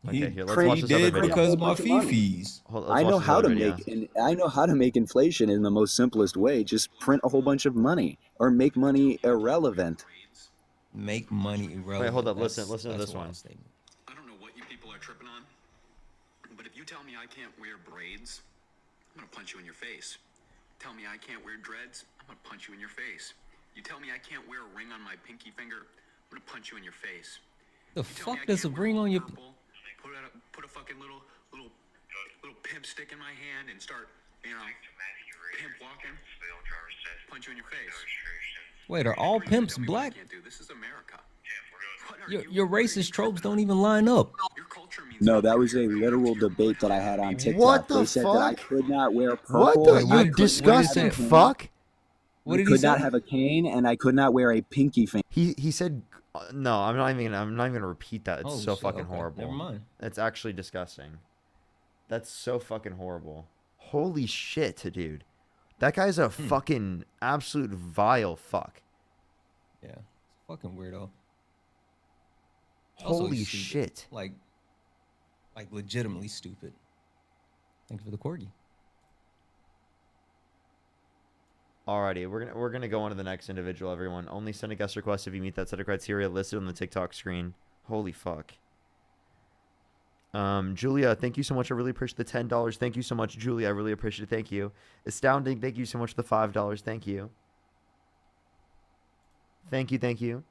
Okay, here, let's Print- watch this other did video. because of my bunch of money. fifis. Let's I watch know this how other to video. make and I know how to make inflation in the most simplest way. Just print a whole bunch of money or make money irrelevant. Make money irrelevant. Wait, hold up. That's- Listen to that's this a wild one. statement. I don't know what you people are tripping on, but if you tell me I can't wear braids, I'm gonna punch you in your face. Tell me I can't wear dreads, I'm gonna punch you in your face. You tell me I can't wear a ring on my pinky finger, I'm gonna punch you in your face. The You tell me fuck I does a can't wear ring on your? apple, put a fucking little pimp stick in my hand and start, pimp walking, punch you in your face. Wait, are all pimps black? Can't do this is America. Your racist tropes don't even line up. No, that was a literal debate that I had on TikTok. What the They said that I fuck? could not wear purple. What the? and I You could not disgusting have a cane. fuck! What I did he could not say? have a cane, and I could not wear a pinky finger. He said, no. I'm not even gonna repeat that. It's Oh, so shit, fucking okay, horrible. never mind. It's actually disgusting. That's so fucking horrible. Holy shit, dude. That guy's a fucking absolute vile fuck. Yeah, fucking weirdo. Also, Holy he's stupid. shit. Like legitimately stupid. Thank you for the corgi. Alrighty, we're gonna go on to the next individual, everyone. Only send a guest request if you meet that set of criteria listed on the TikTok screen. Holy fuck. Julia, thank you so much. I really appreciate the $10. Thank you so much, Julia. I really appreciate it. Thank you. Astounding, thank you so much for the $5. Thank you. Thank you.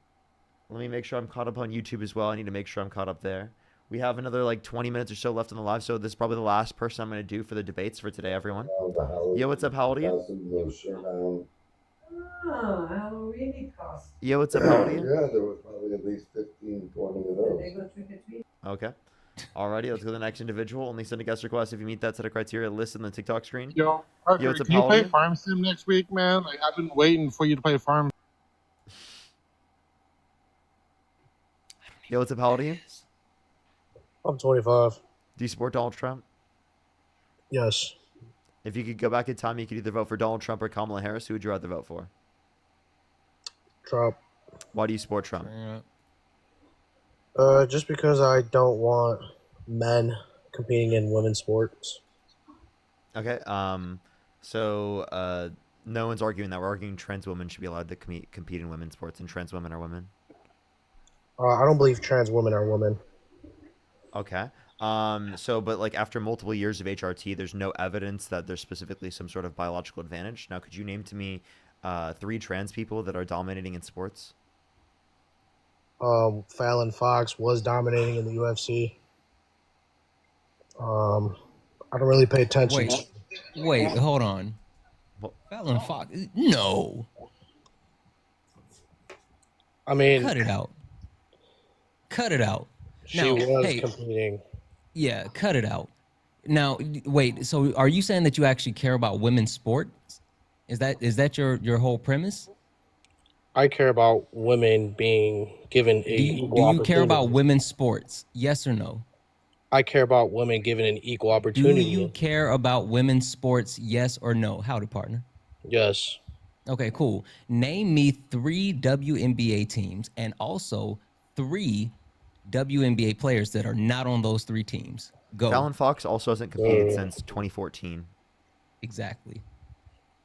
Let me make sure I'm caught up on YouTube as well. I need to make sure I'm caught up there. We have another like 20 minutes or so left on the live, so this is probably the last person I'm going to do for the debates for today, everyone. Yo, what's up? How old are you? Ah, Halloween costume. Yo, what's up? How old are you? Yeah, there was probably at least 15, 20 of those. They go trick or treat. Okay. Alrighty, let's go to the next individual. Only send a guest request if you meet that set of criteria listed on the TikTok screen. Yo, Parker, Yo, what's up? can you How old are play you? Farm Sim next week, man? Like, I've been waiting for you to play Farm. Yo, what's up? How old are you? I'm 25. Do you support Donald Trump? Yes. If you could go back in time, you could either vote for Donald Trump or Kamala Harris. Who would you rather vote for? Trump. Why do you support Trump? Just because I don't want men competing in women's sports. Okay. So no one's arguing that. We're arguing trans women should be allowed to compete in women's sports, and trans women are women. I don't believe trans women are women. Okay. But like after multiple years of HRT, there's no evidence that there's specifically some sort of biological advantage. Now, could you name to me 3 trans people that are dominating in sports? Fallon Fox was dominating in the UFC. I don't really pay attention. Wait, hold on. Fallon Fox? No. I mean, cut it out. Cut it out. She Now, was hey, competing. Yeah, cut it out. Now, wait. So, are you saying that you actually care about women's sports? Is that your whole premise? I care about women being given a equal Do you care about women's sports? Yes or no? I care about women given an equal Do opportunity. you care about women's sports? Yes or no? Howdy, partner. Yes. Okay, cool. Name me 3 WNBA teams and also 3 WNBA players that are not on those 3 teams. Go. Fallon Fox also hasn't competed since 2014. Exactly.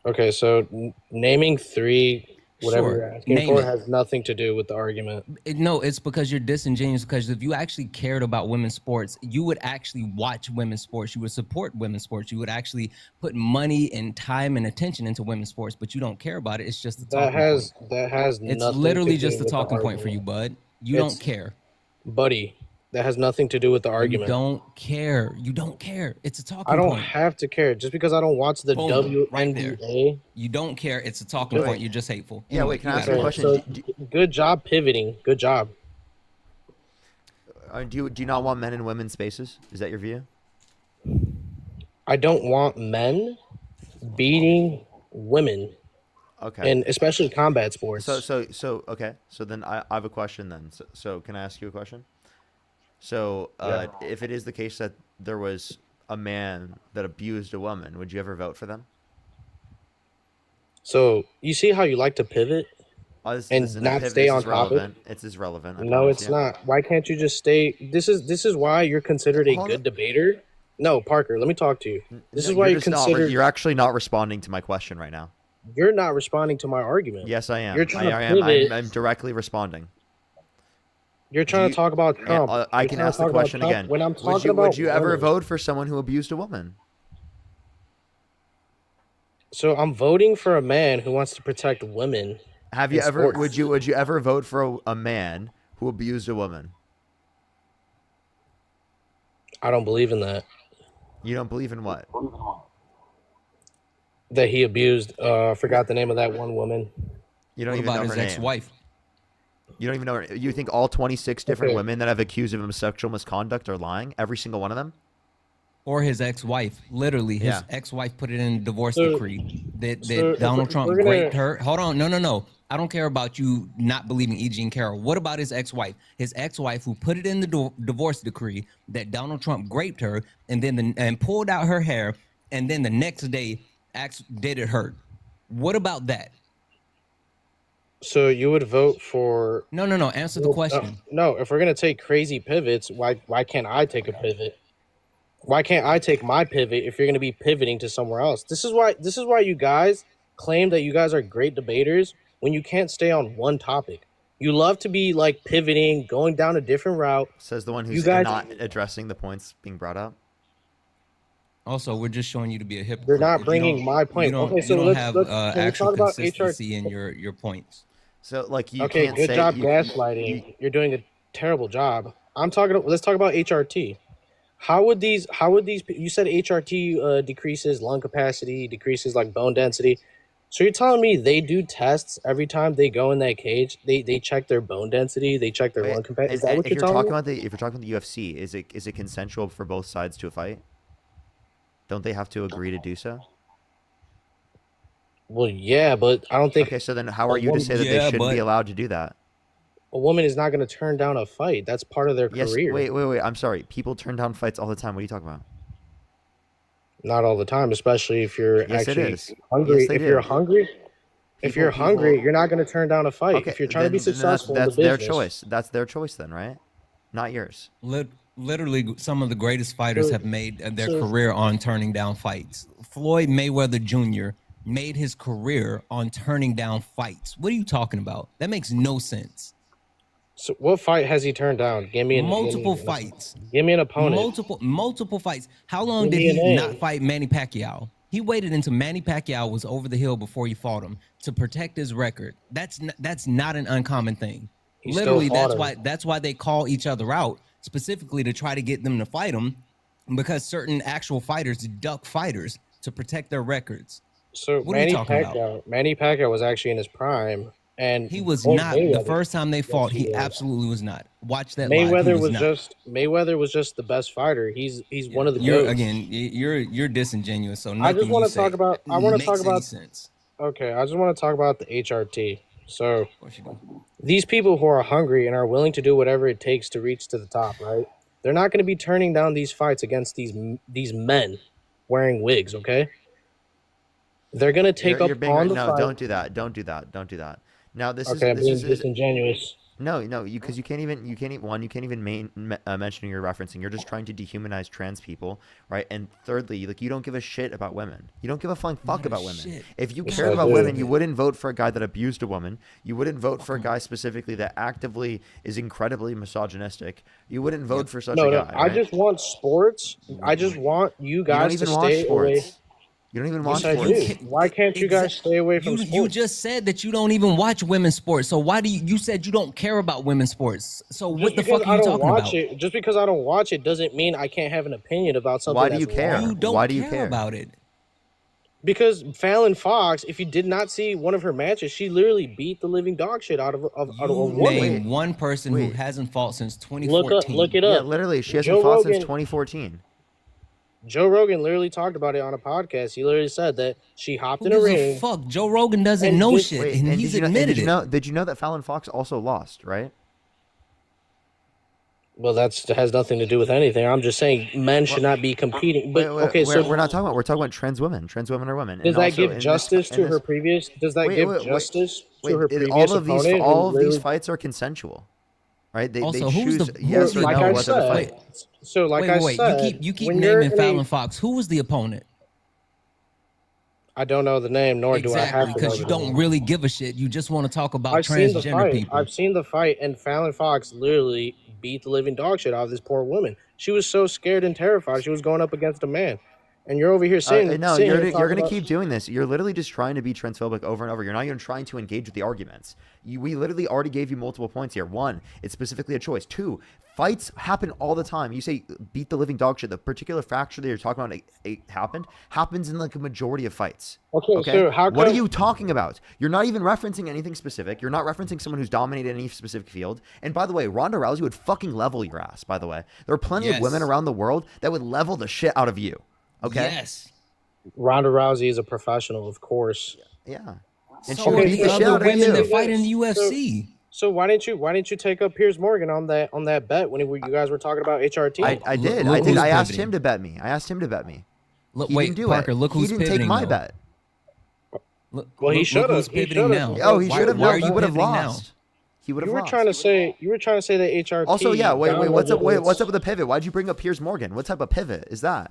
Okay, so naming 3, whatever Sure. you're asking Name for, it. has nothing to do with the argument. No, it's because you're disingenuous. Because if you actually cared about women's sports, you would actually watch women's sports. You would support women's sports. You would actually put money and time and attention into women's sports. But you don't care about it. It's just a talking point. That has It's nothing literally to do just a with the talking point for you, argument. bud. You It's- don't care. Buddy, that has nothing to do with the You argument. don't care. You don't care. It's a talking I don't point. have to care. Just because I don't watch the Boom, right there. WNBA. You don't care. It's a talking Wait. point. You're just hateful. Yeah, wait, can I ask you a question? So, good job pivoting. Good job. Do you not want men in women's spaces? Is that your view? I don't want men beating women. Okay. And especially combat sports. So okay. So then I have a question then. So can I ask you a question? So if it is the case that there was a man that abused a woman, would you ever vote for them? So you see how you like to pivot and not stay on topic? It's irrelevant. I No, promise it's you. not. Why can't you just stay? This is why you're considered a Hold good on. debater. No, Parker, let me talk to you. This No, is why you're just not considered. you're actually not responding to my question right now. You're not responding to my argument. Yes, I am. You're trying to I am. pivot. I'm directly responding. You're trying to talk about Trump. I You're can trying to ask the talk about question Trump again. when I'm talking would you, about would you ever women. vote for someone who abused a woman? So I'm voting for a man who wants to protect women. Have you in ever? sports. Would you ever vote for a man who abused a woman? I don't believe in that. You don't believe in what? That he abused. I forgot the name of that one woman. You don't What even about know his her name. ex-wife? You don't even know her. You think all 26 different Okay. women that have accused him of sexual misconduct are lying? Every single one of them? Or his ex-wife. Literally, his Yeah. ex-wife put it in the divorce So- decree that so if Donald we're Trump gonna- raped her. Hold on. No. I don't care about you not believing E. Jean Carroll. What about his ex-wife? His ex-wife who put it in the divorce decree that Donald Trump raped her and then and pulled out her hair and then the next day did it hurt. What about that? So you would vote for? No. Answer the question. No, if we're gonna take crazy pivots, why can't I take a pivot? Why can't I take my pivot if you're gonna be pivoting to somewhere else? This is why you guys claim that you guys are great debaters when you can't stay on one topic. You love to be like pivoting, going down a different route. Says the one You who's guys- not addressing the points being brought up. Also, we're just showing you to be a hypocrite. You're not If you bringing don't- my point. You don't, Okay, so you don't let's- have can we actual talk about consistency in your points. So like you Okay, can't good say job you- gaslighting. You're doing a terrible job. I'm talking. Let's talk about HRT. How would these? You said HRT decreases lung capacity, decreases like bone density. So you're telling me they do tests every time they go in that cage? They check their bone density, they check their Wait, lung capacity. Is that and what if you're you're telling talking me? about the UFC, is it consensual for both sides to a fight? Don't they have to agree to do so? Well, yeah, but I don't think Okay, so then how a are you to woman, say that they shouldn't be allowed to do that? a woman is not going to turn down a fight. That's part of their Yes. career. Wait. I'm sorry. People turn down fights all the time. What are you talking about? Not all the time, especially if you're Yes, it actually is. hungry. Yes, they If you're do. hungry, if you're hungry, you're not going to turn down a fight. Okay, If you're trying to be then successful in the that's their business, choice. That's their choice then, right? Not yours. Literally, some of the greatest fighters So- have made their so- career on turning down fights. Floyd Mayweather Jr. made his career on turning down fights. What are you talking about? That makes no sense. So what fight has he turned down? Multiple fights. Give me an opponent. Multiple fights. How long Give did me a he name. not fight Manny Pacquiao? He waited until Manny Pacquiao was over the hill before he fought him to protect his record. That's not an uncommon thing. He still Literally, fought that's why they call each other out specifically to try to get them to fight him, because certain actual fighters duck fighters to protect their records. So What are we Manny talking about? Pacquiao, Manny Pacquiao was actually in his prime, and He was Floyd not the Mayweather- first time they fought. he He was. absolutely was not. Watch that live. He Mayweather was not. Mayweather was just the best fighter. He's one of the You're goats. again. You're disingenuous. So I nothing just want you to talk say about. I want to makes talk any about. sense. Okay, I just want to talk about the HRT. So these people who are hungry and are willing to do whatever it takes to reach to the top, right? They're not going to be turning down these fights against these men wearing wigs. Okay, they're going to take You're up being on the no. fight. Don't do that. Don't do that. Don't do that. Now this Okay, I'm is being this is disingenuous. no, because you can't even mention you're referencing. You're just trying to dehumanize trans people, right? And thirdly, like, you don't give a shit about women. You don't give a flying fuck about women. shit. If you Yes, cared I about do. women, you wouldn't vote for a guy that abused a woman. You wouldn't vote for a guy specifically that actively is incredibly misogynistic. You wouldn't vote for such No, a no, guy. I right? just want sports. I just want you You don't guys even to watch stay away. sports. You don't even watch Yes, I sports. do. Why can't you guys stay away from sports? You just said that you don't even watch women's sports. So why do you said you don't care about women's sports? So what the fuck are you talking about? Just because I don't watch it doesn't mean I can't have an opinion about something. Why do you that's care? wrong. You don't Why do you care care? about it. Because Fallon Fox, if you did not see one of her matches, she literally beat the living dog shit out of a woman. Name one person who hasn't fought since 2014. Look it Yeah, up. literally, she hasn't Joe fought since Rogan- 2014. Joe Rogan literally talked about it on a podcast. He literally said that she hopped Who in a gives ring. a fuck? Joe Rogan doesn't And know this- shit, Wait, and and he's did you know, admitted it. Did you know that Fallon Fox also lost, right? Well, that has nothing to do with anything. I'm just saying men should not be competing. But okay, so we're not talking about. We're talking about trans women. Trans women are women. does And that also give in this- justice in to this- her previous? Does that Wait, give wait, wait, justice wait, to her it- previous all of these opponent? all who of these literally- fights are consensual, right? They Also, choose who's the yes or like no I whether to said, fight. So like wait, I wait, said, you keep when you're naming in a- Fallon Fox. Who was the opponent? I don't know the name, nor do I Exactly, have to know because the you don't name. really give a shit. You just want to talk about I've seen the transgender fight. people. I've seen the fight, and Fallon Fox literally beat the living dog shit out of this poor woman. She was so scared and terrified. She was going up against a man, and you're over here saying, No, sitting you're here you're talking gonna about- keep doing this. You're literally just trying to be transphobic over and over. You're not even trying to engage with the arguments. We literally already gave you multiple points here. One, it's specifically a choice. Two, fights happen all the time. You say beat the living dog shit. The particular fracture that you're talking about happens in like a majority of fights. Okay, so how what are come- you talking about? You're not even referencing anything specific. You're not referencing someone who's dominated any specific field. And by the way, Ronda Rousey would fucking level your ass. By the way, there are plenty of Yes. women around the world that would level the shit out of you. Okay. Yes. Ronda Rousey is a professional, of course. Yeah. And So she are would beat the the shit other out of women you. that fight in the UFC. So why didn't you take up Piers Morgan on that bet when you guys were talking about HRT? I did. Look I did. who's I asked pivoting. him to bet me. I asked him to bet me. Look, He wait, didn't do Parker, it. look who's He didn't take pivoting my now. bet. Look, Well, he look should've. who's He pivoting should've. now. Oh, he Why- should have. why No, are he you would have pivoting lost. He would have You were lost. trying to say that HRT. Also, yeah. Wait. What's up? downloaded- What's up with the pivot? Why'd you bring up Piers Morgan? What type of pivot is that?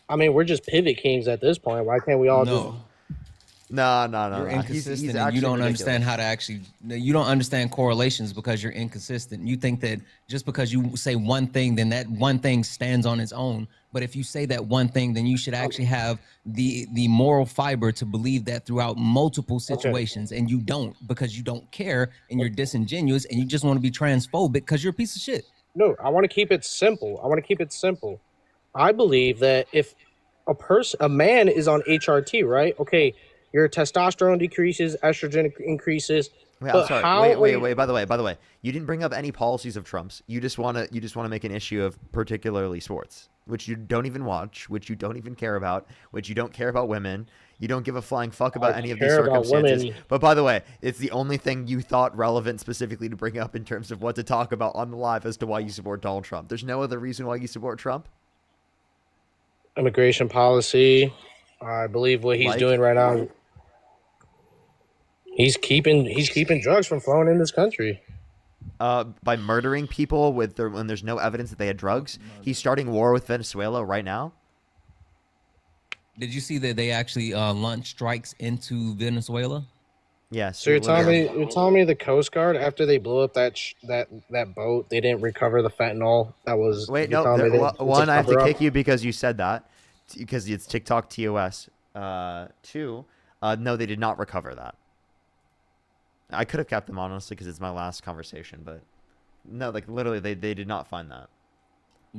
I mean, we're just pivot kings at this point. Why can't we all just? No. You're He's inconsistent, and actually you don't ridiculous. understand how to actually. You don't understand correlations because you're inconsistent. You think that just because you say one thing, then that one thing stands on its own. But if you say that one thing, then you should actually have the moral fiber to believe that throughout multiple situations, and you don't because you don't care, and you're disingenuous, and you just want to be transphobic because you're a piece of shit. no, I want to keep it simple. I believe that if a man is on HRT, right? Okay, your testosterone decreases, estrogen increases, Wait, I'm but sorry. how Wait, are wait, you? wait. By the way, you didn't bring up any policies of Trump's. You just wanna make an issue of particularly sports, which you don't even watch, which you don't even care about, which you don't care about women. You don't give a flying fuck I about any of these care about circumstances. women. But by the way, it's the only thing you thought relevant specifically to bring up in terms of what to talk about on the live as to why you support Donald Trump. There's no other reason why you support Trump. Immigration policy. I believe what he's Like, doing right now. He's keeping drugs from flowing in this country. by murdering people when there's no evidence that they had drugs. He's starting war with Venezuela right now. Did you see that they actually launched strikes into Venezuela? Yes. So you're telling me the Coast Guard, after they blew up that boat, they didn't recover the fentanyl that was. Wait, You're no. telling me that it's a One, I have to cover-up? kick you because you said that, because it's TikTok TOS. Two, no, they did not recover that. I could have kept them honestly because it's my last conversation, but no, like literally, they did not find that.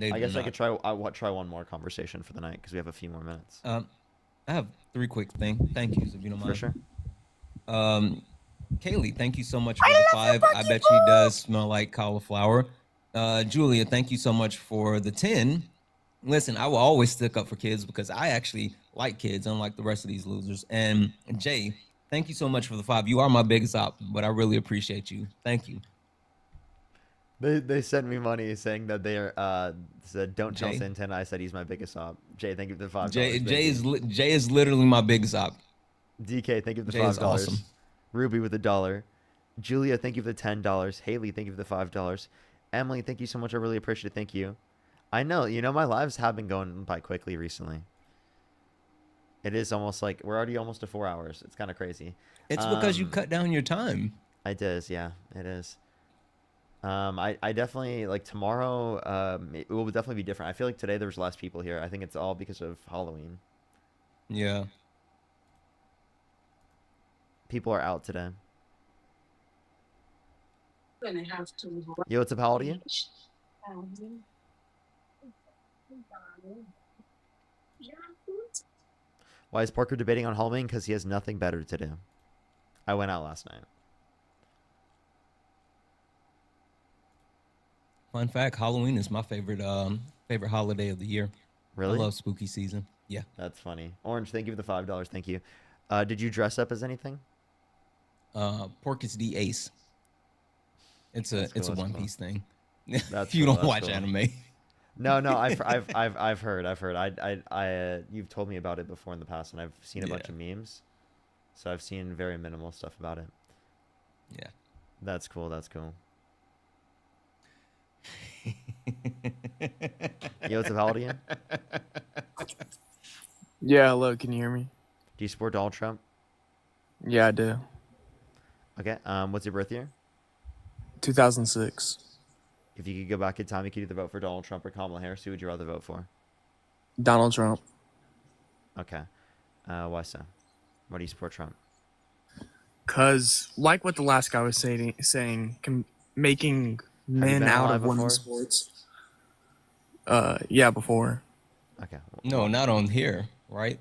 I guess I could try. Try one more conversation for the night because we have a few more minutes. I have 3 quick things. Thank you, if you don't mind. For sure. Kaylee, thank you so much for the 5. I bet she does smell like cauliflower. Julia, thank you so much for the 10. Listen, I will always stick up for kids because I actually like kids, unlike the rest of these losers. And Jay, thank you so much for the 5. You are my biggest op, but I really appreciate you. Thank you. They sent me money saying that they said don't tell Jay? Santana I said he's my biggest op. Jay, thank you for the $5. Jay is literally my biggest op. DK, thank you for the Jay is $5. awesome. Ruby with $1. Julia, thank you for the $10. Haley, thank you for the $5. Emily, thank you so much. I really appreciate it. Thank you. I know, my lives have been going by quickly recently. It is almost like we're already almost to 4 hours. It's kind of crazy. It's because you cut down your time. It is, yeah, it is. I definitely like tomorrow. It will definitely be different. I feel like today there was less people here. I think it's all because of Halloween. Yeah. People are out today. Gonna have to. Yo, what's up? How old are you? Why is Parker debating on Halloween? Because he has nothing better to do. I went out last night. Fun fact: Halloween is my favorite holiday of the year. Really? I love spooky season. Yeah. That's funny. Orange, thank you for the $5. Thank you. Did you dress up as anything? Pork is the ace. It's a One Piece thing. That's you cool, don't that's watch cool. anime. No, I've heard. You've told me about it before in the past, and I've seen a bunch of memes. So I've seen very minimal stuff about it. Yeah. That's cool. That's cool. Yo, what's up? How old are you? Yeah, hello, can you hear me? Do you support Donald Trump? Yeah, I do. Okay. What's your birth year? 2006. If you could go back in time, you could either vote for Donald Trump or Kamala Harris. Who would you rather vote for? Donald Trump. Okay. Why so? Why do you support Trump? Because, like what the last guy was saying making men been out alive of women's before? sports. Yeah, before. Okay. No, not on here, right?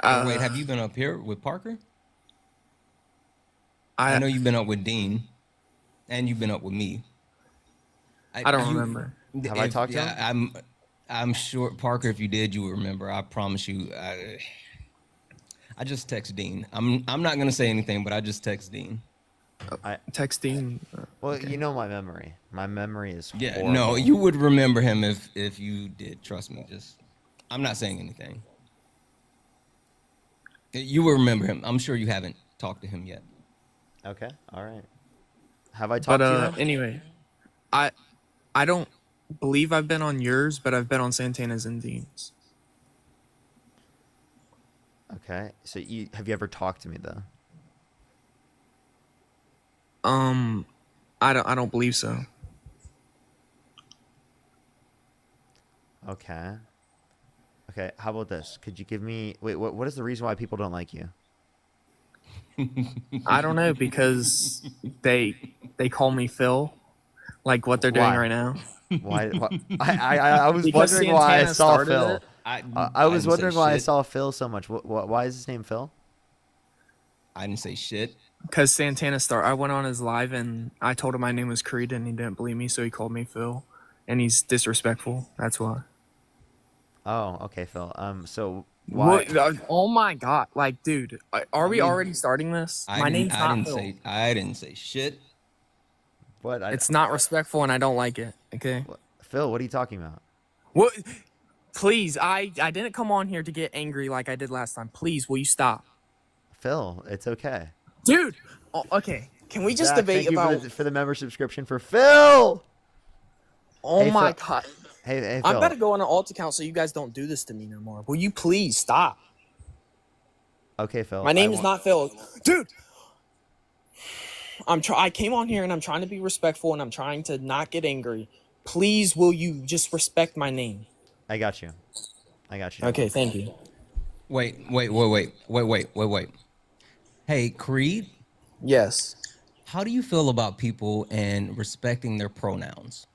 Or wait, have you been up here with Parker? I know you've been up with Dean, and you've been up with me. I don't remember. Have I talked to him? I'm sure, Parker, if you did, you would remember. I promise you. I just text Dean. I'm not gonna say anything, but I just text Dean. Text Dean. Well, you know my memory. My memory is Yeah, horrible. no, you would remember him if you did. Trust me. I'm not saying anything. You will remember him. I'm sure you haven't talked to him yet. Okay. All right. Have I talked to you? then? Anyway, I don't believe I've been on yours, but I've been on Santana's and Dean's. Okay. So have you ever talked to me though? I don't believe so. Okay. Okay. How about this? Could you give me? Wait. What is the reason why people don't like you? I don't know, because they call me Phil, like what they're doing Why? right now. Why? I was Because wondering why I Santana saw started Phil. it. I was didn't say wondering why I shit. saw Phil so much. Why is his name Phil? I didn't say shit. Because Santana I went on his live and I told him my name was Creed and he didn't believe me, so he called me Phil. And he's disrespectful. That's why. Oh, okay, Phil. So why? What? Oh my god! Like, dude, are we already starting this? My name's not Phil. I didn't say shit. What? It's not respectful, and I don't like it. Okay. Phil, what are you talking about? What? Please, I didn't come on here to get angry like I did last time. Please, will you stop? Phil, it's okay. Dude. Oh, okay. Can we just Zach, debate thank you about? for the member subscription for Phil. Oh Hey, my Phil. god. Hey, Phil. I'm about to go on an alt account so you guys don't do this to me no more. Will you please stop? Okay, Phil. My name is not Phil. Dude. I came on here and I'm trying to be respectful and I'm trying to not get angry. Please, will you just respect my name? I got you. Okay, thank you. Wait. Hey, Creed? Yes. How do you feel about people and respecting their pronouns?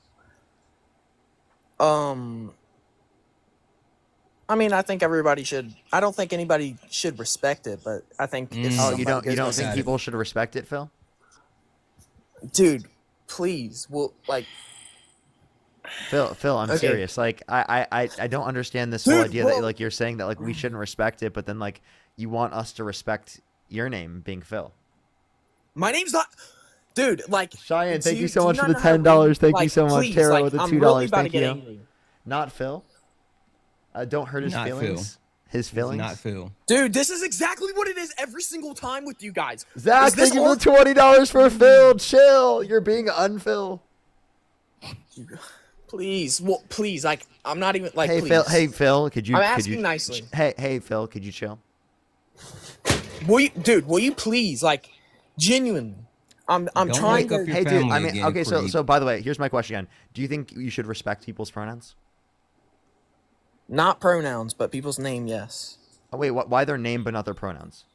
I mean, I think everybody should. I don't think anybody should respect it, but I think if Oh, you don't somebody think people should respect it, Phil? Dude, please. Well, like Phil, I'm Okay. serious. Like, I don't understand this whole Dude, idea well- that like you're saying that like we shouldn't respect it, but then like you want us to respect your name being Phil. my name's not. Dude, like Cheyenne, thank do you so do much not for the know how to $10. read? Thank you Like, so much, please, Tara, like, with the I'm $2. really about Thank to get you. angry. Not Phil. Don't hurt his Not feelings. Phil. His feelings. Not Phil. Dude, this is exactly what it is every single time with you guys. Zach, Is this thank you all- for the $20 for Phil. Chill. You're being unphil. Please, well, please, like I'm not even like. Hey please. Phil. Hey Phil. Could you? I'm could asking you, nicely. Hey Phil. Could you chill? Will you please, like, genuinely? I'm Don't trying wake up to. your Hey dude. family I mean, again, okay. So Creed. by the way, here's my question again. Do you think you should respect people's pronouns? Not pronouns, but people's name, yes. Oh, wait. Why their name but not their pronouns?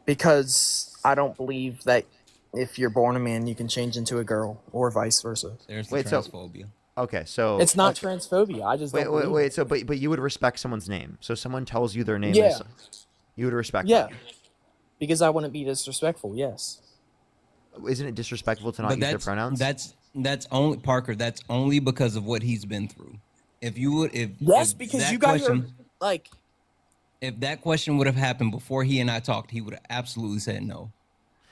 Because I don't believe that if you're born a man, you can change into a girl, or vice versa. There's the Wait, so- transphobia. Okay. So It's not okay. transphobia. I just Wait, don't wait, believe wait. it. So, but you would respect someone's name. So, someone tells you their name. Yeah. Is, you would respect. Yeah, them. because I wouldn't be disrespectful. Yes. Isn't it disrespectful to not But use their pronouns? that's only Parker. That's only because of what he's been through. If you would, Yes, if because that you guys question, are like. if that question would have happened before he and I talked, he would have absolutely said no.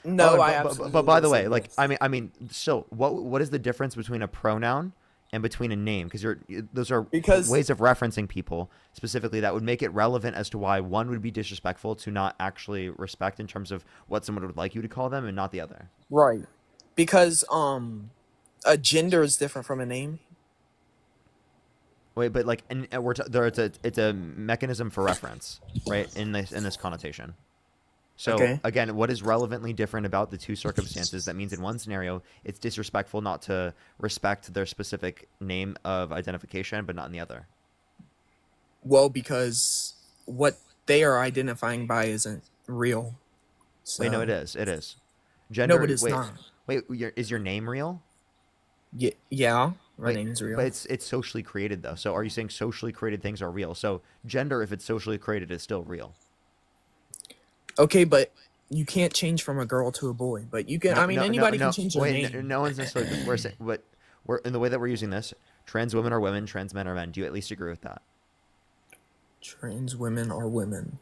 No, Oh, I but, absolutely. but by the would way, say like yes. I mean, so what is the difference between a pronoun and between a name? Because those are Because- ways of referencing people specifically that would make it relevant as to why one would be disrespectful to not actually respect in terms of what someone would like you to call them and not the other. Right. Because a gender is different from a name. Wait, but like, and it's a mechanism for reference, right? In this connotation. So Okay. again, what is relevantly different about the two circumstances? That means in one scenario, it's disrespectful not to respect their specific name of identification, but not in the other. Well, because what they are identifying by isn't real. So. Wait, no, it is. It is. Gender. No, but it's wait, not. Wait, is your name real? Yeah, my Wait, name is real. But it's socially created though. So are you saying socially created things are real? So gender, if it's socially created, is still real. Okay, but you can't change from a girl to a boy. But you can. I mean, anybody can change their wait, name. no one's necessarily. We're saying, but we're in the way that we're using this. Trans women are women. Trans men are men. Do you at least agree with that? Trans women are women.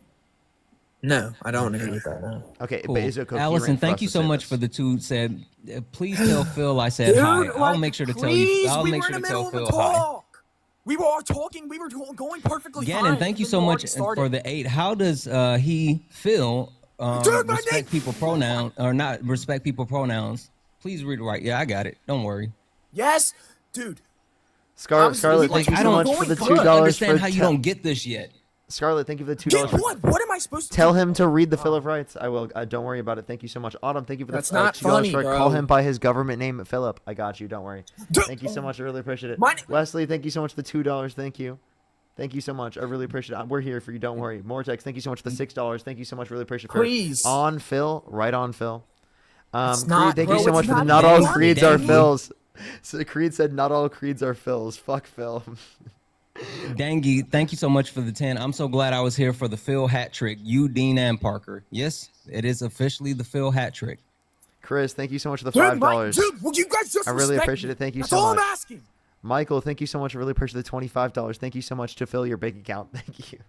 No, I don't agree with that. No. Okay, Cool. but is it coherent Allison, for thank us you to so say much this? for the two. Said, please tell Phil I said Dude, hi. I'll like, make sure to tell please, you. I'll we make were sure in to the tell middle of Phil a hi. talk. We were all talking. We were going perfectly fine. Gannon, thank you and so then much already started. for the 8. How does he feel? Dude, my Respect people pronoun or not respect people pronouns? Please read it right. Yeah, I got it. Don't worry. Yes, dude. Scarlett, thank you I so don't much for the I $2 don't understand for how you don't get this yet. Scarlett, thank you for the $2. Get for- what? What am I supposed to Tell do? him to read the Bill of Rights. I will. Don't worry about it. Thank you so much. Autumn, thank you for the That's not $2 funny, for bro. call him by his government name, Philip. I got you. Don't worry. Thank you so much. I really appreciate it. Wesley, thank you so much for the $2. Thank you. Thank you so much. I really appreciate it. We're here for you. Don't worry. Mortex, thank you so much for the $6. Thank you so much. Really appreciate it. Please. On Phil. Right on Phil. It's Creed, not, thank bro, you so it's much for the not not all funny, Creeds are dude. Phils. So Creed said, "Not all creeds are Phils." Fuck Phil. Dangy, thank you so much for the 10. I'm so glad I was here for the Phil hat trick. You, Dean, and Parker. Yes, it is officially the Phil hat trick. Chris, thank you so much for the Dude, $5. dude, would you guys just I really respect appreciate me? it. Thank you That's so all much. I'm asking. Michael, thank you so much. I really appreciate the $25. Thank you so much to fill your bank account. Thank you.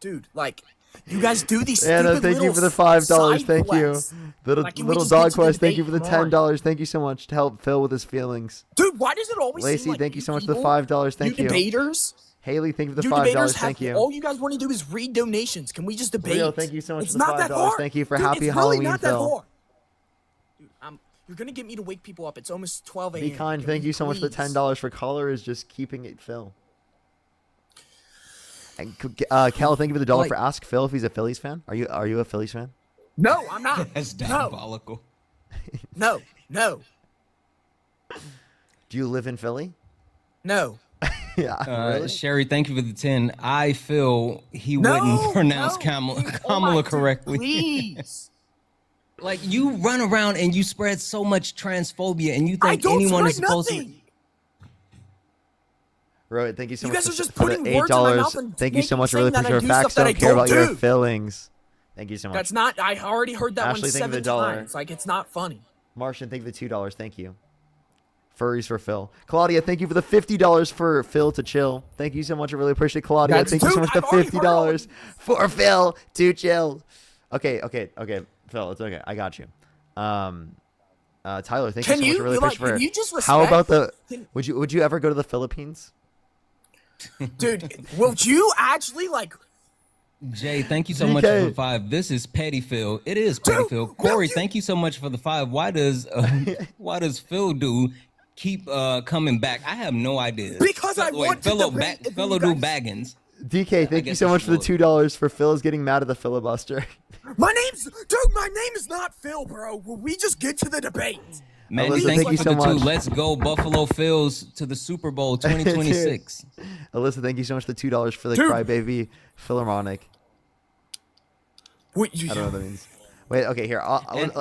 Dude, like, you guys do these Anna, stupid thank you little for the $5. side Thank you. quests. Little Like, can we little just get dog to the quest. Thank you debate? for the Come on. $10. Thank you so much to help Phil with his feelings. Dude, why does it always Lacey, seem like thank you you so much for the people, $5. Thank you you. debaters, Haley, thank you for the you $5. debaters Thank have, you. all you guys want to do is read donations. Can we just debate? Leo, thank you so much It's for the not that $5. hard. Thank you for Dude, Happy it's really Halloween, not that Phil. hard. Dude, you're gonna get me to wake people up. It's almost 12 a.m. Be kind. Can Thank we you so much for the please? $10 for color is just keeping it Phil. And Kel, thank you for the $1 Like- for ask Phil if he's a Phillies fan. Are you a Phillies fan? No, I'm not. That's no, diabolical. no, no, Do you live in Philly? no. Yeah. Really? Sherry, thank you for the 10. I feel he No, wouldn't pronounce no, Kamala, dude, oh Kamala my- correctly. Please. Like, you run around and you spread so much transphobia, and you I think don't anyone spread is supposed nothing. to. Rohit, thank you so You much guys are just for the putting words in my mouth $8. and Thank you so making- much. I really saying that I appreciate your do facts. stuff that I Don't care don't about your do. feelings. Thank you so much. That's not. I already heard that Ashley, one thank you for 7 the $1. times. Like, it's not funny. Martian, thank you for the $2. Thank you. Furries for Phil. Claudia, thank you for the $50 for Phil to chill. Thank you so much. I really appreciate it. Claudia. That's- Thank you so dude, much for I've the already heard all $50 for Phil to chill. Okay. Phil, it's okay. I got you. Tyler, thank you so much. I really appreciate can it. you just How about the? Can- Would you ever go to the Philippines? Dude, would you actually like? Jay, thank you so much for DK. the 5. This is Petty Phil. It is Petty Phil. Corey, thank you so much for the 5. Why does Phil do keep coming back? I have no idea. Because I want to fellow debate with fellow you do guys. Baggins. DK, thank you guess so I much for the should. $2 for Phil's getting mad at the filibuster. My name is not Phil, bro. Will we just get to the debate? Manny, Alyssa, thank you for so the 2. much. Let's go Buffalo Phils to the Super Bowl 2026. Alyssa, thank you so much for the $2 for the Dude. Crybaby Philharmonic. Wait, I don't know what that means. Wait, okay, here.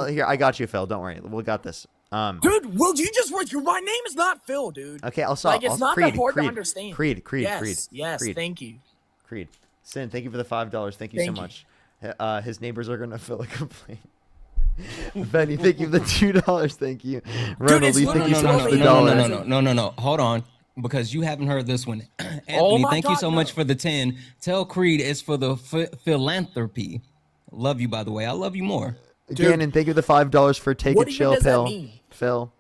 Here, I got you, Phil. Don't worry. We got this. Dude, will you just wait? My name is not Phil, dude. Okay, I'll stop. Like, it's not Creed, that hard Creed, to understand. Creed. Yes, yes, Creed. thank you. Creed. Sin, thank you for the $5. Thank you Thank so you. much. His neighbors are gonna fill a complaint. Benny, thank you for the $2. Thank you. Reynolds, it's thank you so literally much for the $1. No. Hold on. Because you haven't heard this one. Anthony, Oh my thank you God, so no. much for the 10. Tell Creed it's for the philanthropy. Love you, by the way. I love you more. Gannon, thank you for the $5 for Take What a even Chill does that Pill. mean? Phil.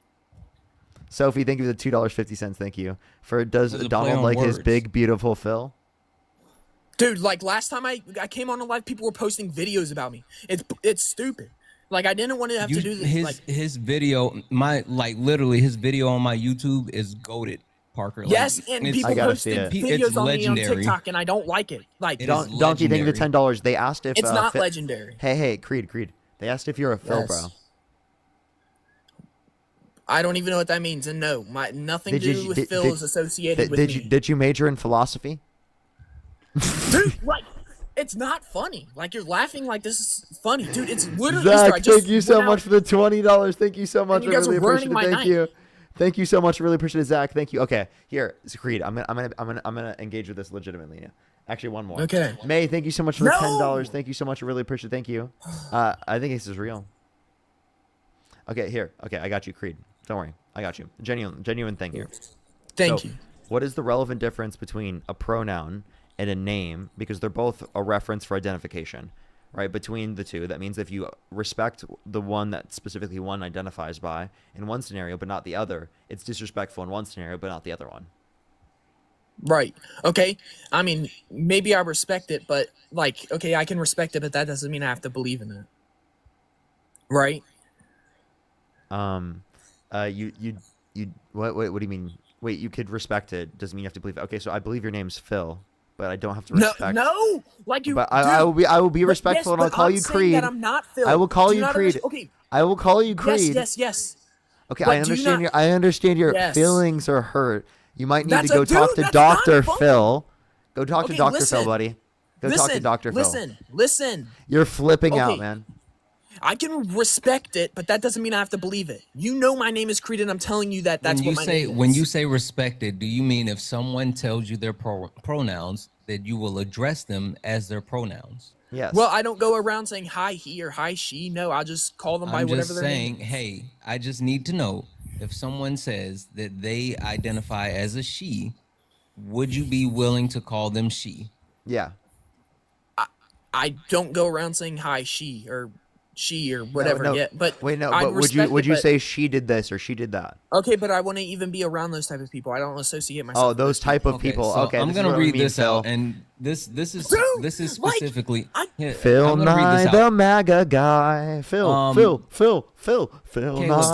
Sophie, thank you for the $2.50. Thank you. For does It was a play Donald on like his words. big, beautiful Phil? Dude, like last time I came on a live, people were posting videos about me. It's stupid. Like I didn't want to have to do this. His video, literally his video on my YouTube is goated, Parker. Like, Yes, and it's- people posted it's videos on me on legendary. TikTok, and I don't like it. Like Donkey, thank you for the $10. They asked if It's not Phil- legendary. Hey, Creed. They asked if you're a Phil, Yes. bro. I don't even know what that means, and no, nothing to do with Phil is associated with me. Did you major in philosophy? Dude, like, it's not funny. Like you're laughing like this is funny, dude. It's literally Zach, Easter. I just thank you so went much out- for the $20. Thank you so much. you I guys really are ruining appreciate it. my Thank night. you. Thank you so much. Really appreciate it, Zach. Thank you. Okay, here, Creed. I'm gonna engage with this legitimately. Yeah. Actually, one more. Okay. May, thank you so much for the No! $10. Thank you so much. I really appreciate it. Thank you. I think this is real. Okay, here. Okay, I got you, Creed. Don't worry. I got you. Genuine thing here. Thank So, you. What is the relevant difference between a pronoun and a name? Because they're both a reference for identification, right? Between the two, that means if you respect the one that specifically one identifies by in one scenario, but not the other, it's disrespectful in one scenario, but not the other one. Right. Okay. I mean, maybe I respect it, but like, okay, I can respect it, but that doesn't mean I have to believe in it. Right? What do you mean? Wait, you could respect it. Doesn't mean you have to believe it. Okay, so I believe your name's Phil, but I don't have to respect. No, like you. But I will be But respectful, yes, and I'll but call I'm you saying Creed. that I'm not Phil. I will call Do you not Creed. understand- Okay. I will call you Creed. Yes. Okay, But I do understand not- I understand your Yes. feelings are hurt. You might need That's to go a talk dude, to that's not Dr. funny. Phil. Go talk to Okay, Dr. listen. Phil, buddy. Go talk to Dr. Phil. Listen. You're flipping out, Okay. man. I can respect it, but that doesn't mean I have to believe it. You know my name is Creed, and I'm telling you that that's when you what my say name is. when you say respected, do you mean if someone tells you their pronouns that you will address them as their pronouns? Yes. Well, I don't go around saying hi he or hi she. No, I'll just call them by I'm whatever just their saying, name is. hey, I just need to know if someone says that they identify as a she, would you be willing to call them she? Yeah. I don't go around saying hi she or whatever no. yet. But Wait, no. I'd But would respect you it, say she did this or she did that? okay, but I wouldn't even be around those type of people. I don't associate myself. Oh, with those type of Okay, people. so Okay, I'm this is gonna what we read mean, this Phil. out, and this is specifically here, Phil I'm gonna read Nye, this the out. MAGA guy. Phil Caleb, Nye, thank you so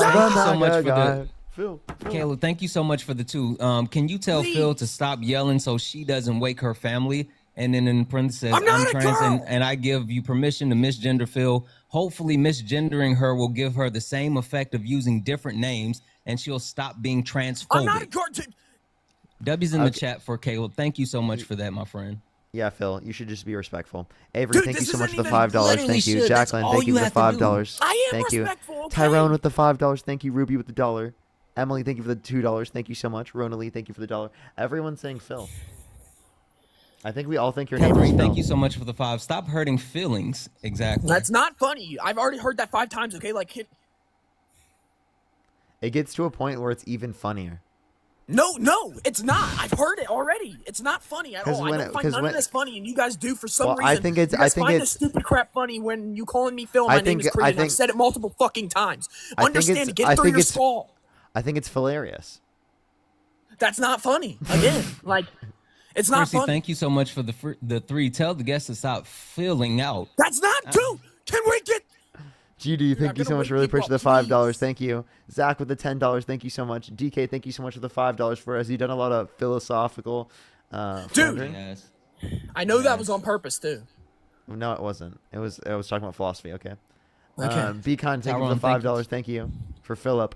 the much MAGA for guy. the Phil. Caleb, thank you so much for the two. Can you tell Phil to stop yelling so she doesn't wake her family? And then in parentheses, I'm trans and I give you permission to misgender Phil. Hopefully misgendering her will give her the same effect of using different names and she'll stop being transphobic. I'm not a girl. W's in the chat for Caleb. Thank you so much for that, my friend. Yeah, Phil, you should just be respectful. Avery, thank you this so much for isn't the even- $5. literally Thank you. should. That's Jacqueline, all thank you you for the have to do. $5. I am Thank you. respectful, okay? Tyrone with the $5. Thank you. Ruby with the $1. Emily, thank you for the $2. Thank you so much. Rona Lee, thank you for the $1. Everyone's saying Phil. I think we all think your name is Henry, Phil. thank you so much for the 5. Stop hurting feelings. Exactly. That's not funny. I've already heard that 5 times. Okay, like It gets to a point where it's even funnier. no, it's not. I've heard it already. It's not funny at 'Cause all. I when don't it- find 'cause none when- of this funny, and you guys do for some Well, reason. I think it's- You guys I think find it's- this stupid crap funny when you calling me Phil. My name is Creed, and I've said it multiple fucking times. Understand it. Get it through your skull. I think it's hilarious. That's not funny. Again, like it's not Percy, funny. thank you so much for the 3. Tell the guests to stop filling out. That's not dude. Can we get? GD, thank you so much. Really appreciate the $5. Thank you. Zach with the $10. Thank you so much. DK, thank you so much for the $5 for us. You've done a lot of philosophical. Dude, I know that was on purpose too. No, it wasn't. I was talking about philosophy. Okay. Okay. Be kind. Thank you for Tyrone, the $5. Thank you for Philip.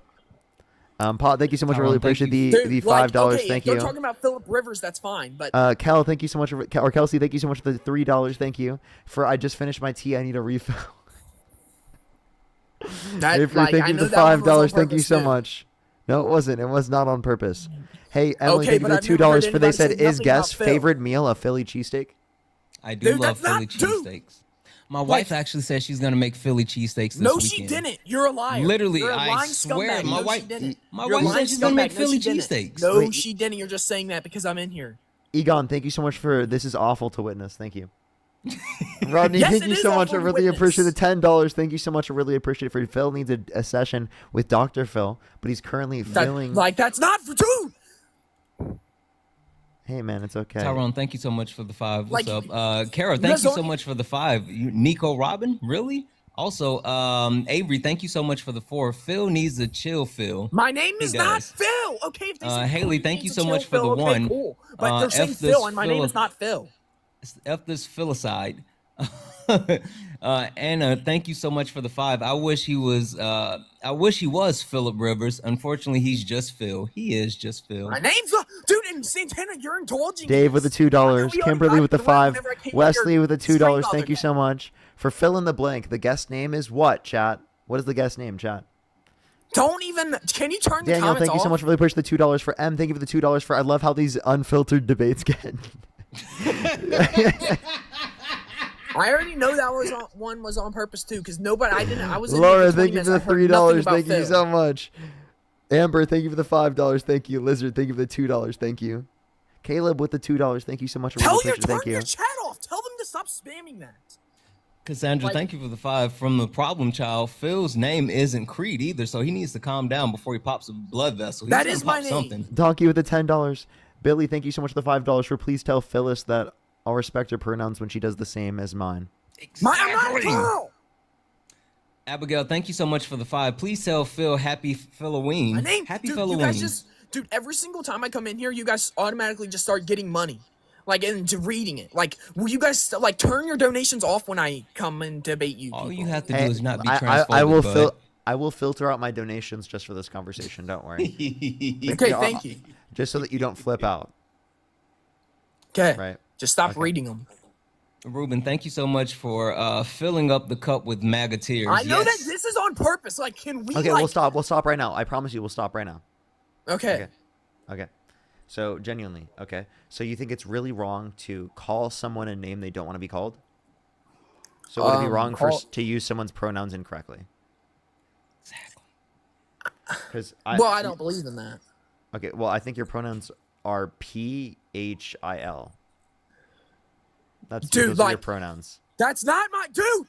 Paul, thank you so much. I Tyrone, really thank appreciate you. the $5. Okay, Thank if they're you. talking about Philip Rivers, that's fine. But Kel, thank you so much or Kelsey, thank you so much for the $3. Thank you for. I just finished my tea. I need a refill. that, Avery, like, thank I you know for the that one was on $5. Thank you purpose, so too. much. No, it wasn't. It was not on purpose. Hey, Emily, Okay, thank you but for I've the never heard $2 for. They anybody said, say is nothing about guest Phil. favorite meal a Philly cheesesteak? I do Dude, love that's Philly not- dude. cheesesteaks. My wife actually said she's gonna make Philly cheesesteaks this no, weekend. she didn't. You're a liar. Literally, You're a I lying swear, scumbag. my no, wife- she didn't. my You're a wife said lying she's gonna make scumbag. Philly no, she didn't. cheesesteaks. No, Wait, she didn't. You're just saying that because I'm in here. Egon, thank you so much for. This is awful to witness. Thank you. Rodney, Yes, thank it you is so much. I awful to really witness. appreciate the $10. Thank you so much. I really appreciate it. For Phil needs a session with Dr. Phil, but he's currently feeling. That's not for dude. Hey man, it's okay. Tyrone, thank you so much for the 5. What's Like, up? Kara, you thank guys you so don't- much for the 5. Nico Robin, really? Also, Avery, thank you so much for the 4. Phil needs a chill, Phil. My name Hey, is not guys. Phil. Okay, if they say Haley, Creed thank you needs so to chill much for the Phil, okay, 1. Cool. But they're saying F this Phil, and my name Phil- is not Phil. F this Philicide. Anna, thank you so much for the 5. I wish he was Philip Rivers. Unfortunately, he's just Phil. He is just Phil. My name's dude. And Santana, you're indulging. Dave with the $2. we already Kimberly got with the it around 5. whenever I came in Wesley here with the straight $2. the Thank other you so much. For fill in the blank, the guest name is what, chat? What is the guest name, chat? Don't even. Can you turn the Daniel, comments thank you so off? much for really pushing the $2. For M, thank you for the $2. For I love how these unfiltered debates get. I already know that one was on purpose too, because nobody. I was. In Laura, here for 20 thank you minutes, for I the heard nothing $3. about Thank you Phil. so much. Amber, thank you for the $5. Thank you. Lizard, thank you for the $2. Thank you. Caleb with the $2. Thank you so much. I really Turn appreciate it. Thank you. your chat off. Tell them to stop spamming that. Cassandra, Like- thank you for the 5. From the problem child, Phil's name isn't Creed either, so he needs to calm down before he pops a blood vessel. He's That gonna is pop my name. something. Donkey with the $10. Billy, thank you so much for the $5. For please tell Phyllis that I'll respect her pronouns when she does the same as mine. I'm not a girl. Abigail, thank you so much for the 5. Please tell Phil happy Philoween. My name. Happy Dude, Philoween. you guys just. Dude, every single time I come in here, you guys automatically just start getting money. Like, into reading it. Like, will you guys, like, turn your donations off when I come and debate you? All people? you have to do is not be I transphobic, bud. I will filter out my donations just for this conversation. Don't worry. Okay, thank you. Just so that you don't flip out. Okay. Right. Just stop Okay. reading them. Ruben, thank you so much for filling up the cup with MAGA tears. I know that Yes. this is on purpose. Like, can we? Okay, like, we'll stop. We'll stop right now. I promise you, we'll stop right now. Okay. Okay. So genuinely, okay. So you think it's really wrong to call someone a name they don't want to be called? So would it be wrong to use someone's pronouns incorrectly? Exactly. Because Well, I don't believe in that. Okay. Well, I think your pronouns are PHIL. That's Dude, those are your like- pronouns. That's not my dude.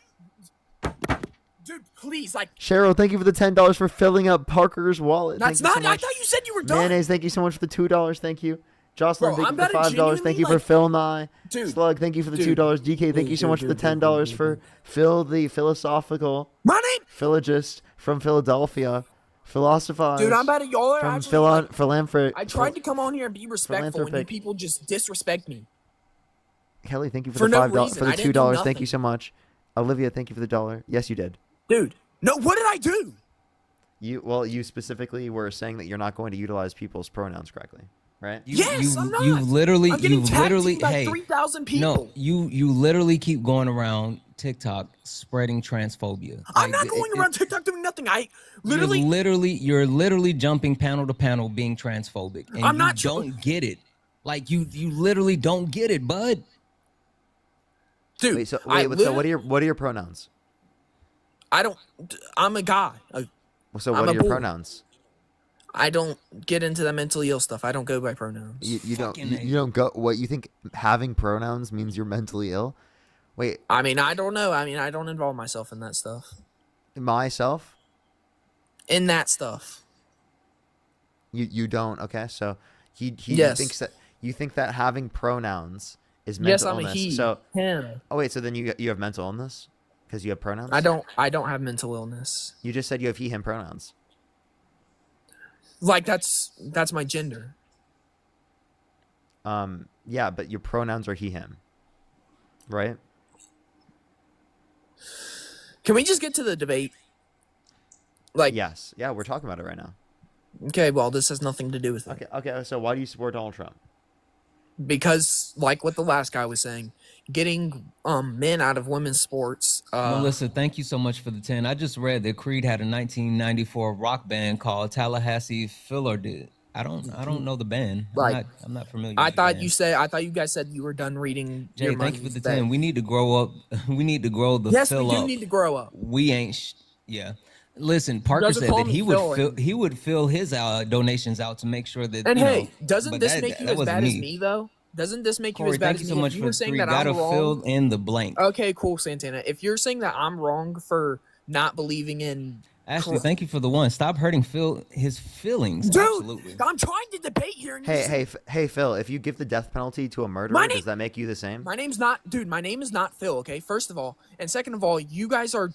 Dude, please, like, Cheryl, thank you for the $10 for filling up Parker's wallet. that's Thank you not. so I much. thought you said you were done. Mayonnaise, thank you so much for the $2. Thank you. Jocelyn, Bro, thank I'm you for the about to $5. Thank you for genuinely, Phil Nye. Dude. Slug, thank you for the Dude. $2. DK, thank you so much for the $10 for Phil, the philosophical My name. philologist from Philadelphia. Philosophize. Dude, I'm about to. Y'all are from actually. Like, philanthropic. I tried to come on here and be respectful, and you philanthropic. people just disrespect me. Kelly, thank you for For the no $5 reason. for the I didn't do $2. Thank nothing. you so much. Olivia, thank you for the $1. Yes, you did. Dude, no. What did I do? You specifically were saying that you're not going to utilize people's pronouns correctly, right? I'm not. You literally, I'm getting you tagged literally, by hey, 3,000 people. no, you literally keep going around TikTok spreading transphobia. I'm not going around TikTok doing nothing. I literally. You're literally jumping panel to panel being transphobic, and I'm you not don't get it. Like you literally don't get it, bud. Dude, Wait, so what are your pronouns? I don't. I'm a guy. So I'm what a are your boy. pronouns? I don't get into the mentally ill stuff. I don't go by pronouns. You don't go. What you think having pronouns means you're mentally ill? Wait, I mean, I don't know. I mean, I don't involve myself in that stuff. myself? In that stuff. You don't. Okay, so he Yes. thinks that you think that having pronouns is Yes, mental I'm a illness. he. So Him. oh wait, so then you have mental illness because you have pronouns? I don't have mental illness. You just said you have he him pronouns. Like that's my gender. Yeah, but your pronouns are he him, right? Can we just get to the debate? Like Yes, yeah, we're talking about it right now. Okay, well, this has nothing to do with it. Okay. So why do you support Donald Trump? Because, like what the last guy was saying, getting men out of women's sports. Melissa, thank you so much for the 10. I just read that Creed had a 1994 rock band called Tallahassee Filler Did. I don't know the band. Like, I'm not familiar. I with the thought band. I thought you guys said you were done reading. Jay, your thank you for money's the bet. 10. We need to grow up. We need to grow the Yes, fill we do up. need to grow up. We ain't. Yeah. Listen, Parker doesn't said call that me he Phil would and- he would fill his donations out to make sure that. And you hey, know, doesn't but this that- make you that as wasn't bad as me though? Doesn't this make you Corey, as bad thank as you me? so much If you for were saying three. that Gotta I'm wrong. fill in the blank. Okay, cool, Santana. If you're saying that I'm wrong for not believing in Ashley, thank you for the one. Stop hurting his feelings. Dude, Absolutely. I'm trying to debate here. And you're Hey, Phil, if you give the death penalty to a murderer, does that make you the same? My name's not, dude. My name is not Phil. Okay, first of all, and second of all, you guys are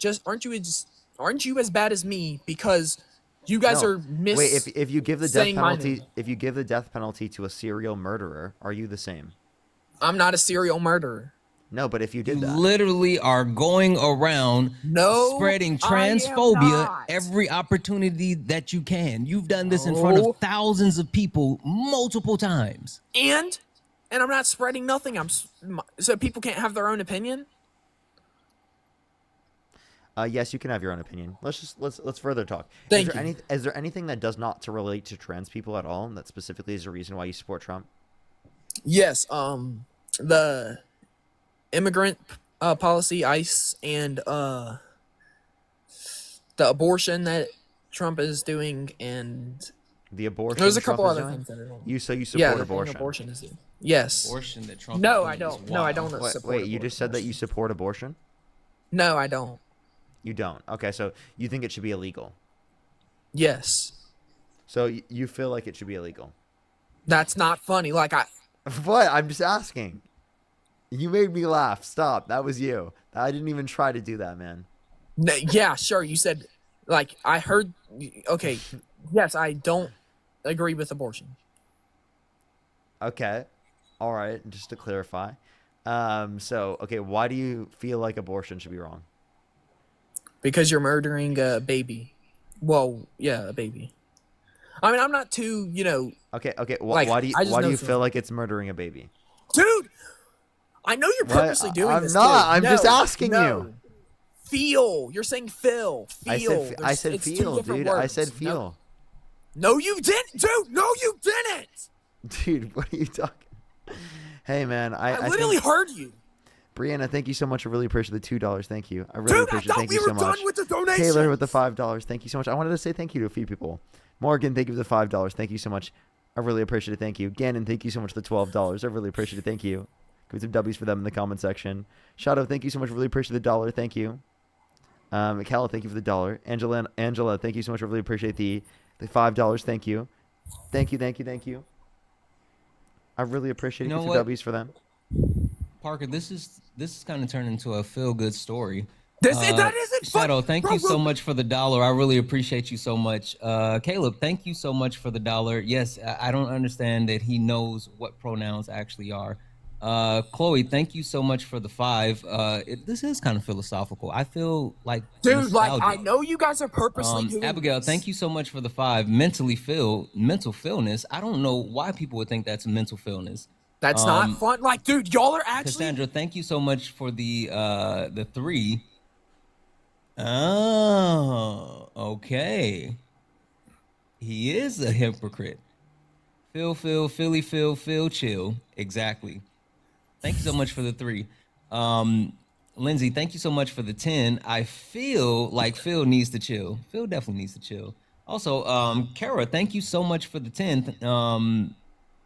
aren't you as bad as me because you guys No. are Wait, if you give the death saying my penalty, name. if you give the death penalty to a serial murderer, are you the same? I'm not a serial murderer. No, but if you did that, Literally are going around spreading I am transphobia not. every opportunity that you can. You've done this in front of thousands of people multiple times. And I'm not spreading nothing. So people can't have their own opinion. yes, you can have your own opinion. Let's further talk. Thank Is there anything that does not to relate to trans people at all that specifically is a reason why you support Trump? Yes, the immigrant policy, ICE, and the abortion that Trump is doing, and The abortion. there's a Trump couple is other doing? things that are wrong. You support the thing abortion? Abortion is doing. Yes. Abortion that Trump. No, is I doing don't. is No, I wild. don't Wait, support. you just said that you support abortion? No, I don't. You don't. Okay, so you think it should be illegal? Yes. So you feel like it should be illegal? That's not funny. Like What? I'm just asking. You made me laugh. Stop. That was you. I didn't even try to do that, man. No, yeah, sure. You said, like, I heard. Okay, yes, I don't agree with abortion. Okay. All right. Just to clarify. So, okay, why do you feel like abortion should be wrong? Because you're murdering a baby. Well, yeah, a baby. I mean, I'm not too, Okay. Like, Why do I just you know feel like it's murdering a baby? dude, I know you're What? purposely doing I'm this. not. Dude. I'm just No, asking no. you. Feel. You're saying Phil. Feel. I said It's two feel, different dude. words. I said feel. No, you didn't, dude. No, you didn't. Dude, what are you talking? Hey, man. I literally heard you. Brianna, thank you so much. I really appreciate the $2. Thank you. I really appreciate it. Thank we you were so much. done with the donations. Taylor with the $5. Thank you so much. I wanted to say thank you to a few people. Morgan, thank you for the $5. Thank you so much. I really appreciate it. Thank you. Gannon, thank you so much for the $12. I really appreciate it. Thank you. Give me some W's for them in the comment section. Shadow, thank you so much. Really appreciate the $1. Thank you. Mikala, thank you for the $1. Angela, thank you so much. I really appreciate the $5. Thank you. Thank you. Thank you. Thank you. I really appreciate it. You know Get some what? W's for them. Parker, this is kind of turned into a feel good story. That isn't fun. Shadow, thank you so much for the $1. I really appreciate you so much. Caleb, thank you so much for the $1. Yes, I don't understand that he knows what pronouns actually are. Chloe, thank you so much for the $5. This is kind of philosophical. I feel like Dude, like nostalgic. I know you guys are purposely doing Abigail, this. thank you so much for the $5. Mental illness. I don't know why people would think that's mental illness. That's not fun. Like, dude, y'all are actually. Cassandra, thank you so much for the $3. Oh, okay. He is a hypocrite. Phil, chill. Exactly. Thank you so much for the $3. Lindsay, thank you so much for the 10. I feel like Phil needs to chill. Phil definitely needs to chill. Also, Kara, thank you so much for the 10.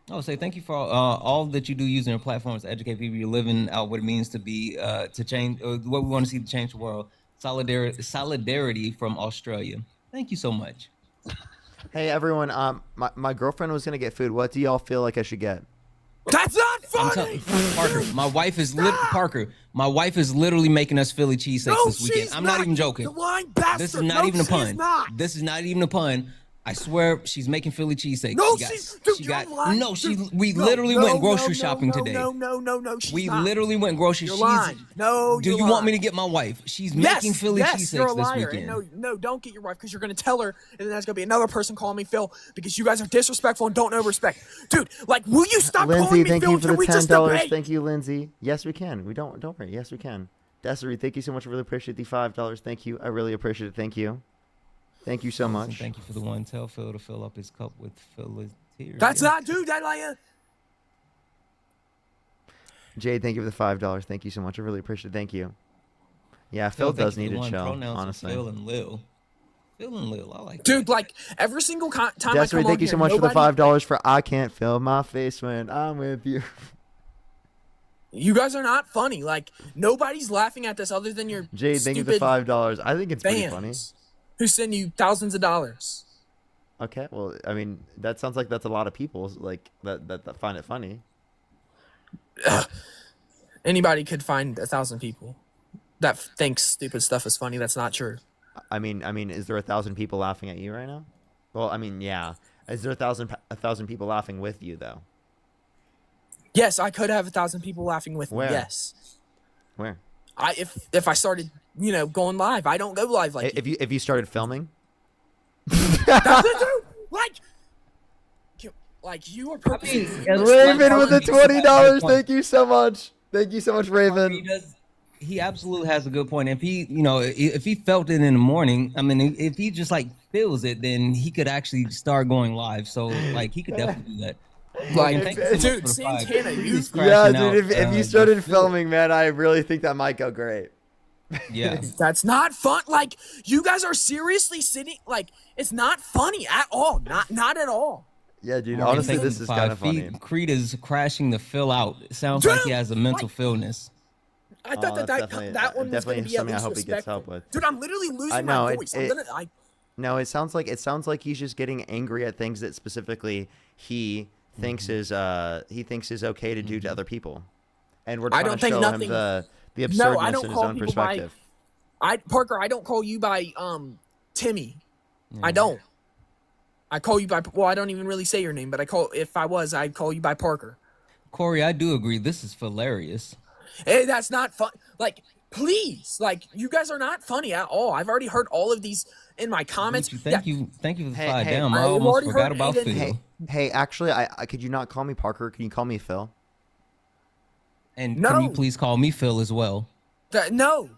I would say thank you for all that you do using your platforms to educate people. You're living out what it means to be to change what we want to see to change the world. Solidarity from Australia. Thank you so much. Hey, everyone. My girlfriend was going to get food. What do y'all feel like I should get? That's not funny. Parker, my wife is literally making us Philly cheesesteaks this weekend. I'm not even joking. You lying bastard. This is not even a pun. Not. This is not even a pun. I swear she's making Philly cheesesteaks. No, we literally went grocery shopping today. No, she's we not. literally went grocery. You're lying. No, do you want me to get my wife? She's making Philly cheesesteaks this weekend. No, don't get your wife because you're gonna tell her, and then there's gonna be another person calling me Phil because you guys are disrespectful and don't know respect, dude. Like, will you stop Lindsay, calling me thank Phil? you for the Can we just $10. debate? Thank you, Lindsay. Yes, we can. Don't worry. Yes, we can. Desiree, thank you so much. I really appreciate the $5. Thank you. I really appreciate it. Thank you. Thank you so much. Thank you for the one. Tell Phil to fill up his cup with Phil's tears. That's not, dude. That like. Jade, thank you for the $5. Thank you so much. I really appreciate it. Thank you. Yeah, Phil does need to chill, honestly. Phil and Lil. I like. Dude, like every single time Desiree, I come thank on you so here, much for the nobody- $5 for I can't feel my face when I'm with you. You guys are not funny. Like nobody's laughing at this other than your Jade, thank you for the $5. I think it's pretty fans funny. who send you thousands of dollars. Okay, well, I mean, that sounds like that's a lot of people like that find it funny. Anybody could find 1,000 people that thinks stupid stuff is funny. That's not true. I mean, is there 1,000 people laughing at you right now? Well, I mean, yeah. Is there 1,000 people laughing with you though? Yes, I could have 1,000 people laughing with Where? me. Yes. Where? If I started, going live, I don't go live like If you started filming. That's it, dude. Like you are purposely. Raven with the $20. Thank you so much. Thank you so much, Raven. He absolutely has a good point. If he felt it in the morning, I mean, if he just like feels it, then he could actually start going live. So like he could definitely do that. Like, Thank you so much dude, for the Santana, $5. you- He's Yeah, crashing dude. out, If you started filming, man, I really think that might go great. Yeah. That's not fun. Like you guys are seriously sitting. Like it's not funny at all. Not at all. Yeah, dude. Morgan, Honestly, thank you this for is the kind of $5. funny. Creed is crashing the fill out. It sounds like he has a mental illness. I thought that's that definitely- one was going to definitely be at something I least hope he gets respectful. help with. Dude, I'm literally losing know, my it- voice. it- No, it sounds like he's just getting angry at things that specifically he thinks is okay to do to other people, and we're I trying don't to think show nothing. him the No, absurdness I don't in his call own people perspective. Parker, I don't call you by Timmy. I don't. I call you by. Well, I don't even really say your name, but I'd call you by Parker. Corey, I do agree. This is hilarious. Hey, that's not fun. Like, please, like you guys are not funny at all. I've already heard all of these in my comments. Thank you for the $5. Hey, Damn, I I've almost already forgot heard about Aiden- Phil. Hey, actually, I could you not call me Parker? Can you call me Phil? And No. can you please call me Phil as well? No.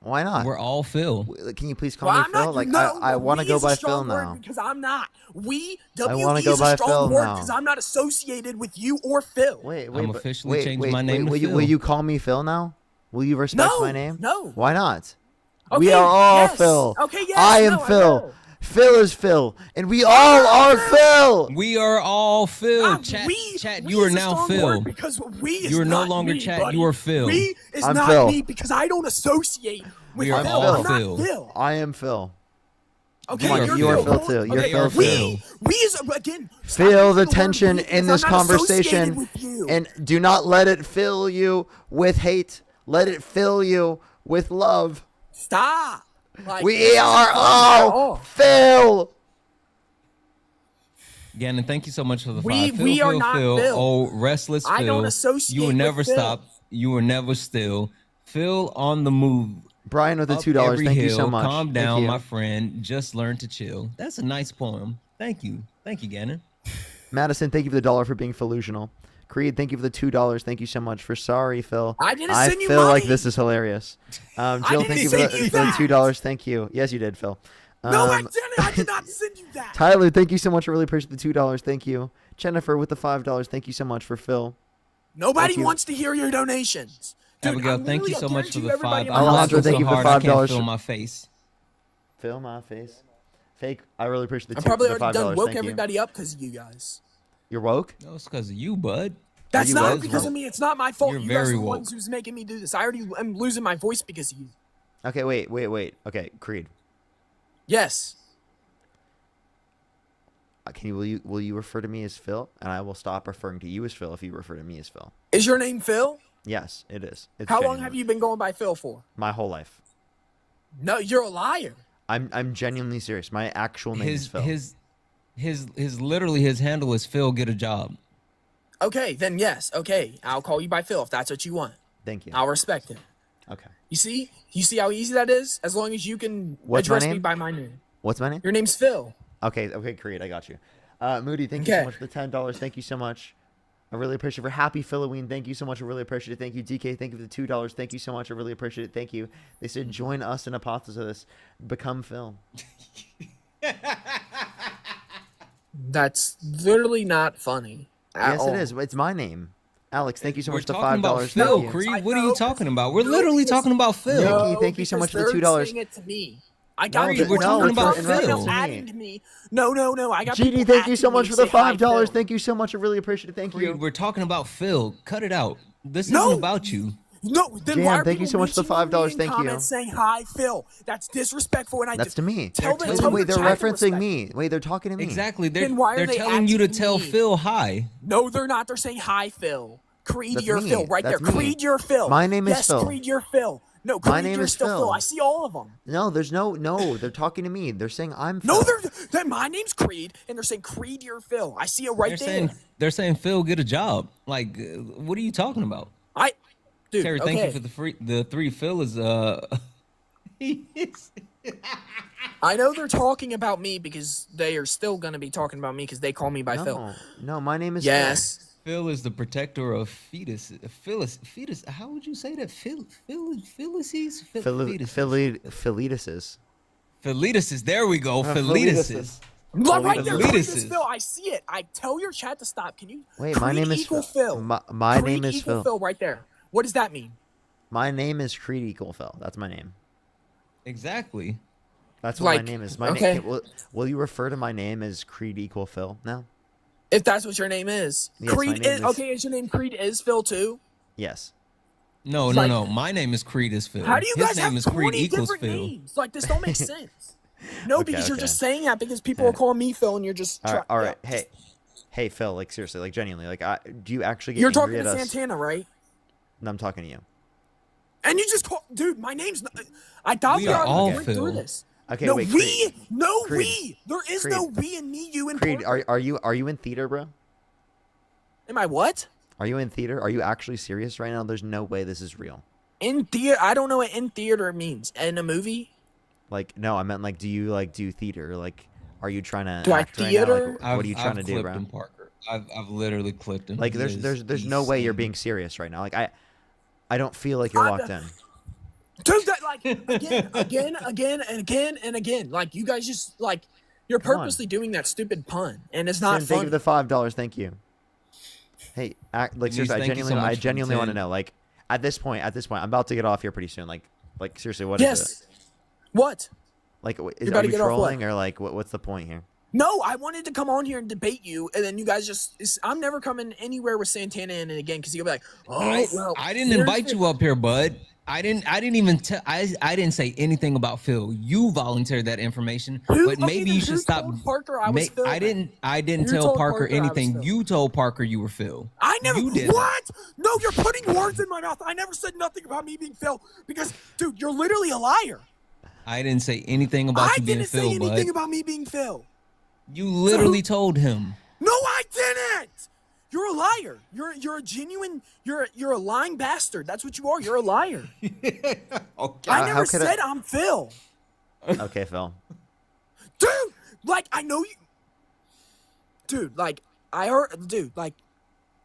Why not? We're all Phil. Can you please call Well, me I'm Phil? not. Like No, I want to we go is a by strong Phil word now. because I'm not. We I W wanna E go is a by strong Phil word now. because I'm not associated with you or Phil. Wait, I'm but- officially wait, changed wait, my name wait, to will Phil. you call me Phil now? Will you respect No, my name? no. Why not? Okay, we are all yes. Phil. Okay, yes, I am no, I Phil. will. Phil is Phil, and we all are Phil. We are all Phil. Chat, you are is a now strong Phil. word because we is You are no not longer me, chat. buddy. You are Phil. We is I'm not Phil. me because I don't associate with We are Phil. all I'm not Phil. Phil. I am Phil. Okay, Come on, you're you are Phil Phil too. You're Okay, Phil we too. We is again. stop Feel using the word tension we in because this I'm not associated conversation, with you. and do not let it fill you with hate. Let it fill you with love. Stop. Like, We this isn't are funny at all Phil. Gannon, thank you so much for the We- five. Phil, we are Phil, not Phil. Phil. Oh, restless Phil. I don't associate You will with never Phil. stop. You will never still. Phil on the move. Brian with the Up $2. every Thank you so hill. much. Calm Thank down, you. my friend. Just learn to chill. That's a nice poem. Thank you. Thank you, Gannon. Madison, thank you for the $1 for being Philusional. Creed, thank you for the $2. Thank you so much for sorry, Phil. I didn't send you feel like money. this is hilarious. Jill, didn't thank you for send you the that. $2. Thank you. Yes, you did, Phil. No, I didn't. I did not send you that. Tyler, thank you so much. I really appreciate the $2. Thank you. Jennifer with the $5. Thank you so much for Phil. Nobody Thank you. wants to hear your donations. Dude, Abigail, I'm thank you literally- so I much for guarantee the everybody 5. in my I'm house Alejandro, laughing thank so you for hard I can't $5. feel my face. Fill my face. Fake. I really appreciate the I'm two, probably the already $5. done woke Thank you. everybody up because of you guys. You're woke? No, it's because of you, bud. That's you not woke? because of me. It's not my fault. You're You guys very are the woke. ones who's making me do this. I already am losing my voice because of you. Okay, wait. Okay, Creed. Yes. Will you refer to me as Phil, and I will stop referring to you as Phil if you refer to me as Phil. Is your name Phil? Yes, it is. It's How long genuine. have you been going by Phil for? My whole life. No, you're a liar. I'm genuinely serious. My actual name is Phil. His literally his handle is Phil. Get a job. Okay, then yes. Okay, I'll call you by Phil if that's what you want. Thank you. I'll respect it. Okay. You see how easy that is? As long as you can What's my address me name? by my name. What's my name? Your name's Phil. Okay, Creed, I got you. Moody, thank you so Okay. much for the $10. Thank you so much. I really appreciate it. For Happy Philoween, thank you so much. I really appreciate it. Thank you, DK. Thank you for the $2. Thank you so much. I really appreciate it. Thank you. They said join us in Apotheosis. Become Phil. That's literally not funny. At Yes, all. it is. It's my name. Alex, thank you so We're much for the talking $5. about Phil, Thank you. Creed. What are you talking about? We're literally talking about Phil. Nikki, thank you so much for the because $2. they're saying it to me. I got No, people we're talking from about everybody Phil. else adding to me. No. I got GD, people thank you so adding me much for to the say hi, $5. Phil. Thank you so much. I really appreciate it. Thank Creed, you. we're talking about Phil. Cut it out. This No. isn't about you. No, then Jam, why are thank you people so much for the mentioning me $5. in Thank you. comments saying hi, Phil? That's disrespectful. And I That's just to me. tell them. Wait, tell wait, your they're chat to referencing respect me. Wait, they're talking to me. Exactly. Then why are They're they telling you to asking tell me? Phil hi. No, they're not. They're saying hi, Phil. Creed, That's you're me. Phil. Right That's there. me. Creed, you're Phil. My name is yes, Phil. Creed, you're Phil. No, Creed, My name you're is still Phil. Phil. I see all of them. No, there's no. They're talking to me. They're saying I'm Phil. No, they're my name's Creed, and they're saying Creed, you're Phil. I see it right there. They're saying Phil, get a job. Like, what are you talking about? Dude, Terry, okay. thank you for the 3. Phil is I know they're talking about me because they are still gonna be talking about me because they call me by Phil. No, my name is Yes. Phil is the protector of fetus. Fetus. How would you say that? Philises? Philituses. Philituses. There we go. Philituses. Philituses. Right there, Creed is Philituses. Phil. I see it. I tell your chat to stop. Can you? Wait, Creed my name is equal Phil. Phil. My Creed name is equal Phil. right there. What does that mean? My name is Creed Equal Phil. That's my name. Exactly. That's what Like, my name is. My okay. name. Will you refer to my name as Creed Equal Phil now? If that's what your name is, Yes, my Creed. name is- Okay, is your name Creed is Phil too? Yes. No. My name is Creed is Phil. How do you His guys name have is Creed 20 equals different Phil. names? Like this don't make sense. No, Okay, because you're okay. just saying that because people are calling me Phil and you're just. All right. Hey, Phil. Like seriously. Like genuinely. Like, do you actually get You're angry talking at to us? Santana, right? No, I'm talking to you. And you just call, dude. My name's. Not, I thought We we are all already went through Phil. this. Okay, no, wait. we. Creed. No, Creed. we. There is Creed. no we and me, you and Creed, Parker. are you in theater, bro? Am I what? Are you in theater? Are you actually serious right now? There's no way this is real. In theater? I don't know what in theater means. In a movie? Like, no, I meant like, do you like do theater? Like, are you trying to Do I act right now? theater? Like, what are you trying to do, clipped bro? him, Parker. I've literally clipped him. Like, He there's is no way you're insane. being serious right now. Like, I don't feel like you're locked in. Dude, that, like, again, and again. Like, you guys just, like, you're Come on. purposely doing that stupid pun, and it's not Sin, thank you funny. for the $5. Thank you. Hey, like seriously, thank you so much I for the genuinely want to 10. know. Like, at this point, I'm about to get off here pretty soon. Like seriously, what is it? Yes. What? Like, You're are about to you get off what? trolling or like what's the point here? No, I wanted to come on here and debate you, and then you guys I'm never coming anywhere with Santana in it again, because you'll be like, oh, I didn't invite you up here, bud. I didn't even I didn't say anything about Phil. You volunteered that information, but maybe you should stop. Parker, I was Phil. I didn't You tell told Parker Parker I was anything. Phil. You told Parker you were Phil. I never. You did that. What? No, you're putting words in my mouth. I never said nothing about me being Phil, because, dude, you're literally a liar. I didn't say anything about you being Phil, I didn't say anything bud. about me being Phil. You literally told him. No, I didn't. You're a liar. You're a genuine. You're a lying bastard. That's what you are. You're a liar. Okay. I never how could said I'm Phil. Okay, Phil. Dude, like, I know you. Dude, like, I heard. Dude, like,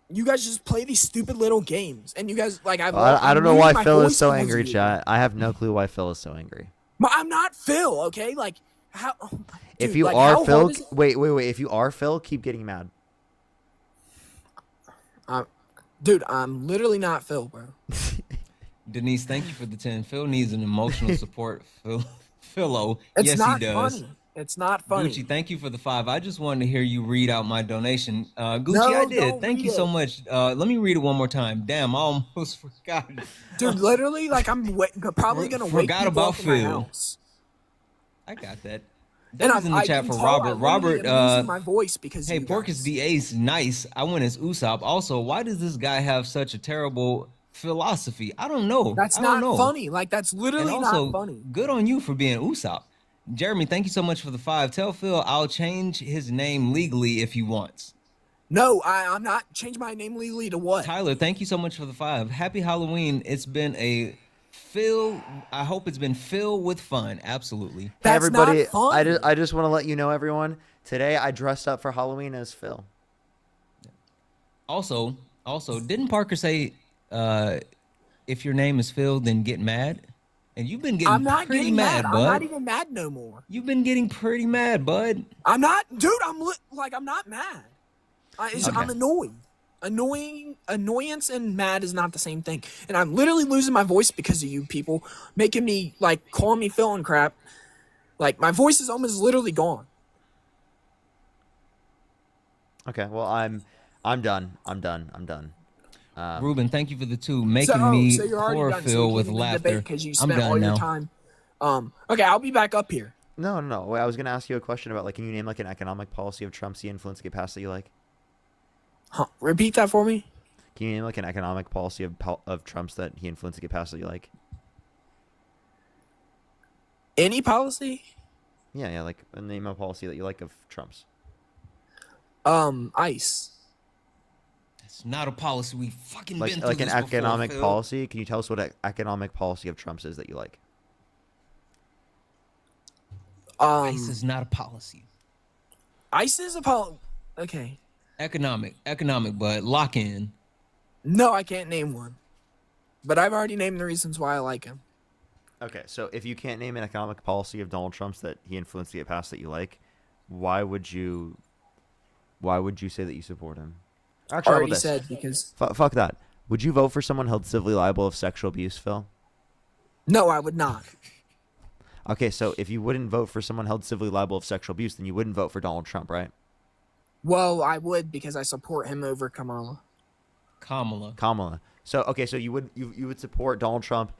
you guys just play these stupid little games, and you guys, like, I don't know why Phil is so angry, chat. I have no clue why Phil is so angry. But I'm not Phil, okay? Like, how? If dude, you like, are how Phil, hard is it- wait. If you are Phil, keep getting mad. Dude, I'm literally not Phil, bro. Denise, thank you for the 10. Phil needs an emotional support. Philo. It's Yes, not he does. funny. It's not funny. Gucci, thank you for the 5. I just wanted to hear you read out my donation. Gucci, No, I did. don't Thank read you so it. much. Let me read it one more time. Damn, I almost forgot. Dude, literally, like, I'm probably gonna wake Forgot people about up in my Phil. house. I got that. And That was in the I chat can for tell Robert. I literally Robert, am losing my voice because hey, you Porcus guys. the Ace, nice. I went as Usopp. Also, why does this guy have such a terrible philosophy? I don't know. That's I don't not know. funny. Like, that's And literally also, not funny. good on you for being Usopp. Jeremy, thank you so much for the 5. Tell Phil I'll change his name legally if he wants. No, I'm not changing my name legally to what? Tyler, thank you so much for the 5. Happy Halloween. It's been a I hope it's been filled with fun. Absolutely. Hey, That's everybody, not fun. I just want to let you know, everyone. Today I dressed up for Halloween as Phil. Also, didn't Parker say if your name is Phil, then get mad? And you've been getting I'm not pretty getting mad, mad. bud. I'm not even mad no more. You've been getting pretty mad, bud. I'm not, dude. I'm not mad. Okay. I'm annoyed. Annoyance and mad is not the same thing. And I'm literally losing my voice because of you people making me, like, calling me Phil and crap. Like, my voice is almost literally gone. Okay, well I'm done. I'm done. Ruben, thank you for the 2. Making so me you're already poor done, so Phil we with can't even laughter. debate 'cause you I'm spent all done your now. time. Okay, I'll be back up here. No. I was gonna ask you a question about, like, can you name like an economic policy of Trump's he influence get passed that you like? Huh, repeat that for me. Can you name like an economic policy of Trump's that he influenced get passed that you like? Any policy? Yeah, like name a policy that you like of Trump's. ICE. It's not a policy. We fucking Like been through an this before, economic Phil. policy. Can you tell us what economic policy of Trump's is that you like? ICE is not a policy. ICE is a policy. Okay. Economic, bud. Lock in. No, I can't name one. But I've already named the reasons why I like him. Okay, so if you can't name an economic policy of Donald Trump's that he influenced to get passed that you like, why would you say that you support him? Actually, how Already about this? said because Fuck that. Would you vote for someone held civilly liable of sexual abuse, Phil? no, I would not. Okay, so if you wouldn't vote for someone held civilly liable of sexual abuse, then you wouldn't vote for Donald Trump, right? Well, I would because I support him over Kamala. Kamala. So okay, so you would support Donald Trump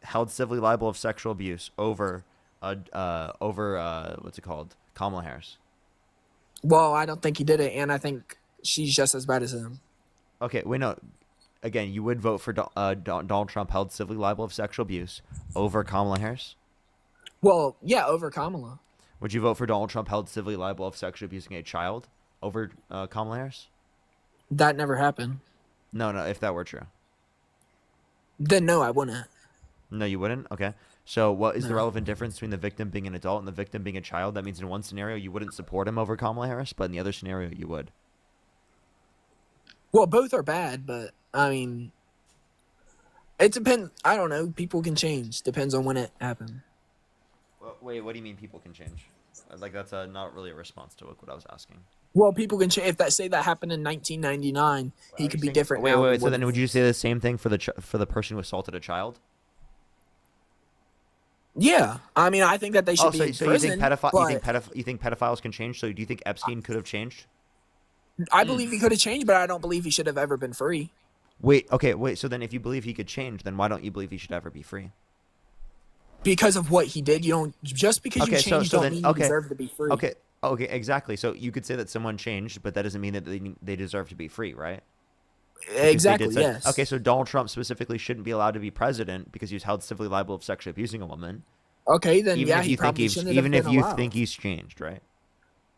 held civilly liable of sexual abuse over what's it called? Kamala Harris. Well, I don't think he did it, and I think she's just as bad as him. Okay, wait, no. Again, you would vote for Donald Trump held civilly liable of sexual abuse over Kamala Harris? Well, yeah, over Kamala. Would you vote for Donald Trump held civilly liable of sexually abusing a child over Kamala Harris? That never happened. No, if that were true. Then no, I wouldn't. No, you wouldn't? Okay. So what is the No. relevant difference between the victim being an adult and the victim being a child? That means in one scenario you wouldn't support him over Kamala Harris, but in the other scenario you would. Well, both are bad, but I mean, It depends. I don't know. People can change. Depends on when it happened. Wait, what do you mean people can change? Like that's not really a response to what I was asking. Well, people can change. If that say that happened in 1999, he could be different. Wait, now wait, than wait. So what then, he would is. you say the same thing for the person who assaulted a child? Yeah, I mean, I think that they should Oh, be so, in so prison. you think pedophiles can change? So do you think Epstein could have changed? I believe he could have changed, but I don't believe he should have ever been free. Wait, okay, wait. So then, if you believe he could change, then why don't you believe he should ever be free? Because of what he did, you don't just because you change don't mean you deserve to be free. Okay, exactly. So you could say that someone changed, but that doesn't mean that they deserve to be free, right? Exactly. Yes. Okay, so Donald Trump specifically shouldn't be allowed to be president because he's held civilly liable of sexually abusing a woman. Okay, then Even yeah, if he you think probably he's shouldn't have even been if you allowed. think he's changed, right?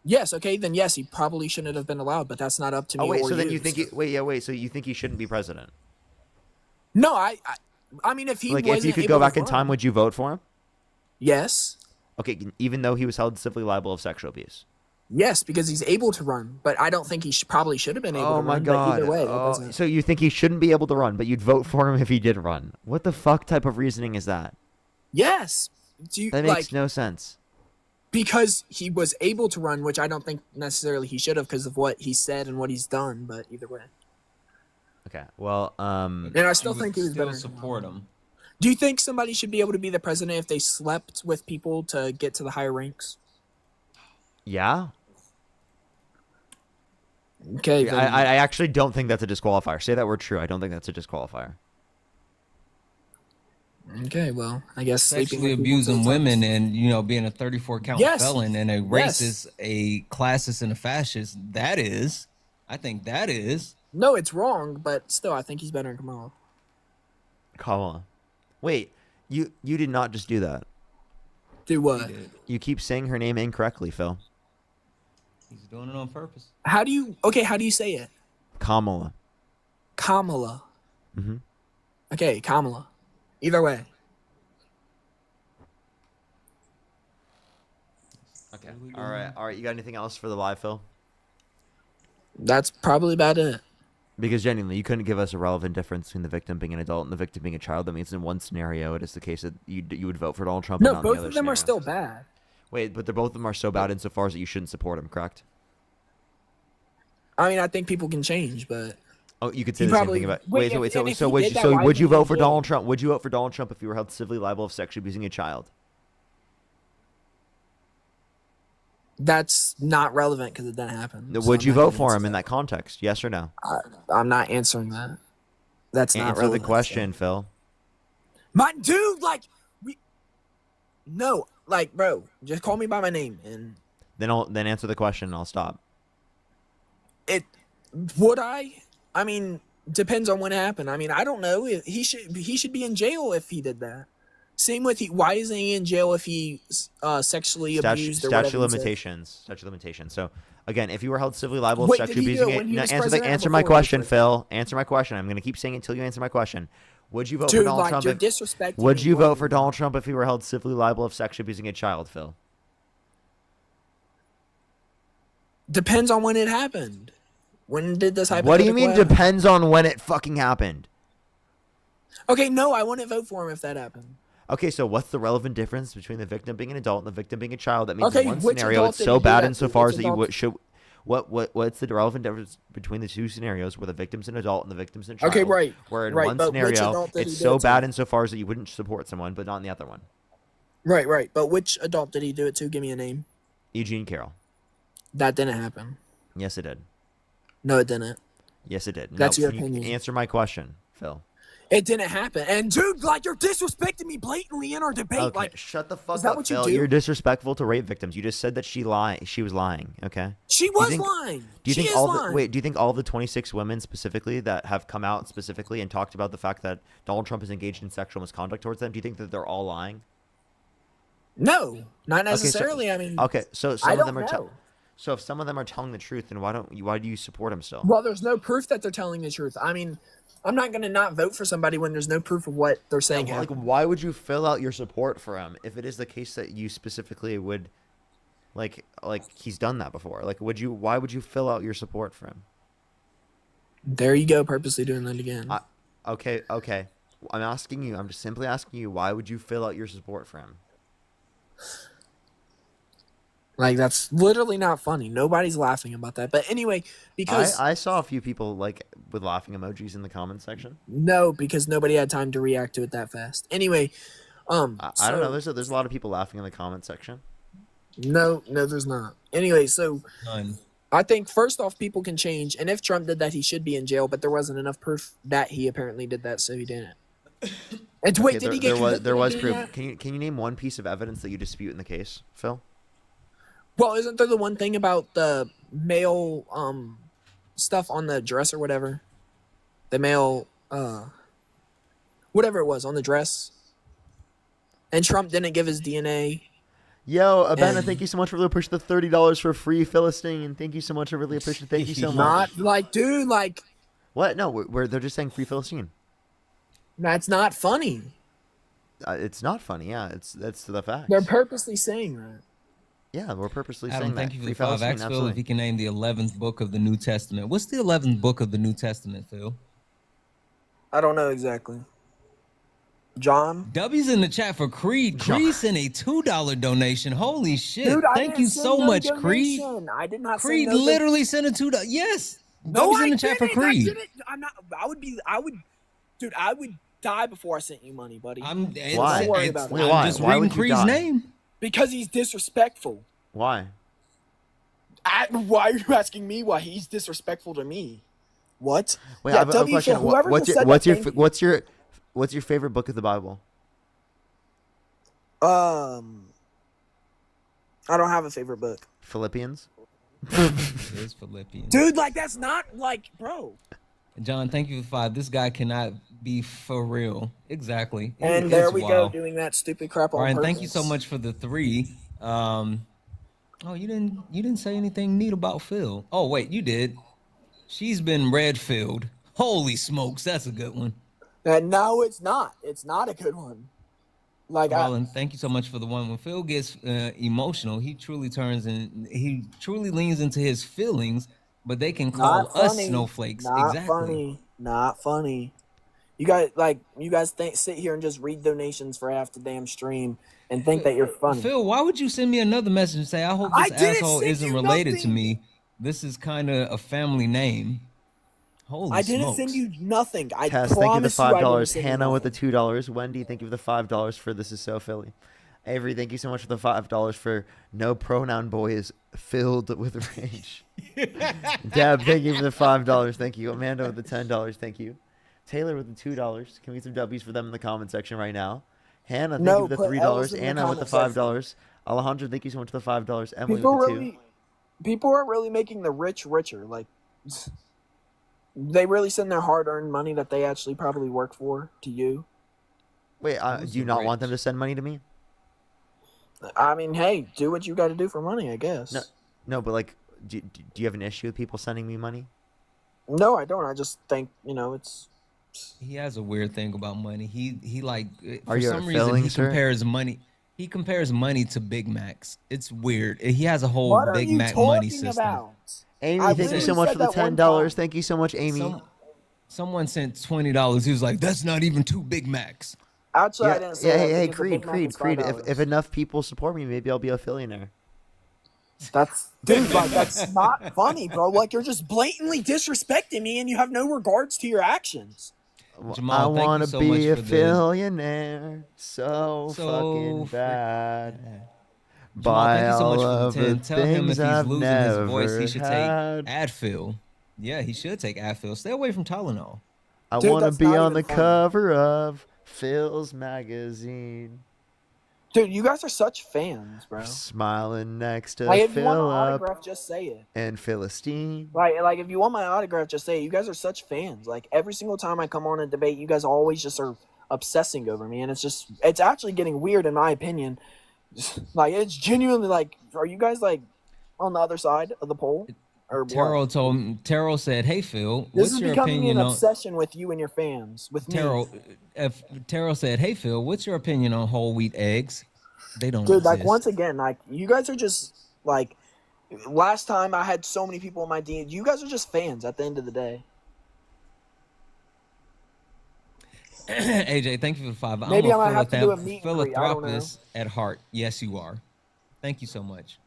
Yes. Okay, then yes, he probably shouldn't have been allowed, but that's not up to me. Oh wait, or so then you. you think so you think he shouldn't be president? No, I mean, if he Like wasn't if you could able go to back in run- time, would you vote for him? Yes. Okay, even though he was held civilly liable of sexual abuse. Yes, because he's able to run, but I don't think he probably should have been able to Oh run. my But god. either way, that Oh, doesn't. so you think he shouldn't be able to run, but you'd vote for him if he did run? What the fuck type of reasoning is that? Yes. Do you, That makes no sense. Because he was able to run, which I don't think necessarily he should have because of what he said and what he's done. But either way, Okay. Well, and I still think he was still better. support him. Do you think somebody should be able to be the president if they slept with people to get to the higher ranks? yeah. Okay. Yeah, Then, I actually don't think that's a disqualifier. Say that word true. I don't think that's a disqualifier. okay. Well, I guess sleeping Sexually with people abusing till women and being a 34 count Yes. felon and a Yes. racist, a classist, and a fascist. I think that is. No, it's wrong, but still, I think he's better than Kamala. Kamala. Wait, you did not just do that. Do what? You keep saying her name incorrectly, Phil. He's doing it on purpose. How do you say it? Kamala. Kamala. Mm-hmm. Okay, Kamala. Either way. Okay. All right. You got anything else for the live, Phil? That's probably about it. Because genuinely, you couldn't give us a relevant difference between the victim being an adult and the victim being a child. That means in one scenario, it is the case that you would vote for Donald Trump. No, and not in both the other of them are scenario. still bad. Wait, but both of them are so bad insofar as that you shouldn't support him, correct? I mean, I think people can change, but Oh, you could say He the same probably- thing about. wait, Wait, and if so he would did you, that, so why would you isn't he vote for in jail? Donald Trump? Would you vote for Donald Trump if you were held civilly liable of sexually abusing a child? that's not relevant because it didn't happen. so Would I'm you not vote gonna for answer him in that context? Yes or no? I'm not answering that. That's not Answer relevant. the question, Phil. My dude, bro, just call me by my name and Then answer the question and I'll stop. would I? I mean, depends on when it happened. I mean, I don't know. He should be in jail if he did that. Same with why isn't he in jail if he sexually abused or whatever? Statute of limitations. Statute of limitations. So again, if you were held civilly liable of Wait, did sexually he do abusing it when he no, was answer president or answer my before he was question, Phil. Answer my question. I'm gonna keep saying it until you answer my question. Would you vote for Dude, Donald Trump? you're If, disrespecting would me. you vote for Donald Trump if he were held civilly liable of sexually abusing a child, Phil? Depends on when it happened. When did this hypothetical What do you mean happen? depends on when it fucking happened? Okay, no, I wouldn't vote for him if that happened. Okay, so what's the relevant difference between the victim being an adult and the victim being a child? That means Okay, in one which scenario adult it's did so he do bad that to? insofar Which as that you adult? should. What's the relevant difference between the two scenarios where the victim's an adult and the victim's a child? Okay, right, Where in right, one but which scenario adult did he it's do so it to? bad insofar as that you wouldn't support someone, but not in the other one. Right. But which adult did he do it to? Give me a name. Eugene Carroll. That didn't happen. Yes, it did. No, it didn't. Yes, it did. That's your can you opinion. Answer my question, Phil. It didn't happen. And dude, you're disrespecting me blatantly in our debate. Okay, shut the fuck is that up, what you Phil. do? You're disrespectful to rape victims. You just said that she was lying. Okay. She Do you was think- lying. Do you She think is all lying. the wait? Do you think all the 26 women specifically that have come out specifically and talked about the fact that Donald Trump is engaged in sexual misconduct towards them? Do you think that they're all lying? No, not Okay, so- necessarily. I mean, Okay, so some I of don't them are. know. So if some of them are telling the truth, then why do you support them still? Well, there's no proof that they're telling the truth. I mean, I'm not going to not vote for somebody when there's no proof of what they're saying. Like, happened. why would you fill out your support for him if it is the case that you specifically would, like he's done that before? Like, why would you fill out your support for him? There you go, purposely doing that again. Okay. I'm asking you. I'm just simply asking you. Why would you fill out your support for him? Like, that's literally not funny. Nobody's laughing about that. But anyway, because I saw a few people like with laughing emojis in the comment section. no, because nobody had time to react to it that fast. Anyway, I don't know. There's a lot of people laughing in the comment section. No, there's not. Anyway, so None. I think first off, people can change, and if Trump did that, he should be in jail. But there wasn't enough proof that he apparently did that, so he didn't. And wait, did he get convicted there of was doing proof. that? Can you name one piece of evidence that you dispute in the case, Phil? Well, isn't there the one thing about the male stuff on the dress or whatever? The male whatever it was on the dress. And Trump didn't give his DNA. Yo, Abena, thank you so much for really pushing the $30 for free Philistine. Thank you so much. I really appreciate it. Thank you so much. Not like, dude, like what? No, they're just saying free Philistine. That's not funny. It's not funny. Yeah, that's the fact. They're purposely saying that. Yeah, we're purposely Adam, saying thank that. you for Free the 5. Philistine, Ask Phil absolutely. if he can name the 11th book of the New Testament. What's the 11th book of the New Testament, Phil? I don't know exactly. John? W's in the chat for Creed. Creed sent a $2 donation. Holy shit. Dude, I Thank didn't you send so no much, Creed. donation. I did not Creed send no literally sent a $2. Yes. No, W's I in the chat for didn't. Creed. I didn't. I'm not. Dude, I would die before I sent you money, buddy. Why? Don't worry about Wait, it. why? I'm just Why reading would you Creed's die? name. Because he's disrespectful. Why? Why are you asking me why he's disrespectful to me? What? Wait, Yeah, I have a question. Phil, whoever What's just your said what's that, your thank you. what's your favorite book of the Bible? I don't have a favorite book. Philippians. It is Philippians. Dude, like that's not like, bro. John, thank you for 5. This guy cannot be for real. Exactly. And there we go, doing that stupid crap on All right, purpose. thank you so much for the 3. Oh, you didn't say anything neat about Phil. Oh, wait, you did. She's been red-filled. Holy smokes, that's a good one. And no, it's not. It's not a good one. Like, Marlon, thank you so much for the one. When Phil gets emotional, he truly he truly leans into his feelings, but they can call not us funny. snowflakes. Not Exactly. funny. Not funny. You guys sit here and just read donations for half the damn stream and think that you're funny. Phil, why would you send me another message and say, I hope I this didn't asshole send isn't you related to nothing. me. This is kind of a family name. Holy I didn't smokes. send you nothing. I Tess, thank you for promise the you I didn't $5. send you Hannah with the nothing. $2. Wendy, thank you for the $5 for This Is So Philly. Avery, thank you so much for the $5 for No Pronoun Boy is Filled with Rage. Deb, thank you for the $5. Thank you. Amanda with the $10. Thank you. Taylor with the $2. Can we get some W's for them in the comment section right now? Hannah, thank you for the put L's $3. in the Anna with the comment $5. Alejandro, thank you so much for the $5. Emily People with the really, people are really making the rich richer. Like, they really send their hard-earned money that they actually probably work for to you. 2. Wait, do you not want them to send money to me? I mean, hey, do what you got to do for money, I guess. No, but like, do you have an issue with people sending me money? No, I don't. I just think, it's... He has a weird thing about money. He like, Are for you some a reason, filling, he sir? compares money. He compares money to Big Macs. It's weird. He has a whole What are Big you Mac money talking system. about? Amy, I thank you literally so much said for the that one $10. time. Thank you so much, Amy. Someone sent $20. He was like, "That's not even 2 Big Macs." Actually, I didn't say that. Hey, because the Big Mac Creed. is $5. If enough people support me, maybe I'll be a billionaire. Dude, like, that's not funny, bro. Like, you're just blatantly disrespecting me and you have no regards to your actions. Jamal, I thank you want to so be much a for the- billionaire so fucking bad. Jamal, Buy thank you so much all for of the 10. the Tell him if things he's I've losing his voice, he never should had. take Advil. Yeah, he should take Advil. Stay away from Tylenol. I Dude, want to that's be not on even the funny. cover of Phil's magazine. Dude, you guys are such fans, bro. Smiling next to Like, if you want my Philip autograph, just say it. and Philistine. Like if you want my autograph, just say it. You guys are such fans. Like, every single time I come on a debate, you guys always just are obsessing over me, and it's actually getting weird in my opinion. Like, it's genuinely like, are you guys like on the other side of the poll or what? Terrell said, "Hey Phil, This what's is your becoming opinion an on?" obsession with you and your fans. With Terrell, me, if Terrell said, "Hey Phil, what's your opinion on whole wheat eggs?" They don't dude. exist. Like, once again, like, you guys are just like. Last time I had so many people in my DM. You guys are just fans at the end of the day. AJ, thank you for the 5. Maybe I I'm might a have to do a meet and greet. I don't know. philanthropist at heart. Yes, you are. Thank you so much.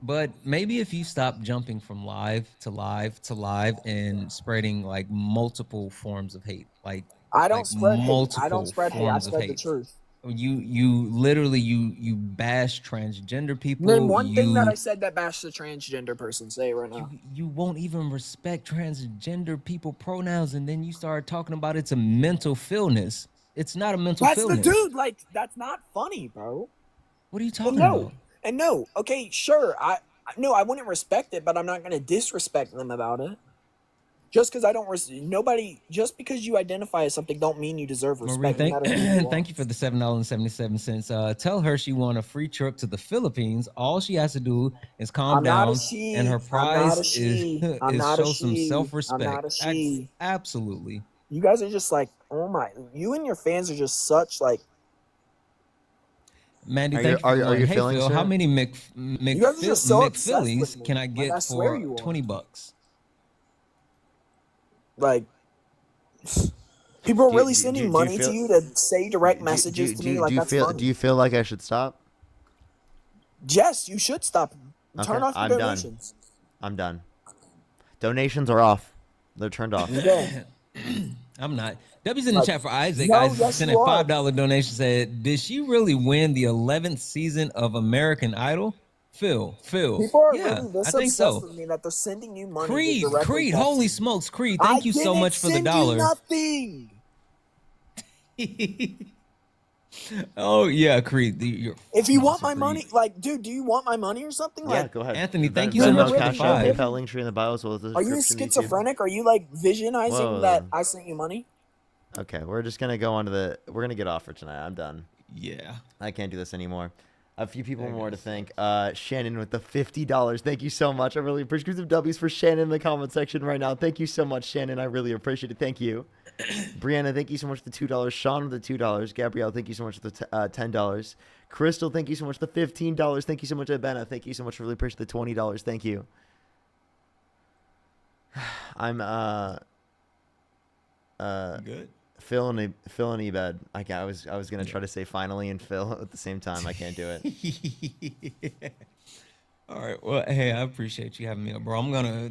But maybe if you stop jumping from live to live to live and spreading like multiple forms of hate, like I don't like spread hate. I don't multiple spread hate. I forms of spread the hate. truth. You literally you bash transgender people. Name one thing that I said that bashed a transgender person. Say it right now. You won't even respect transgender people pronouns, and then you start talking about it's a mental illness. It's not a mental That's illness. the dude. Like, that's not funny, bro. What are you talking about? And no, okay, sure. I wouldn't respect it, but I'm not gonna disrespect them about it. Just because I don't, just because you identify as something, don't mean you deserve Marie, respect. No matter who you thank you for the $7.77. Tell her she won a free trip to the Philippines. All she has to do is calm I'm not down, a she. and her prize is I'm not a show some she. self-respect. I'm not a she. Absolutely. You guys are just like, oh my! You and your fans are just such like. Mandy, Are thank you- you for are you hey feeling, Phil, sir? how many You guys are just so obsessed with McPhillies me. can I Like, get I swear for you are. $20? Like, people are Do you- really do- sending do you money feel- to you to say direct messages to me. Like, that's funny. Do you feel like I should stop? Jess, you should stop. Turn Okay, off your I'm done. donations. I'm done. Donations are off. They're turned off. Yeah. I'm not. W's in the chat for Isaac. No, Isaac yes, sent a you are. $5 donation. Said, "Did she really win the 11th season of American Idol?" Phil. People are Yeah, really this I think obsessed so. with me that they're sending you money. to Creed. directly text Holy me. smokes, Creed. I Thank you so didn't much for the send dollar. You nothing. Oh yeah, Creed. If you want my money, like, dude, do you want my money or something? Yeah, Like, go ahead. Anthony, thank you so Venmo, much for the Cash App, 5. PayPal link tree in the bio as well as the are you description of YouTube. schizophrenic? Are you like visionizing Whoa. that I sent you money? Okay, we're just gonna go on to we're gonna get off for tonight. I'm done. Yeah. I can't do this anymore. A few people more to thank. Shannon with the $50. Thank you so much. I really appreciate some W's for Shannon in the comment section right now. Thank you so much, Shannon. I really appreciate it. Thank you. Brianna, thank you so much for the $2. Sean with the $2. Gabrielle, thank you so much for the $10. Crystal, thank you so much for the $15. Thank you so much, Abena. Thank you so much for really appreciate the $20. Thank you. I'm good. Phil and Ebed. I was gonna try to say finally and Phil at the same time. I can't do it. All right. Well, hey, I appreciate you having me up, bro. I'm gonna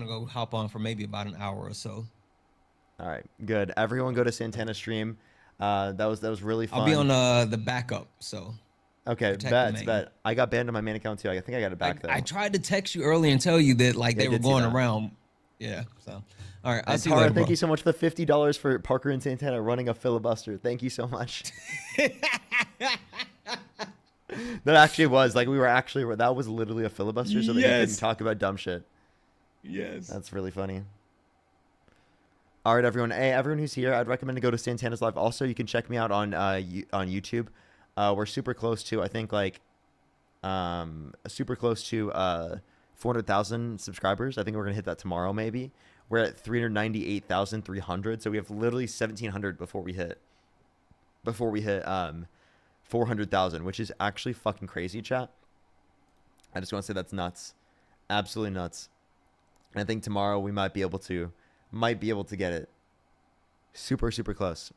go hop on for maybe about an hour or so. All right, good. Everyone go to Santana stream. That was really fun. I'll be on the backup. So. Okay, Protect the bet. I got banned on my main account too. I think I got it back though. I tried to text you earlier and tell you that like Yeah, they I were did see going that. around. Yeah. So. All right. I'll And see you Tara, later, thank bro. you so much for the $50 for Parker and Santana running a filibuster. Thank you so much. That actually was like that was literally a filibuster, so that you Yes. couldn't talk about dumb shit. Yes. That's really funny. All right, everyone. Hey, everyone who's here, I'd recommend to go to Santana's Live. Also, you can check me out on YouTube. We're super close to, I think, like, super close to 400,000 subscribers. I think we're gonna hit that tomorrow, maybe. We're at 398,300, so we have literally 1,700 before we hit 400,000, which is actually fucking crazy, chat. I just want to say that's nuts, absolutely nuts. And I think tomorrow we might be able to get it. Super close.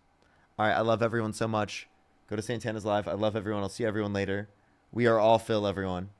All right, I love everyone so much. Go to Santana's Live. I love everyone. I'll see everyone later. We are all Phil, everyone.